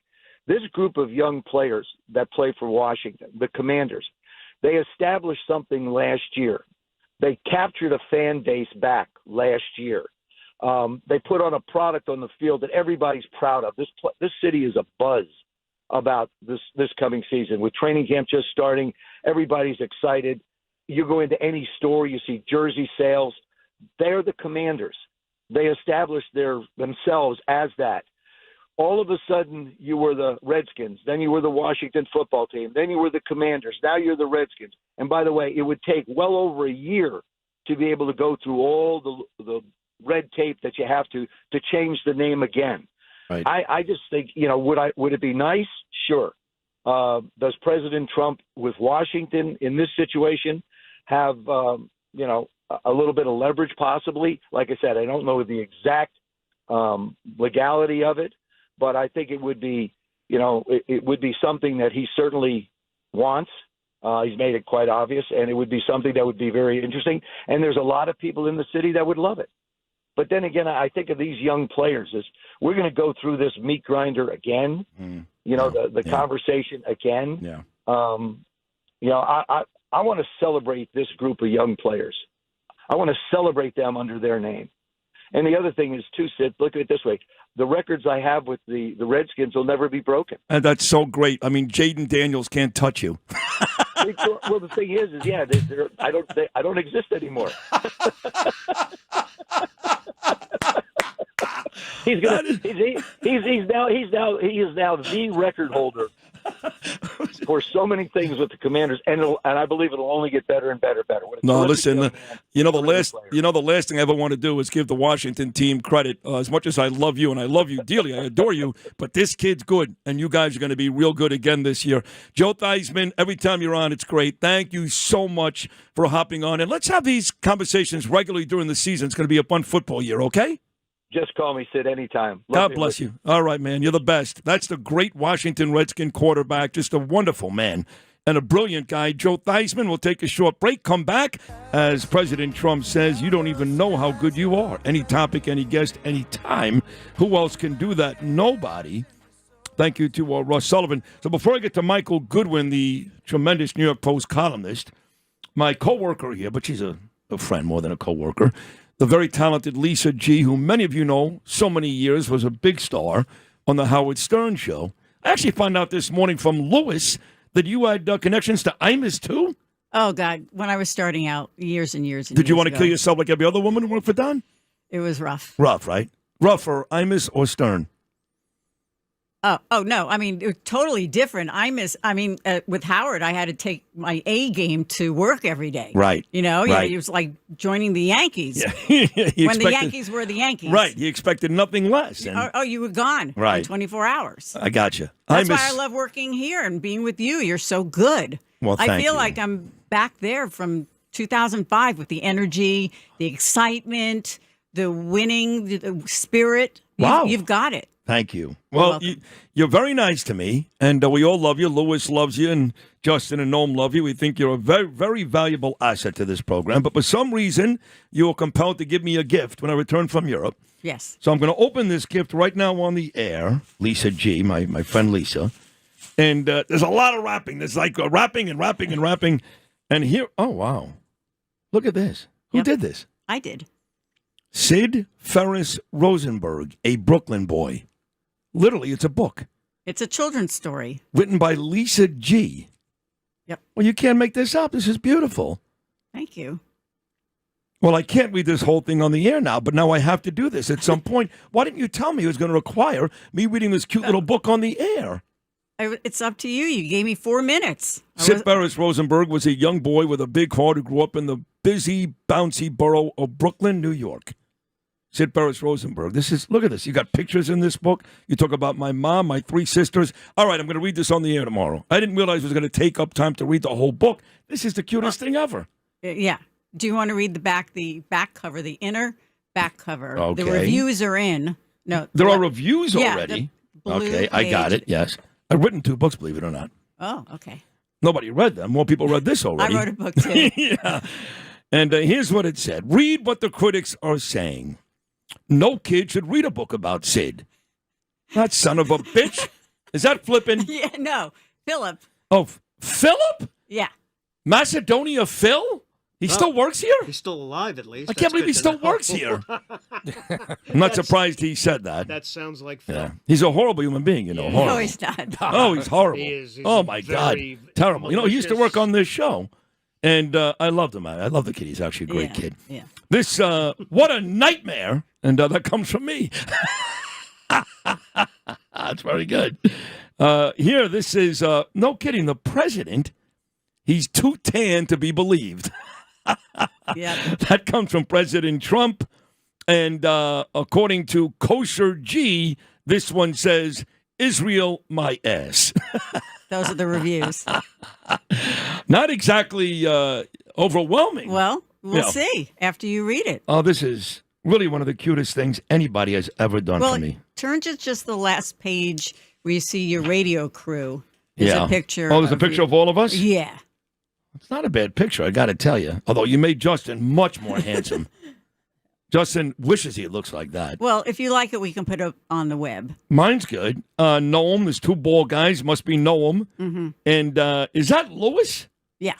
This group of young players that play for Washington, the Commanders, they established something last year. They captured a fan base back last year. They put on a product on the field that everybody's proud of. This city is abuzz about this coming season. With training camp just starting, everybody's excited. You go into any store, you see jersey sales. They're the Commanders. They established themselves as that. All of a sudden, you were the Redskins. Then you were the Washington football team. Then you were the Commanders. Now you're the Redskins. And by the way, it would take well over a year to be able to go through all the red tape that you have to change the name again. Right. I just think, would it be nice? Sure. Does President Trump with Washington in this situation have, a little bit of leverage possibly? Like I said, I don't know the exact legality of it, but I think it would be, it would be something that he certainly wants. He's made it quite obvious, and it would be something that would be very interesting. And there's a lot of people in the city that would love it. But then again, I think of these young players as we're going to go through this meat grinder again, the conversation again. Yeah. I want to celebrate this group of young players. I want to celebrate them under their name. And the other thing is, too, Sid, look at it this way. The records I have with the Redskins will never be broken. And that's so great. I mean, Jaden Daniels can't touch you. Well, the thing is yeah, I don't exist anymore. He is now the record holder for so many things with the Commanders, and I believe it'll only get better and better. No, listen, the last thing I ever want to do is give the Washington team credit. As much as I love you, and I love you dearly, I adore you, but this kid's good, and you guys are going to be real good again this year. Joe Theismann, every time you're on, it's great. Thank you so much for hopping on, and let's have these conversations regularly during the season. It's going to be a fun football year, okay? Just call me, Sid, anytime. God bless you. All right, man. You're the best. That's the great Washington Redskin quarterback. Just a wonderful man and a brilliant guy. Joe Theismann. We'll take a short break. Come back. As President Trump says, you don't even know how good you are. Any topic, any guest, any time. Who else can do that? Nobody. Thank you to Russ Sullivan. So before I get to Michael Goodwin, the tremendous New York Post columnist, my coworker here, but she's a friend more than a coworker, the very talented Lisa G., who many of you know, so many years, was a big star on the Howard Stern show. I actually found out this morning from Lewis that you had connections to Imus, too? Oh, God. When I was starting out years and years and Did years you want to ago, kill yourself like every other woman who worked for Don? It was rough. Rough, right? Rough for Imus or Stern? Oh no! I mean, it was totally different. With Howard, I had to take my A game to work every day. Right. It was like joining the Yankees. Yeah. The Yankees were the Yankees. Right. You expected nothing less. And, you were gone. Right. In 24 hours. I got you. That's why I love working here and being with you. You're so good. Well, thank I feel you. like I'm back there from 2005 with the energy, the excitement, the winning, the spirit. Wow. You've got it. Thank you. Well, you're very nice to me, and we all love you. Lewis loves you, and Justin and Noam love you. We think you're a very, very valuable asset to this program. But for some reason, you were compelled to give me a gift when I returned from Europe. Yes. So I'm going to open this gift right now on the air. Lisa G, my friend Lisa. And there's a lot of wrapping. There's like wrapping and wrapping and wrapping. And here, oh, wow. Look at this. Who did this? I did. Sid Ferris Rosenberg, a Brooklyn boy. Literally, it's a book. It's a children's story. Written by Lisa G. Yep. Well, you can't make this up. This is beautiful. Thank you. Well, I can't read this whole thing on the air now, but now I have to do this at some point. Why didn't you tell me it was going to require me reading this cute little book on the air? It's up to you. You gave me 4 minutes. Sid Ferris Rosenberg was a young boy with a big heart who grew up in the busy, bouncy borough of Brooklyn, New York. Sid Ferris Rosenberg. Look at this. You got pictures in this book. You talk about my mom, my 3 sisters. All right, I'm going to read this on the air tomorrow. I didn't realize it was going to take up time to read the whole book. This is the cutest thing ever. Yeah. Do you want to read the back cover, the inner back cover? Okay. The reviews are in. No, There are reviews Yeah, already. the blue Okay, I got page. it, yes. I've written 2 books, believe it or not. Oh, okay. Nobody read them. More people read this already. I wrote a book too. Yeah. And here's what it said. Read what the critics are saying. No kid should read a book about Sid. That son of a bitch. Is that flipping? Yeah, no. Philip. Oh, Philip? Yeah. Macedonia Phil? He still works here? He's still alive, at least. I can't believe he still works here. I'm not surprised he said that. That sounds like Phil. Yeah. He's a horrible human being, you know. Yeah. Horrible. No, he's not. Oh, he's horrible. He is. He's Oh, my God. very Terrible. You know, he used to work on this show, and I loved him. I love the kid. He's actually a great kid. Yeah. This, what a nightmare. And that comes from me. That's very good. Here, this is, no kidding, the president, he's too tan to be believed. Yeah. That comes from President Trump. And according to Kosher G, this one says, Israel, my ass. Those are the reviews. Not exactly overwhelming. Well, we'll Yeah. see after you read it. Oh, this is really one of the cutest things anybody has ever done Well, for me. turn to just the last page where you see your radio crew. There's a picture. Oh, there's a picture of all of us? Yeah. It's not a bad picture, I got to tell you. Although you made Justin much more handsome. Justin wishes he looks like that. Well, if you like it, we can put it on the web. Mine's good. Noam, there's 2 bald guys. Must be Noam. Mm-hmm. And is that Lewis? Yeah.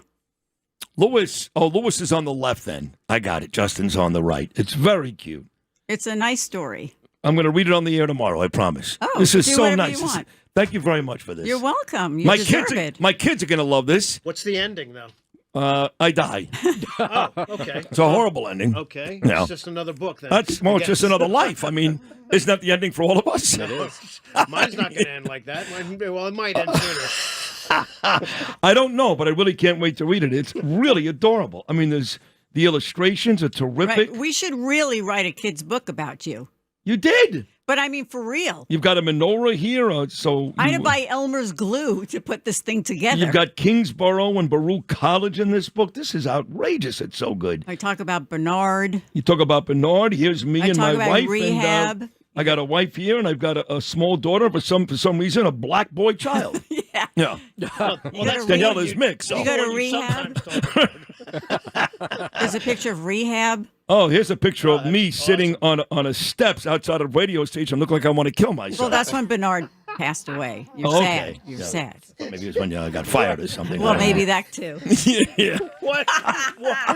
Lewis is on the left then. I got it. Justin's on the right. It's very cute. It's a nice story. I'm going to read it on the air tomorrow, I promise. Oh, this is do so whatever nice. you want. Thank you very much for this. You're welcome. You deserve it. My kids are going to love this. What's the ending, though? I die. Oh, okay. It's a horrible ending. Okay. Yeah. It's just another book, then. It's just another life. I mean, isn't that the ending for all of us? It is. Mine's not going to end like that. Well, it might end sooner. I don't know, but I really can't wait to read it. It's really adorable. I mean, the illustrations are terrific. Right. We should really write a kid's book about you. You did. But I mean, for real. You've got a menorah here, I had to buy Elmer's glue to put this thing together. You've got Kingsborough and Baruch College in this book. This is outrageous. It's so good. I talk about Bernard. You talk about Bernard. Here's me and my wife. Rehab. And, I got a wife here, and I've got a small daughter. For some reason, a black boy child. Yeah. Yeah. Well, that's Danielle is mixed. So. You go to rehab. There's a picture of rehab. Oh, here's a picture of me sitting on a steps outside a radio station. Look like I want to kill myself. Well, that's when Bernard passed away. You're sad. Okay. You're Yeah. sad. Maybe it's when I got fired or something. Well, I don't maybe know. that too. Yeah. What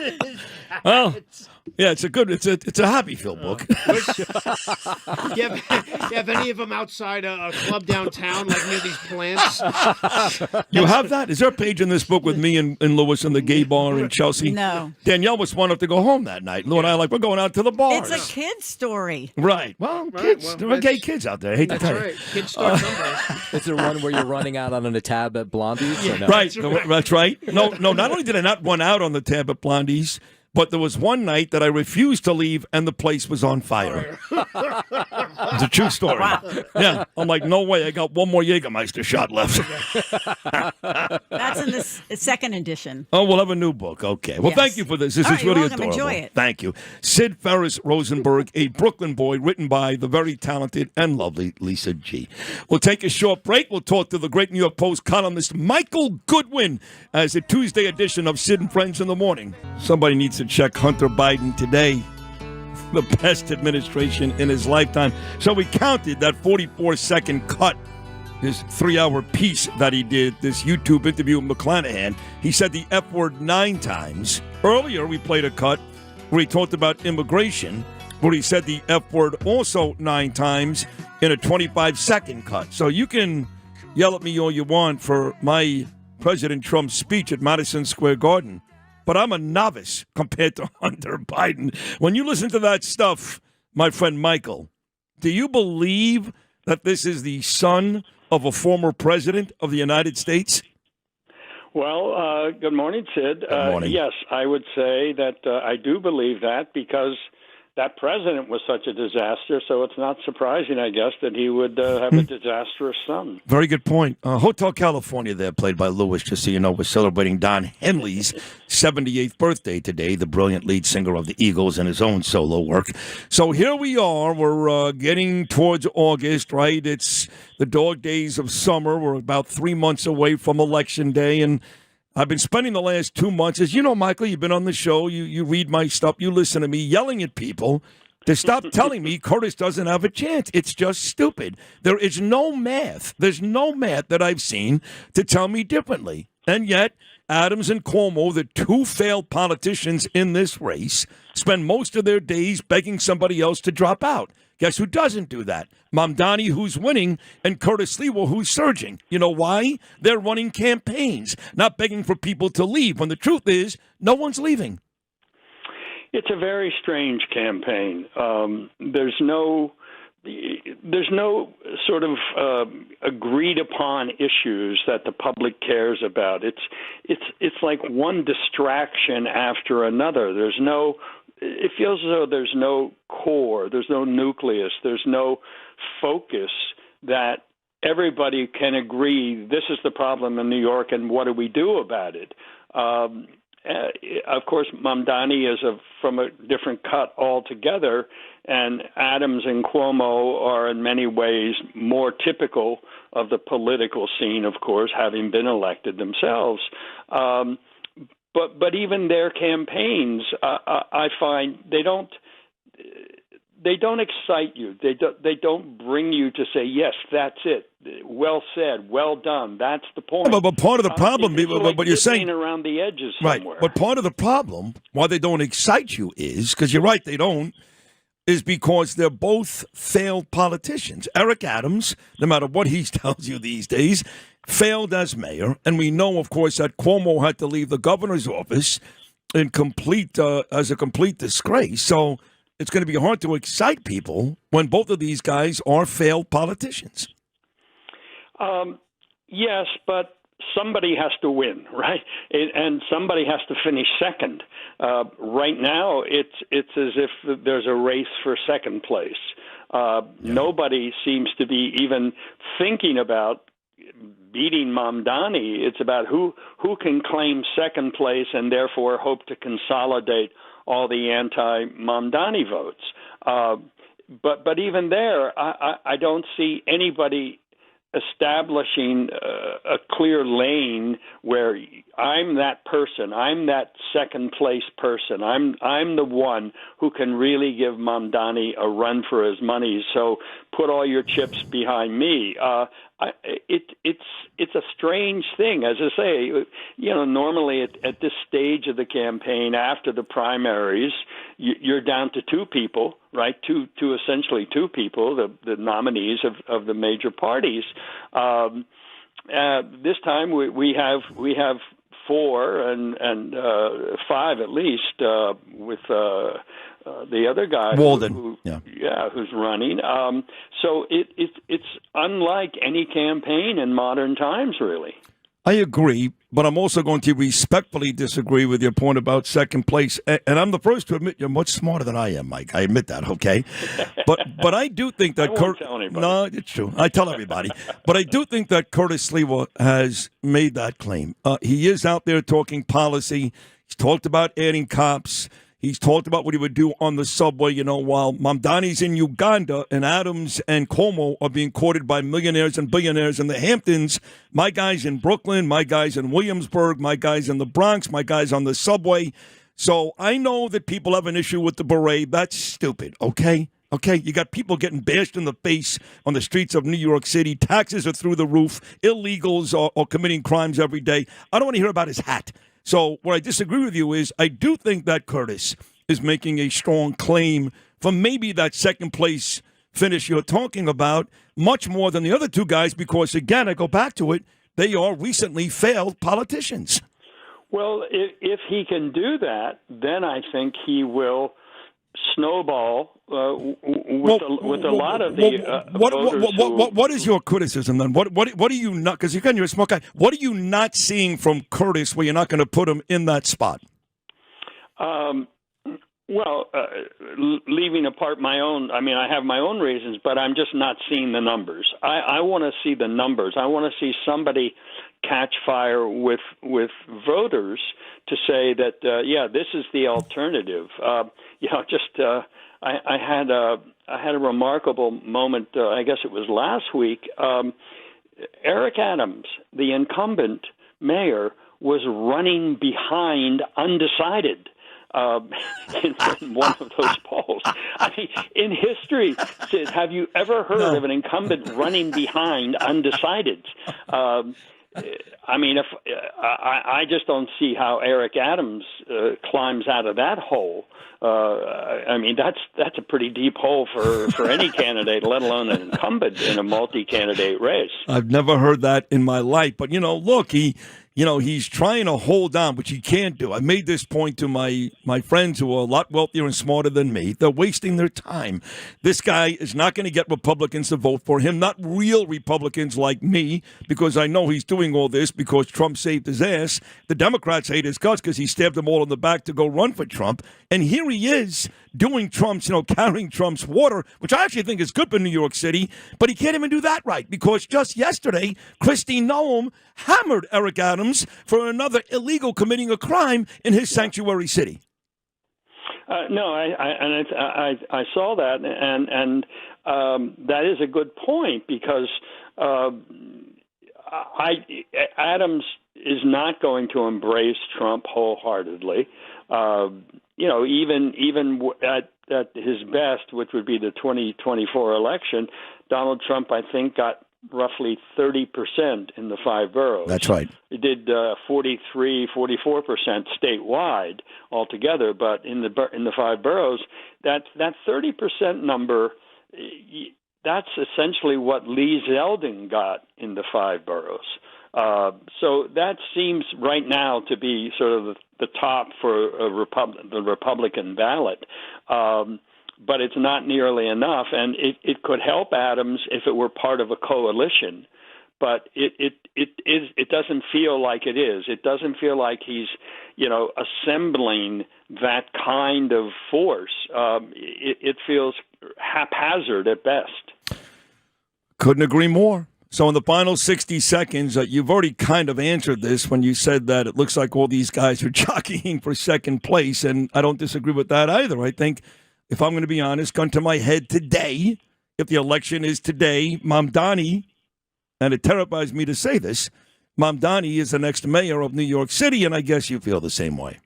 is Well, yeah, it's a happy Phil book. you have any of them outside a club downtown, like near these plants? You have that? Is there a page in this book with me and Lewis in the gay bar in Chelsea? No. Danielle was smart enough to go home that night. Lou and I we're going out to the bars. It's a kid's story. Right. Well, kids. There are gay kids out there. I hate to tell you. Kids start someplace. Is there one where you're running out on a tab at Blondie's? Or no? Right. That's right. No, not only did I not run out on the tab at Blondie's, but there was one night that I refused to leave and the place was on fire. It's a true story. Yeah, I'm like, no way. I got one more Jägermeister shot left. That's in the second edition. Oh, we'll have a new book. Okay. Well, Yes. thank you for this. This All is right, really you're welcome. adorable. Enjoy it. Thank you. Sid Ferris Rosenberg, a Brooklyn boy, written by the very talented and lovely Lisa G. We'll take a short break. We'll talk to the great New York Post columnist Michael Goodwin as a Tuesday edition of Sid and Friends in the Morning. Somebody needs to check Hunter Biden today. The best administration in his lifetime. So we counted that 44-second cut, his 3-hour piece that he did, this YouTube interview with McClanahan. He said the F word 9 times. Earlier, we played a cut where he talked about immigration, where he said the F word also 9 times in a 25-second cut. So you can yell at me all you want for my President Trump's speech at Madison Square Garden, but I'm a novice compared to Hunter Biden. When you listen to that stuff, my friend Michael, do you believe that this is the son of a former president of the United States? Well, good morning, Sid. Good morning. Yes, I would say that I do believe that because that president was such a disaster, so it's not surprising, I guess, that he would have a disastrous son. Very good point. Hotel California there, played by Lewis, just so you know, we're celebrating Don Henley's 78th birthday today, the brilliant lead singer of the Eagles and his own solo work. So here we are. We're getting towards August, right? It's the dog days of summer. We're about 3 months away from Election Day, and I've been spending the last 2 months, as you know, Michael, you've been on the show, you read my stuff, you listen to me, yelling at people to stop telling me Curtis doesn't have a chance. It's just stupid. There is no math. There's no math that I've seen to tell me differently. And yet, Adams and Cuomo, the two failed politicians in this race, spend most of their days begging somebody else to drop out. Guess who doesn't do that? Mamdani, who's winning, and Curtis Lewa, who's surging. You know why? They're running campaigns, not begging for people to leave, when the truth is, no one's leaving. It's a very strange campaign. There's no sort of agreed upon issues that the public cares about. It's like one distraction after another. It feels as though there's no core, there's no nucleus, there's no focus that everybody can agree this is the problem in New York and what do we do about it. Of course, Mamdani is from a different cut altogether, and Adams and Cuomo are in many ways more typical of the political scene, of course, having been elected themselves. But even their campaigns, I find they don't excite you. They don't bring you to say, yes, that's it. Well said. Well done. That's the point. But part of the problem, but you're saying around the edges right. somewhere. But part of the problem, why they don't excite you, is because you're right, they don't. Is because they're both failed politicians. Eric Adams, no matter what he tells you these days, failed as mayor. And we know, of course, that Cuomo had to leave the governor's office in as a complete disgrace. So it's going to be hard to excite people when both of these guys are failed politicians. Yes, but somebody has to win, right? And somebody has to finish second. Right now, it's as if there's a race for second place. Nobody seems to be even thinking about beating Mamdani. It's about who can claim second place and therefore hope to consolidate all the anti-Mamdani votes. But even there, I don't see anybody establishing a clear lane where I'm that person, I'm that second place person, I'm the one who can really give Mamdani a run for his money. So put all your chips behind me. It's a strange thing, as I say. Normally at this stage of the campaign, after the primaries, you're down to two people, right? Essentially two people, the nominees of the major parties. This time we have four and five at least with the other guy, Walden, who's running. So it's unlike any campaign in modern times, really. I agree, but I'm also going to respectfully disagree with your point about second place. And I'm the first to admit you're much smarter than I am, Mike. I admit that, okay? But I do think that I won't tell anybody. No, it's true. I tell everybody. But I do think that Curtis Sliwa has made that claim. He is out there talking policy. He's talked about adding cops. He's talked about what he would do on the subway, while Mamdani's in Uganda and Adams and Cuomo are being courted by millionaires and billionaires in the Hamptons. My guy's in Brooklyn, my guy's in Williamsburg, my guy's in the Bronx, my guy's on the subway. So I know that people have an issue with the beret. That's stupid, okay? Okay, you got people getting bashed in the face on the streets of New York City. Taxes are through the roof. Illegals are committing crimes every day. I don't want to hear about his hat. So where I disagree with you is I do think that Curtis is making a strong claim for maybe that second place finish you're talking about, much more than the other two guys, because, again, I go back to it, they are recently failed politicians. Well, if he can do that, then I think he will snowball with a lot of the voters. What is your criticism then? What are you not? Because again, you're a smart guy. What are you not seeing from Curtis where you're not going to put him in that spot? Leaving apart my own, I have my own reasons, but I'm just not seeing the numbers. I want to see the numbers. I want to see somebody catch fire with voters to say that, this is the alternative. I had a remarkable moment. I guess it was last week. Eric Adams, the incumbent mayor, was running behind undecided in one of those polls. In history, Sid, have you ever heard of an incumbent running behind undecideds? If I just don't see how Eric Adams climbs out of that hole. That's a pretty deep hole for any candidate, let alone an incumbent in a multi-candidate race. I've never heard that in my life. But, look, he's trying to hold on, which he can't do. I made this point to my friends who are a lot wealthier and smarter than me. They're wasting their time. This guy is not going to get Republicans to vote for him, not real Republicans like me, because I know he's doing all this because Trump saved his ass. The Democrats hate his guts because he stabbed them all in the back to go run for Trump. And here he is doing Trump's, carrying Trump's water, which I actually think is good for New York City, but he can't even do that right because just yesterday, Kristi Noem hammered Eric Adams for another illegal committing a crime in his sanctuary city. I saw that, and that is a good point because Adams is not going to embrace Trump wholeheartedly. Even at his best, which would be the 2024 election, Donald Trump, I think, got roughly 30% in the 5 boroughs. That's right. It did 44% statewide altogether, but in the 5 boroughs, that 30% number, that's essentially what Lee Zeldin got in the 5 boroughs. So that seems right now to be sort of the top for the Republican ballot. But it's not nearly enough, and it could help Adams if it were part of a coalition. But it doesn't feel like it is. It doesn't feel like he's assembling that kind of force. It feels haphazard at best. Couldn't agree more. So in the final 60 seconds, you've already kind of answered this when you said that it looks like all these guys are jockeying for second place, and I don't disagree with that either. I think, if I'm going to be honest, gun to my head today, if the election is today, Mamdani, and it terrifies me to say this, Mamdani is the next mayor of New York City, and I guess you feel the same way.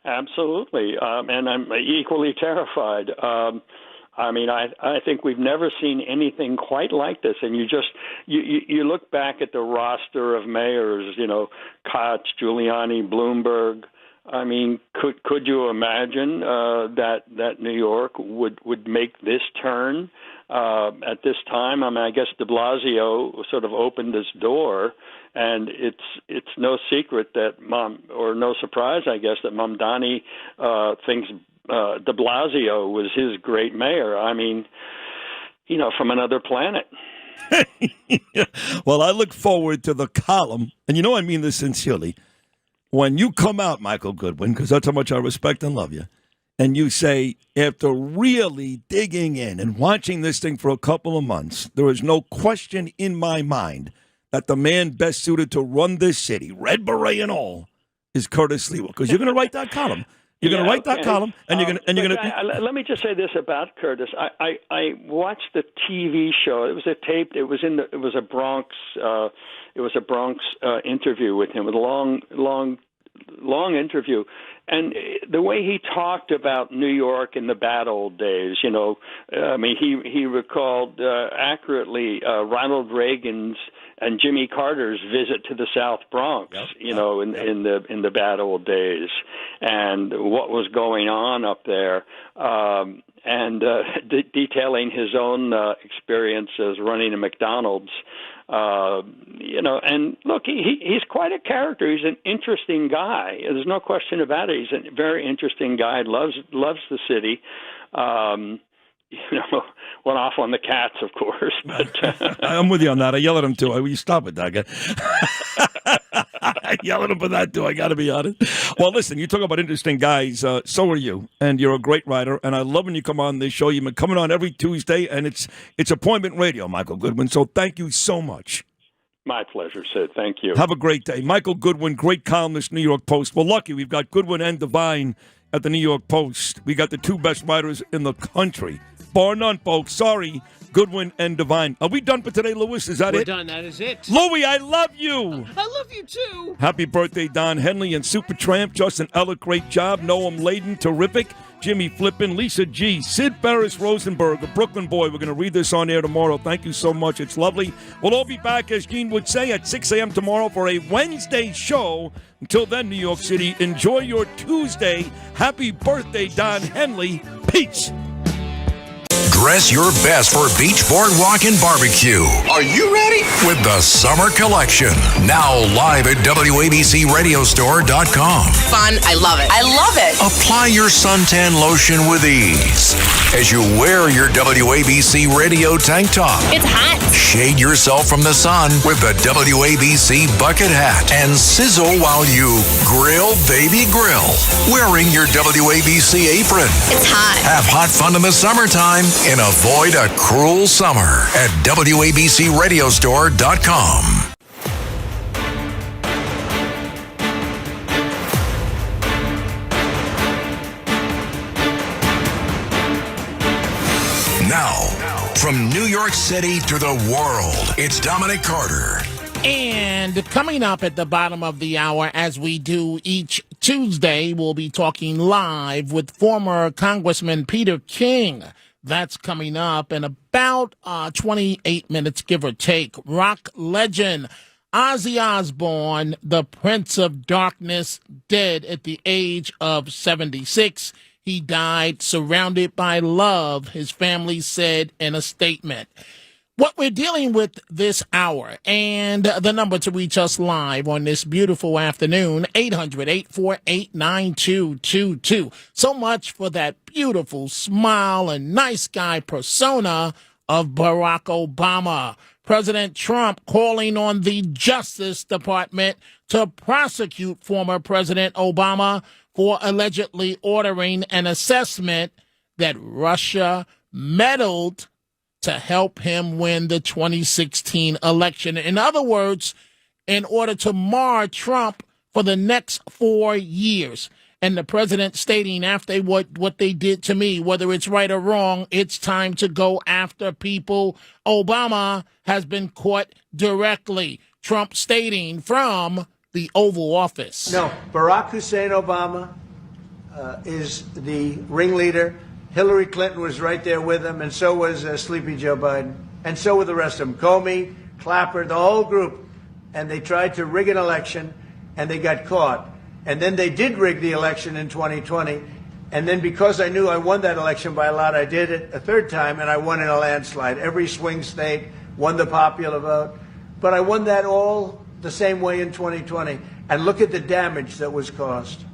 Absolutely, and I'm equally terrified. I think we've never seen anything quite like this. And you look back at the roster of mayors, Koch, Giuliani, Bloomberg. Could you imagine that New York would make this turn at this time? I guess De Blasio sort of opened this door, and it's no secret that no surprise, I guess, that Mamdani thinks De Blasio was his great mayor. From another planet. Well, I look forward to the column, and you know I mean this sincerely. When you come out, Michael Goodwin, because that's how much I respect and love you, and you say, after really digging in and watching this thing for a couple of months, there is no question in my mind that the man best suited to run this city, red beret and all, is Curtis Lewa. Because you're going to write that column. You're going to write that column, and you're going to. Let me just say this about Curtis. I watched the TV show. It was a taped. It was a Bronx. It was a Bronx interview with him. With a long interview, and the way he talked about New York in the bad old days. I mean, he recalled accurately Ronald Reagan's and Jimmy Carter's visit to the South Bronx, in the bad old days, and what was going on up there, and detailing his own experiences running a McDonald's. And look, he's quite a character. He's an interesting guy. There's no question about it. He's a very interesting guy. Loves the city. Went off on the cats, of course. But I'm with you on that. I yell at him, too. Will you stop it, Doug? I yell at him for that, too. I got to be honest. Well, listen, you talk about interesting guys. So are you. And you're a great writer. And I love when you come on this show. You've been coming on every Tuesday, and it's appointment radio, Michael Goodwin. So thank you so much. My pleasure, Sid. Thank you. Have a great day. Michael Goodwin, great columnist, New York Post. Well, lucky we've got Goodwin and Devine at the New York Post. We got the two best writers in the country. Bar none, folks. Sorry, Goodwin and Devine. Are we done for today, Louis? Is that We're it? done. That is it. Louis, I love you. I love you, too. Happy birthday, Don Henley and Supertramp. Justin Ellick, great job. Noam Layden, terrific. Jimmy Flippin, Lisa G, Sid Ferris Rosenberg, a Brooklyn boy. We're going to read this on air tomorrow. Thank you so much. It's lovely. We'll all be back, as Gene would say, at 6 a.m. tomorrow for a Wednesday show. Until then, New York City, enjoy your Tuesday. Happy birthday, Don Henley. Peace. Dress your best for beach, boardwalk, and barbecue. Are you ready? With the Summer Collection. Now live at WABCRadiostore.com. Fun. I love it. I love it. Apply your suntan lotion with ease as you wear your WABC radio tank top. It's hot. Shade yourself from the sun with the WABC bucket hat and sizzle while you grill, baby, grill. Wearing your WABC apron. It's hot. Have hot fun in the summertime and avoid a cruel summer at WABCRadiostore.com. Now, from New York City to the world, it's Dominic Carter. And coming up at the bottom of the hour, as we do each Tuesday, we'll be talking live with former Congressman Peter King. That's coming up in about 28 minutes, give or take. Rock legend Ozzy Osbourne, the Prince of Darkness, dead at the age of 76. He died surrounded by love, his family said in a statement. What we're dealing with this hour, and the number to reach us live on this beautiful afternoon, 800-848-9222. So much for that beautiful smile and nice guy persona of Barack Obama. President Trump calling on the Justice Department to prosecute former President Obama for allegedly ordering an assessment that Russia meddled to help him win the 2016 election. In other words, in order to mar Trump for the next 4 years. And the president stating after what they did to me, whether it's right or wrong, it's time to go after people. Obama has been caught directly. Trump stating from the Oval Office. No, Barack Hussein Obama is the ringleader. Hillary Clinton was right there with him, and so was Sleepy Joe Biden, and so were the rest of them. Comey, Clapper, the whole group. And they tried to rig an election, and they got caught. And then they did rig the election in 2020. And then because I knew I won that election by a lot, I did it a third time, and I won in a landslide. Every swing state won the popular vote. But I won that all the same way in 2020. And look at the damage that was caused.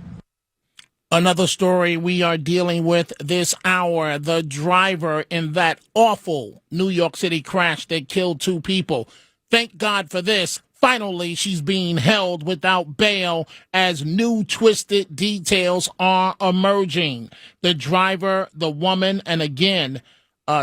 Another story we are dealing with this hour, the driver in that awful New York City crash that killed 2 people. Thank God for this. Finally, she's being held without bail as new twisted details are emerging. The driver, the woman, and again,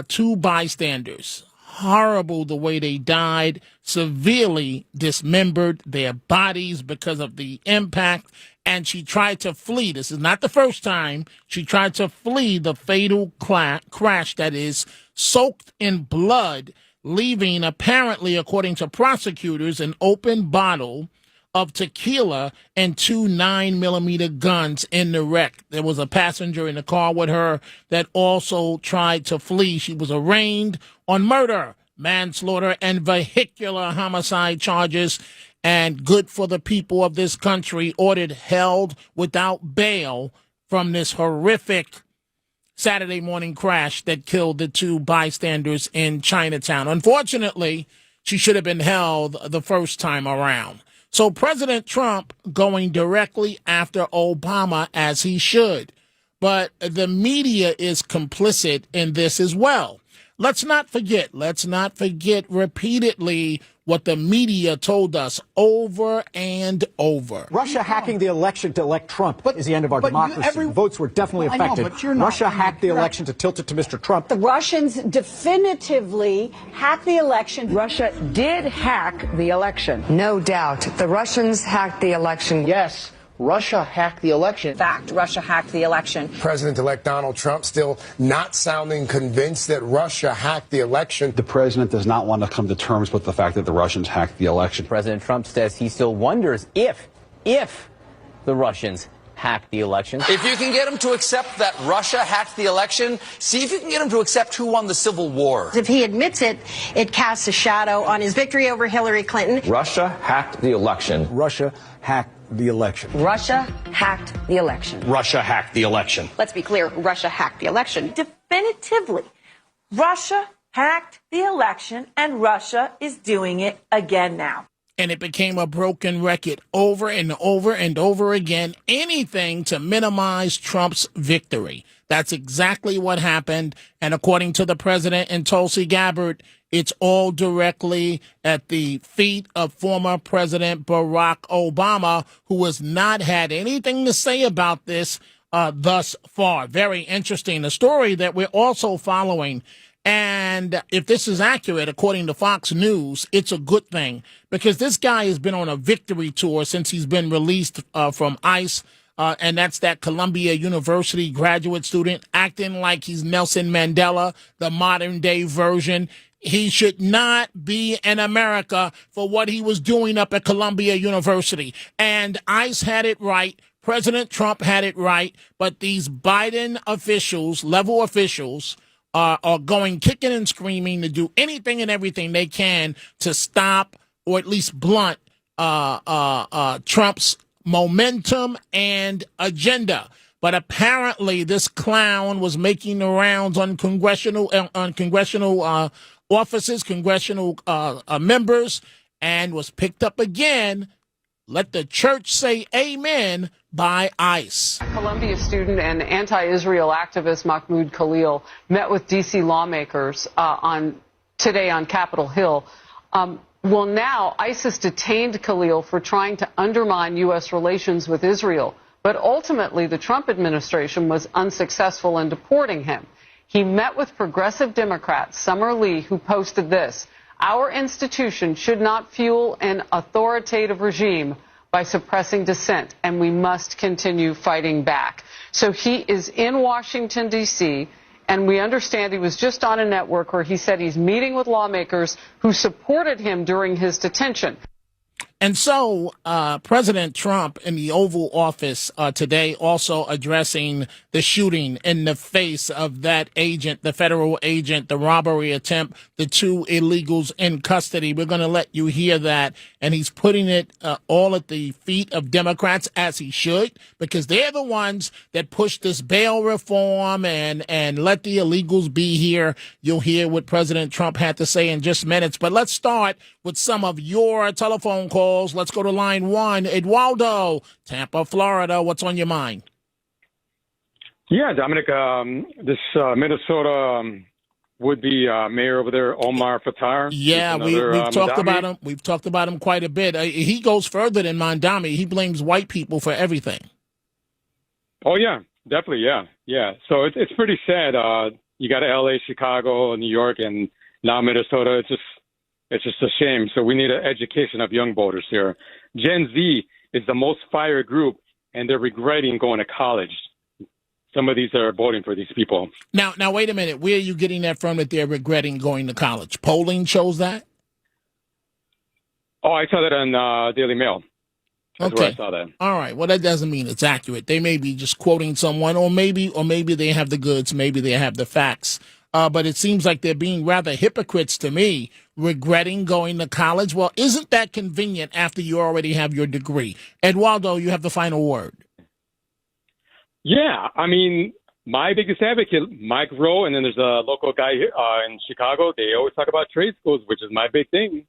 2 bystanders. Horrible the way they died, severely dismembered their bodies because of the impact. And she tried to flee. This is not the first time. She tried to flee the fatal crash that is soaked in blood, leaving, apparently, according to prosecutors, an open bottle of tequila and 2 9mm guns in the wreck. There was a passenger in the car with her that also tried to flee. She was arraigned on murder, manslaughter, and vehicular homicide charges. And good for the people of this country, ordered held without bail from this horrific Saturday morning crash that killed the 2 bystanders in Chinatown. Unfortunately, she should have been held the first time around. So President Trump going directly after Obama, as he should. But the media is complicit in this as well. Let's not forget repeatedly what the media told us over and over. Russia hacking the election to elect Trump is the end of our democracy. Votes were definitely affected. Russia hacked the election to tilt it to Mr. Trump. The Russians definitively hacked the election. Russia did hack the election. No doubt. The Russians hacked the election. Yes. Russia hacked the election. Fact, Russia hacked the election. President-elect Donald Trump still not sounding convinced that Russia hacked the election. The president does not want to come to terms with the fact that the Russians hacked the election. President Trump says he still wonders if the Russians hacked the election. If you can get him to accept that Russia hacked the election, see if you can get him to accept who won the Civil War. If he admits it, it casts a shadow on his victory over Hillary Clinton. Russia hacked the election. Russia hacked the election. Russia hacked the election. Russia hacked the election. Let's be clear, Russia hacked the election. Definitively, Russia hacked the election, and Russia is doing it again now. And it became a broken record over and over and over again, anything to minimize Trump's victory. That's exactly what happened. And according to the president and Tulsi Gabbard, it's all directly at the feet of former President Barack Obama, who has not had anything to say about this thus far. Very interesting. A story that we're also following. And if this is accurate, according to Fox News, it's a good thing because this guy has been on a victory tour since he's been released from ICE. And that's that Columbia University graduate student acting like he's Nelson Mandela, the modern day version. He should not be in America for what he was doing up at Columbia University. And ICE had it right. President Trump had it right. But these Biden officials, level officials, are going kicking and screaming to do anything and everything they can to stop or at least blunt Trump's momentum and agenda. But apparently this clown was making the rounds on congressional offices, congressional members, and was picked up again. Let the church say amen by ICE. Columbia student and anti-Israel activist Mahmoud Khalil met with D.C. lawmakers today on Capitol Hill. Well, now ICE has detained Khalil for trying to undermine U.S. relations with Israel. But ultimately, the Trump administration was unsuccessful in deporting him. He met with progressive Democrat Summer Lee, who posted this: "Our institution should not fuel an authoritative regime by suppressing dissent, and we must continue fighting back." So he is in Washington, D.C., and we understand he was just on a network where he said he's meeting with lawmakers who supported him during his detention. And so President Trump in the Oval Office today also addressing the shooting in the face of that agent, the federal agent, the robbery attempt, the 2 illegals in custody. We're going to let you hear that. And he's putting it all at the feet of Democrats, as he should, because they're the ones that push this bail reform and let the illegals be here. You'll hear what President Trump had to say in just minutes. But let's start with some of your telephone calls. Let's go to line 1. Eduardo, Tampa, Florida. What's on your mind? Yeah, Dominic, this Minnesota would-be mayor over there, Omar Fattar. Yeah, we've talked about him. We've talked about him quite a bit. He goes further than Mondami. He blames white people for everything. Oh yeah, definitely, yeah. So it's pretty sad. You got L.A., Chicago, New York, and now Minnesota. It's just a shame. So we need an education of young voters here. Gen Z is the most fired group, and they're regretting going to college. Some of these are voting for these people. Now, wait a minute. Where are you getting that from that they're regretting going to college? Polling shows that? Oh, I saw that on Daily Mail. That's where I saw that. All right. Well, that doesn't mean it's accurate. They may be just quoting someone, or maybe they have the goods, maybe they have the facts. But it seems like they're being rather hypocrites to me, regretting going to college. Well, isn't that convenient after you already have your degree? Eduardo, you have the final word. Yeah, I mean, my biggest advocate, Mike Rowe, and then there's a local guy here in Chicago. They always talk about trade schools, which is my big thing.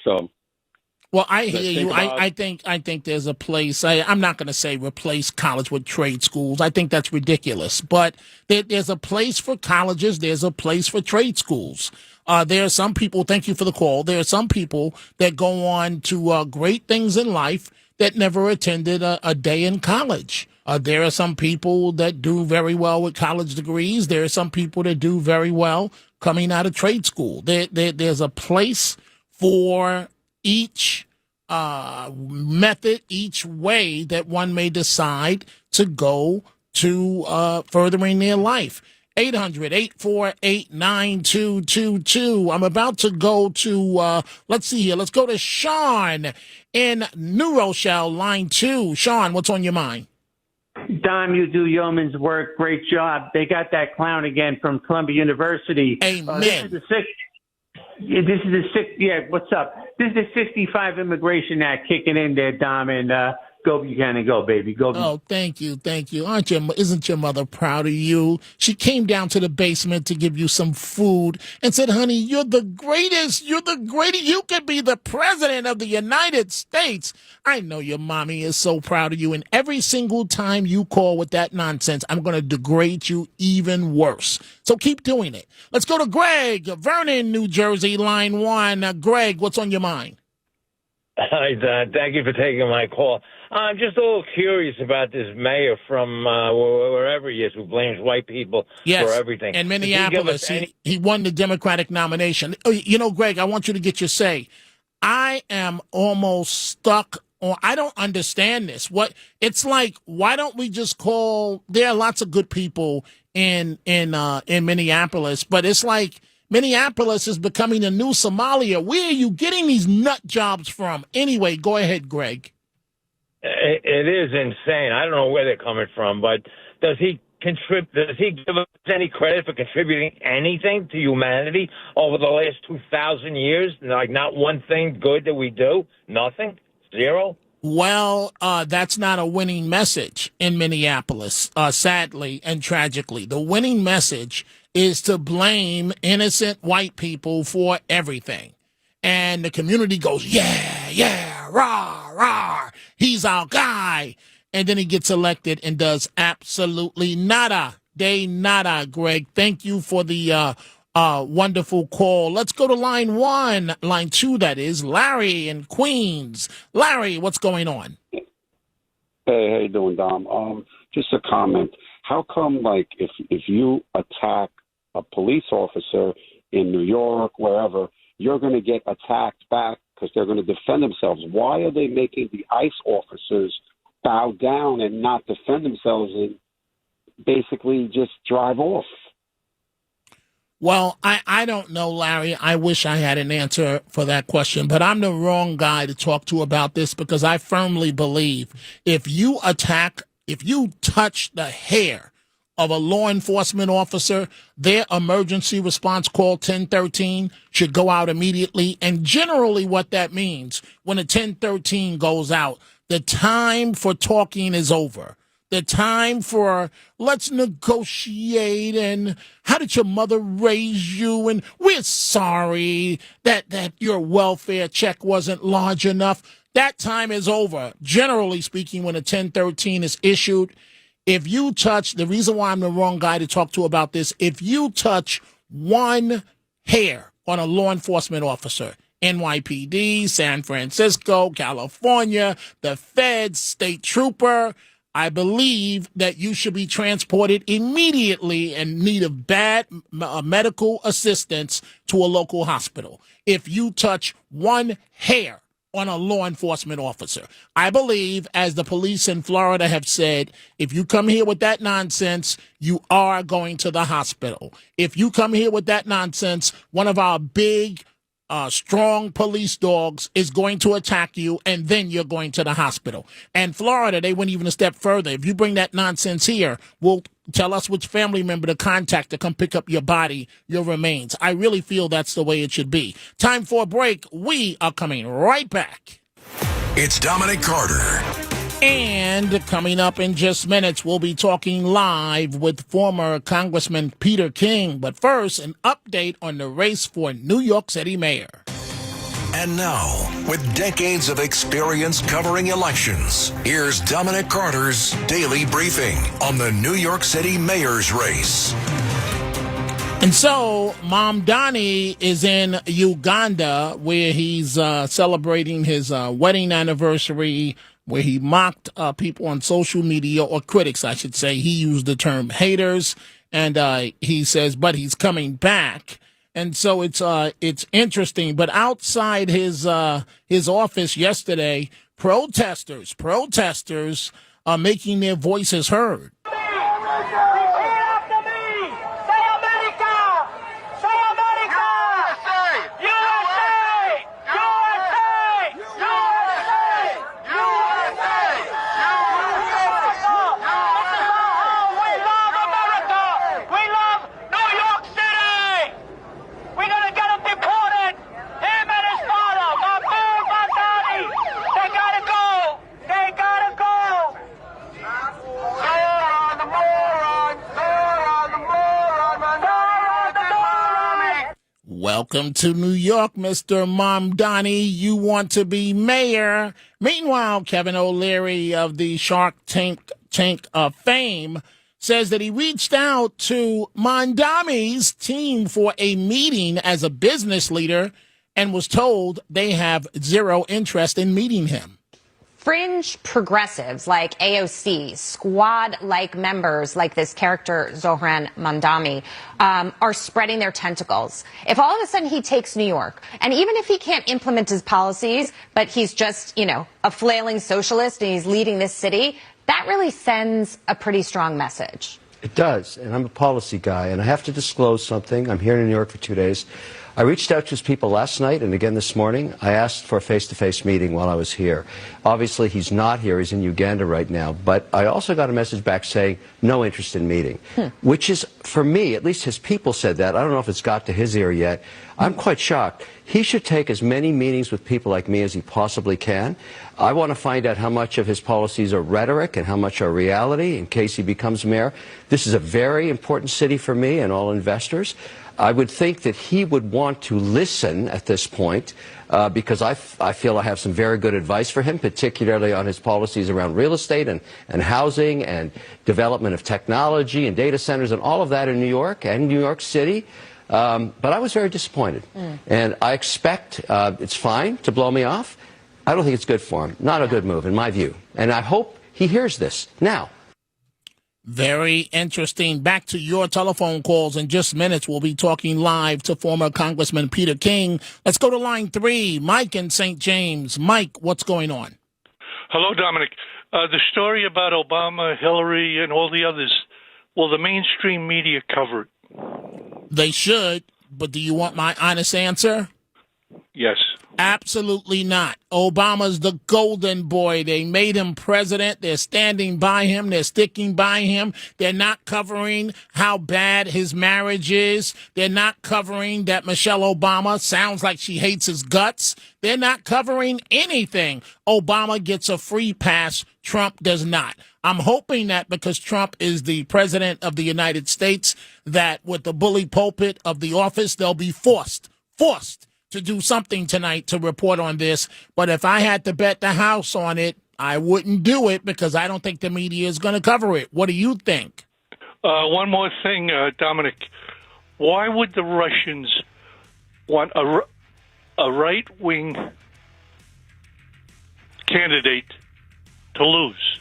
So, well, I hear you. I think there's a place. I'm not going to say replace college with trade schools. I think that's ridiculous. But there's a place for colleges. There's a place for trade schools. There are some people. Thank you for the call. There are some people that go on to great things in life that never attended a day in college. There are some people that do very well with college degrees. There are some people that do very well coming out of trade school. There's a place for each method, each way that one may decide to go to furthering their life. 800-848-9222. I'm about to go to, let's see here. Let's go to Sean in New Rochelle, line 2. Sean, what's on your mind? Dom, you do yeoman's work. Great job. They got that clown again from Columbia University. Amen. This is the sixth. Yeah, what's up? This is the 65 Immigration Act kicking in there, Dom, and go Buchanan, go, baby. Go. Oh, thank you. Isn't your mother proud of you? She came down to the basement to give you some food and said, honey, you're the greatest. You could be the president of the United States. I know your mommy is so proud of you. And every single time you call with that nonsense, I'm going to degrade you even worse. So keep doing it. Let's go to Greg, Vernon, New Jersey, line 1. Greg, what's on your mind? Hi, Don. Thank you for taking my call. I'm just a little curious about this mayor from wherever he is who blames white people for everything. In Minneapolis, he won the Democratic nomination. You know, Greg, I want you to get your say. I am almost stuck on, I don't understand this. It's like, why don't we just call, there are lots of good people in Minneapolis, but it's like Minneapolis is becoming a new Somalia. Where are you getting these nut jobs from? Anyway, go ahead, Greg. It is insane. I don't know where they're coming from, but does he give us any credit for contributing anything to humanity over the last 2,000 years? Like, not one thing good that we do? Nothing? Zero? Well, that's not a winning message in Minneapolis, sadly and tragically. The winning message is to blame innocent white people for everything. And the community goes, yeah, rah, rah, he's our guy. And then he gets elected and does absolutely nada. De nada, Greg. Thank you for the wonderful call. Let's go to line 1, line 2, that is. Larry in Queens. Larry, what's going on? Hey, how you doing, Dom? Just a comment. How come, like, if you attack a police officer in New York, wherever, you're going to get attacked back because they're going to defend themselves? Why are they making the ICE officers bow down and not defend themselves and basically just drive off? Well, I don't know, Larry. I wish I had an answer for that question, but I'm the wrong guy to talk to about this because I firmly believe if you touch the hair of a law enforcement officer, their emergency response call 1013 should go out immediately. And generally what that means, when a 1013 goes out, the time for talking is over. The time for let's negotiate and how did your mother raise you and we're sorry that your welfare check wasn't large enough. That time is over. Generally speaking, when a 1013 is issued, If you touch, the reason why I'm the wrong guy to talk to about this, if you touch one hair on a law enforcement officer, NYPD, San Francisco, California, the feds, state trooper, I believe that you should be transported immediately in need of bad medical assistance to a local hospital. If you touch one hair on a law enforcement officer, I believe, as the police in Florida have said, if you come here with that nonsense, you are going to the hospital. If you come here with that nonsense, one of our big strong police dogs is going to attack you, and then you're going to the hospital. And Florida, they went even a step further. If you bring that nonsense here, we'll tell us which family member to contact to come pick up your body, your remains. I really feel that's the way it should be. Time for a break. We are coming right back. It's Dominic Carter. And coming up in just minutes, we'll be talking live with former Congressman Peter King. But first, an update on the race for New York City mayor. And now, with decades of experience covering elections, here's Dominic Carter's Daily Briefing on the New York City mayor's race. And so, Mamdani is in Uganda, where he's celebrating his wedding anniversary, where he mocked people on social media, or critics, I should say. He used the term haters, and he says, but he's coming back. And so it's interesting. But outside his office yesterday, protesters are making their voices heard. Welcome to New York, Mr. Mamdani. You want to be mayor. Meanwhile, Kevin O'Leary of the Shark Tank fame says that he reached out to Mamdani's team for a meeting as a business leader and was told they have zero interest in meeting him. Fringe progressives like AOC, squad-like members like this character Zohran Mamdani are spreading their tentacles. If all of a sudden he takes New York, and even if he can't implement his policies, but he's just, a flailing socialist and he's leading this city, that really sends a pretty strong message. It does, and I'm a policy guy, and I have to disclose something. I'm here in New York for 2 days. I reached out to his people last night and again this morning. I asked for a face-to-face meeting while I was here. Obviously, he's not here. He's in Uganda right now. But I also got a message back saying no interest in meeting, which is, for me, at least his people said that. I don't know if it's got to his ear yet. I'm quite shocked. He should take as many meetings with people like me as he possibly can. I want to find out how much of his policies are rhetoric and how much are reality in case he becomes mayor. This is a very important city for me and all investors. I would think that he would want to listen at this point because I feel I have some very good advice for him, particularly on his policies around real estate and housing and development of technology and data centers and all of that in New York and New York City. But I was very disappointed. And I expect it's fine to blow me off. I don't think it's good for him. Not a good move, in my view. And I hope he hears this now. Very interesting. Back to your telephone calls in just minutes. We'll be talking live to former Congressman Peter King. Let's go to line 3. Mike in St. James. Mike, what's going on? Hello, Dominic. The story about Obama, Hillary, and all the others, will the mainstream media cover it? They should, but do you want my honest answer? Yes. Absolutely not. Obama's the golden boy. They made him president. They're standing by him. They're sticking by him. They're not covering how bad his marriage is. They're not covering that Michelle Obama sounds like she hates his guts. They're not covering anything. Obama gets a free pass. Trump does not. I'm hoping that because Trump is the president of the United States, that with the bully pulpit of the office, they'll be forced to do something tonight to report on this. But if I had to bet the house on it, I wouldn't do it because I don't think the media is going to cover it. What do you think? One more thing, Dominic. Why would the Russians want a right-wing candidate to lose?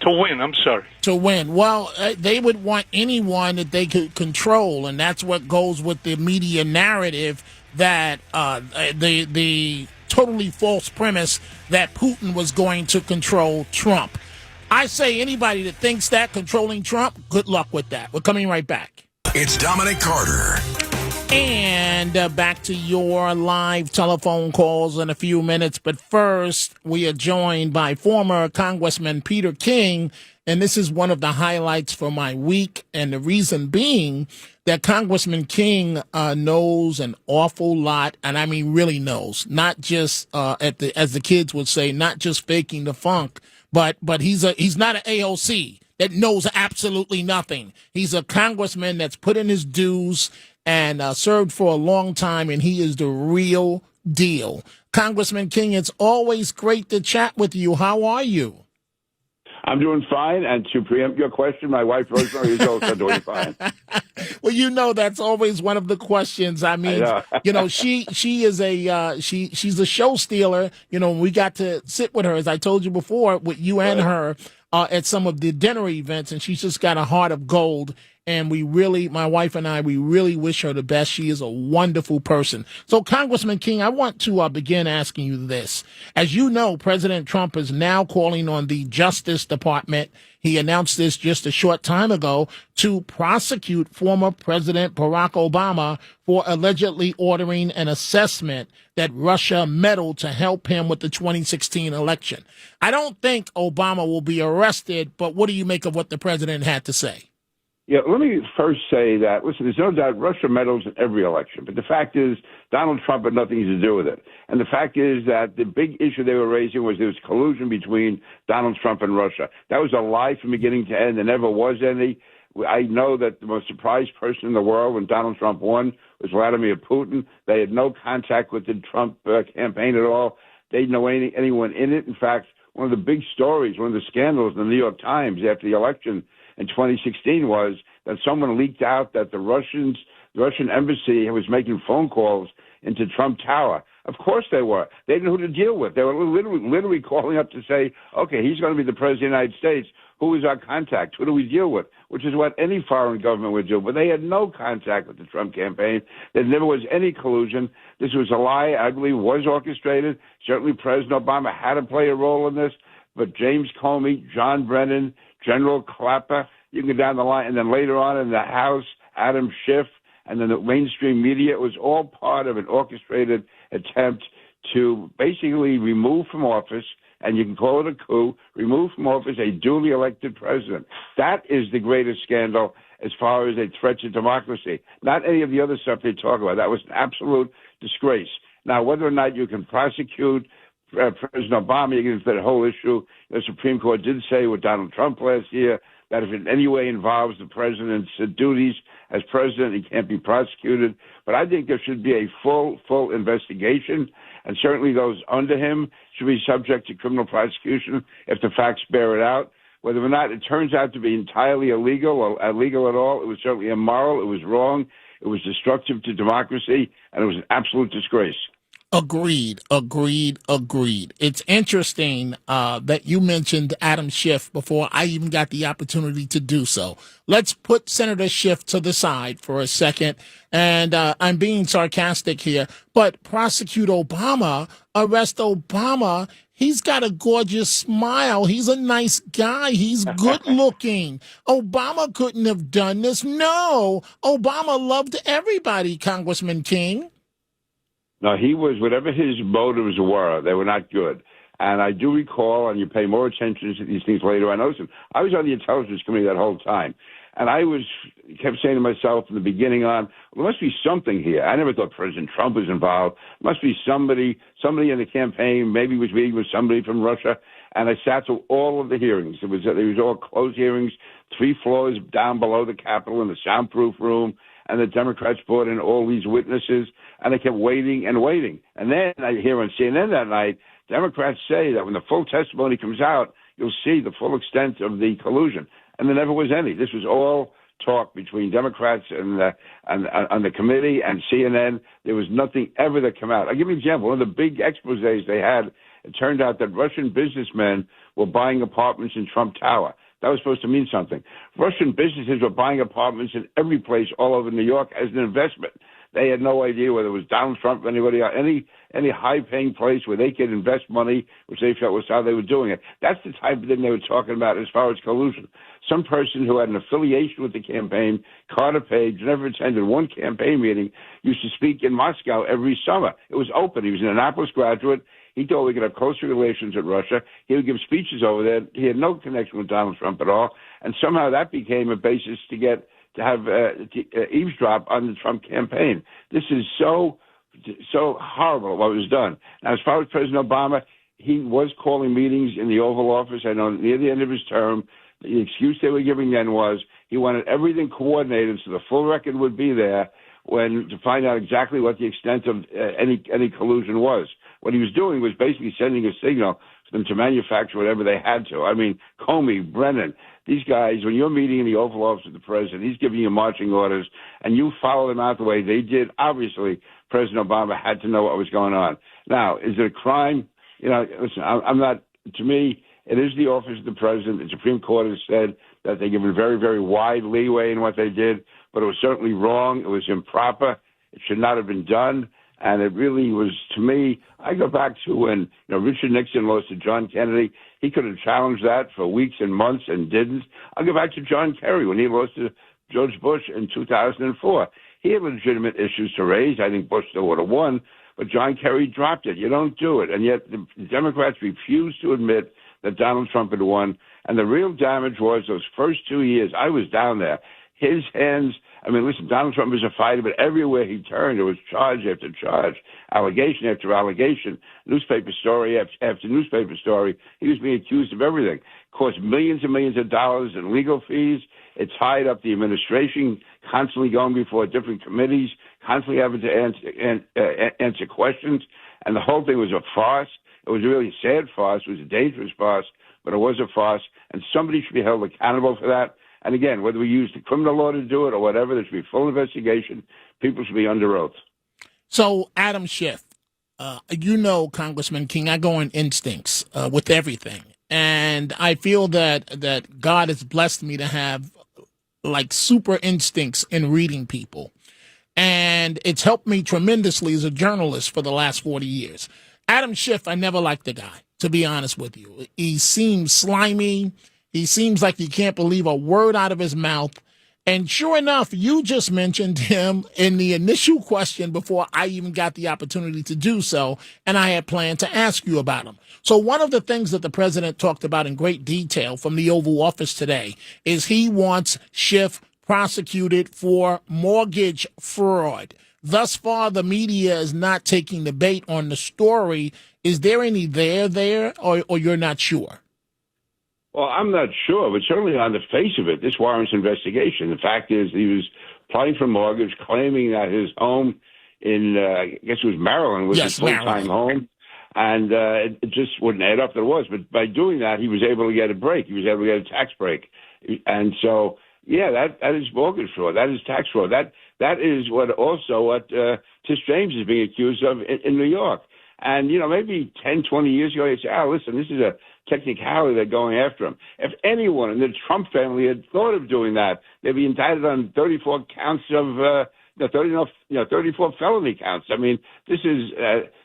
To win, I'm sorry. To win. Well, they would want anyone that they could control, and that's what goes with the media narrative that the totally false premise that Putin was going to control Trump. I say anybody that thinks that controlling Trump, good luck with that. We're coming right back. It's Dominic Carter. And back to your live telephone calls in a few minutes. But first, we are joined by former Congressman Peter King. And this is one of the highlights for my week. And the reason being that Congressman King knows an awful lot. And I mean, really knows, not just as the kids would say, not just faking the funk, but he's not an AOC that knows absolutely nothing. He's a congressman that's put in his dues and served for a long time, and he is the real deal. Congressman King, it's always great to chat with you. How are you? I'm doing fine, and to preempt your question, my wife Rosemary is also doing fine. Well, you know that's always one of the questions. I mean, she is she's a show stealer. You know, we got to sit with her, as I told you before, with you and her at some of the dinner events, and she's just got a heart of gold. And my wife and I, we really wish her the best. She is a wonderful person. So, Congressman King, I want to begin asking you this. As you know, President Trump is now calling on the Justice Department. He announced this just a short time ago to prosecute former President Barack Obama for allegedly ordering an assessment that Russia meddled to help him with the 2016 election. I don't think Obama will be arrested, but what do you make of what the president had to say? Yeah, let me first say that, listen, there's no doubt Russia meddles in every election. But the fact is, Donald Trump had nothing to do with it. And the fact is that the big issue they were raising was there was collusion between Donald Trump and Russia. That was a lie from beginning to end. There never was any. I know that the most surprised person in the world when Donald Trump won was Vladimir Putin. They had no contact with the Trump campaign at all. They didn't know anyone in it. In fact, one of the big stories, one of the scandals in the New York Times after the election in 2016 was that someone leaked out that the Russian embassy was making phone calls into Trump Tower. Of course they were. They didn't know who to deal with. They were literally calling up to say, okay, he's going to be the president of the United States. Who is our contact? Who do we deal with? Which is what any foreign government would do. But they had no contact with the Trump campaign. There never was any collusion. This was a lie, I believe, was orchestrated. Certainly President Obama had to play a role in this. But James Comey, John Brennan, General Clapper, you can go down the line, and then later on in the House, Adam Schiff, and then the mainstream media, it was all part of an orchestrated attempt to basically remove from office, and you can call it a coup, remove from office a duly elected president. That is the greatest scandal as far as a threat to democracy, not any of the other stuff they talk about. That was an absolute disgrace. Now, whether or not you can prosecute President Obama against that whole issue, the Supreme Court did say with Donald Trump last year that if it in any way involves the president's duties as president, he can't be prosecuted. But I think there should be a full investigation, and certainly those under him should be subject to criminal prosecution if the facts bear it out. Whether or not it turns out to be entirely illegal or illegal at all, it was certainly immoral, it was wrong, it was destructive to democracy, and it was an absolute disgrace. Agreed. It's interesting that you mentioned Adam Schiff before I even got the opportunity to do so. Let's put Senator Schiff to the side for a second. And I'm being sarcastic here, but prosecute Obama, arrest Obama. He's got a gorgeous smile. He's a nice guy. He's good looking. Obama couldn't have done this. No, Obama loved everybody, Congressman King. No, he was, whatever his motives were, they were not good. And I do recall, and you pay more attention to these things later on. Listen, I was on the Intelligence Committee that whole time. And I kept saying to myself from the beginning on, there must be something here. I never thought President Trump was involved. There must be somebody in the campaign, maybe was meeting with somebody from Russia. And I sat through all of the hearings. It was all closed hearings, 3 floors down below the Capitol in the soundproof room. And the Democrats brought in all these witnesses, and I kept waiting and waiting. And then I hear on CNN that night Democrats say that when the full testimony comes out, you'll see the full extent of the collusion. And there never was any. This was all talk between Democrats and on the committee and CNN. There was nothing ever that came out. I'll give you an example. One of the big exposés they had, it turned out that Russian businessmen were buying apartments in Trump Tower. That was supposed to mean something. Russian businesses were buying apartments in every place all over New York as an investment. They had no idea whether it was Donald Trump or anybody else, any high-paying place where they could invest money, which they felt was how they were doing it. That's the type of thing they were talking about as far as collusion. Some person who had an affiliation with the campaign, Carter Page, never attended one campaign meeting, used to speak in Moscow every summer. It was open. He was an Annapolis graduate. He thought we could have closer relations with Russia. He would give speeches over there. He had no connection with Donald Trump at all. And somehow that became a basis to have eavesdrop on the Trump campaign. This is so horrible what was done. Now, as far as President Obama, he was calling meetings in the Oval Office. I know near the end of his term, the excuse they were giving then was he wanted everything coordinated so the full record would be there to find out exactly what the extent of any collusion was. What he was doing was basically sending a signal for them to manufacture whatever they had to. I mean, Comey, Brennan, these guys, when you're meeting in the Oval Office of the president, he's giving you marching orders, and you follow them out the way they did. Obviously, President Obama had to know what was going on. Now, is it a crime? You know, listen, I'm not, to me, it is the office of the president. The Supreme Court has said that they give a very, very wide leeway in what they did, but it was certainly wrong. It was improper. It should not have been done. And it really was, to me, I go back to when Richard Nixon lost to John Kennedy. He could have challenged that for weeks and months and didn't. I'll go back to John Kerry when he lost to George Bush in 2004. He had legitimate issues to raise. I think Bush still would have won, but John Kerry dropped it. You don't do it. And yet the Democrats refused to admit that Donald Trump had won. And the real damage was those first 2 years. I was down there. His hands, I mean, listen, Donald Trump is a fighter, but everywhere he turned, there was charge after charge, allegation after allegation, newspaper story after newspaper story. He was being accused of everything. Cost millions and millions of dollars in legal fees. It tied up the administration, constantly going before different committees, constantly having to answer questions. And the whole thing was a farce. It was a really sad farce. It was a dangerous farce, but it was a farce. And somebody should be held accountable for that. And again, whether we use the criminal law to do it or whatever, there should be full investigation. People should be under oath. So, Adam Schiff, Congressman King, I go on instincts with everything. And I feel that God has blessed me to have like super instincts in reading people. And it's helped me tremendously as a journalist for the last 40 years. Adam Schiff, I never liked the guy, to be honest with you. He seems slimy. He seems like you can't believe a word out of his mouth. And sure enough, you just mentioned him in the initial question before I even got the opportunity to do so, and I had planned to ask you about him. So one of the things that the president talked about in great detail from the Oval Office today is he wants Schiff prosecuted for mortgage fraud. Thus far, the media is not taking the bait on the story. Is there any there, or you're not sure? Well, I'm not sure, but certainly on the face of it, this warrants investigation. The fact is he was applying for mortgage, claiming that his home in, I guess it was Maryland, was his full-time home. And it just wouldn't add up that it was. But by doing that, he was able to get a break. He was able to get a tax break. And so, yeah, that is mortgage fraud. That is tax fraud. That is what Tish James is being accused of in New York. And, maybe 10, 20 years ago, you'd say, listen, this is a technicality, they're going after him. If anyone in the Trump family had thought of doing that, they'd be indicted on 34 counts of 34 felony counts. I mean, this is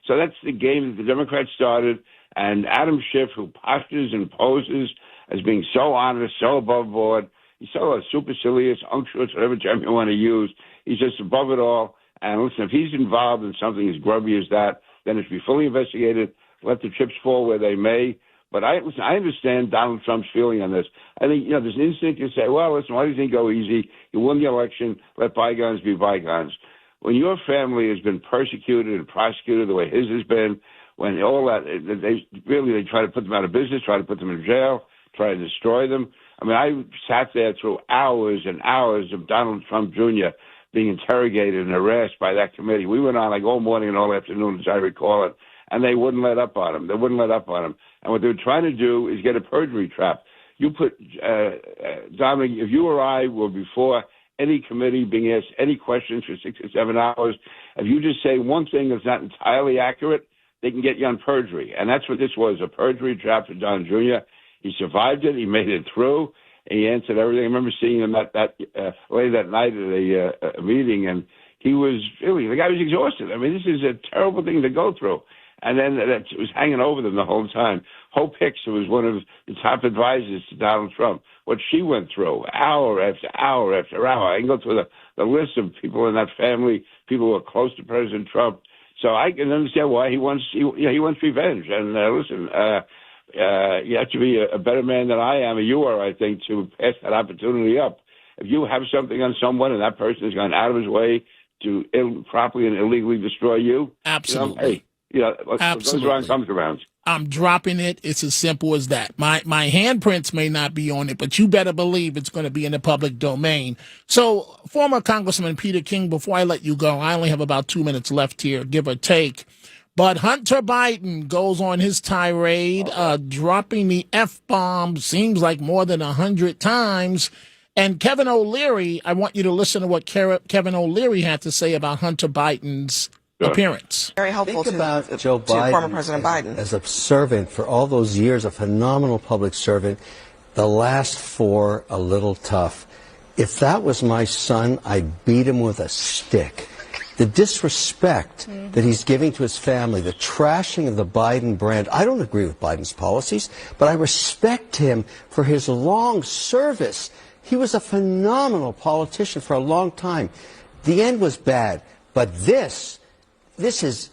so that's the game that the Democrats started. And Adam Schiff, who postures and poses as being so honest, so above board, he's so supercilious, unctuous, whatever term you want to use. He's just above it all. And listen, if he's involved in something as grubby as that, then it should be fully investigated. Let the chips fall where they may. But I understand Donald Trump's feeling on this. I think, there's an instinct to say, well, listen, why does he go easy? He won the election. Let bygones be bygones. When your family has been persecuted and prosecuted the way his has been, when all that, they try to put them out of business, try to put them in jail, try to destroy them. I mean, I sat there through hours and hours of Donald Trump Jr. being interrogated and harassed by that committee. We went on like all morning and all afternoon, as I recall it. and they wouldn't let up on him. They wouldn't let up on him. And what they were trying to do is get a perjury trap. You put, Dominic, if you or I were before any committee being asked any questions for 6 or 7 hours, if you just say one thing that's not entirely accurate, they can get you on perjury. And that's what this was, a perjury trap for Don Jr. He survived it. He made it through. He answered everything. I remember seeing him late that night at a meeting, and he was really, the guy was exhausted. I mean, this is a terrible thing to go through. And then that was hanging over them the whole time. Hope Hicks, who was one of the top advisors to Donald Trump, what she went through hour after hour after hour. I can go through the list of people in that family, people who are close to President Trump. So I can understand why he wants revenge. And listen, you have to be a better man than I am, or you are, I think, to pass that opportunity up. If you have something on someone and that person has gone out of his way to improperly and illegally destroy you, absolutely. What goes around comes around. I'm dropping it. It's as simple as that. My handprints may not be on it, but you better believe it's going to be in the public domain. So, former Congressman Peter King, before I let you go, I only have about 2 minutes left here, give or take. But Hunter Biden goes on his tirade, dropping the F-bomb, seems like more than 100 times. And Kevin O'Leary, I want you to listen to what Kevin O'Leary had to say about Hunter Biden's appearance. Very helpful Think about Joe Biden to former President Biden. As a servant for all those years, a phenomenal public servant. The last 4, a little tough. If that was my son, I'd beat him with a stick. The disrespect that he's giving to his family, the trashing of the Biden brand. I don't agree with Biden's policies, but I respect him for his long service. He was a phenomenal politician for a long time. The end was bad, but this is,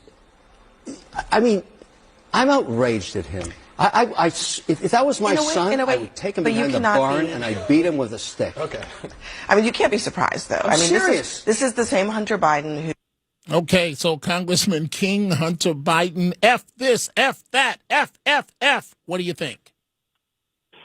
I mean, I'm outraged at him. If that was my son, I would take him behind the barn and I'd beat him with a stick. Okay. I mean, you can't be surprised, though. I'm serious. This is the same Hunter Biden who... Okay, so Congressman King, Hunter Biden, F this, F that, F. What do you think?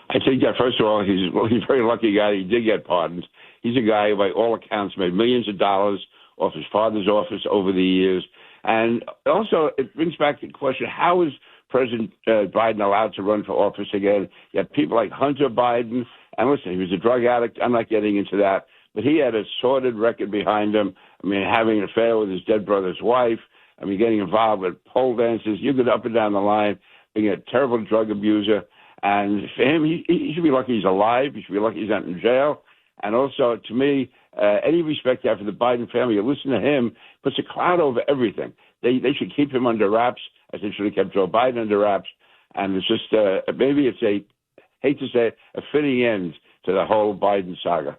I think that, first of all, he's a very lucky guy. He did get pardoned. He's a guy who, by all accounts, made millions of dollars off his father's office over the years. And also, it brings back the question, how is President Biden allowed to run for office again? You have people like Hunter Biden, and listen, he was a drug addict. I'm not getting into that. But he had a sordid record behind him. I mean, having an affair with his dead brother's wife. I mean, getting involved with pole dances. You get up and down the line, being a terrible drug abuser. And for him, he should be lucky he's alive. He should be lucky he's not in jail. And also, to me, any respect you have for the Biden family, you listen to him, puts a cloud over everything. They should keep him under wraps, as they should have kept Joe Biden under wraps. And it's just, maybe it's hate to say it, a fitting end to the whole Biden saga.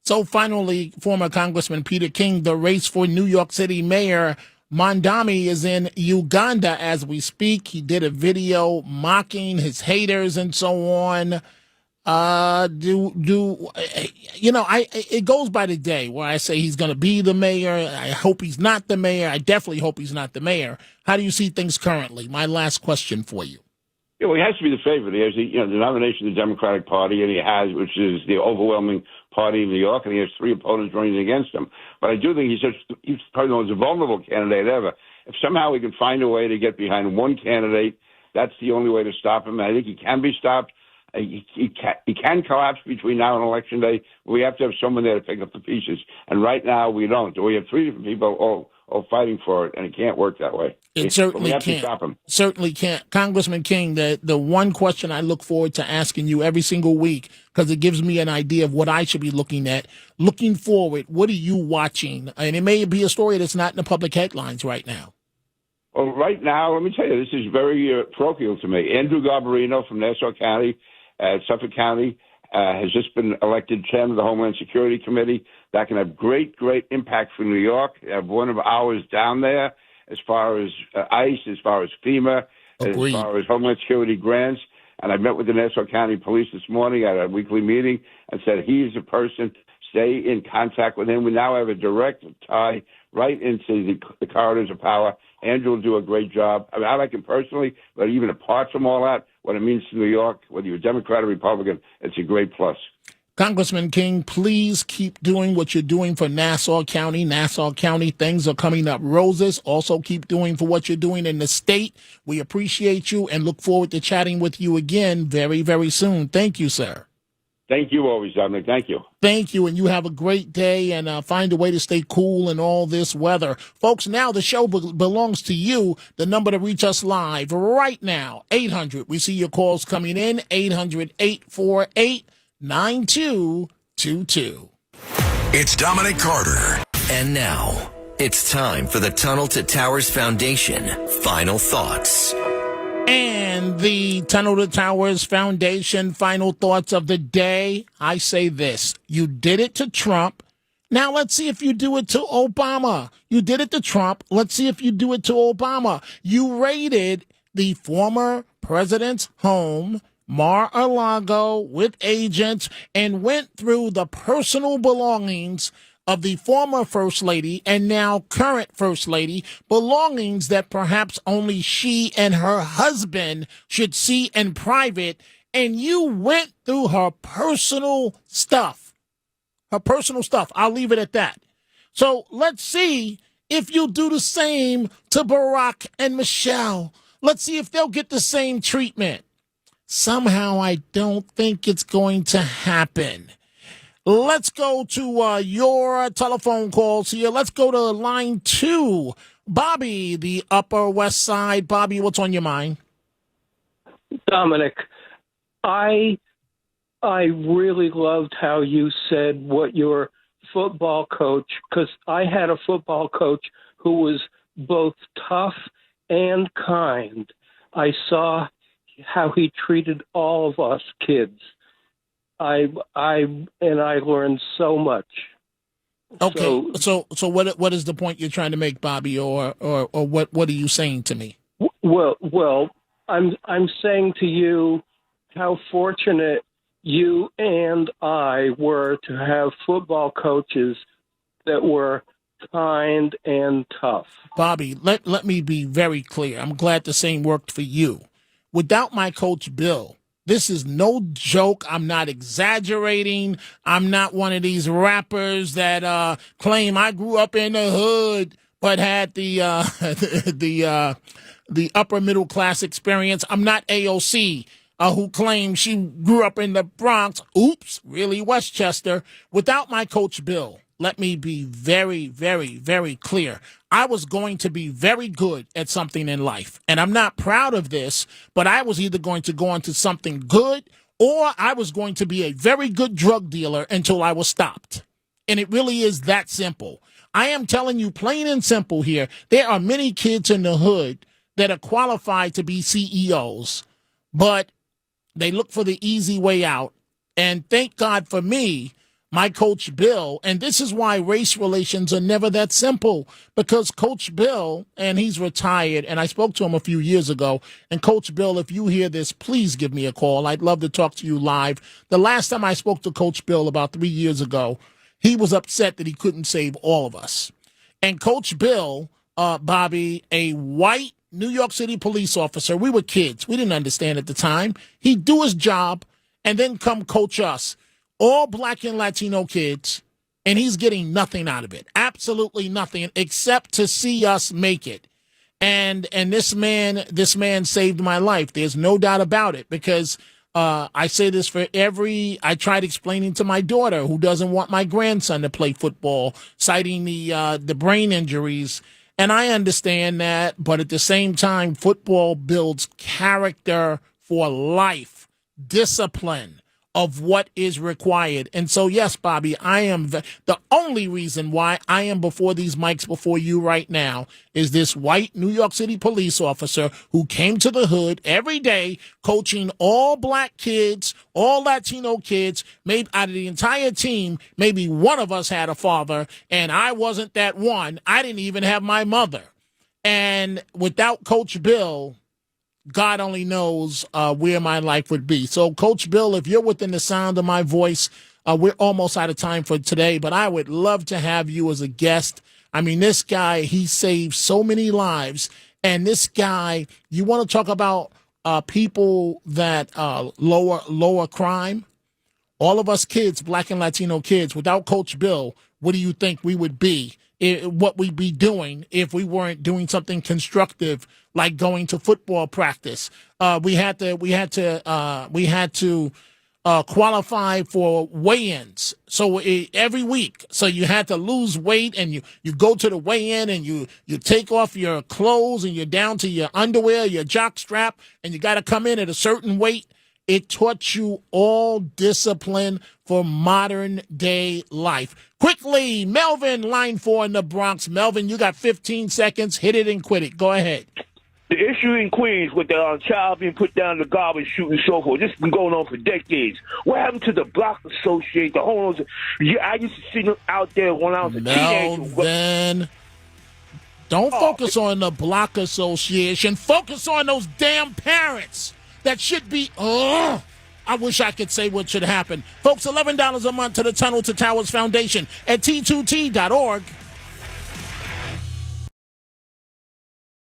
So finally, former Congressman Peter King, the race for New York City mayor, Mondami is in Uganda as we speak. He did a video mocking his haters and so on. It goes by the day where I say he's going to be the mayor. I hope he's not the mayor. I definitely hope he's not the mayor. How do you see things currently? My last question for you. Yeah, well, he has to be the favorite. He has the nomination of the Democratic Party, and he has, which is the overwhelming party in New York, and he has 3 opponents running against him. But I do think he's probably the most vulnerable candidate ever. If somehow we can find a way to get behind one candidate, that's the only way to stop him. And I think he can be stopped. He can collapse between now and Election Day. We have to have someone there to pick up the pieces. And right now we don't. We have 3 different people all fighting for it, and it can't work that way. It certainly can't. To stop him. Certainly can't. Congressman King, the one question I look forward to asking you every single week, because it gives me an idea of what I should be looking at. Looking forward, what are you watching? And it may be a story that's not in the public headlines right now. Well, right now, let me tell you, this is very parochial to me. Andrew Garbarino from Nassau County, Suffolk County, has just been elected chairman of the Homeland Security Committee. That can have great impact for New York. Have one of ours down there as far as ICE, as far as FEMA, Agreed. As far as Homeland Security grants. And I met with the Nassau County Police this morning at a weekly meeting and said he's a person. Stay in contact with him. We now have a direct tie right into the corridors of power. Andrew will do a great job. I mean, I like him personally, but even apart from all that, what it means to New York, whether you're a Democrat or Republican, it's a great plus. Congressman King, please keep doing what you're doing for Nassau County. Nassau County, things are coming up roses. Also keep doing for what you're doing in the state. We appreciate you and look forward to chatting with you again very, very soon. Thank you, sir. Thank you always, Dominic. Thank you. Thank you, and you have a great day, and find a way to stay cool in all this weather. Folks, now the show belongs to you. The number to reach us live right now, 800. We see your calls coming in, 800-848-9222. It's Dominic Carter. And now, it's time for the Tunnel to Towers Foundation Final Thoughts. And the Tunnel to Towers Foundation final thoughts of the day. I say this. You did it to Trump. Now let's see if you do it to Obama. You did it to Trump. Let's see if you do it to Obama. You raided the former president's home, Mar-a-Lago, with agents and went through the personal belongings of the former First Lady and now current First Lady, belongings that perhaps only she and her husband should see in private, and you went through her personal stuff. Her personal stuff. I'll leave it at that. So let's see if you do the same to Barack and Michelle. Let's see if they'll get the same treatment. Somehow I don't think it's going to happen. Let's go to your telephone calls here. Let's go to line 2. Bobby, the Upper West Side. Bobby, what's on your mind? Dominic, I really loved how you said what your football coach, because I had a football coach who was both tough and kind. I saw how he treated all of us kids. I learned so much. Okay, so what is the point you're trying to make, Bobby, or what are you saying to me? Well, I'm saying to you how fortunate you and I were to have football coaches that were kind and tough. Bobby, let me be very clear. I'm glad the same worked for you. Without my coach Bill, this is no joke. I'm not exaggerating. I'm not one of these rappers that claim I grew up in the hood but had the upper middle class experience. I'm not AOC, who claims she grew up in the Bronx. Oops, really Westchester. Without my coach Bill, let me be very, very, very clear. I was going to be very good at something in life. And I'm not proud of this, but I was either going to go into something good or I was going to be a very good drug dealer until I was stopped. And it really is that simple. I am telling you plain and simple here. There are many kids in the hood that are qualified to be CEOs, but they look for the easy way out. And thank God for me, my coach Bill, and this is why race relations are never that simple, because Coach Bill, and he's retired, and I spoke to him a few years ago, and Coach Bill, if you hear this, please give me a call. I'd love to talk to you live. The last time I spoke to Coach Bill about 3 years ago, he was upset that he couldn't save all of us. And Coach Bill, Bobby, a white New York City police officer, we were kids. We didn't understand at the time. He'd do his job and then come coach us, all black and Latino kids, and he's getting nothing out of it. Absolutely nothing except to see us make it. And this man saved my life. There's no doubt about it, because I say this I tried explaining to my daughter, who doesn't want my grandson to play football, citing the brain injuries. And I understand that, but at the same time, football builds character for life, discipline of what is required. And so, yes, Bobby, I am the only reason why I am before these mics before you right now is this white New York City police officer who came to the hood every day coaching all black kids, all Latino kids. Maybe out of the entire team, maybe one of us had a father, and I wasn't that one. I didn't even have my mother. And without Coach Bill, God only knows where my life would be. So, Coach Bill, if you're within the sound of my voice, we're almost out of time for today, but I would love to have you as a guest. I mean, this guy, he saved so many lives. And this guy, you want to talk about people that lower crime? all of us kids, Black and Latino kids, without Coach Bill, what do you think we would be? What we'd be doing if we weren't doing something constructive like going to football practice? We had to qualify for weigh-ins. So every week, so you had to lose weight, and you go to the weigh-in, and you take off your clothes, and you're down to your underwear, your jock strap, and you got to come in at a certain weight. It taught you all discipline for modern day life. Quickly, Melvin, line 4 in the Bronx. Melvin, you got 15 seconds. Hit it and quit it. Go ahead. The issue in Queens with the child being put down in the garbage chute and so forth, this has been going on for decades. What happened to the block association, the homeowners? I used to see them out there when I was a teenager. Melvin, don't focus on the block association. Focus on those damn parents. That should be, I wish I could say what should happen. Folks, $11 a month to the Tunnel to Towers Foundation at T2T.org.